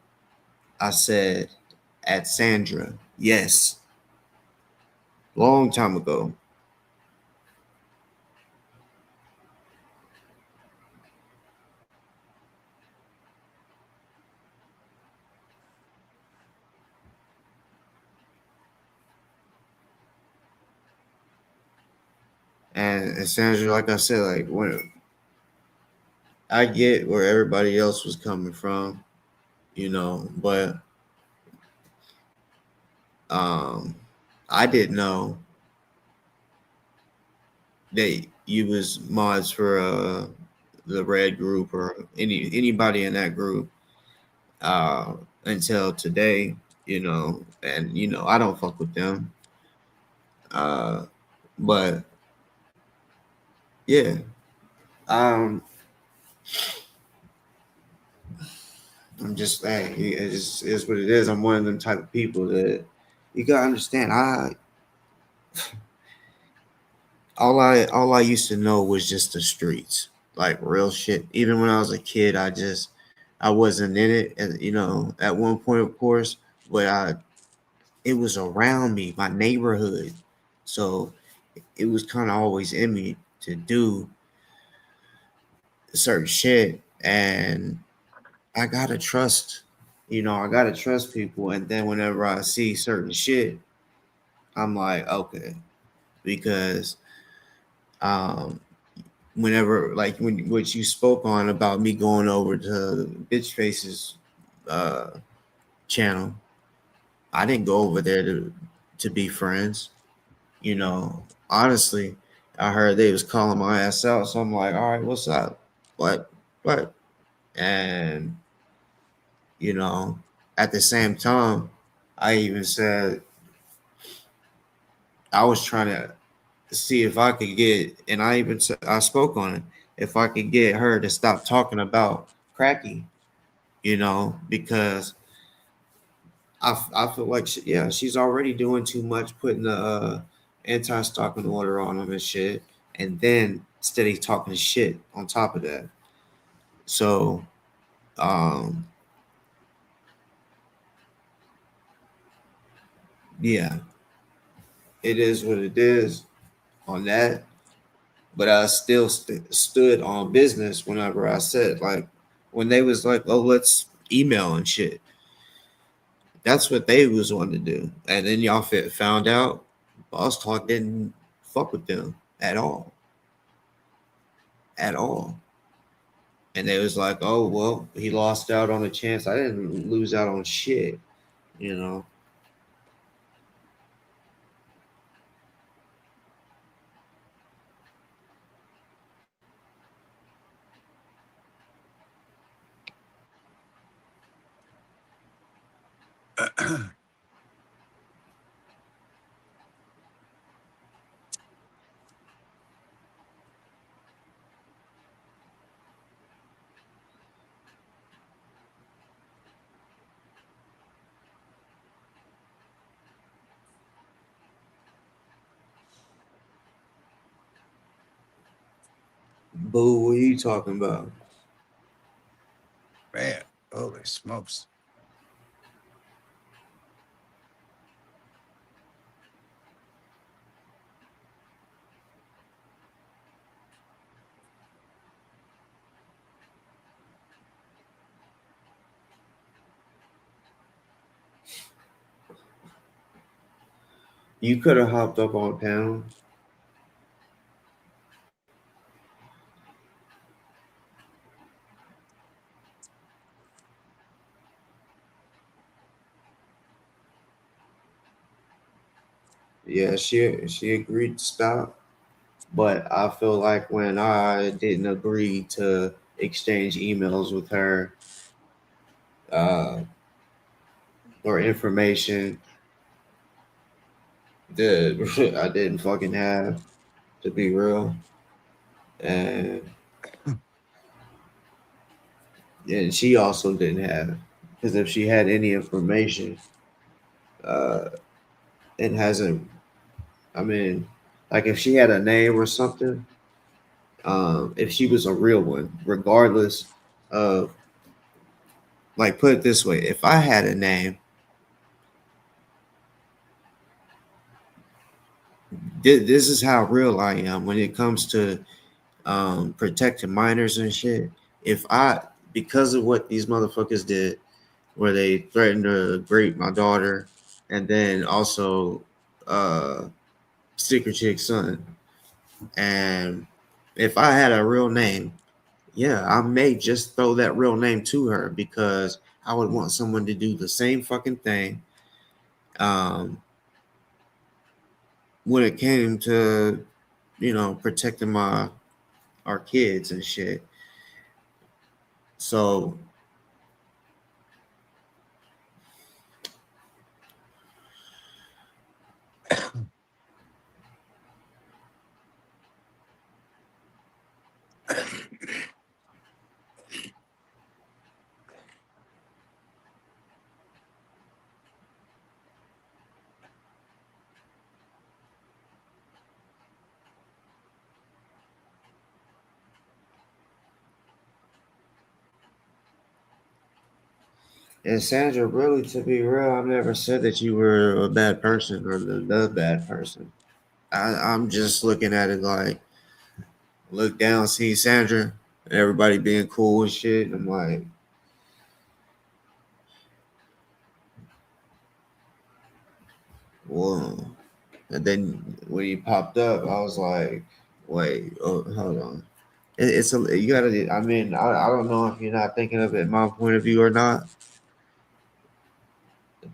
I said at Sandra, yes, long time ago. And Sandra, like I said, like when I get where everybody else was coming from, you know, but um, I didn't know that you was mods for the red group or anybody in that group until today, you know, and you know I don't fuck with them, uh, but yeah, um, I'm just hey, it is what it is. I'm one of them type of people that you gotta understand. All I used to know was just the streets, like real shit. Even when I was a kid, I wasn't in it, and at one point, of course, but it was around me, my neighborhood, so it was kind of always in me to do certain shit, and I gotta trust. I gotta trust people, and then whenever I see certain shit, I'm like, okay, because um whenever like when what you spoke on about me going over to bitch faces uh channel, I didn't go over there to be friends. Honestly, I heard they was calling my ass out, so I'm like, all right, what's up? What? And you know at the same time, I even said I was trying to see if I could get, and I spoke on it, if I could get her to stop talking about cracky, because I feel like yeah, she's already doing too much, putting the anti-stalking order on him and shit, and then steady talking shit on top of that. So, um, yeah, it is what it is on that. But I still stood on business whenever I said, like, when they was like, "Oh, let's email and shit." That's what they was wanting to do, and then y'all found out Boss Talk didn't fuck with them at all. And they was like, "Oh well, he lost out on a chance. I didn't lose out on shit," you know. Boo, what are you talking about? Man, holy smokes. You could have hopped up on panel. Yeah, she agreed to stop, but I feel like when I didn't agree to exchange emails with her, uh, or information that I didn't fucking have, to be real, and she also didn't have, because if she had any information, uh, it hasn't. I mean, like if she had a name or something, if she was a real one, regardless of, like, put it this way, if I had a name, this is how real I am when it comes to protecting minors and shit. If I, because of what these motherfuckers did, where they threatened to rape my daughter, and then also Sticker Chick's son, and if I had a real name, yeah, I may just throw that real name to her because I would want someone to do the same fucking thing. Um, when it came to, protecting our kids and shit. So And Sandra, really, to be real, I've never said that you were a bad person or the bad person. I'm just looking at it like, look down, see Sandra, and everybody being cool and shit. And I'm like, whoa. And then when he popped up, I was like, wait, oh, hold on. It's a, you gotta, I mean, I don't know if you're not thinking of it my point of view or not,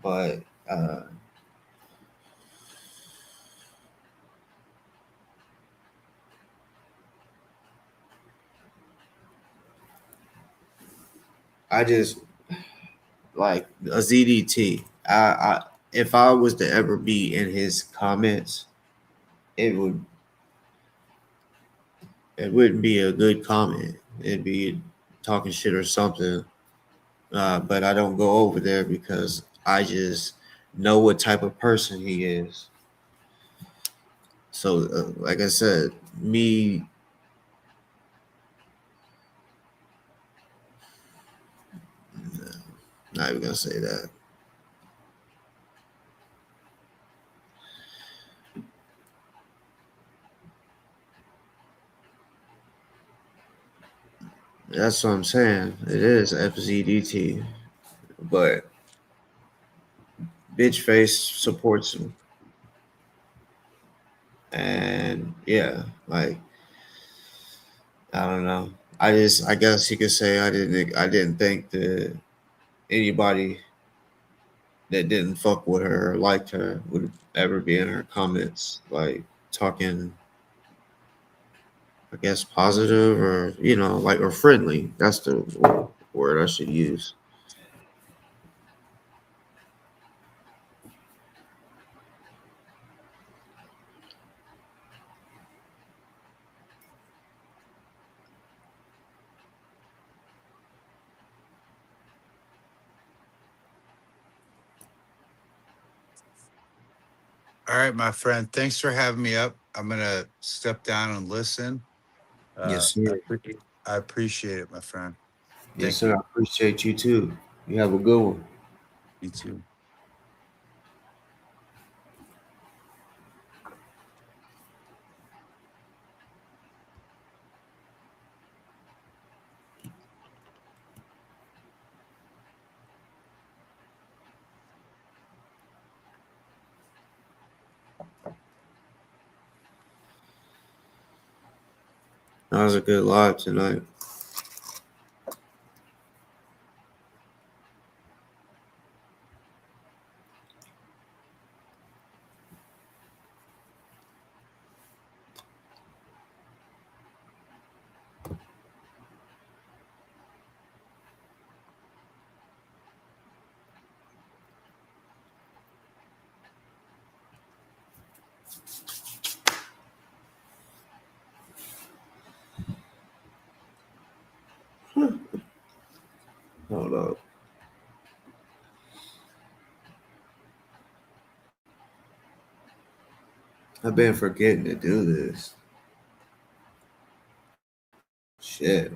but I just like a ZDT. If I was to ever be in his comments, it would it wouldn't be a good comment. It'd be talking shit or something. But I don't go over there because I just know what type of person he is. So, like I said, me not even gonna say that. That's what I'm saying. It is FZDT, but bitch face supports him, and yeah, like I don't know. I guess you could say I didn't think that anybody that didn't fuck with her or liked her would ever be in her comments like talking, I guess, positive or like or friendly. That's the word I should use. All right, my friend. Thanks for having me up. I'm gonna step down and listen. Yes, sir. I appreciate it, my friend. Yes, Thank sir. you. I appreciate you too. You have a good one. You too. That was a good live tonight. Hold up. I've been forgetting to do this. Shit.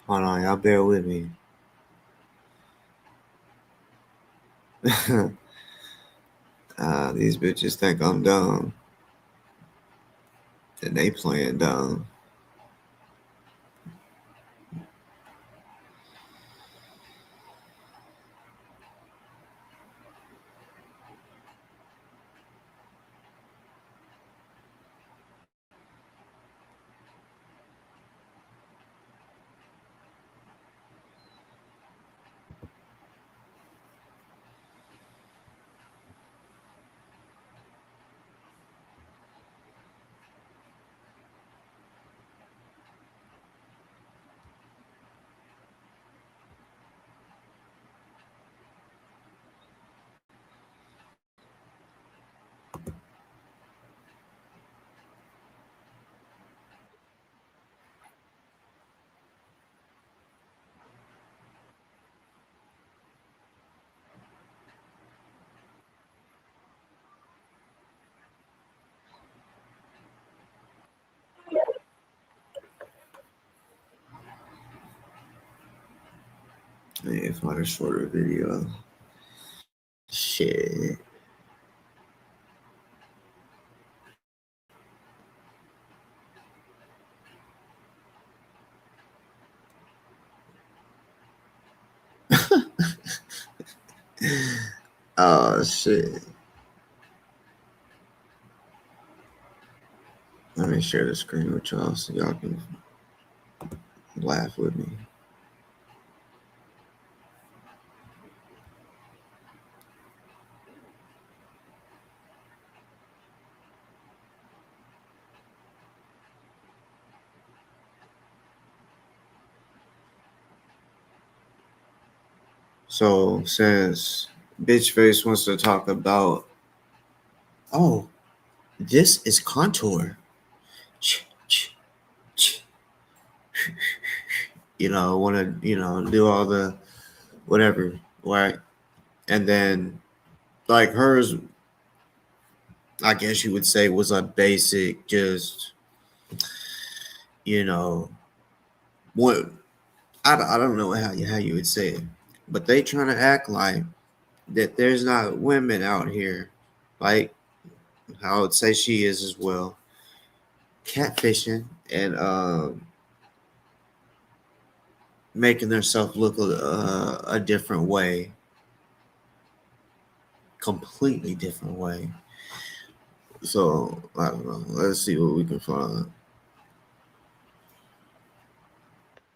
Hold on, y'all bear with me. These bitches think I'm dumb. And they playing dumb. Maybe find a shorter video. Shit. Oh shit. Let me share the screen with y'all so y'all can laugh with me. So since Bitch Face wants to talk about, oh, this is contour. You know, want to, do all the whatever, right? And then, like, hers, I guess you would say, was a basic, just, what, I don't know how you would say it, but they trying to act like that there's not women out here, like how I would say she is as well, catfishing and making herself look a different way, completely different way. So I don't know. Let's see what we can find.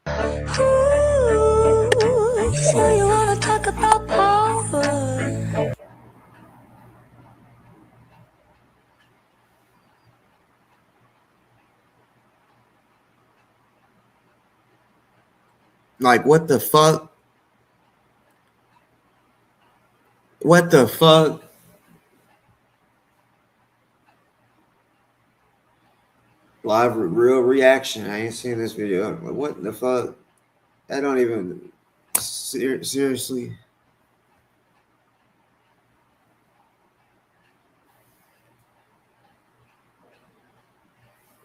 Ooh, so you wanna talk about power? Like, what the fuck? What the fuck? Live real reaction. I ain't seen this video. Like, what the fuck? I don't even seriously.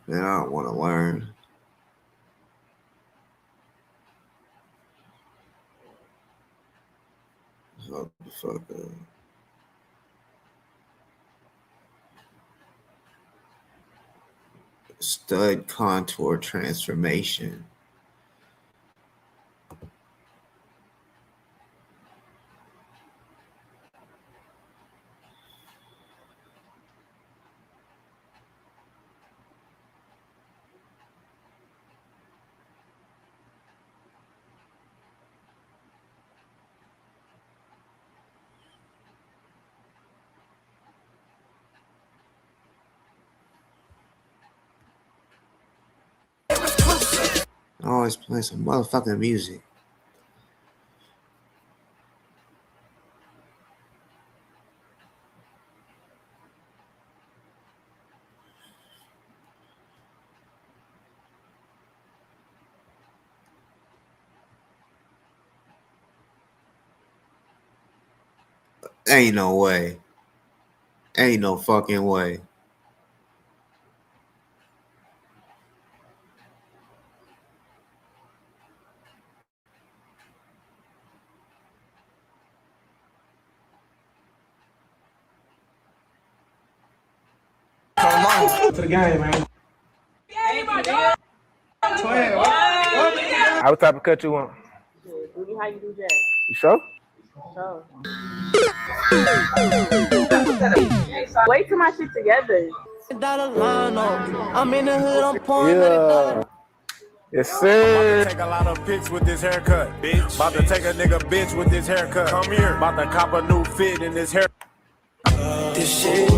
Man, I don't want to learn. What the fuck? Stud contour transformation. I always play some motherfucking music. Ain't no way. Ain't no fucking way. To the game, man. What type of cut you want? Do me how you do jazz. You sure? So. Wait till my shit together. I'm in the hood, I'm pouring. Yeah. Yes, sir. About to take a lot of pics with this haircut, bitch. About to take a nigga bitch with this haircut. Come here. About to cop a new fit in this hair. This shit.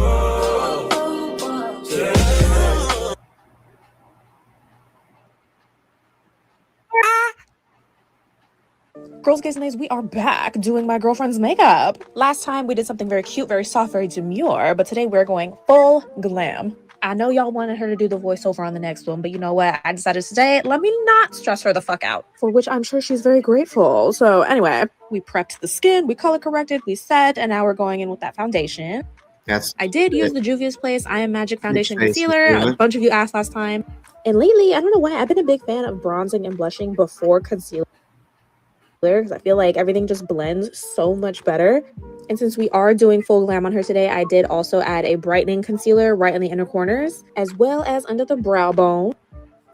Girls, Gays, and Nays, we are back doing my girlfriend's makeup. Last time we did something very cute, very soft, very demure, but today we're going full glam. I know y'all wanted her to do the voiceover on the next one, but you know what? I decided today, let me not stress her the fuck out, for which I'm sure she's very grateful. So anyway, we prepped the skin, we color corrected, we set, and now we're going in with that foundation. I did use the Juvia's Place I Am Magic Foundation Concealer. A bunch of you asked last time. And lately, I don't know why, I've been a big fan of bronzing and blushing before concealer. because I feel like everything just blends so much better. And since we are doing full glam on her today, I did also add a brightening concealer right in the inner corners, as well as under the brow bone.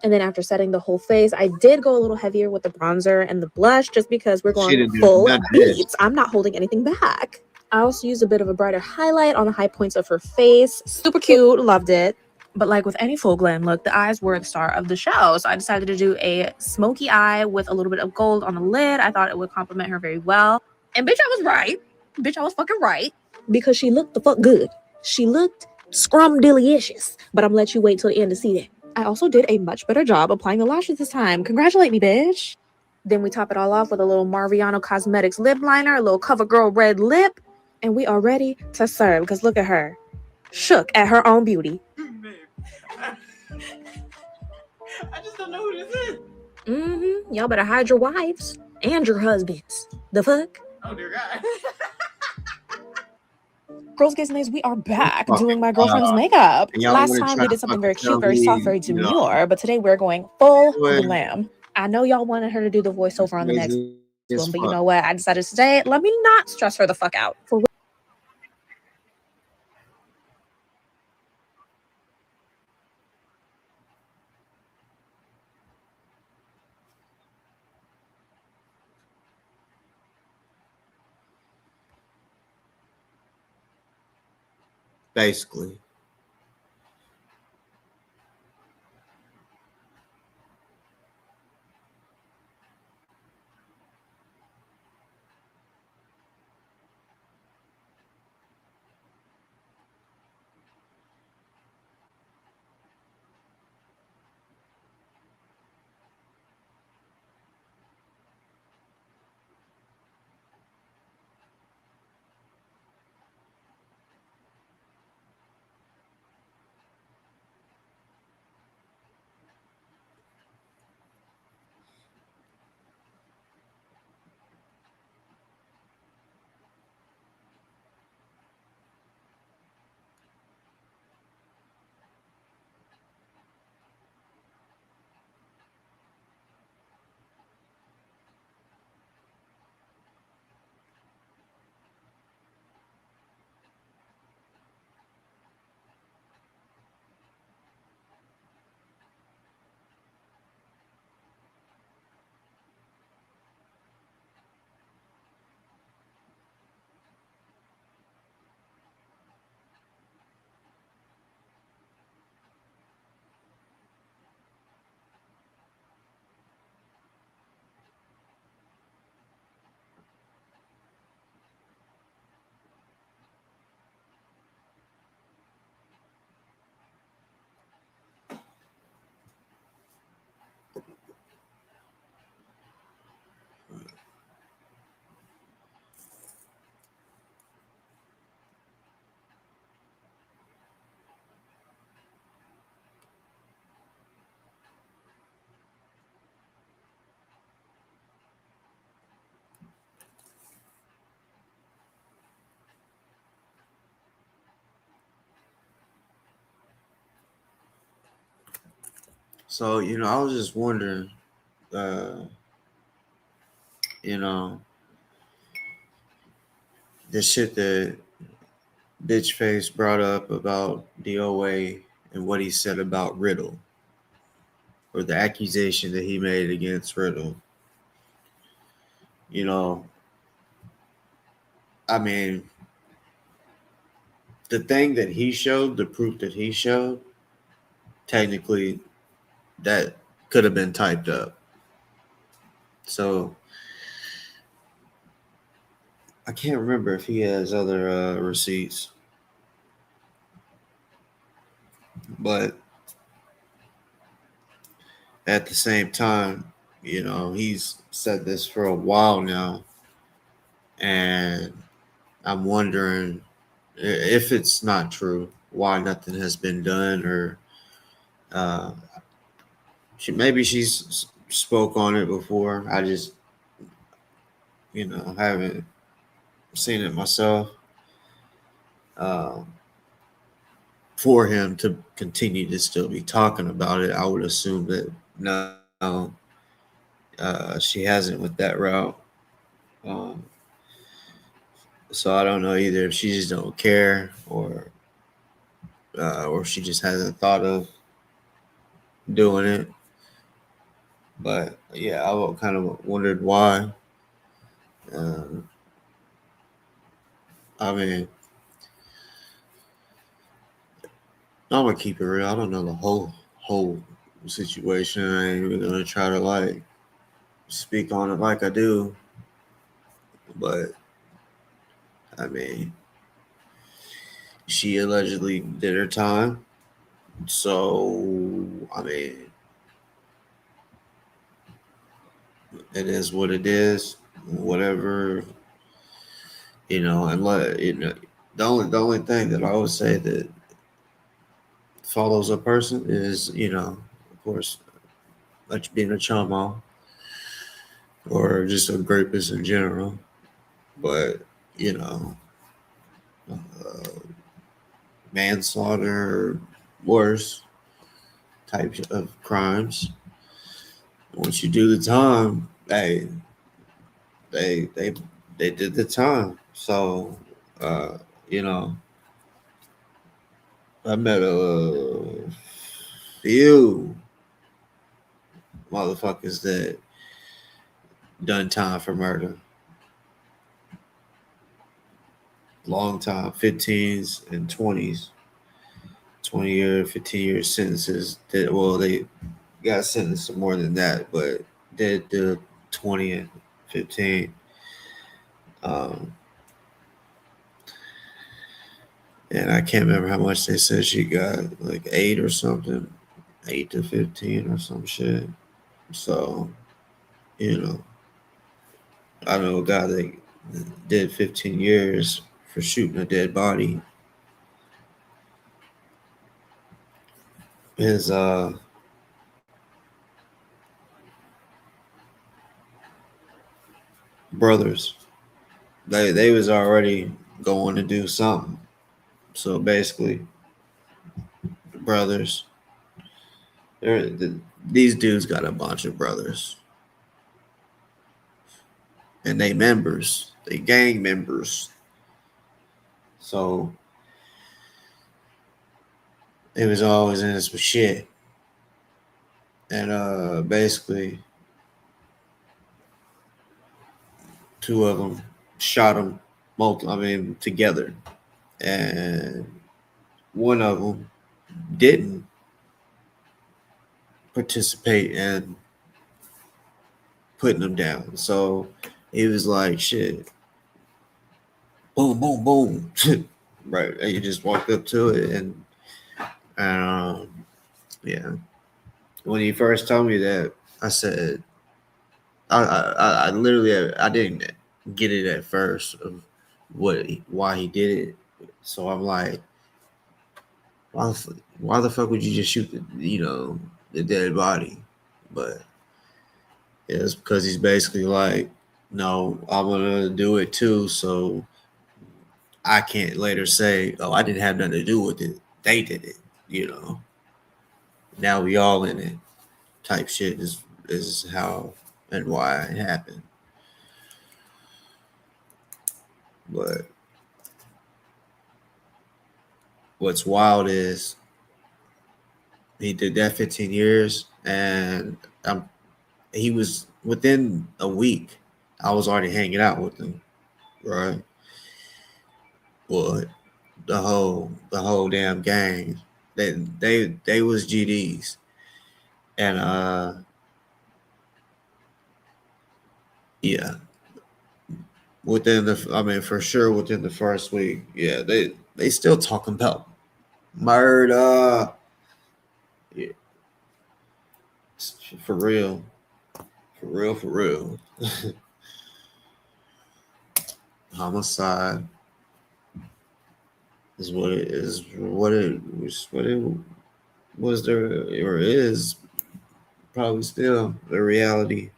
And then after setting the whole face, I did go a little heavier with the bronzer and the blush just because we're going full beats. I'm not holding anything back. I also used a bit of a brighter highlight on the high points of her face. Super cute, loved it. But like with any full glam look, the eyes were the star of the show. So I decided to do a smoky eye with a little bit of gold on the lid. I thought it would complement her very well. And bitch, I was right. Bitch, I was fucking right. Because she looked the fuck good. She looked scrum-delicious. But I'm gonna let you wait till the end to see that. I also did a much better job applying the lashes this time. Congratulate me, bitch. Then we top it all off with a little Mariano Cosmetics lip liner, a little CoverGirl red lip. And we are ready to serve. Because look at her. Shook at her own beauty. I just don't know who this is. Y'all better hide your wives and your husbands. The fuck? Oh dear God. Girls, guys, and ladies, we are back doing my girlfriend's makeup. Last time we did something very cute, very soft, very demure, but today we're going full glam. I know y'all wanted her to do the voiceover on the next one, but you know what? I decided today, let me not stress her the fuck out. For basically. So, I was just wondering, you know, the shit that Bitch Face brought up about DoA and what he said about Riddle, or the accusation that he made against Riddle. I mean, the thing that he showed, the proof that he showed, technically that could have been typed up. So I can't remember if he has other receipts, but at the same time, he's said this for a while now, and I'm wondering if it's not true, why nothing has been done, or maybe she's spoke on it before. I just, haven't seen it myself. For him to continue to still be talking about it, I would assume that no, she hasn't with that route. Um, so I don't know either if she just don't care or she just hasn't thought of doing it. But yeah, I kind of wondered why. Um, I mean, I'm gonna keep it real. I don't know the whole situation. I ain't even gonna try to like speak on it like I do. But I mean, she allegedly did her time. So I mean, it is what it is. Whatever, and the only thing that I would say that follows a person is, of course, like being a chamo or just a rapist in general. But you know, uh, manslaughter or worse types of crimes. Once you do the time, they they did the time. So, uh, you know, I met a few motherfuckers that done time for murder. Long time, 15s and 20s, 20-year, 15-year sentences. They got sentenced to more than that, but did the 20 and 15. Um, and I can't remember how much they said she got, like 8 or something, 8 to 15 or some shit. So, you know, I know a guy that did 15 years for shooting a dead body. His brothers, they was already going to do something. So basically, brothers, these dudes got a bunch of brothers, and they gang members. So they was always in this with shit. And basically, two of them shot them, together, and one of them didn't participate in putting them down. So he was like, "Shit, boom, boom, boom." Right, and you just walked up to it, and yeah. When he first told me that, I said, I literally I didn't get it at first of why he did it. So I'm like, why the fuck would you just shoot the dead body? But it's because he's basically like, no, I'm gonna do it too, so I can't later say, oh, I didn't have nothing to do with it. They did it, you know. Now we all in it. Type shit is how and why it happened. But what's wild is he did that 15 years, and he was within a week. I was already hanging out with him, right? But the whole damn gang, they was GDs, and yeah, for sure within the first week, yeah, they still talking about murder, yeah, for real, for real, for real. Homicide is what it is. What it was there or is probably still the reality.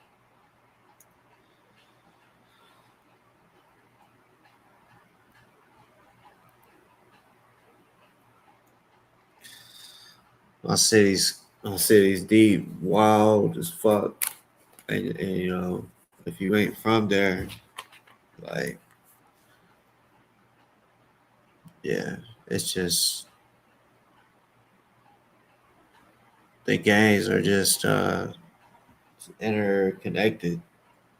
My city's deep, wild as fuck, and if you ain't from there, Like, yeah, it's just the gangs are just interconnected.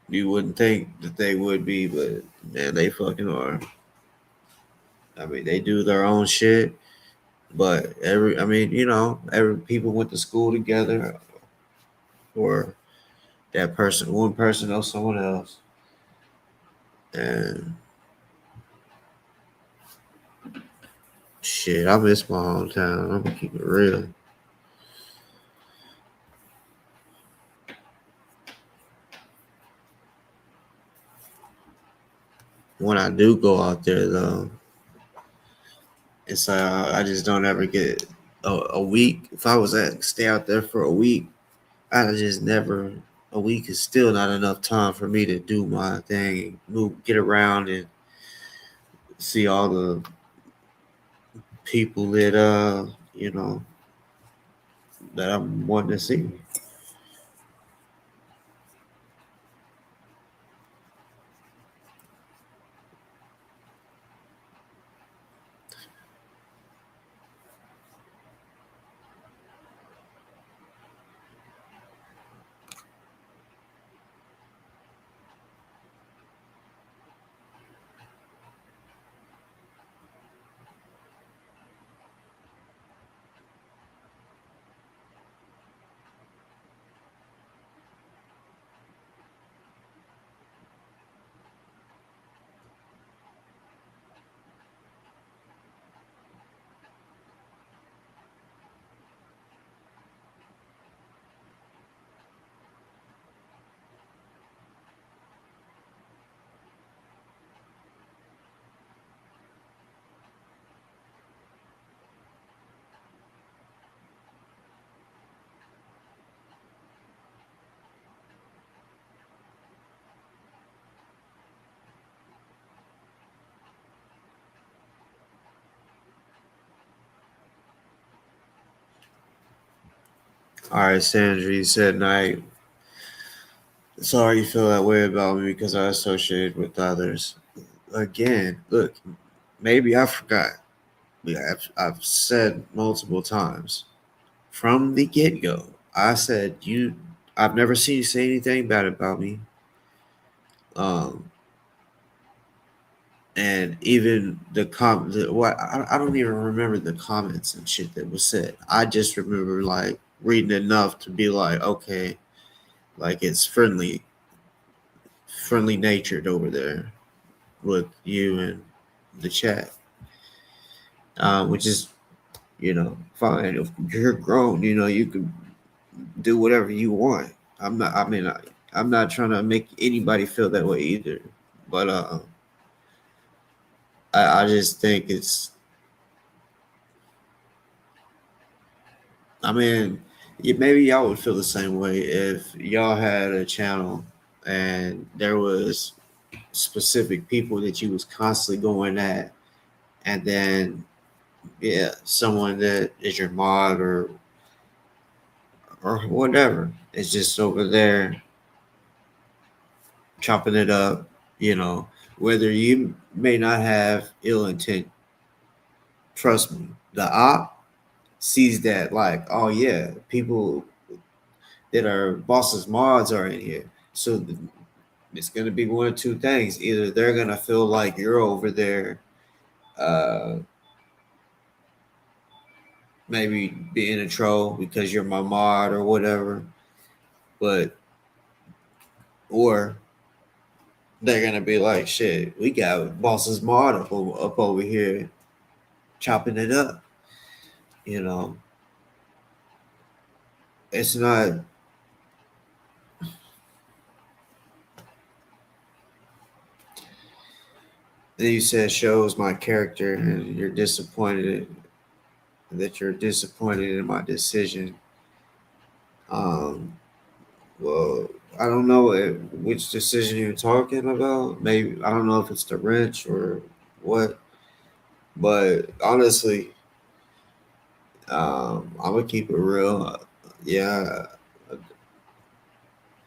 You wouldn't think that they would be, but man, they fucking are. I mean, they do their own shit, but I mean, every people went to school together, or that person, one person knows someone else, and shit, I miss my hometown. I'm gonna keep it real. When I do go out there, though, it's I just don't ever get a week. If I was at stay out there for a week, I just never. A week is still not enough time for me to do my thing, move, get around, and see all the people that that I'm wanting to see. All right, Sandra, you said night. Sorry you feel that way about me because I associated with others. Again, look, maybe I forgot. Yeah, I've said multiple times from the get go. I said you. I've never seen you say anything bad about me. Um, and even what I don't even remember the comments and shit that was said. I just remember like reading enough to be like, okay, like it's friendly natured over there with you and the chat, which is fine. If you're grown, you can do whatever you want. I'm not. I mean, I'm not trying to make anybody feel that way either. But I just think it's. I mean, maybe y'all would feel the same way if y'all had a channel and there was specific people that you was constantly going at, and then someone that is your mod or whatever is just over there chopping it up, whether you may not have ill intent. Trust me, the op sees that like, oh yeah, people that are bosses mods are in here. So it's gonna be one of two things. Either they're gonna feel like you're over there uh maybe being a troll because you're my mod or whatever, but or they're gonna be like, shit, we got bosses mod up over here chopping it up. You know, it's not. Then you said shows my character, and you're disappointed in my decision. Um, well, I don't know which decision you're talking about. Maybe I don't know if it's the wrench or what, but honestly, I'm gonna keep it real. Yeah,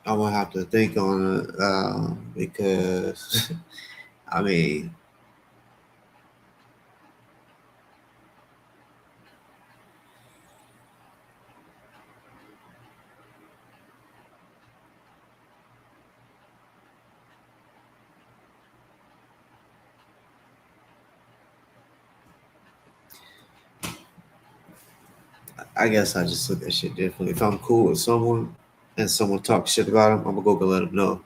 I'm gonna have to think on it because I mean, I guess I just look at shit differently. If I'm cool with someone and someone talks shit about them, I'm gonna go let them know.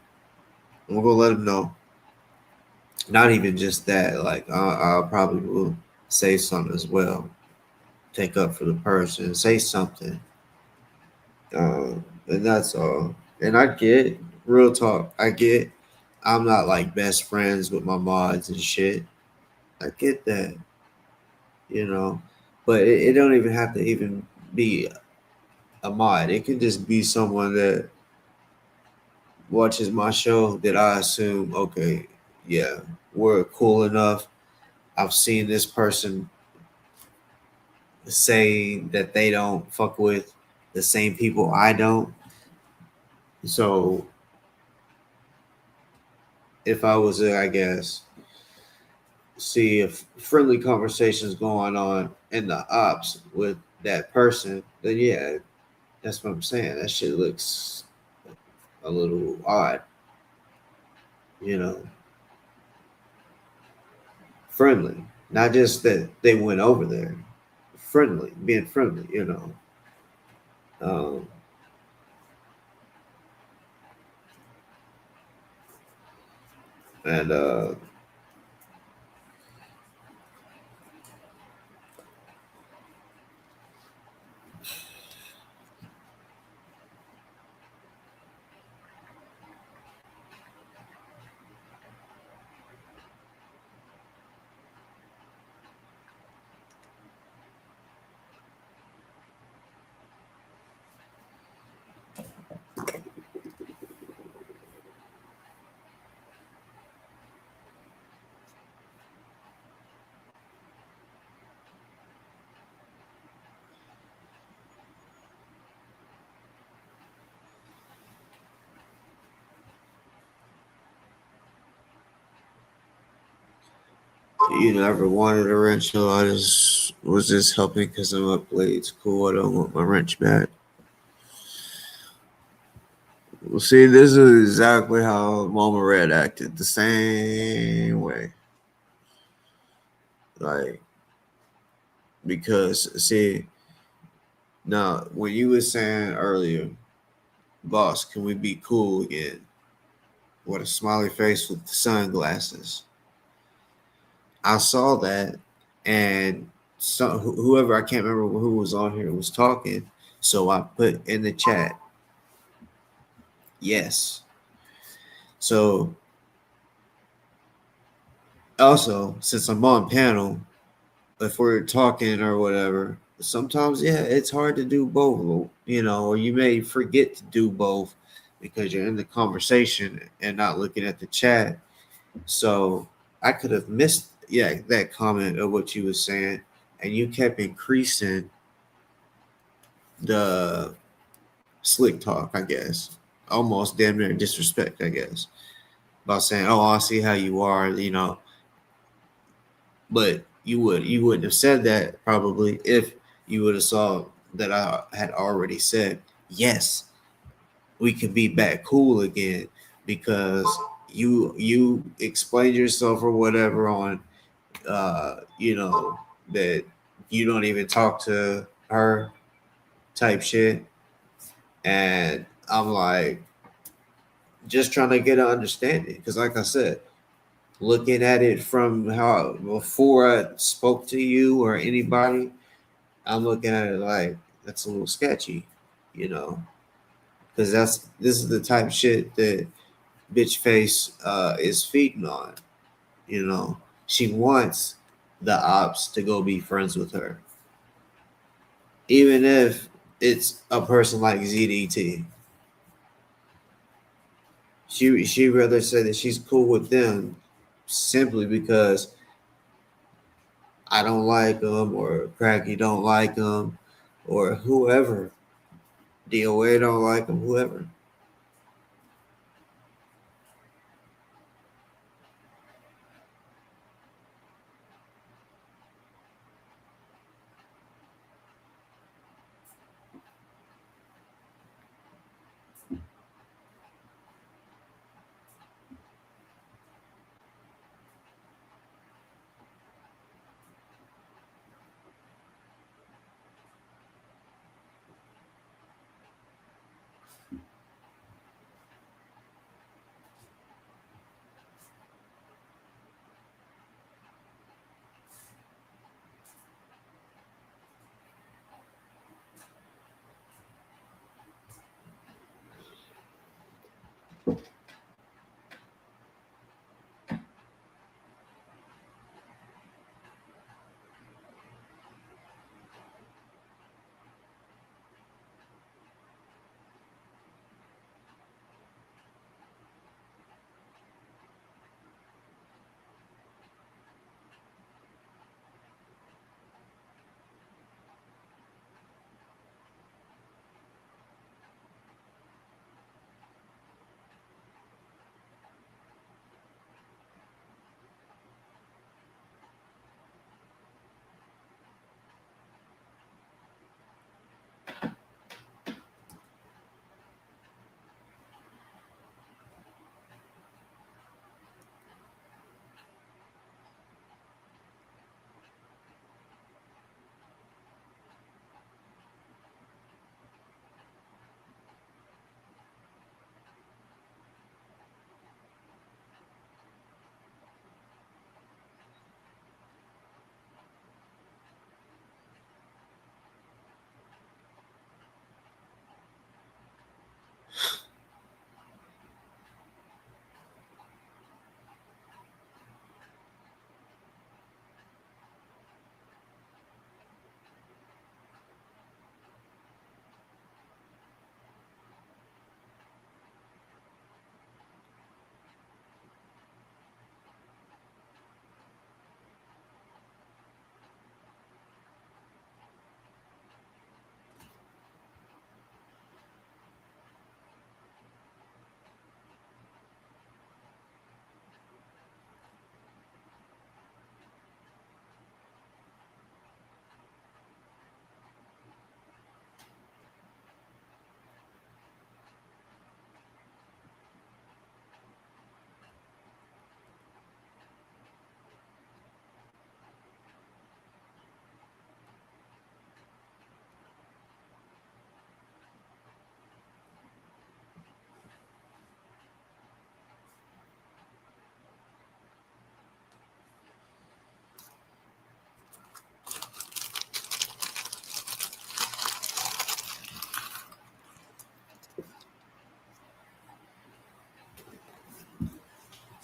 I'm gonna go let them know. Not even just that. Like I'll probably will say something as well. Take up for the person. Say something. And that's all. And I get real talk. I get. I'm not like best friends with my mods and shit. I get that, you know, but it don't even have to even be a mod. It can just be someone that watches my show that I assume, okay, yeah, we're cool enough. I've seen this person say that they don't fuck with the same people I don't. So if I was I guess, see if friendly conversations going on in the ops with that person, then yeah, that's what I'm saying. That shit looks a little odd, you know, friendly. Not just that they went over there, friendly, being friendly, you know. Um, and you never wanted a wrench, so I just was just helping because I'm up late. It's cool. I don't want my wrench back. Well, see, this is exactly how Mama Red acted. The same way. Like, because, see, now, when you were saying earlier, boss, can we be cool again? With a smiley face with the sunglasses. I saw that, and whoever, I can't remember who was on here, was talking. So I put in the chat, yes. So also, since I'm on panel, if we're talking or whatever, sometimes yeah, it's hard to do both, you know, or you may forget to do both because you're in the conversation and not looking at the chat. So I could have missed that comment of what you were saying, and you kept increasing the slick talk, I guess. Almost damn near disrespect, I guess. About saying, oh, I see how you are, you know. But you wouldn't have said that probably if you would have saw that I had already said, yes, we can be back cool again, because you explained yourself or whatever on you know, that you don't even talk to her type shit. And I'm like, just trying to get an understanding. Because, like I said, looking at it from how before I spoke to you or anybody, I'm looking at it like that's a little sketchy, you know, because this is the type of shit that bitch face is feeding on. You know, she wants the ops to go be friends with her, even if it's a person like ZDT. She rather say that she's cool with them simply because I don't like them, or Cracky don't like them, or whoever, DoA don't like them, whoever.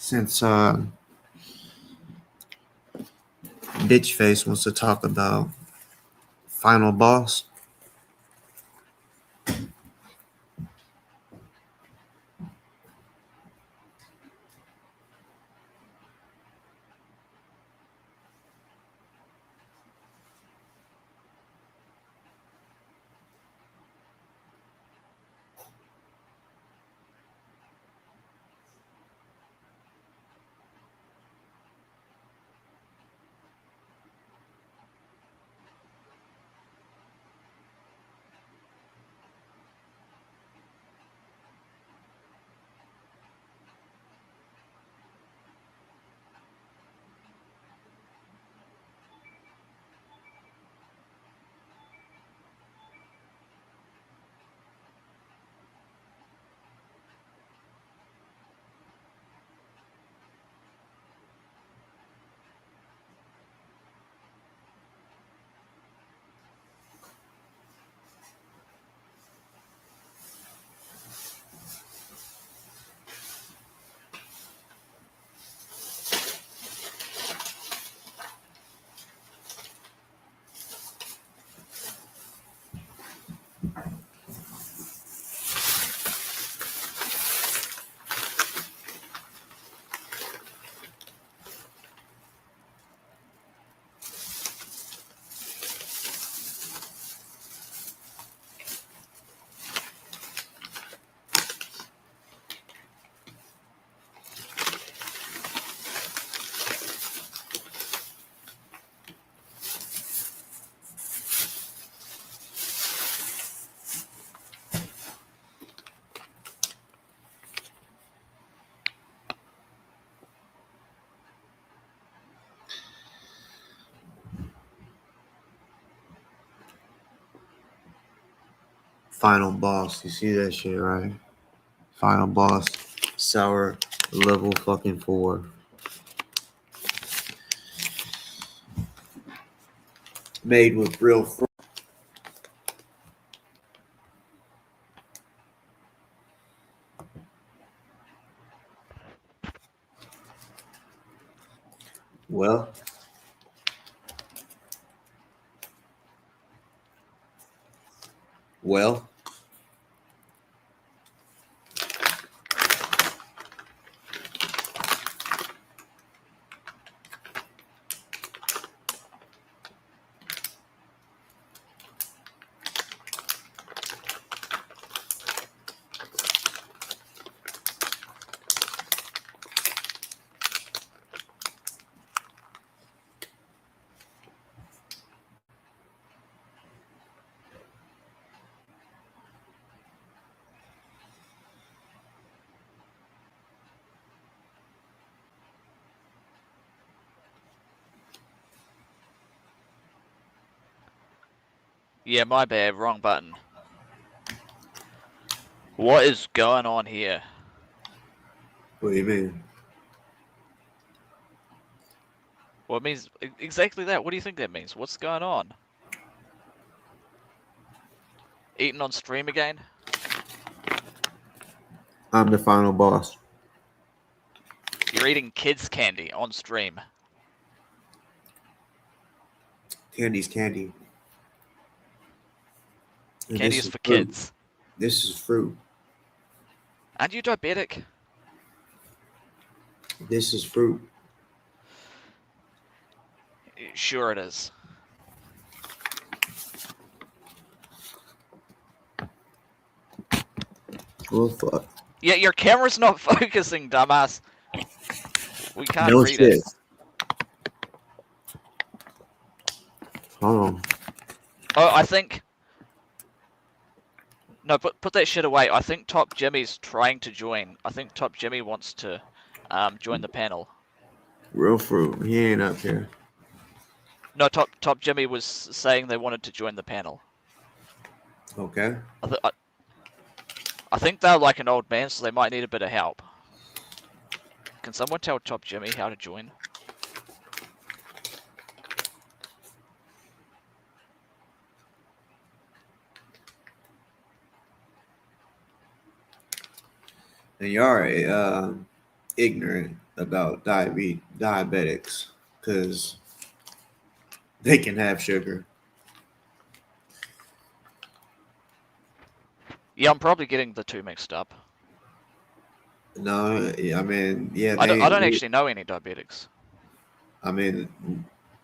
since Bitch Face wants to talk about Final Boss. Final Boss. You see that shit, right? Final Boss. Sour level fucking 4. Made with real fruit. Well, well, Yeah, my bad, wrong button. What is going on here? What do you mean? Well, it means exactly that. What do you think that means? What's going on? Eating on stream again? I'm the final boss. You're eating kids' candy on stream. Candy's candy. And Candy this is for fruit. kids. This is fruit. Aren't you diabetic? This is fruit. Sure it is. Well, fuck. Yeah, your camera's not focusing, dumbass. We can't No read shit. it. Hold on. Oh, I think... No, put that shit away. I think Top Jimmy's trying to join. I think Top Jimmy wants to join the panel. Real fruit. He ain't up here. No, Top Jimmy was saying they wanted to join the panel. Okay. I think they're like an old man, so they might need a bit of help. Can someone tell Top Jimmy how to join? And you are ignorant about diabetics because they can have sugar. Yeah, I'm probably getting the two mixed up. No, I mean, yeah, I don't actually know any diabetics. I mean,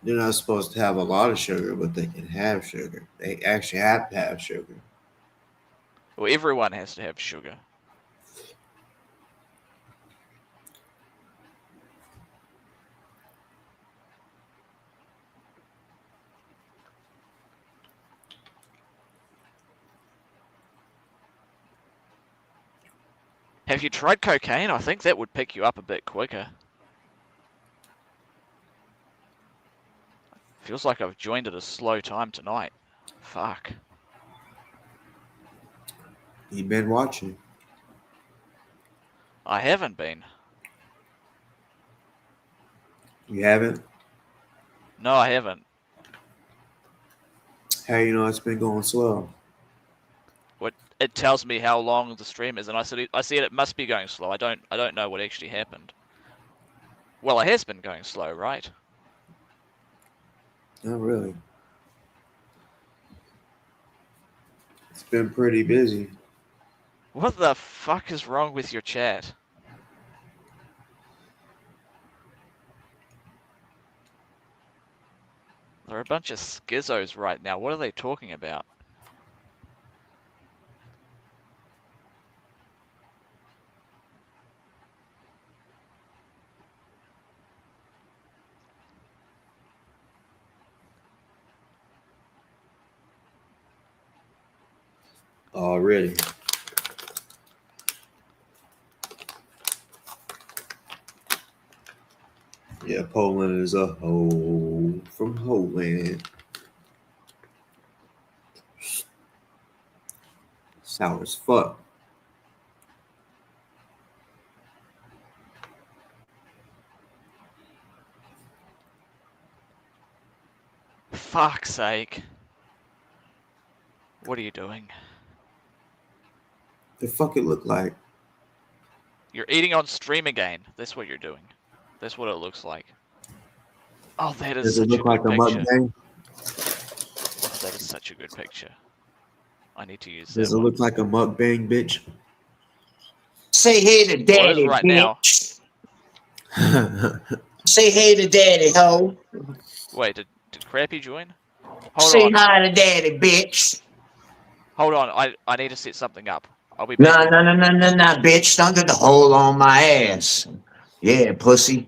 they're not supposed to have a lot of sugar, but they can have sugar. They actually have to have sugar. Well, everyone has to have sugar. Have you tried cocaine? I think that would pick you up a bit quicker. Feels like I've joined at a slow time tonight. Fuck. You've been watching. I haven't been. You haven't? No, I haven't. How you know it's been going slow? What it tells me how long the stream is, and I see it must be going slow. I don't know what actually happened. Well, it has been going slow, right? Not really. It's been pretty busy. What the fuck is wrong with your chat? They're a bunch of schizos right now. What are they talking about? Already. Yeah, Poland is a hoe from Homeland. Sour as fuck. Fuck's sake. What are you doing? The fuck it look like? You're eating on stream again. That's what you're doing. That's what it looks like. Oh, that is Does it such a look like good a picture. mukbang? Oh, that is such a good picture. I need to use Does that it one. look like a mukbang, bitch? Say hey to Well, it is daddy, right bitch. now. Say hey to daddy, ho. Wait, did Crappy join? Hold Say on. hi to daddy, bitch. Hold on. I need to set something up. I'll be No, back. no, no, no, no, no, bitch. Don't get the hole on my ass. Yeah, pussy.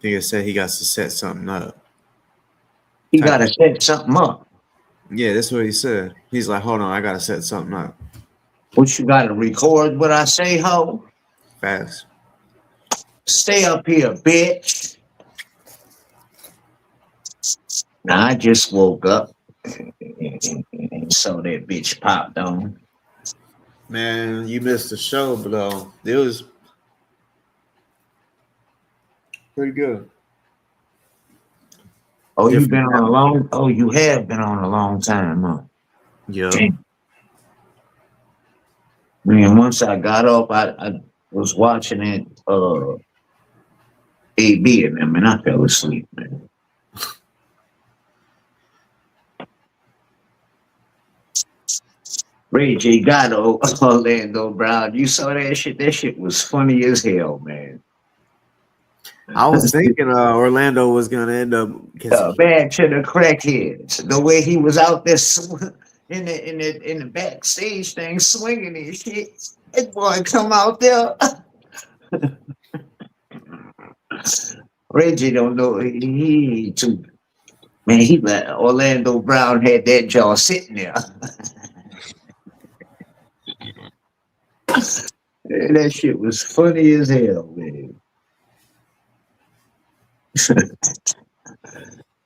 Nigga said he got to set something up. You gotta set something up. Yeah, that's what he said. He's like, hold on, I gotta set something up. What, you gotta record what I say, ho? Fast. Stay up here, bitch. Now, I just woke up and saw that bitch popped on. Man, you missed the show, but it was pretty good. Oh, you've been on a long. Oh, you have been on a long time, huh? Yeah. Man, once I got up, I was watching it. AB and them, and I fell asleep, man. Ray J got Orlando Brown. You saw that shit? That shit was funny as hell, man. I was thinking Orlando was gonna end up Bad to the crackheads. The way he was out there in the backstage thing, swinging and shit. That boy come out there. Reggie don't know. He too. Man, he let Orlando Brown had that jaw sitting there. Man, that shit was funny as hell, man.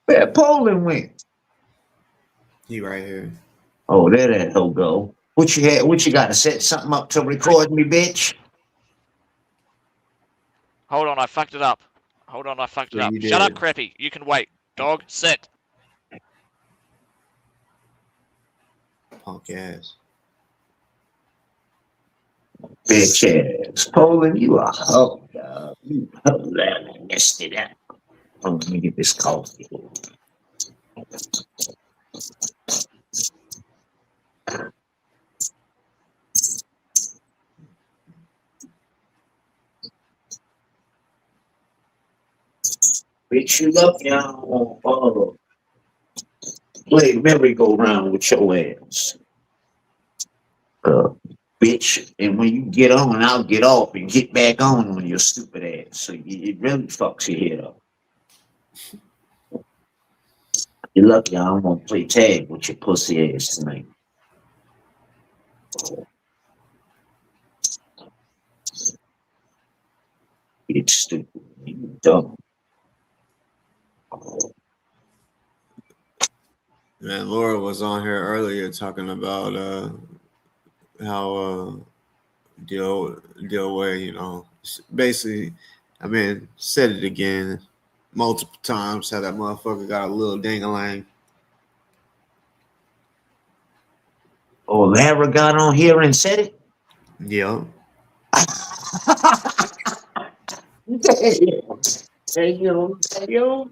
Where Poland went? He right here. Oh, there that hoe go. What you had? What you got to set something up to record me, bitch? Hold on, I fucked it up. Hold on, I fucked it Yeah, up. you Shut up, did. Crappy. You can wait. Dog, sit. Punk ass. Bitch ass. Poland, you a hoe, dog. Oh, I messed it up. Oh, let me get this coffee. Bitch, you love y'all. Play merry-go-round with your ass. Bitch. And when you get on, I'll get off and get back on your stupid ass. So it really fucks your head up. You're lucky I don't want to play tag with your pussy ass tonight. It's stupid. You dumb. Man, Laura was on here earlier talking about how DoA, you know, basically, I mean, said it again multiple times how that motherfucker got a little ding-a-lang. Oh, Lara got on here and said it? Yeah. Damn.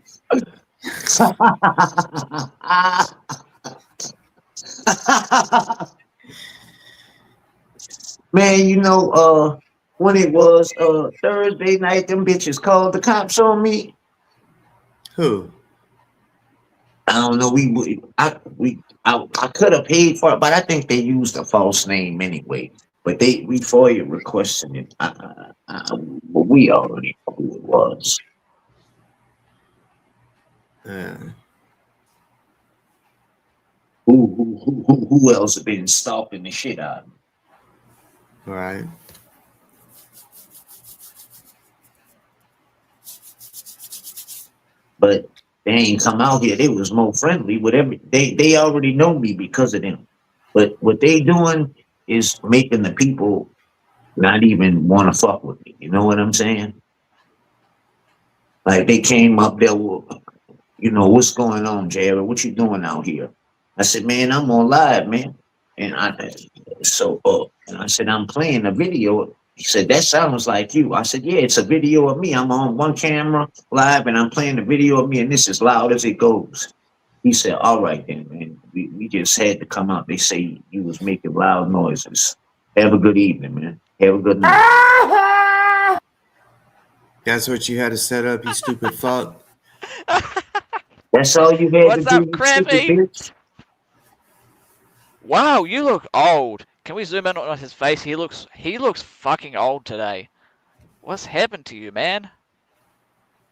Man, you know, when it was Thursday night, them bitches called the cops on me. Who? I don't know. I could have paid for it, but I think they used a false name anyway. But we FOIA requested it. But we already know who it was. Yeah. Who else have been stalking the shit out of me? Right. But they ain't come out here. They was more friendly with they already know me because of them. But what they doing is making the people not even want to fuck with me. You know what I'm saying? Like they came up there, you know, what's going on, Jared? What you doing out here? I said, man, I'm on live, man. And I said, I'm playing a video. He said, that sounds like you. I said, yeah, it's a video of me. I'm on one camera live and I'm playing a video of me and this is loud as it goes. He said, all right then, man. We just had to come out. They say you was making loud noises. Have a good evening, man. Have a good night. That's what you had to set up, you stupid fuck. That's all you had What's to do, up, you stupid Crappy? bitch. Wow, you look old. Can we zoom in on his face? He looks fucking old today. What's happened to you, man?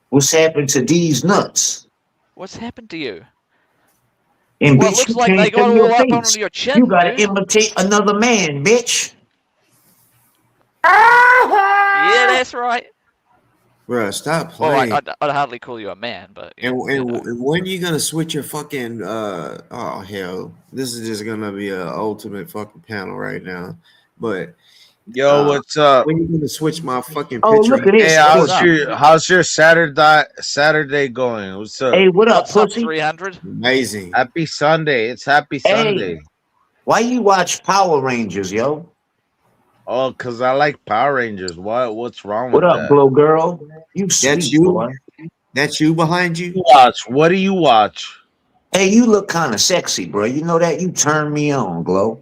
What's happened to these nuts? What's happened to you? And Well, it bitch, looks you like they can't got show your all up face. onto your chin, You gotta dude. imitate another man, bitch. Yeah, that's right. Bruh, stop Well, playing. I'd hardly call you a man, but And when are you gonna switch your fucking oh hell, this is just gonna be a ultimate fucking panel right now. But Yo, what's up? when you gonna switch my fucking Oh, picture? look at this. Hey, how's your Saturday going? What's up? Hey, what up, What's up, pussy? 300? Amazing. Happy Sunday. It's happy Sunday. Hey, why you watch Power Rangers, yo? Oh, cause I like Power Rangers. What's wrong What with up, that? Glow Girl? You That's sweet, you? boy. That's you behind you? What do you watch? Hey, you look kind of sexy, bro. You know that? You turn me on, Glow.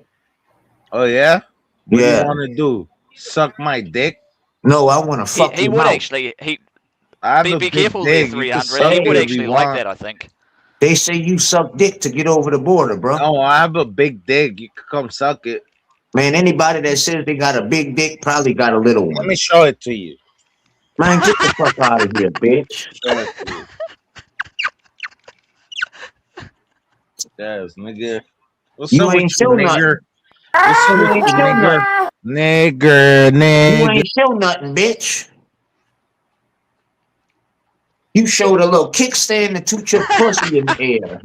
Oh yeah? What do you Yeah. want to do? Suck my dick? No, I want to fuck He your would mouth. actually. I have Be a big careful there, dick. You can 300. suck He it would if actually you like want. that, I think. They say you suck dick to get over the border, bro. No, I have a big dick. You can come suck it. Man, anybody that says they got a big dick probably got a little Let one. me show it to you. Man, get the fuck out of here, bitch. Show it to you. Yes, nigga. What's You up with ain't you, show nigger? nothing. What's up You with ain't you, show nigger? nothing. Nigger, You nigger. ain't show nothing, bitch. You showed a little kickstand and toot your pussy in the air.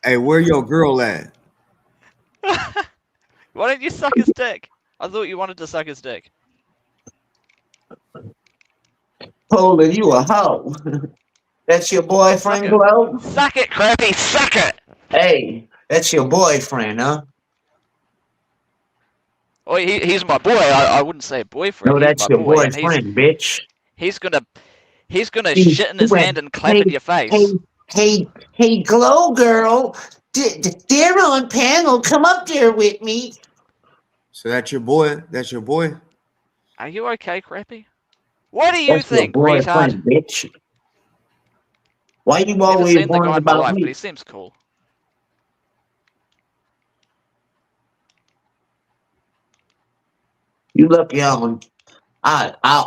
Hey, where your girl at? Why don't you suck his dick? I thought you wanted to suck his dick. Poland, you a hoe. That's your boyfriend, Glow? Suck it, Crappy, suck it! Hey, that's your boyfriend, huh? Oh, he's my boy. I wouldn't say boyfriend. No, He's that's my your boy, and boyfriend, bitch. he's gonna He shit in his went, hand and clap hey, in your hey, face. hey, Glow Girl. They're on panel. Come up there with me. So that's your boy. That's your boy. Are you okay, Crappy? What do you That's your think, retard? boyfriend, bitch. Why you Never always seen the worrying guy in my about life, but me? he seems cool. You lucky I'll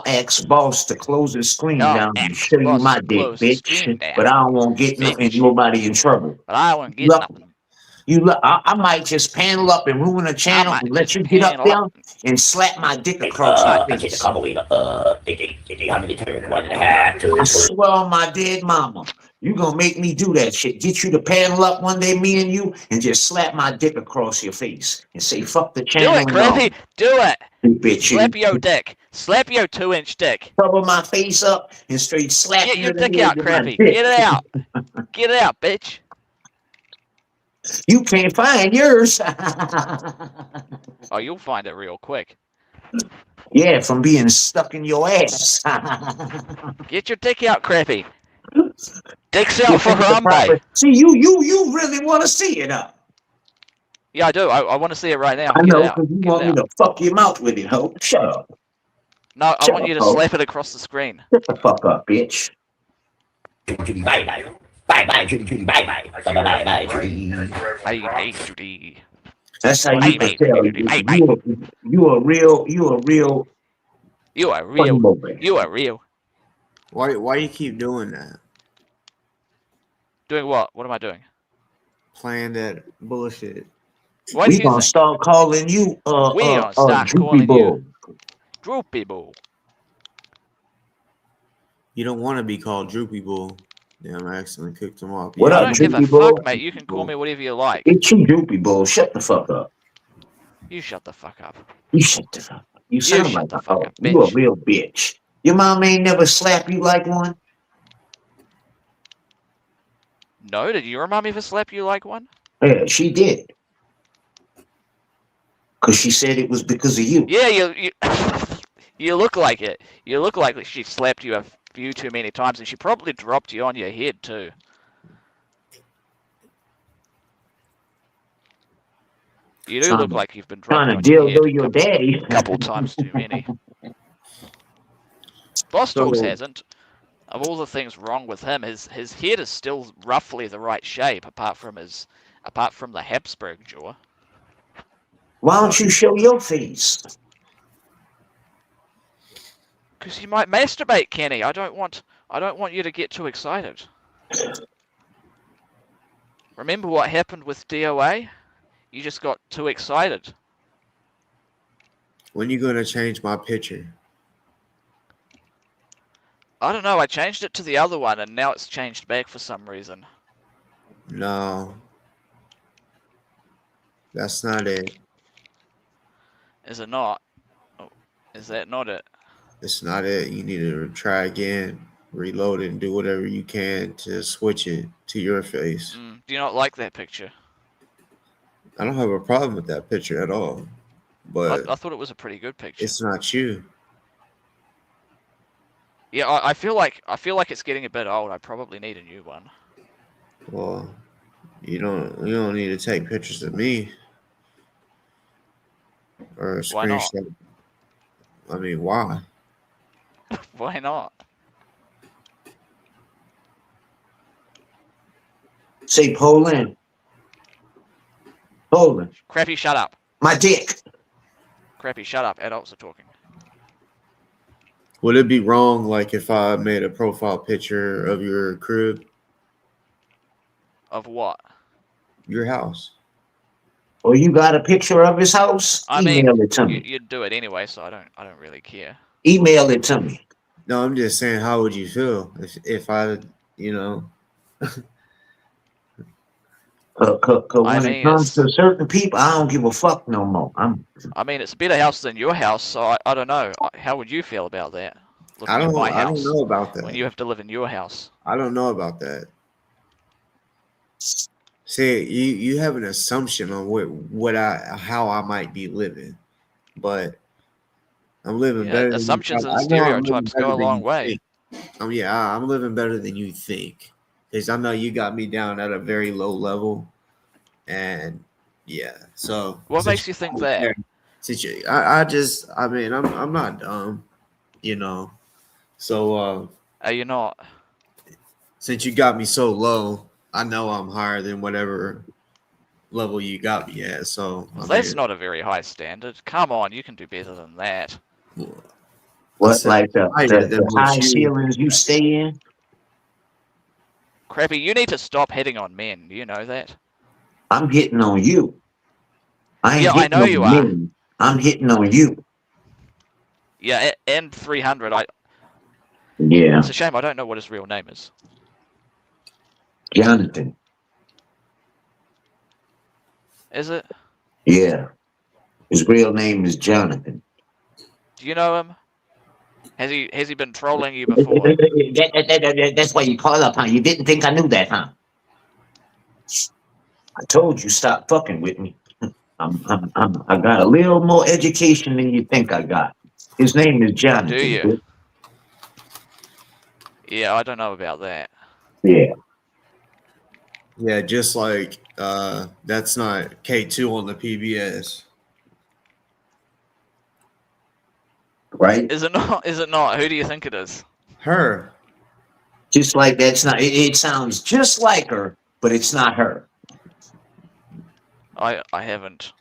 ask boss to close the screen I'll down and ask show you boss my to dick, close the bitch. stream down, But I don't want to get bitch. nobody in trouble. But I won't get Look, nothing. I might just panel up and ruin the I channel might and let just you get up panel there up. and slap my dick across your face. I swear on my dead mama, you gonna make me do that shit. Get you to panel up one day, me and you, and just slap my dick across your face and say fuck the Do channel it, and all. Crappy. Do it. You bitch, Slap you your dick. Slap your 2-inch dick. cover my face up and straight slap Get you your in the dick head out, with my Crappy. dick. Get it out. Get it out, bitch. You can't find yours. Oh, you'll find it real quick. Yeah, from being stuck in your ass. Get your dick out, Crappy. Dick's out for Harambe. See, you really want to see it up. Yeah, I do. I want to see it right now. I Get it know, out. because you Get it want me out. to fuck your mouth with it, ho. Shut up. No, I Shut want up, you to ho. slap it across the screen. Shut the fuck up, bitch. Bye, Judy. That's how you can Bye, tell. bye. You a real You are funny real. boy. You are real. Why you keep doing that? Doing what? What am I doing? Playing that bullshit. What do We you gonna think? start calling you We gonna start Droopy calling you Bull. Droopy Bull. You don't want to be called Droopy Bull. Damn, I accidentally kicked him off. What I up, don't give a Droopy fuck, Bull? mate. You can call me whatever you like. It's you, Droopy Bull. Shut the fuck up. You shut the fuck up. You shut the fuck up. You You sound shut like the a fuck hoe. up, You a bitch. real bitch. Your mom ain't never slapped you like one? No, did your mom ever slap you like one? Yeah, she did. Because she said it was because of you. Yeah, you you look like it. You look like she slapped you a few too many times, and she probably dropped you on your head too. You do look like you've been dropped Trying on to your dildo head your daddy. a couple times too many. Boss Dogs So hasn't. Of all the things wrong with him, his head is still roughly the right shape, apart from the Habsburg jaw. Why don't you show your face? Because you might masturbate, Kenny. I don't want you to get too excited. Remember what happened with DoA? You just got too excited. when you gonna change my picture? I don't know, I changed it to the other one and now it's changed back for some reason. No. That's not it. Is it not? Oh, is that not it? It's not it. You need to try again, reload it, and do whatever you can to switch it to your face. Do you not like that picture? I don't have a problem with that picture at all, but I thought it was a pretty good picture. it's not you. Yeah, I feel like it's getting a bit old. I probably need a new one. Well, you don't need to take pictures of me or a Why not? screenshot. I mean, why? Why not? Say Poland. Poland. Crappy, shut up. My dick. Crappy, shut up. Adults are talking. Would it be wrong, like, if I made a profile picture of your crib, Of what? your house? Or you got a picture of his house? I Email mean, it to me. you'd do it anyway, so I don't really care. Email it to me. No, I'm just saying, how would you feel if I, you know? When it comes to certain people, I don't give a fuck no more. I mean, it's a better house than your house, so I don't know. How would you feel about that? I Looking at my don't house know about that. when you have to live in your house. I don't know about that. See, you have an assumption on how I might be living. but I'm living Yeah, better than you. assumptions and I know I'm living stereotypes better go a than long you way. think. I'm living better than you think, because I know you got me down at a very low level, and yeah. So What since makes you think that? I mean, I'm not dumb, you know. So Are you not? since you got me so low, I know I'm higher than whatever level you got me at. So I Well, that's mean, not a very high standard. Come on, you can do better than that. I What, said like higher than the what high you. ceilings you stay in? Crappy, you need to stop hitting on men. You know that? I'm hitting on you. I Yeah, ain't I hitting know you on are. men. I'm hitting on you. Yeah, and 300. Yeah, It's a shame I don't know what his real name is. Jonathan. Is it? Yeah, his real name is Jonathan. Do you know him? Has he been trolling you before? That's why you call up, huh? You didn't think I knew that, huh? I told you stop fucking with me. I got a little more education than you think I got. His name is Do Jonathan. you? Yeah, I don't know about that. Yeah, Yeah, just like that's not K2 on the PBS. right. Is it not? Is it not? Who do you think it is? Her. Just like that's not. It sounds just like her, but it's not her. I haven't.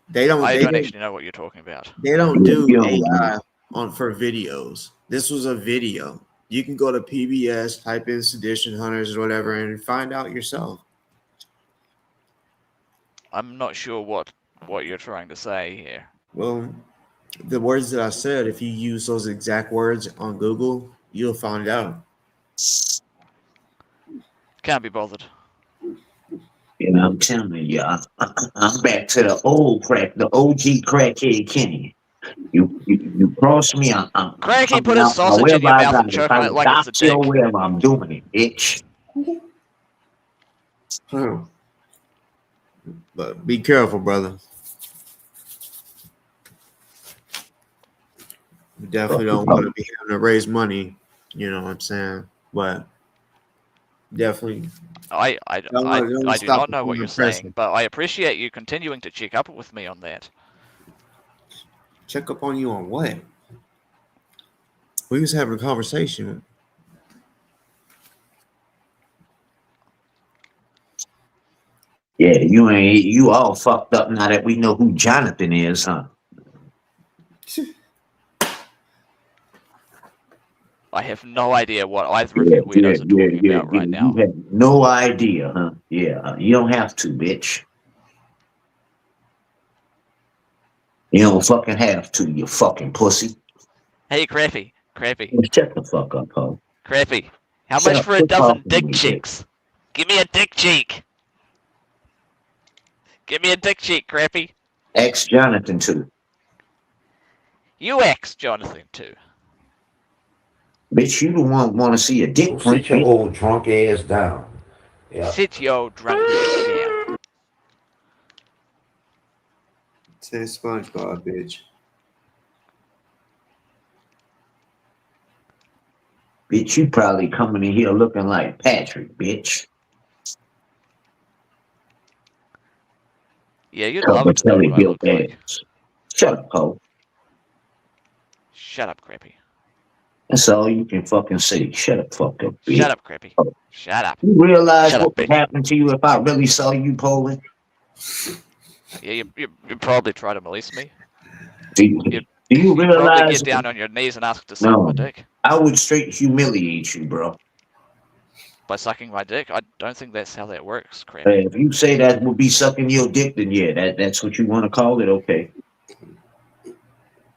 They don't. I They don't don't. actually know what you're talking about. They don't You do know, AI on for videos. This was a video. You can go to PBS, type in Sedition Hunters or whatever, and find out yourself. I'm not sure what you're trying to say here. Well, the words that I said, if you use those exact words on Google, you'll find out. Can't be bothered. And I'm telling you, I'm back to the old crack, the OG crackhead Kenny. You cross me, I'm Cracky put coming a out sausage in however your I mouth got and it. If choking I it like it's a adopt you or dick. whatever, I'm doing it, bitch. But be careful, brother. You definitely don't want to be having to raise money. You know what I'm saying? But definitely I don't do stop not the know what you're saying, pressure. but I appreciate you continuing to check up with me on that. Check up on you on what? We was having a conversation. Yeah, you all fucked up now that we know who Jonathan is, huh? I have no idea what either of you weirdos are talking about right now. You have no idea, huh? Yeah, you don't have to, bitch. You don't fucking have to, you fucking pussy. Hey, Crappy. Shut the fuck up, ho. Crappy. How Shut much up, for a quit dozen talking to dick me, bitch. cheeks? Give me a dick cheek. Give me a dick cheek, Crappy. Ex Jonathan too. You ex Jonathan too. Bitch, you the one want to see a dick print. Sit your old drunk ass down. Yeah. Sit your drunk ass down. Say SpongeBob, bitch. Bitch, you probably coming in here looking like Patrick, bitch. Yeah, you'd love to know what I look like. Shut up, ho. Shut up, Crappy. That's all you can fucking say. Shut up, fuck up, bitch. Shut up, Crappy. Shut up. You realize Shut what up, would bitch. happen to you if I really saw you polling? Yeah, you probably try to molest me. Do you You'd probably realize? get down on your knees and ask to suck my No, dick. I would straight humiliate you, bro. By sucking my dick? I don't think that's how that works, Crappy. If you say that would be sucking your dick, then yeah, that's what you want to call it. Okay.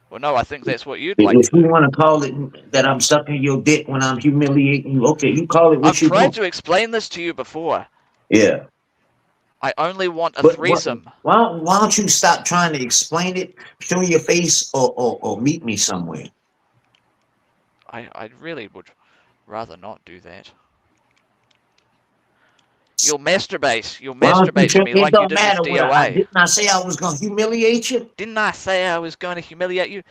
Well, no, I think that's what you'd like If to you do. want to call it that I'm sucking your dick when I'm humiliating you, okay, you call it what I've you tried want. to explain this to you before. Yeah. I only want a But threesome. why don't you stop trying to explain it? Show your face or meet me somewhere. I really would rather not do that. You'll masturbate. You'll Why don't you masturbate to tell me me? It like you don't did with matter what I DoA. didn't. I say I was gonna humiliate you. Didn't I say I was going to humiliate you?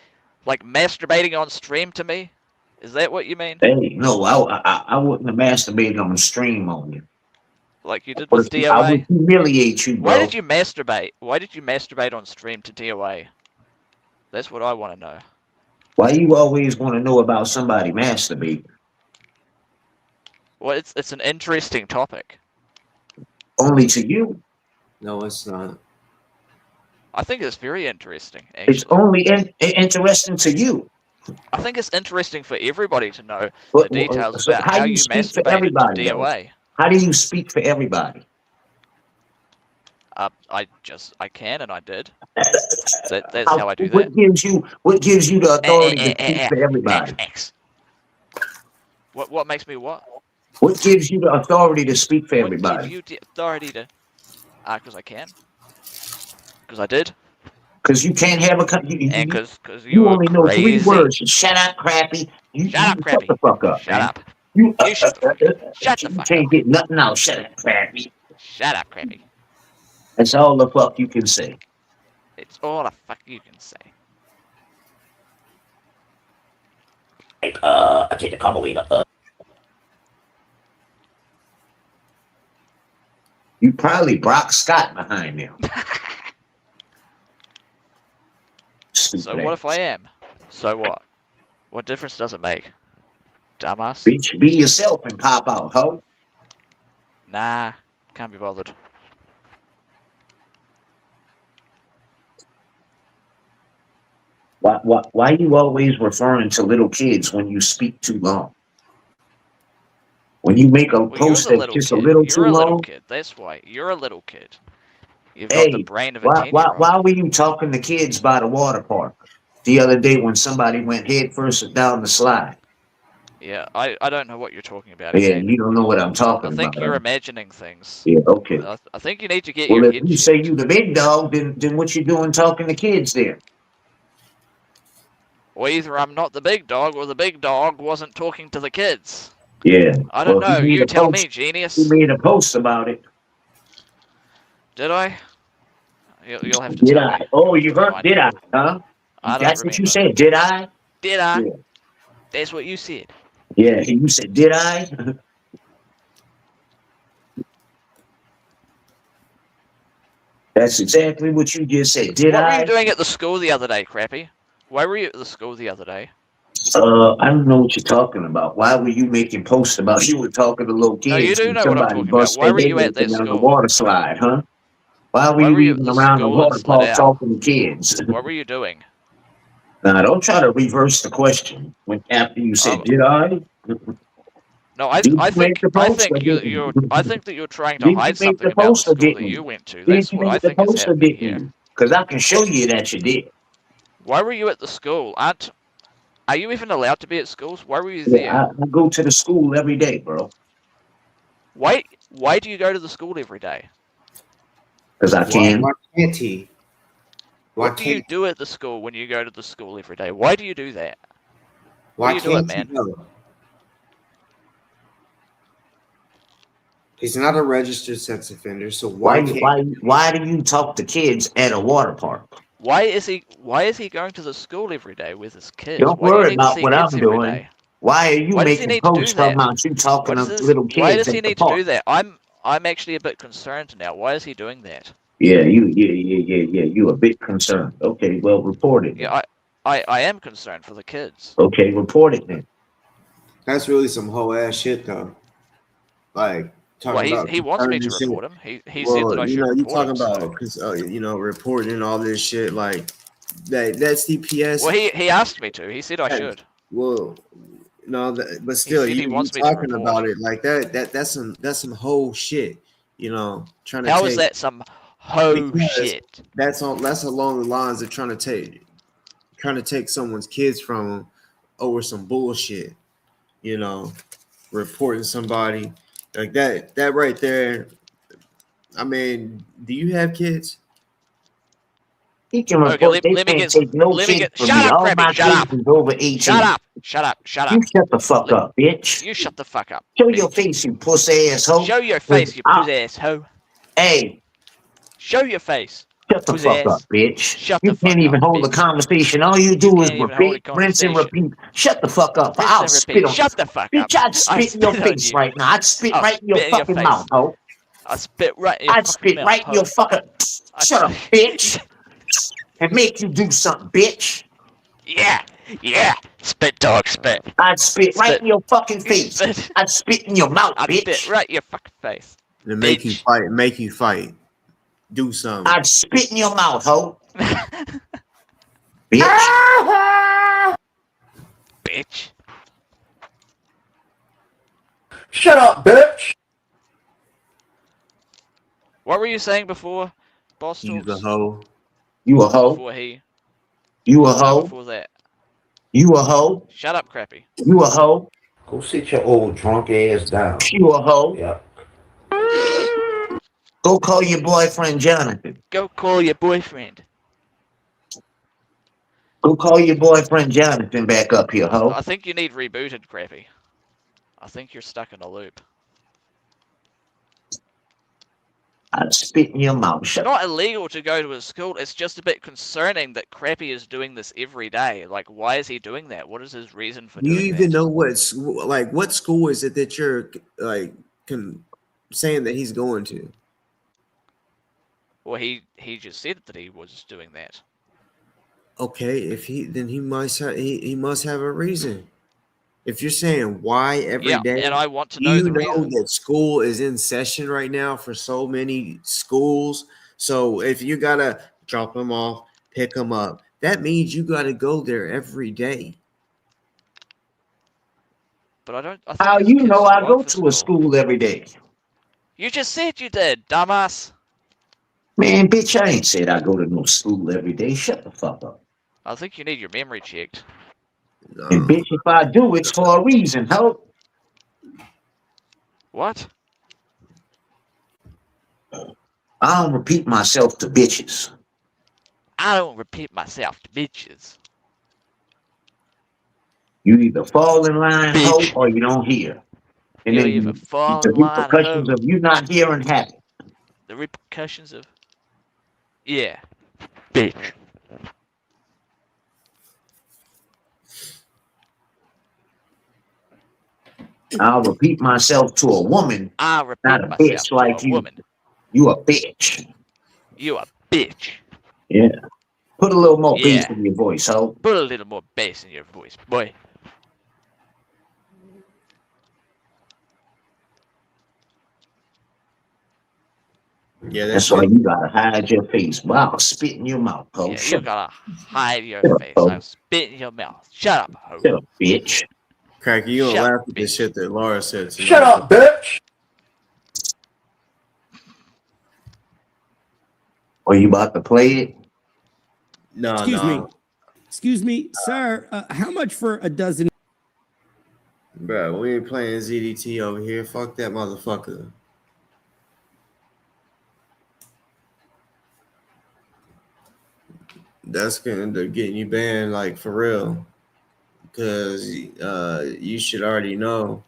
Like masturbating on stream to me? Is that what you mean? Hey, no, I wouldn't have masturbated on the stream on you. Like you did I with would DoA? humiliate you, Why bro. did you masturbate? Why did you masturbate on stream to DoA? That's what I want to know. Why you always want to know about somebody masturbating? Well, it's an interesting topic. Only to you. No, it's not. I think it's very interesting, actually. It's only interesting to you. I think it's interesting for everybody to know But, the details so about how how you you speak for masturbated everybody, to though? DoA. How do you speak for everybody? I can and I did. That's how I do that. What gives you the authority to speak for everybody? What makes me what? What gives you the authority to speak for What gives everybody? you the authority to? Because I can. Because I did. Because you can't have a. And because you were only know 3 crazy. words. Shut up, crappy. Shut up, crappy. Shut the fuck up, Shut man. up. You shut the fuck up. Shut the You fuck can't up. get nothing out. Shut up, crappy. Shut up, crappy. That's all the fuck you can say. It's all the fuck you can say. I take the carburetor. You probably Brock Scott behind them. So what if I am? So what? What difference does it make? Dumbass. Bitch, be yourself and pop out, ho. Nah, can't be bothered. Why you always referring to little kids when you speak too long? When you make a post that's just a little too You're a little long? kid. That's why. You're a little kid. You've got the Hey, brain of a 10-year-old. why were you talking to kids by the water park the other day when somebody went head first down the slide? Yeah, I don't know what you're talking about. Yeah, Again. you don't know what I'm talking I think about. you're imagining things. Yeah, okay. I think you need to get Well, your if head you say you the big dog, then what you doing talking to kids there? Well, either I'm not the big dog or the big dog wasn't talking to the kids. Yeah. I don't know. You tell me, You genius. made a post about it. Did I? You'll have to Did tell I? me. Oh, you heard? Did I? Huh? I don't That's what you remember. said. Did I? Did I? Yeah. That's what you said. Yeah. You said, did I? That's exactly what you just said. Did What I? were you doing at the school the other day, Crappy? Why were you at the school the other day? I don't know what you're talking about. Why were you making posts about you were talking to little kids? No, you do and know what I'm somebody talking about. bust Why their were you head at that open on the school? water slide, huh? Why were Why you were you at even the around the school at water park Slidell? talking to kids? What were you doing? Now, don't try to reverse the question when after you said, "Did I?" No, I Did you make think the post or didn't you're you? I think that you're trying to Did you hide make something the about the post or school that didn't you you? went to. Did That's you what I make the think is post or happening didn't here. you? Because I can show you that you did. Why were you at the school? Are you even allowed to be at schools? Why were you Yeah, there? I go to the school every day, bro. Why do you go to the school every day? Because I can. Why can't he? What do you do at the school when you go to the school every day? Why do you do that? Why What do you do it, can't man? he go? He's not a registered sex offender, so why do you talk to kids at a water park? Why is he going to the school every day with his kids? Don't Why do you worry need to about see what I'm kids every doing. day? Why are you Why does he making need to do posts that? about you talking to little kids Why does he at the need to park? do that? I'm actually a bit concerned now. Why is he doing that? Yeah, you a bit concerned. Okay, well, report it. Yeah, I am concerned for the kids. Okay, report it then. That's really some whole ass shit, though. Like talking about he wants me to shit. report him. He said that I should report you talking him. about because reporting all this shit like that's DPS. Well, he asked me to. He said I should. Well, no, but still, he you wants me to talking report. about it like that's some whole shit. Trying to. How is that some whole shit? That's along the lines of trying to take someone's kids from them over some bullshit. Reporting somebody like that right there. I mean, do you have kids? He can Okay, report. They let me can't get. take no Let me case get. from Shut me. up, All Crappy. my Shut up. cases over 18. Shut up. Shut up. Shut You up. shut the fuck up, bitch. You shut the fuck up. Show Bitch. your face, you pussy asshole. Show your face, you pussy ass hoe. Hey, Show your face. shut the Pussy fuck up, ass. bitch. Shut You the can't fuck up, even hold a bitch. conversation. All you You do is can't even hold a repeat, rinse, and conversation. repeat. Shut the fuck up. Rinse I'll and spit repeat. on. Shut the fuck up. Bitch, I'd I spit in your spit on face you. right now. I'd spit I'll right in your spit in your fucking mouth, face. ho. I'll spit right in your I'd fucking spit mouth, right in your hoe. fucking. Shut up, bitch. And make you do something, bitch. Yeah. Yeah. Spit, dog, spit. I'd spit right Spit. in your fucking face. Spit. I'd spit in your mouth, I'd spit bitch. right in your fucking face. To make you fight, make you fight. Do something. I'd spit in your mouth, ho. Bitch. Bitch. Shut up, bitch. What were you saying before, Boss You's Talks? a hoe. You a hoe. Before he. You a No, hoe. before that. You a hoe. Shut up, Crappy. You a hoe. Go sit your old drunk ass down. You a hoe. Yeah. Go call your boyfriend Jonathan. Go call your boyfriend. Go call your boyfriend Jonathan back up here, ho. I think you need rebooted, Crappy. I think you're stuck in a loop. I'd spit in your mouth. It's Shut not illegal to go to a school. It's just a bit concerning that Crappy is doing this every day. Like, why is he doing that? What is his reason for Do you doing even that? know what school is it that you're like saying that he's going to? Well, he just said that he was doing that. Okay, if he then he must have he must have a reason. If you're saying why every day, and I want to do know you the know reason. that school is in session right now for so many schools? So if you gotta drop them off, pick them up, that means you gotta go there every day. But I don't. I think How there's you kids know too I old go for to a school every day? You just said you did, dumbass. Man, bitch, I ain't said I go to no school every day. Shut the fuck up. I think you need your memory checked. And bitch, if I do, it's for a reason, ho. What? I don't repeat myself to bitches. I don't repeat myself to bitches. You either fall in line, ho, Bitch. or you don't hear. And You then either fall the in line, repercussions ho. of you not hearing happen. The repercussions of. Yeah. Bitch. I'll repeat myself to a woman, I'll not repeat a myself bitch to like a you. woman. You a bitch. You a bitch. Yeah. Put a little more bass Yeah. in your voice, ho. Put a little more bass in your voice, boy. Yeah, That's why you gotta hide your face. But I'll spit in your mouth, ho. Yeah, you Shut up. gotta hide your Shut up, face. ho. I'll spit in your mouth. Shut up, ho. Shut up, bitch. Cracky, you don't Shut laugh up, at the bitch. shit that Laura said tonight. Shut up, bitch. Are you about to play it? No, Excuse me, sir. How much for a dozen? bro, we ain't playing ZDT over here. Fuck that motherfucker. That's gonna end up getting you banned, like for real, because you should already know.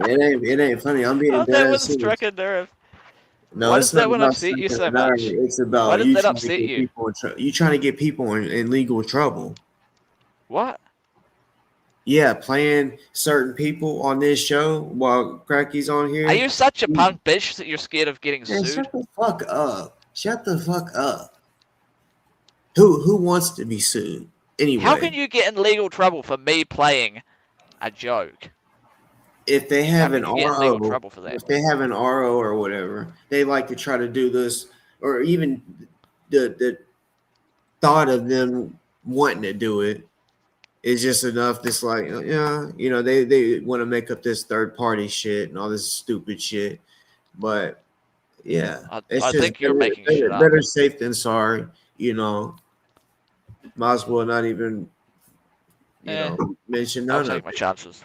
It ain't funny. I'm being Oh, dead that one ass serious. struck a nerve. No, Why it's does not that one about upset you striking so a nerve. much? It's Why about does you that trying to upset get you? people you trying to get people in legal trouble. What? Yeah, playing certain people on this show while Cracky's on here. Are you such a punk bitch that you're scared of getting Man, sued? shut the fuck up. Shut the fuck up. Who wants to be sued anyway? How can you get in legal trouble for me playing a joke? If they have an How can you get in legal RO, trouble for that? if they have an RO or whatever, they like to try to do this, or even the thought of them wanting to do it is just enough. This like, yeah, you know, they want to make up this third party shit and all this stupid shit, but yeah, it's I just think you're making shit up. better safe than sorry. You know, might as well not even, mention I'll none of take it. my chances.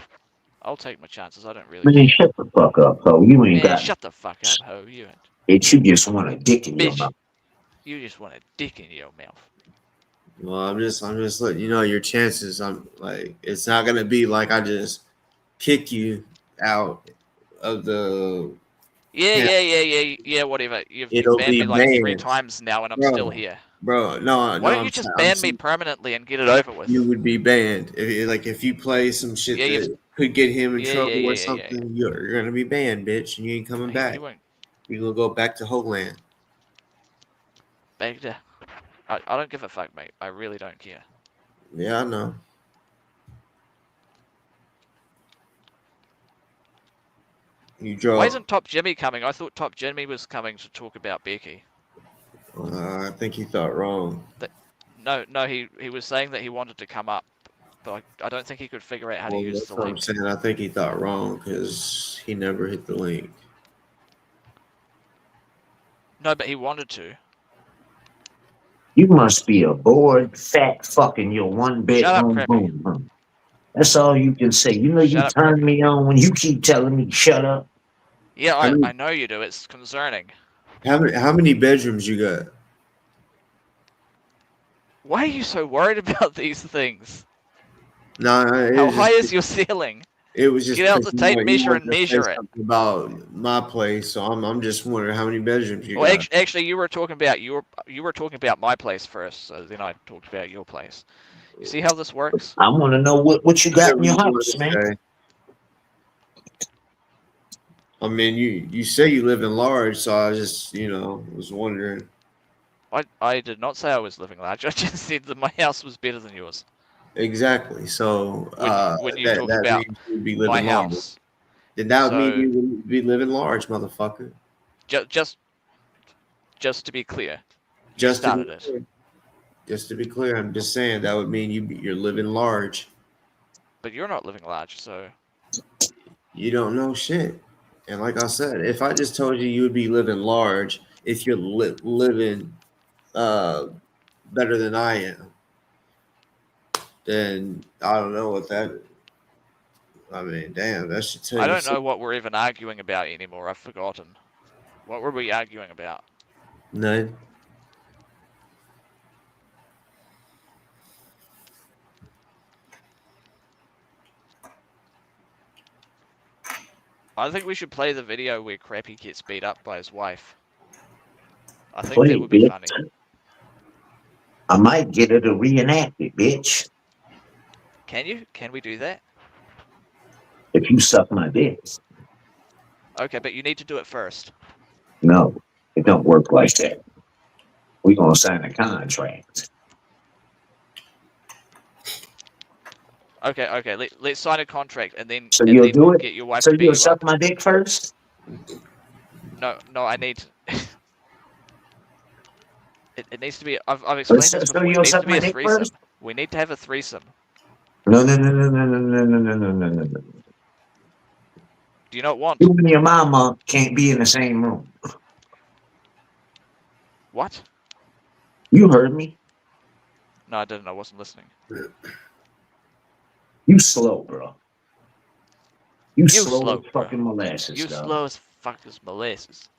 I'll take my chances. I don't really Man, care. shut the fuck up, ho. You ain't Man, got shut the fuck up, ho. You ain't. it. You just want a dick in your Bitch. mouth. You just want a dick in your mouth. Well, I'm just letting you know your chances. I'm like, it's not gonna be like I just kick you out of the. Yeah, whatever. You've It'll banned be me like 3 banned, times now, and I'm still bro. here. Bro, no, Why no, don't you I'm just I'm ban me permanently and get it over with? you would be banned if you play some shit Yeah, that could get him in yeah, trouble or something. You're gonna be banned, bitch, and you ain't coming He back. won't. You're gonna go back to Homeland. Back to. I don't give a fuck, mate. I really don't care. Yeah, I know. You Why drove. isn't Top Jimmy coming? I thought Top Jimmy was coming to talk about Becky. I think he thought wrong. No, he was saying that he wanted to come up, but I don't think he could figure out how to Well, use that's the what I'm link. saying. I think he thought wrong because he never hit the link. No, but he wanted to. You must be a bored, fat fucking your one Shut up, bedroom Crappy. room. Huh? That's all you can say. You know you Shut up, turn Crappy. me on when you keep telling me shut up. Yeah, I know you do. It's concerning. How many bedrooms you got? Why are you so worried about these things? No, How high is your ceiling? It was just Get out the because tape you measure wanted and to say measure it. something about my place, so I'm just wondering how many bedrooms you Well, got. actually, you were talking about my place first, so then I talked about your place. You see how this works? I want to know what you got in Whatever your you want house, to man. say. I mean, you say you live in large, so I just was wondering. I did not say I was living large. I just said that my house was better than yours. Exactly. So When you talk that about means you'd be my living large. house, Then that would mean so you would be living large, motherfucker. just to be clear, you Just to started be it. clear. Just to be clear, I'm just saying that would mean you're living large. But you're not living large, so You don't know shit. And like I said, if I just told you would be living large, if you're living uh, better than I am, then I don't know what that. I mean, damn, that should tell I you don't know something. what we're even arguing about anymore. I've forgotten. What were we arguing about? None. I think we should play the video where Crappy gets beat up by his wife. I think Play that it, would be bitch. funny. I might get her to reenact it, bitch. Can you? Can we do that? If you suck my dick. Okay, but you need to do it first. No, it don't work like that. We're gonna sign a contract. Okay. Let's sign a contract and then So you'll do it? get your wife So to beat you'll you suck up. my dick first? No, I need. It needs to be. I've explained this So before. It you'll needs to suck be my a dick threesome. first? We need to have a threesome. No. Do you not want? You and your mama can't be in the same room. What? You heard me. No, I didn't. I wasn't listening. You slow, bro. You slow slow, as bro. fucking molasses, You dog. slow as fuck as molasses.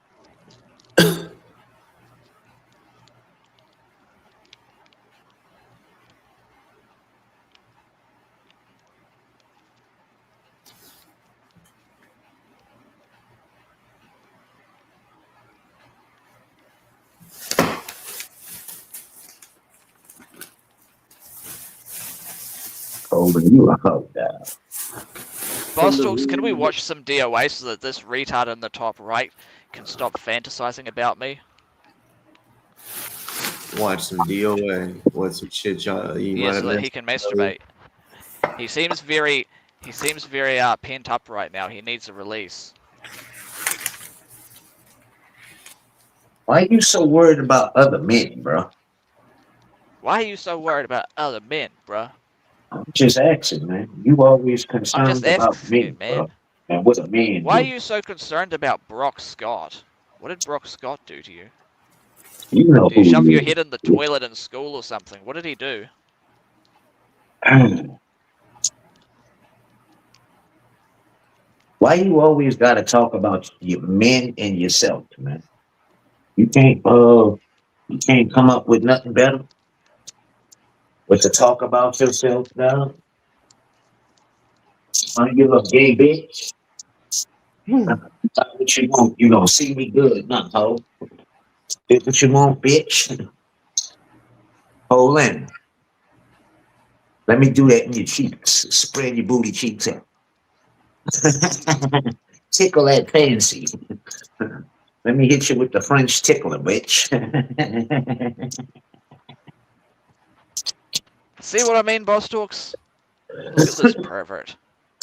Holding you a hug down. Boss Talks, can we watch some DoA so that this retard in the top right can stop fantasizing about me? Watch some DoA. Watch some shit you might Yeah, have so that he missed. can masturbate. He seems very pent up right now. He needs a release. Why are you so worried about other men, bro? Why are you so worried about other men, bruh? I'm just asking, man. You always I'm just concerned about asking you, men, man. bro. And what a man Why are do. you so concerned about Brock Scott? What did Brock Scott do to you? You know Did he who shove your he head in the toilet in school or something? What did he do? is. Why you always gotta talk about your men and yourself, man? You can't You can't come up with nothing better but to talk about yourself now. You look gay bitch. What you want? You gonna see me good, not hoe. Get what you want, bitch. Hold in. Let me do that in your cheeks. Spread your booty cheeks out. Tickle that fancy. Let me hit you with the French tickler, bitch. See what I mean, boss talks? Look at this pervert.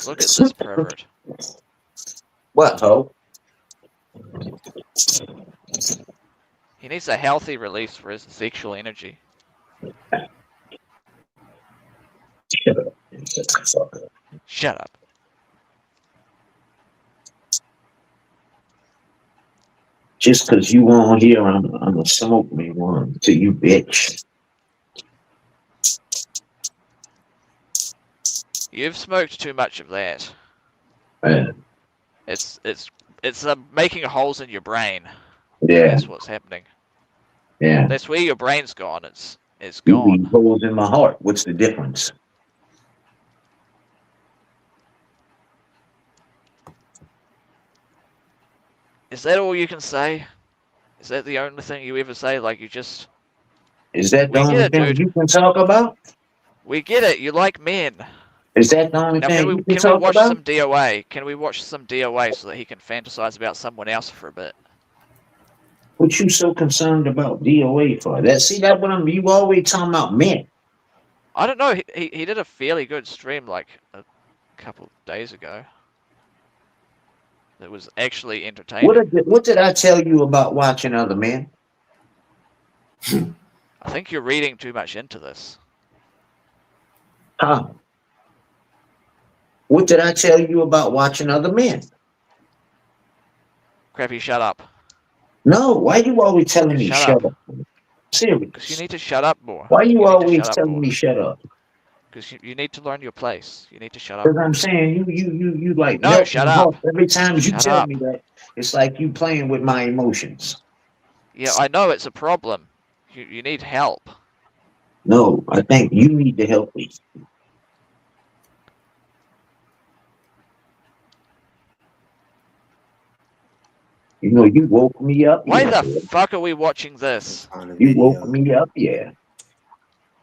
Look at this pervert. What, ho? He needs a healthy release for his sexual energy. Shut up. Just because you on here, I'm gonna smoke me one to you, bitch. You've smoked too much of that. Man. It's making holes in your brain. Yeah. That's what's happening. Yeah. That's where your brain's gone. It's You gone. leave holes in my heart. What's the difference? Is that all you can say? Is that the only thing you ever say? Like you just... Is that the We only get it, thing dude. you can talk about? We get it. You like men. Is that the only Now, thing you can can we talk watch about? some DoA? Can we watch some DoA so that he can fantasize about someone else for a bit? What you so concerned about DOA for? That what I'm. You always talking about men. I don't know. He did a fairly good stream like a couple of days ago. That was actually entertaining. What did I tell you about watching other men? I think you're reading too much into this. Huh? What did I tell you about watching other men? Crappy, shut up. No, why you always telling me Shut shut up. up? Serious. Because you need to shut up more. Why you need to always shut up telling more. me shut up? Because you need to learn your place. You need to shut up. Because I'm saying you like No, shut up. every time you Shut tell up. me that. It's like you playing with my emotions. Yeah, I know it's a problem. You need help. No, I think you need to help me. You know, you woke me up. Why Yeah. the fuck are we watching this? You woke me up, yeah.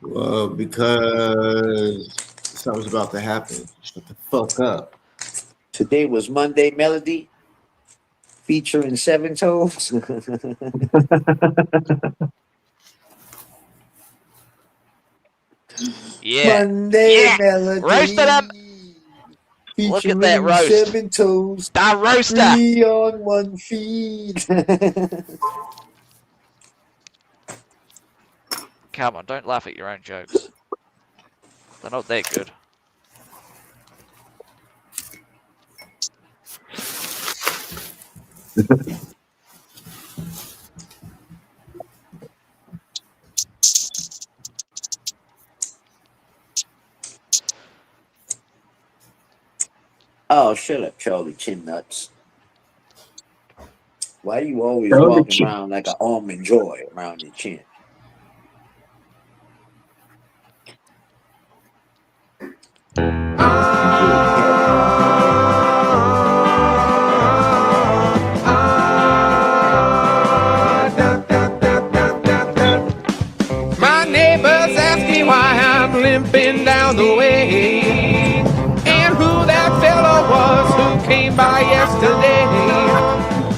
Well, because something's about to happen. Shut the fuck up. Today was Monday Melody featuring Seven Toes. Yeah. Monday Yeah. Melody. Roast it up. Look at that roast. Seven Toes. The roaster. 3 on 1 feed. Come on, don't laugh at your own jokes. They're not that good. Oh, shut up, Charlie Chin Nuts. Why you always Charlie walking Chin. around like an almond joy around your chin? My neighbor's asking why I'm limping down the way, and who that fellow was who came by yesterday.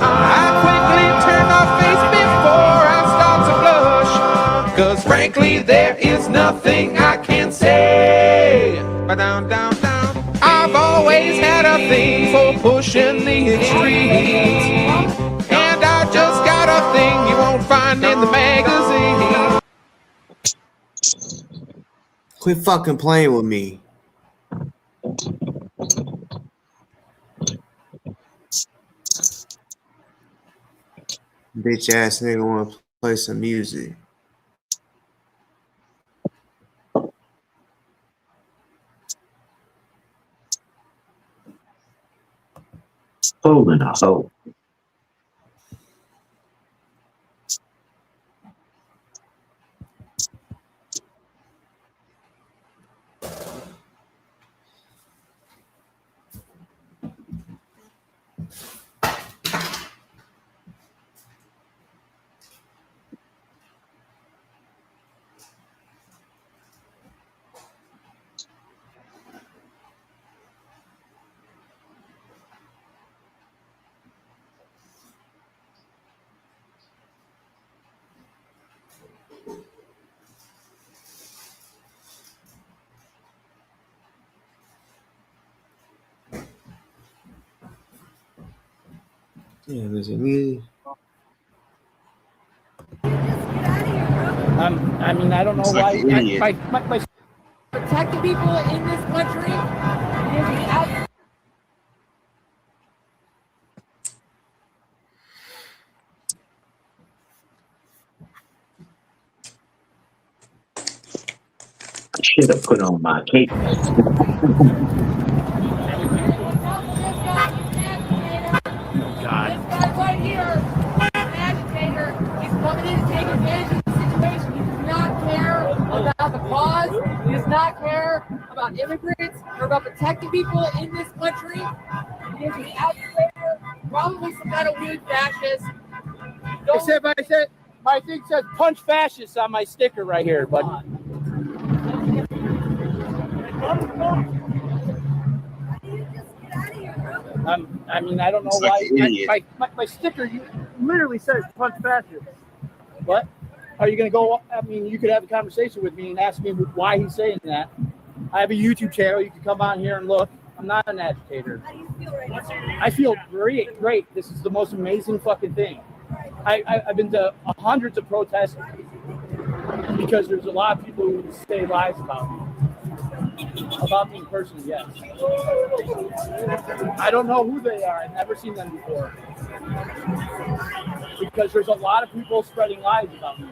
I quickly turn my face before I start to blush, 'cause frankly there is nothing I can say. Down, down, down. I've always had a thing for pushing the extremes, and I just got a thing you won't find in the magazine. Quit fucking playing with me. Bitch ass nigga wanna play some music. Holding a hoe. Yeah, listen, me. I mean, I don't know It's like why. an idiot. My protecting people in this country. I should have put on my cape. God. This guy right here, an agitator, he's coming in to take advantage of the situation. He does not care about the cause. He does not care about immigrants or about protecting people in this country. He is an agitator, probably some kind of weird fascist. My thing says punch fascists on my sticker right here, but I mean, I don't know It's like why. an idiot. My sticker literally says punch fascists. What? Are you going to go? I mean, you could have a conversation with me and ask me why he's saying that. I have a YouTube channel. You can come on here and look. I'm not an agitator. How do you feel right now? I feel great. This is the most amazing fucking thing. I've been to hundreds of protests because there's a lot of people who say lies about me. About me personally, yes. I don't know who they are. I've never seen them before. Because there's a lot of people spreading lies about me.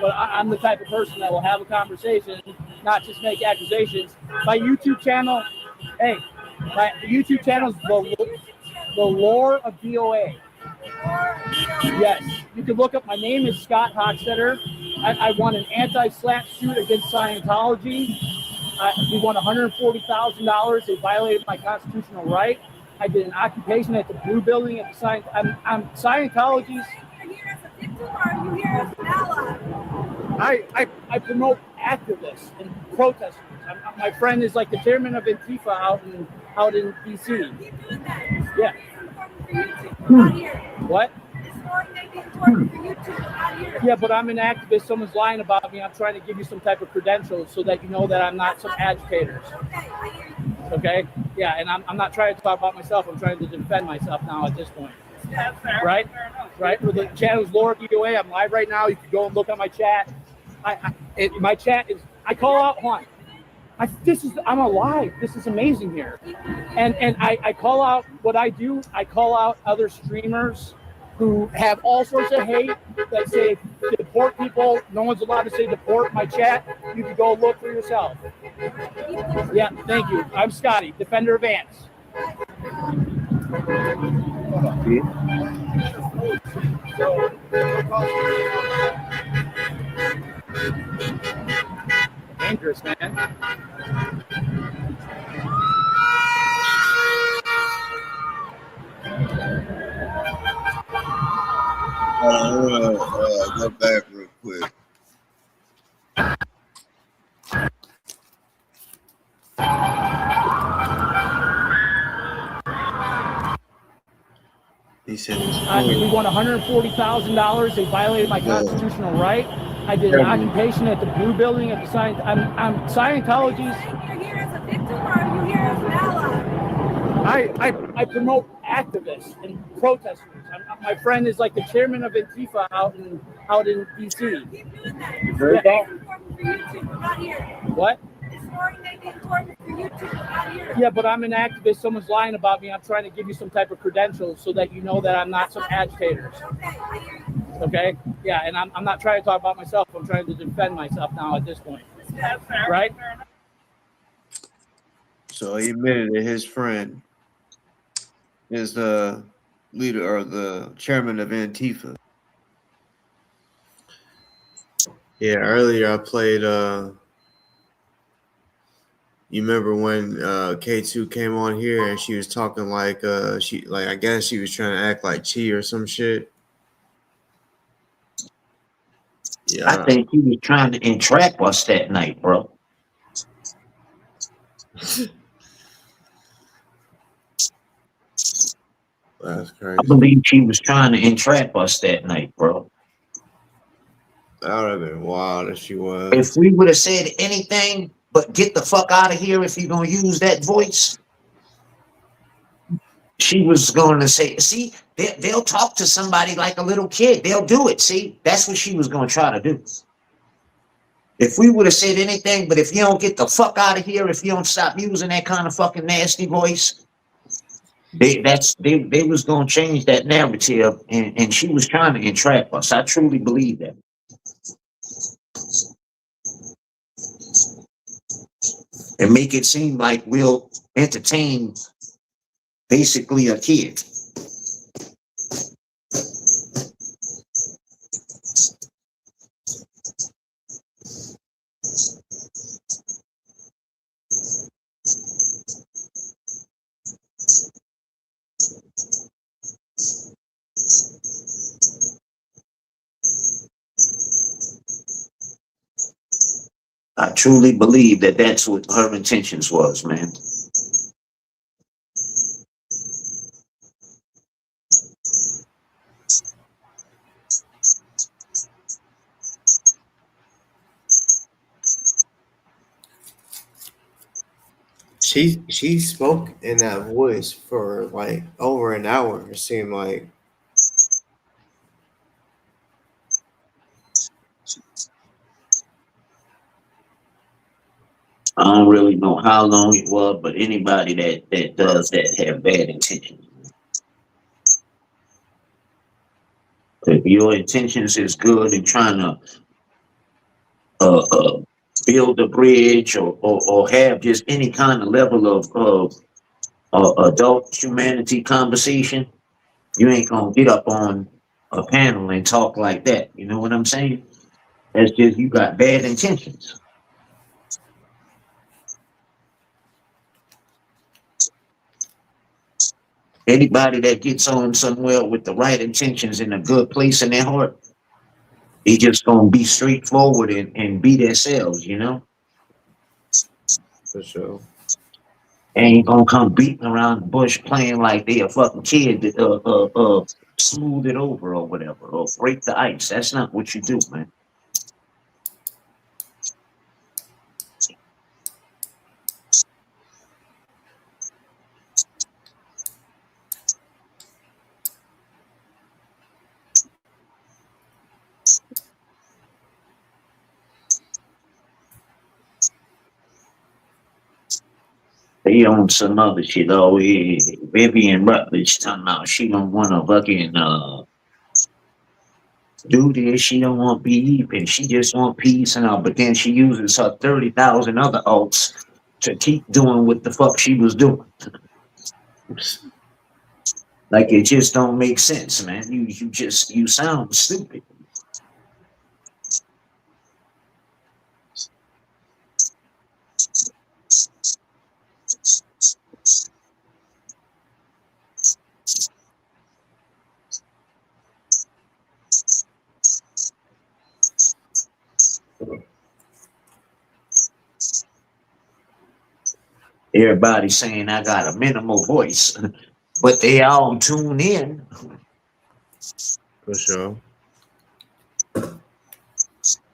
But I'm the type of person that will have a conversation, not just make accusations. My YouTube channel, my YouTube channel is the Lore of DoA. Yes, you can look up. My name is Scott Hochstetter. I won an anti-slap suit against Scientology. We won $140,000. They violated my constitutional right. I did an occupation at the Blue Building at the I'm Scientology's. Are you here as a victim or are you here as an ally? I promote activists and protesters. My friend is like the chairman of Antifa out in DC. Keep doing that. Yeah. For YouTube, not here. What? This story may be important for YouTube, not here. Yeah, but I'm an activist. Someone's lying about me. I'm trying to give you some type of credentials so that you know that I'm not some agitators. Okay, I hear you. Okay? Yeah, and I'm not trying to talk about myself. I'm trying to defend myself now at this point. That's fair. Right? Right? Well, the channel's Lore DoA. I'm live right now. You can go and look at my chat. My chat is, I call out one. I'm alive. This is amazing here. And I call out what I do. I call out other streamers who have all sorts of hate that say deport people. No one's allowed to say deport my chat. You can go look for yourself. Yeah, thank you. I'm Scotty, defender of ants. Dangerous, man. Go back real quick. He said we won $140,000. They violated my constitutional right. I did an occupation at the Blue Building at the I'm Scientology's. Are you here as a victim or are you here as an ally? I promote activists and protesters. My friend is like the chairman of Antifa out in DC. Keep doing that. Yeah. This story may be important for YouTube, not here. What? This story may be important for YouTube, not here. Yeah, but I'm an activist. Someone's lying about me. I'm trying to give you some type of credentials so that you know that I'm not some agitators. Okay, I hear you. Okay? Yeah, and I'm not trying to talk about myself. I'm trying to defend myself now at this point. That's fair. Right? So he admitted that his friend is the leader or the chairman of Antifa. Yeah, earlier I played you remember when K2 came on here and she was talking like I guess she was trying to act like Chi or some shit. Yeah. I think he was trying to entrap us that night, bro. That's crazy. I believe she was trying to entrap us that night, bro. That would have been wild if she was. If we would have said anything but get the fuck out of here if you're gonna use that voice, she was going to say, see, they'll talk to somebody like a little kid. They'll do it. See, that's what she was going to try to do. If we would have said anything, but if you don't get the fuck out of here, if you don't stop using that kind of fucking nasty voice, they was going to change that narrative, and she was trying to entrap us. I truly believe that. And make it seem like we'll entertain basically a kid. I truly believe that that's what her intentions was, man. She spoke in that voice for like over an hour. It seemed like. I don't really know how long it was, but anybody that does that have bad intentions. If your intentions is good and trying to build a bridge or have just any kind of level of adult humanity conversation, you ain't gonna get up on a panel and talk like that. You know what I'm saying? That's just you got bad intentions. Anybody that gets on somewhere with the right intentions and a good place in their heart, they just gonna be straightforward and be themselves, you know? For sure. Ain't gonna come beating around the bush playing like they a fucking kid to smooth it over or whatever, or break the ice. That's not what you do, man. They on some other shit. Oh, yeah. Vivian Rutledge talking about she don't want to fucking do this. She don't want beef, and she just want peace and all. But then she uses her 30,000 other alts to keep doing what the fuck she was doing. Like it just don't make sense, man. You sound stupid. Everybody saying I got a minimal voice, but they all tune in. For sure.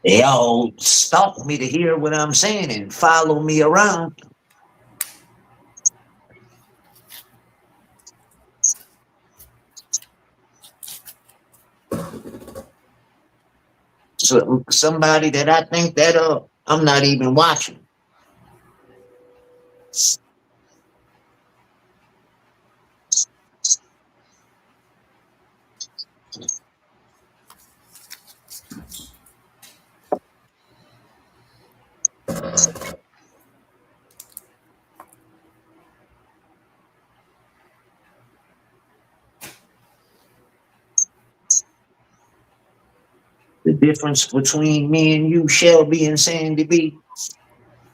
They all stalk me to hear what I'm saying and follow me around. So somebody that I think that I'm not even watching. The difference between me and you, Shelby and Sandy B,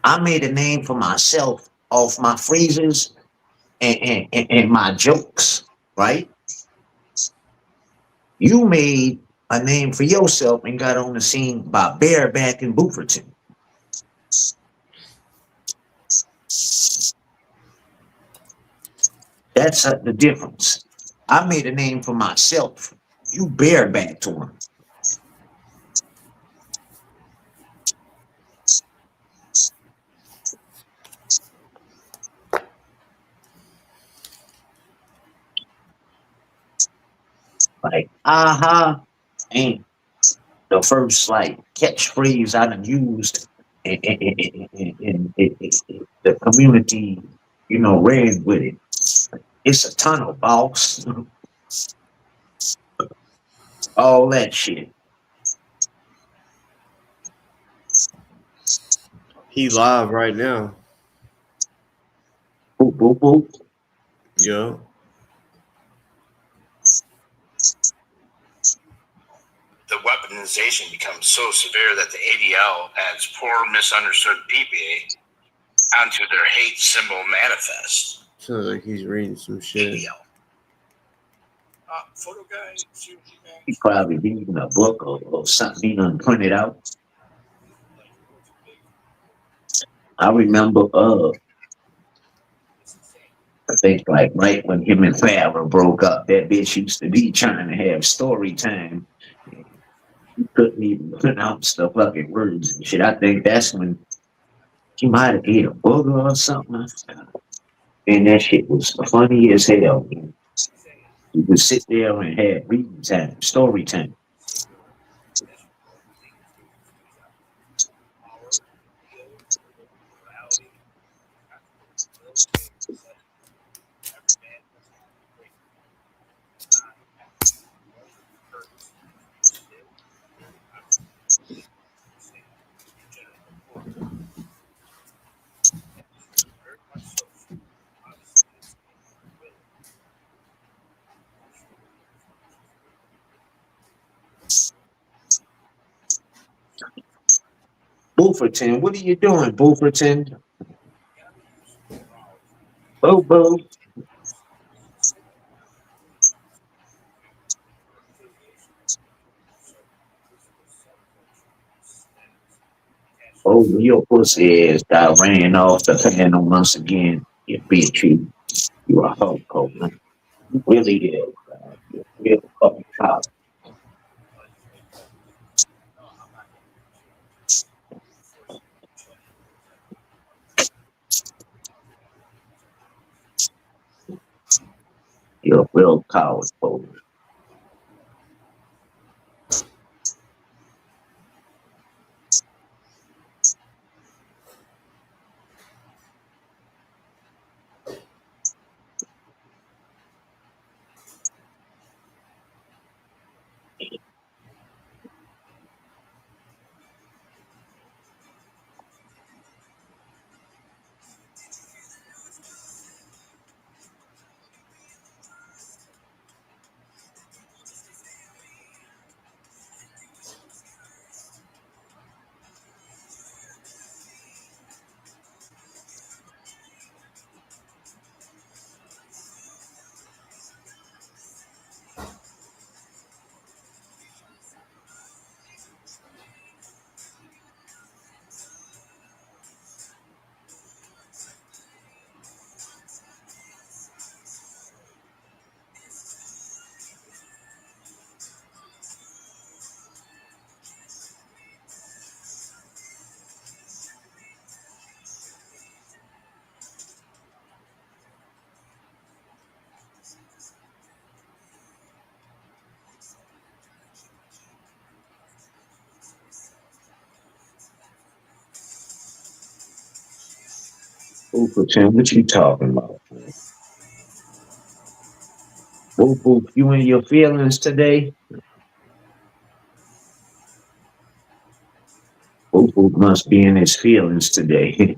I made a name for myself off my phrases and my jokes, right? You made a name for yourself and got on the scene by bareback and Booferton. That's the difference. I made a name for myself. You bareback to him. like, aha, ain't the first like catchphrase I done used in the community, ran with it. It's a tunnel, boss. All that shit. He live right now. Boop, boop, boop. Yeah. The weaponization becomes so severe that the ADL adds poor misunderstood PPA onto their hate symbol manifest. Sounds like he's reading some shit. ADL. Photo guy, He probably reading a book or something he done printed out. I remember, I think like right when him and Farrah broke up, that bitch used to be trying to have story time. He couldn't even pronounce the fucking words and shit. I think that's when he might have ate a booger or something. And that shit was funny as hell. You would sit there and have reading time, story time. Booferton, what are you doing, Booferton? Boo boo. Oh, your pussy ass got ran off the panel once again. You bitch, you a hoe, Coleman. You really is. You real fucking cop. You're a real coward, Coleman. Booferton, what you talking about? Boo boo, you in your feelings today? Boo boo must be in his feelings today.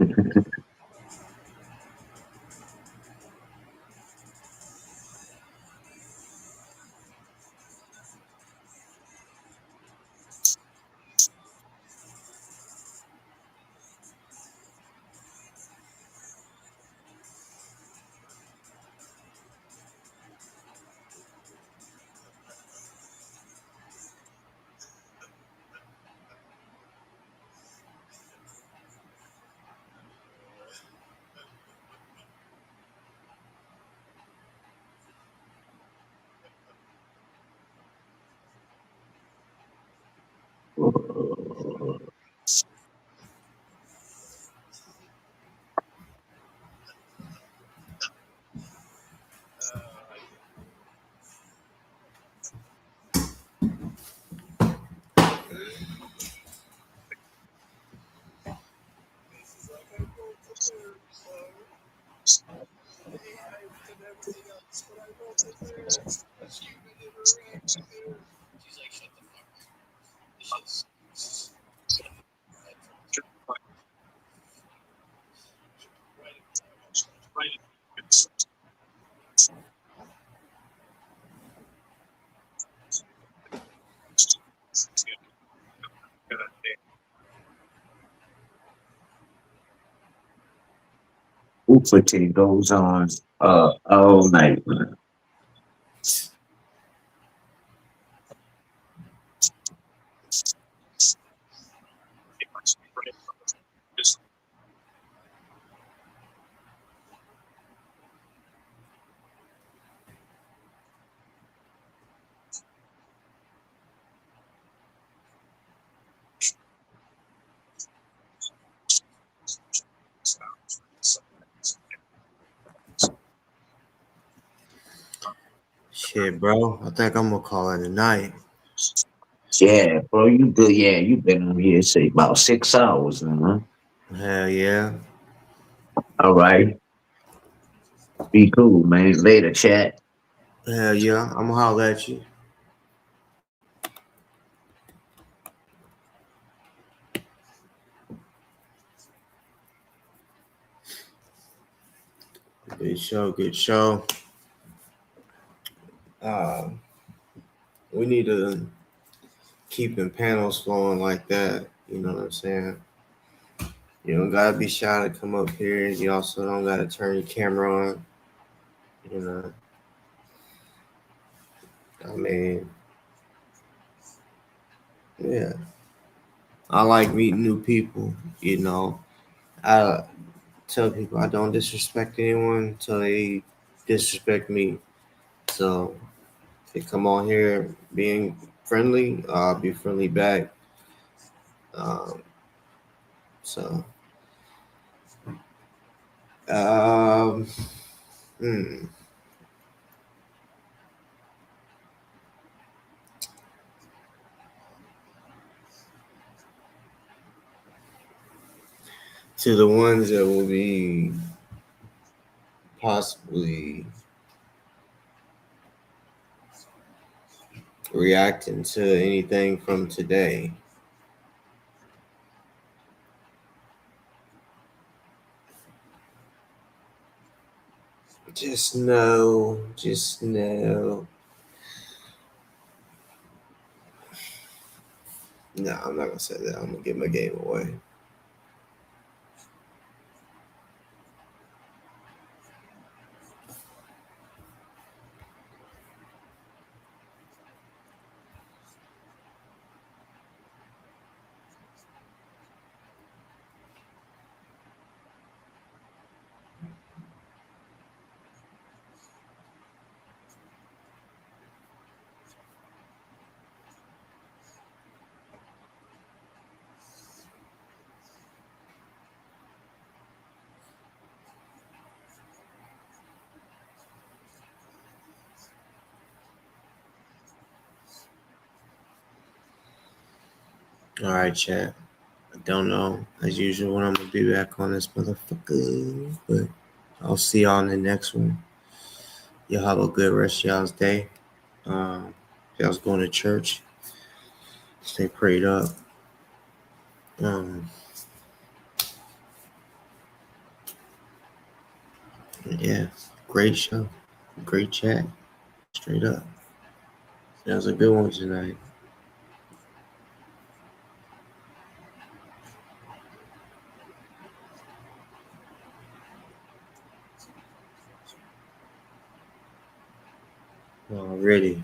Ufite goes on all night, man. Shit, bro. I think I'm gonna call it a night. Yeah, bro, you good. Yeah, you been on here, say, about 6 hours now, Hell yeah. huh? All right. Be cool, man. Later, chat. Hell yeah. I'm gonna holler at you. Good show, good show. Uh, we need to keeping panels flowing like that. You know what I'm saying? You don't gotta be shy to come up here. You also don't gotta turn your camera on. You know, I mean, yeah. I like meeting new people. You know, I tell people I don't disrespect anyone until they disrespect me. So if they come on here being friendly, I'll be friendly back. Um, so, um, hmm. To the ones that will be possibly reacting to anything from today. Just know. No, I'm not gonna say that. I'm gonna give my game away. All right, chat. I don't know as usual when I'm gonna be back on this motherfucker, but I'll see y'all in the next one. Y'all have a good rest of y'all's day. Y'all's going to church. Stay prayed up. Um, yeah, great show, great chat. Straight up, that was a good one tonight. Already.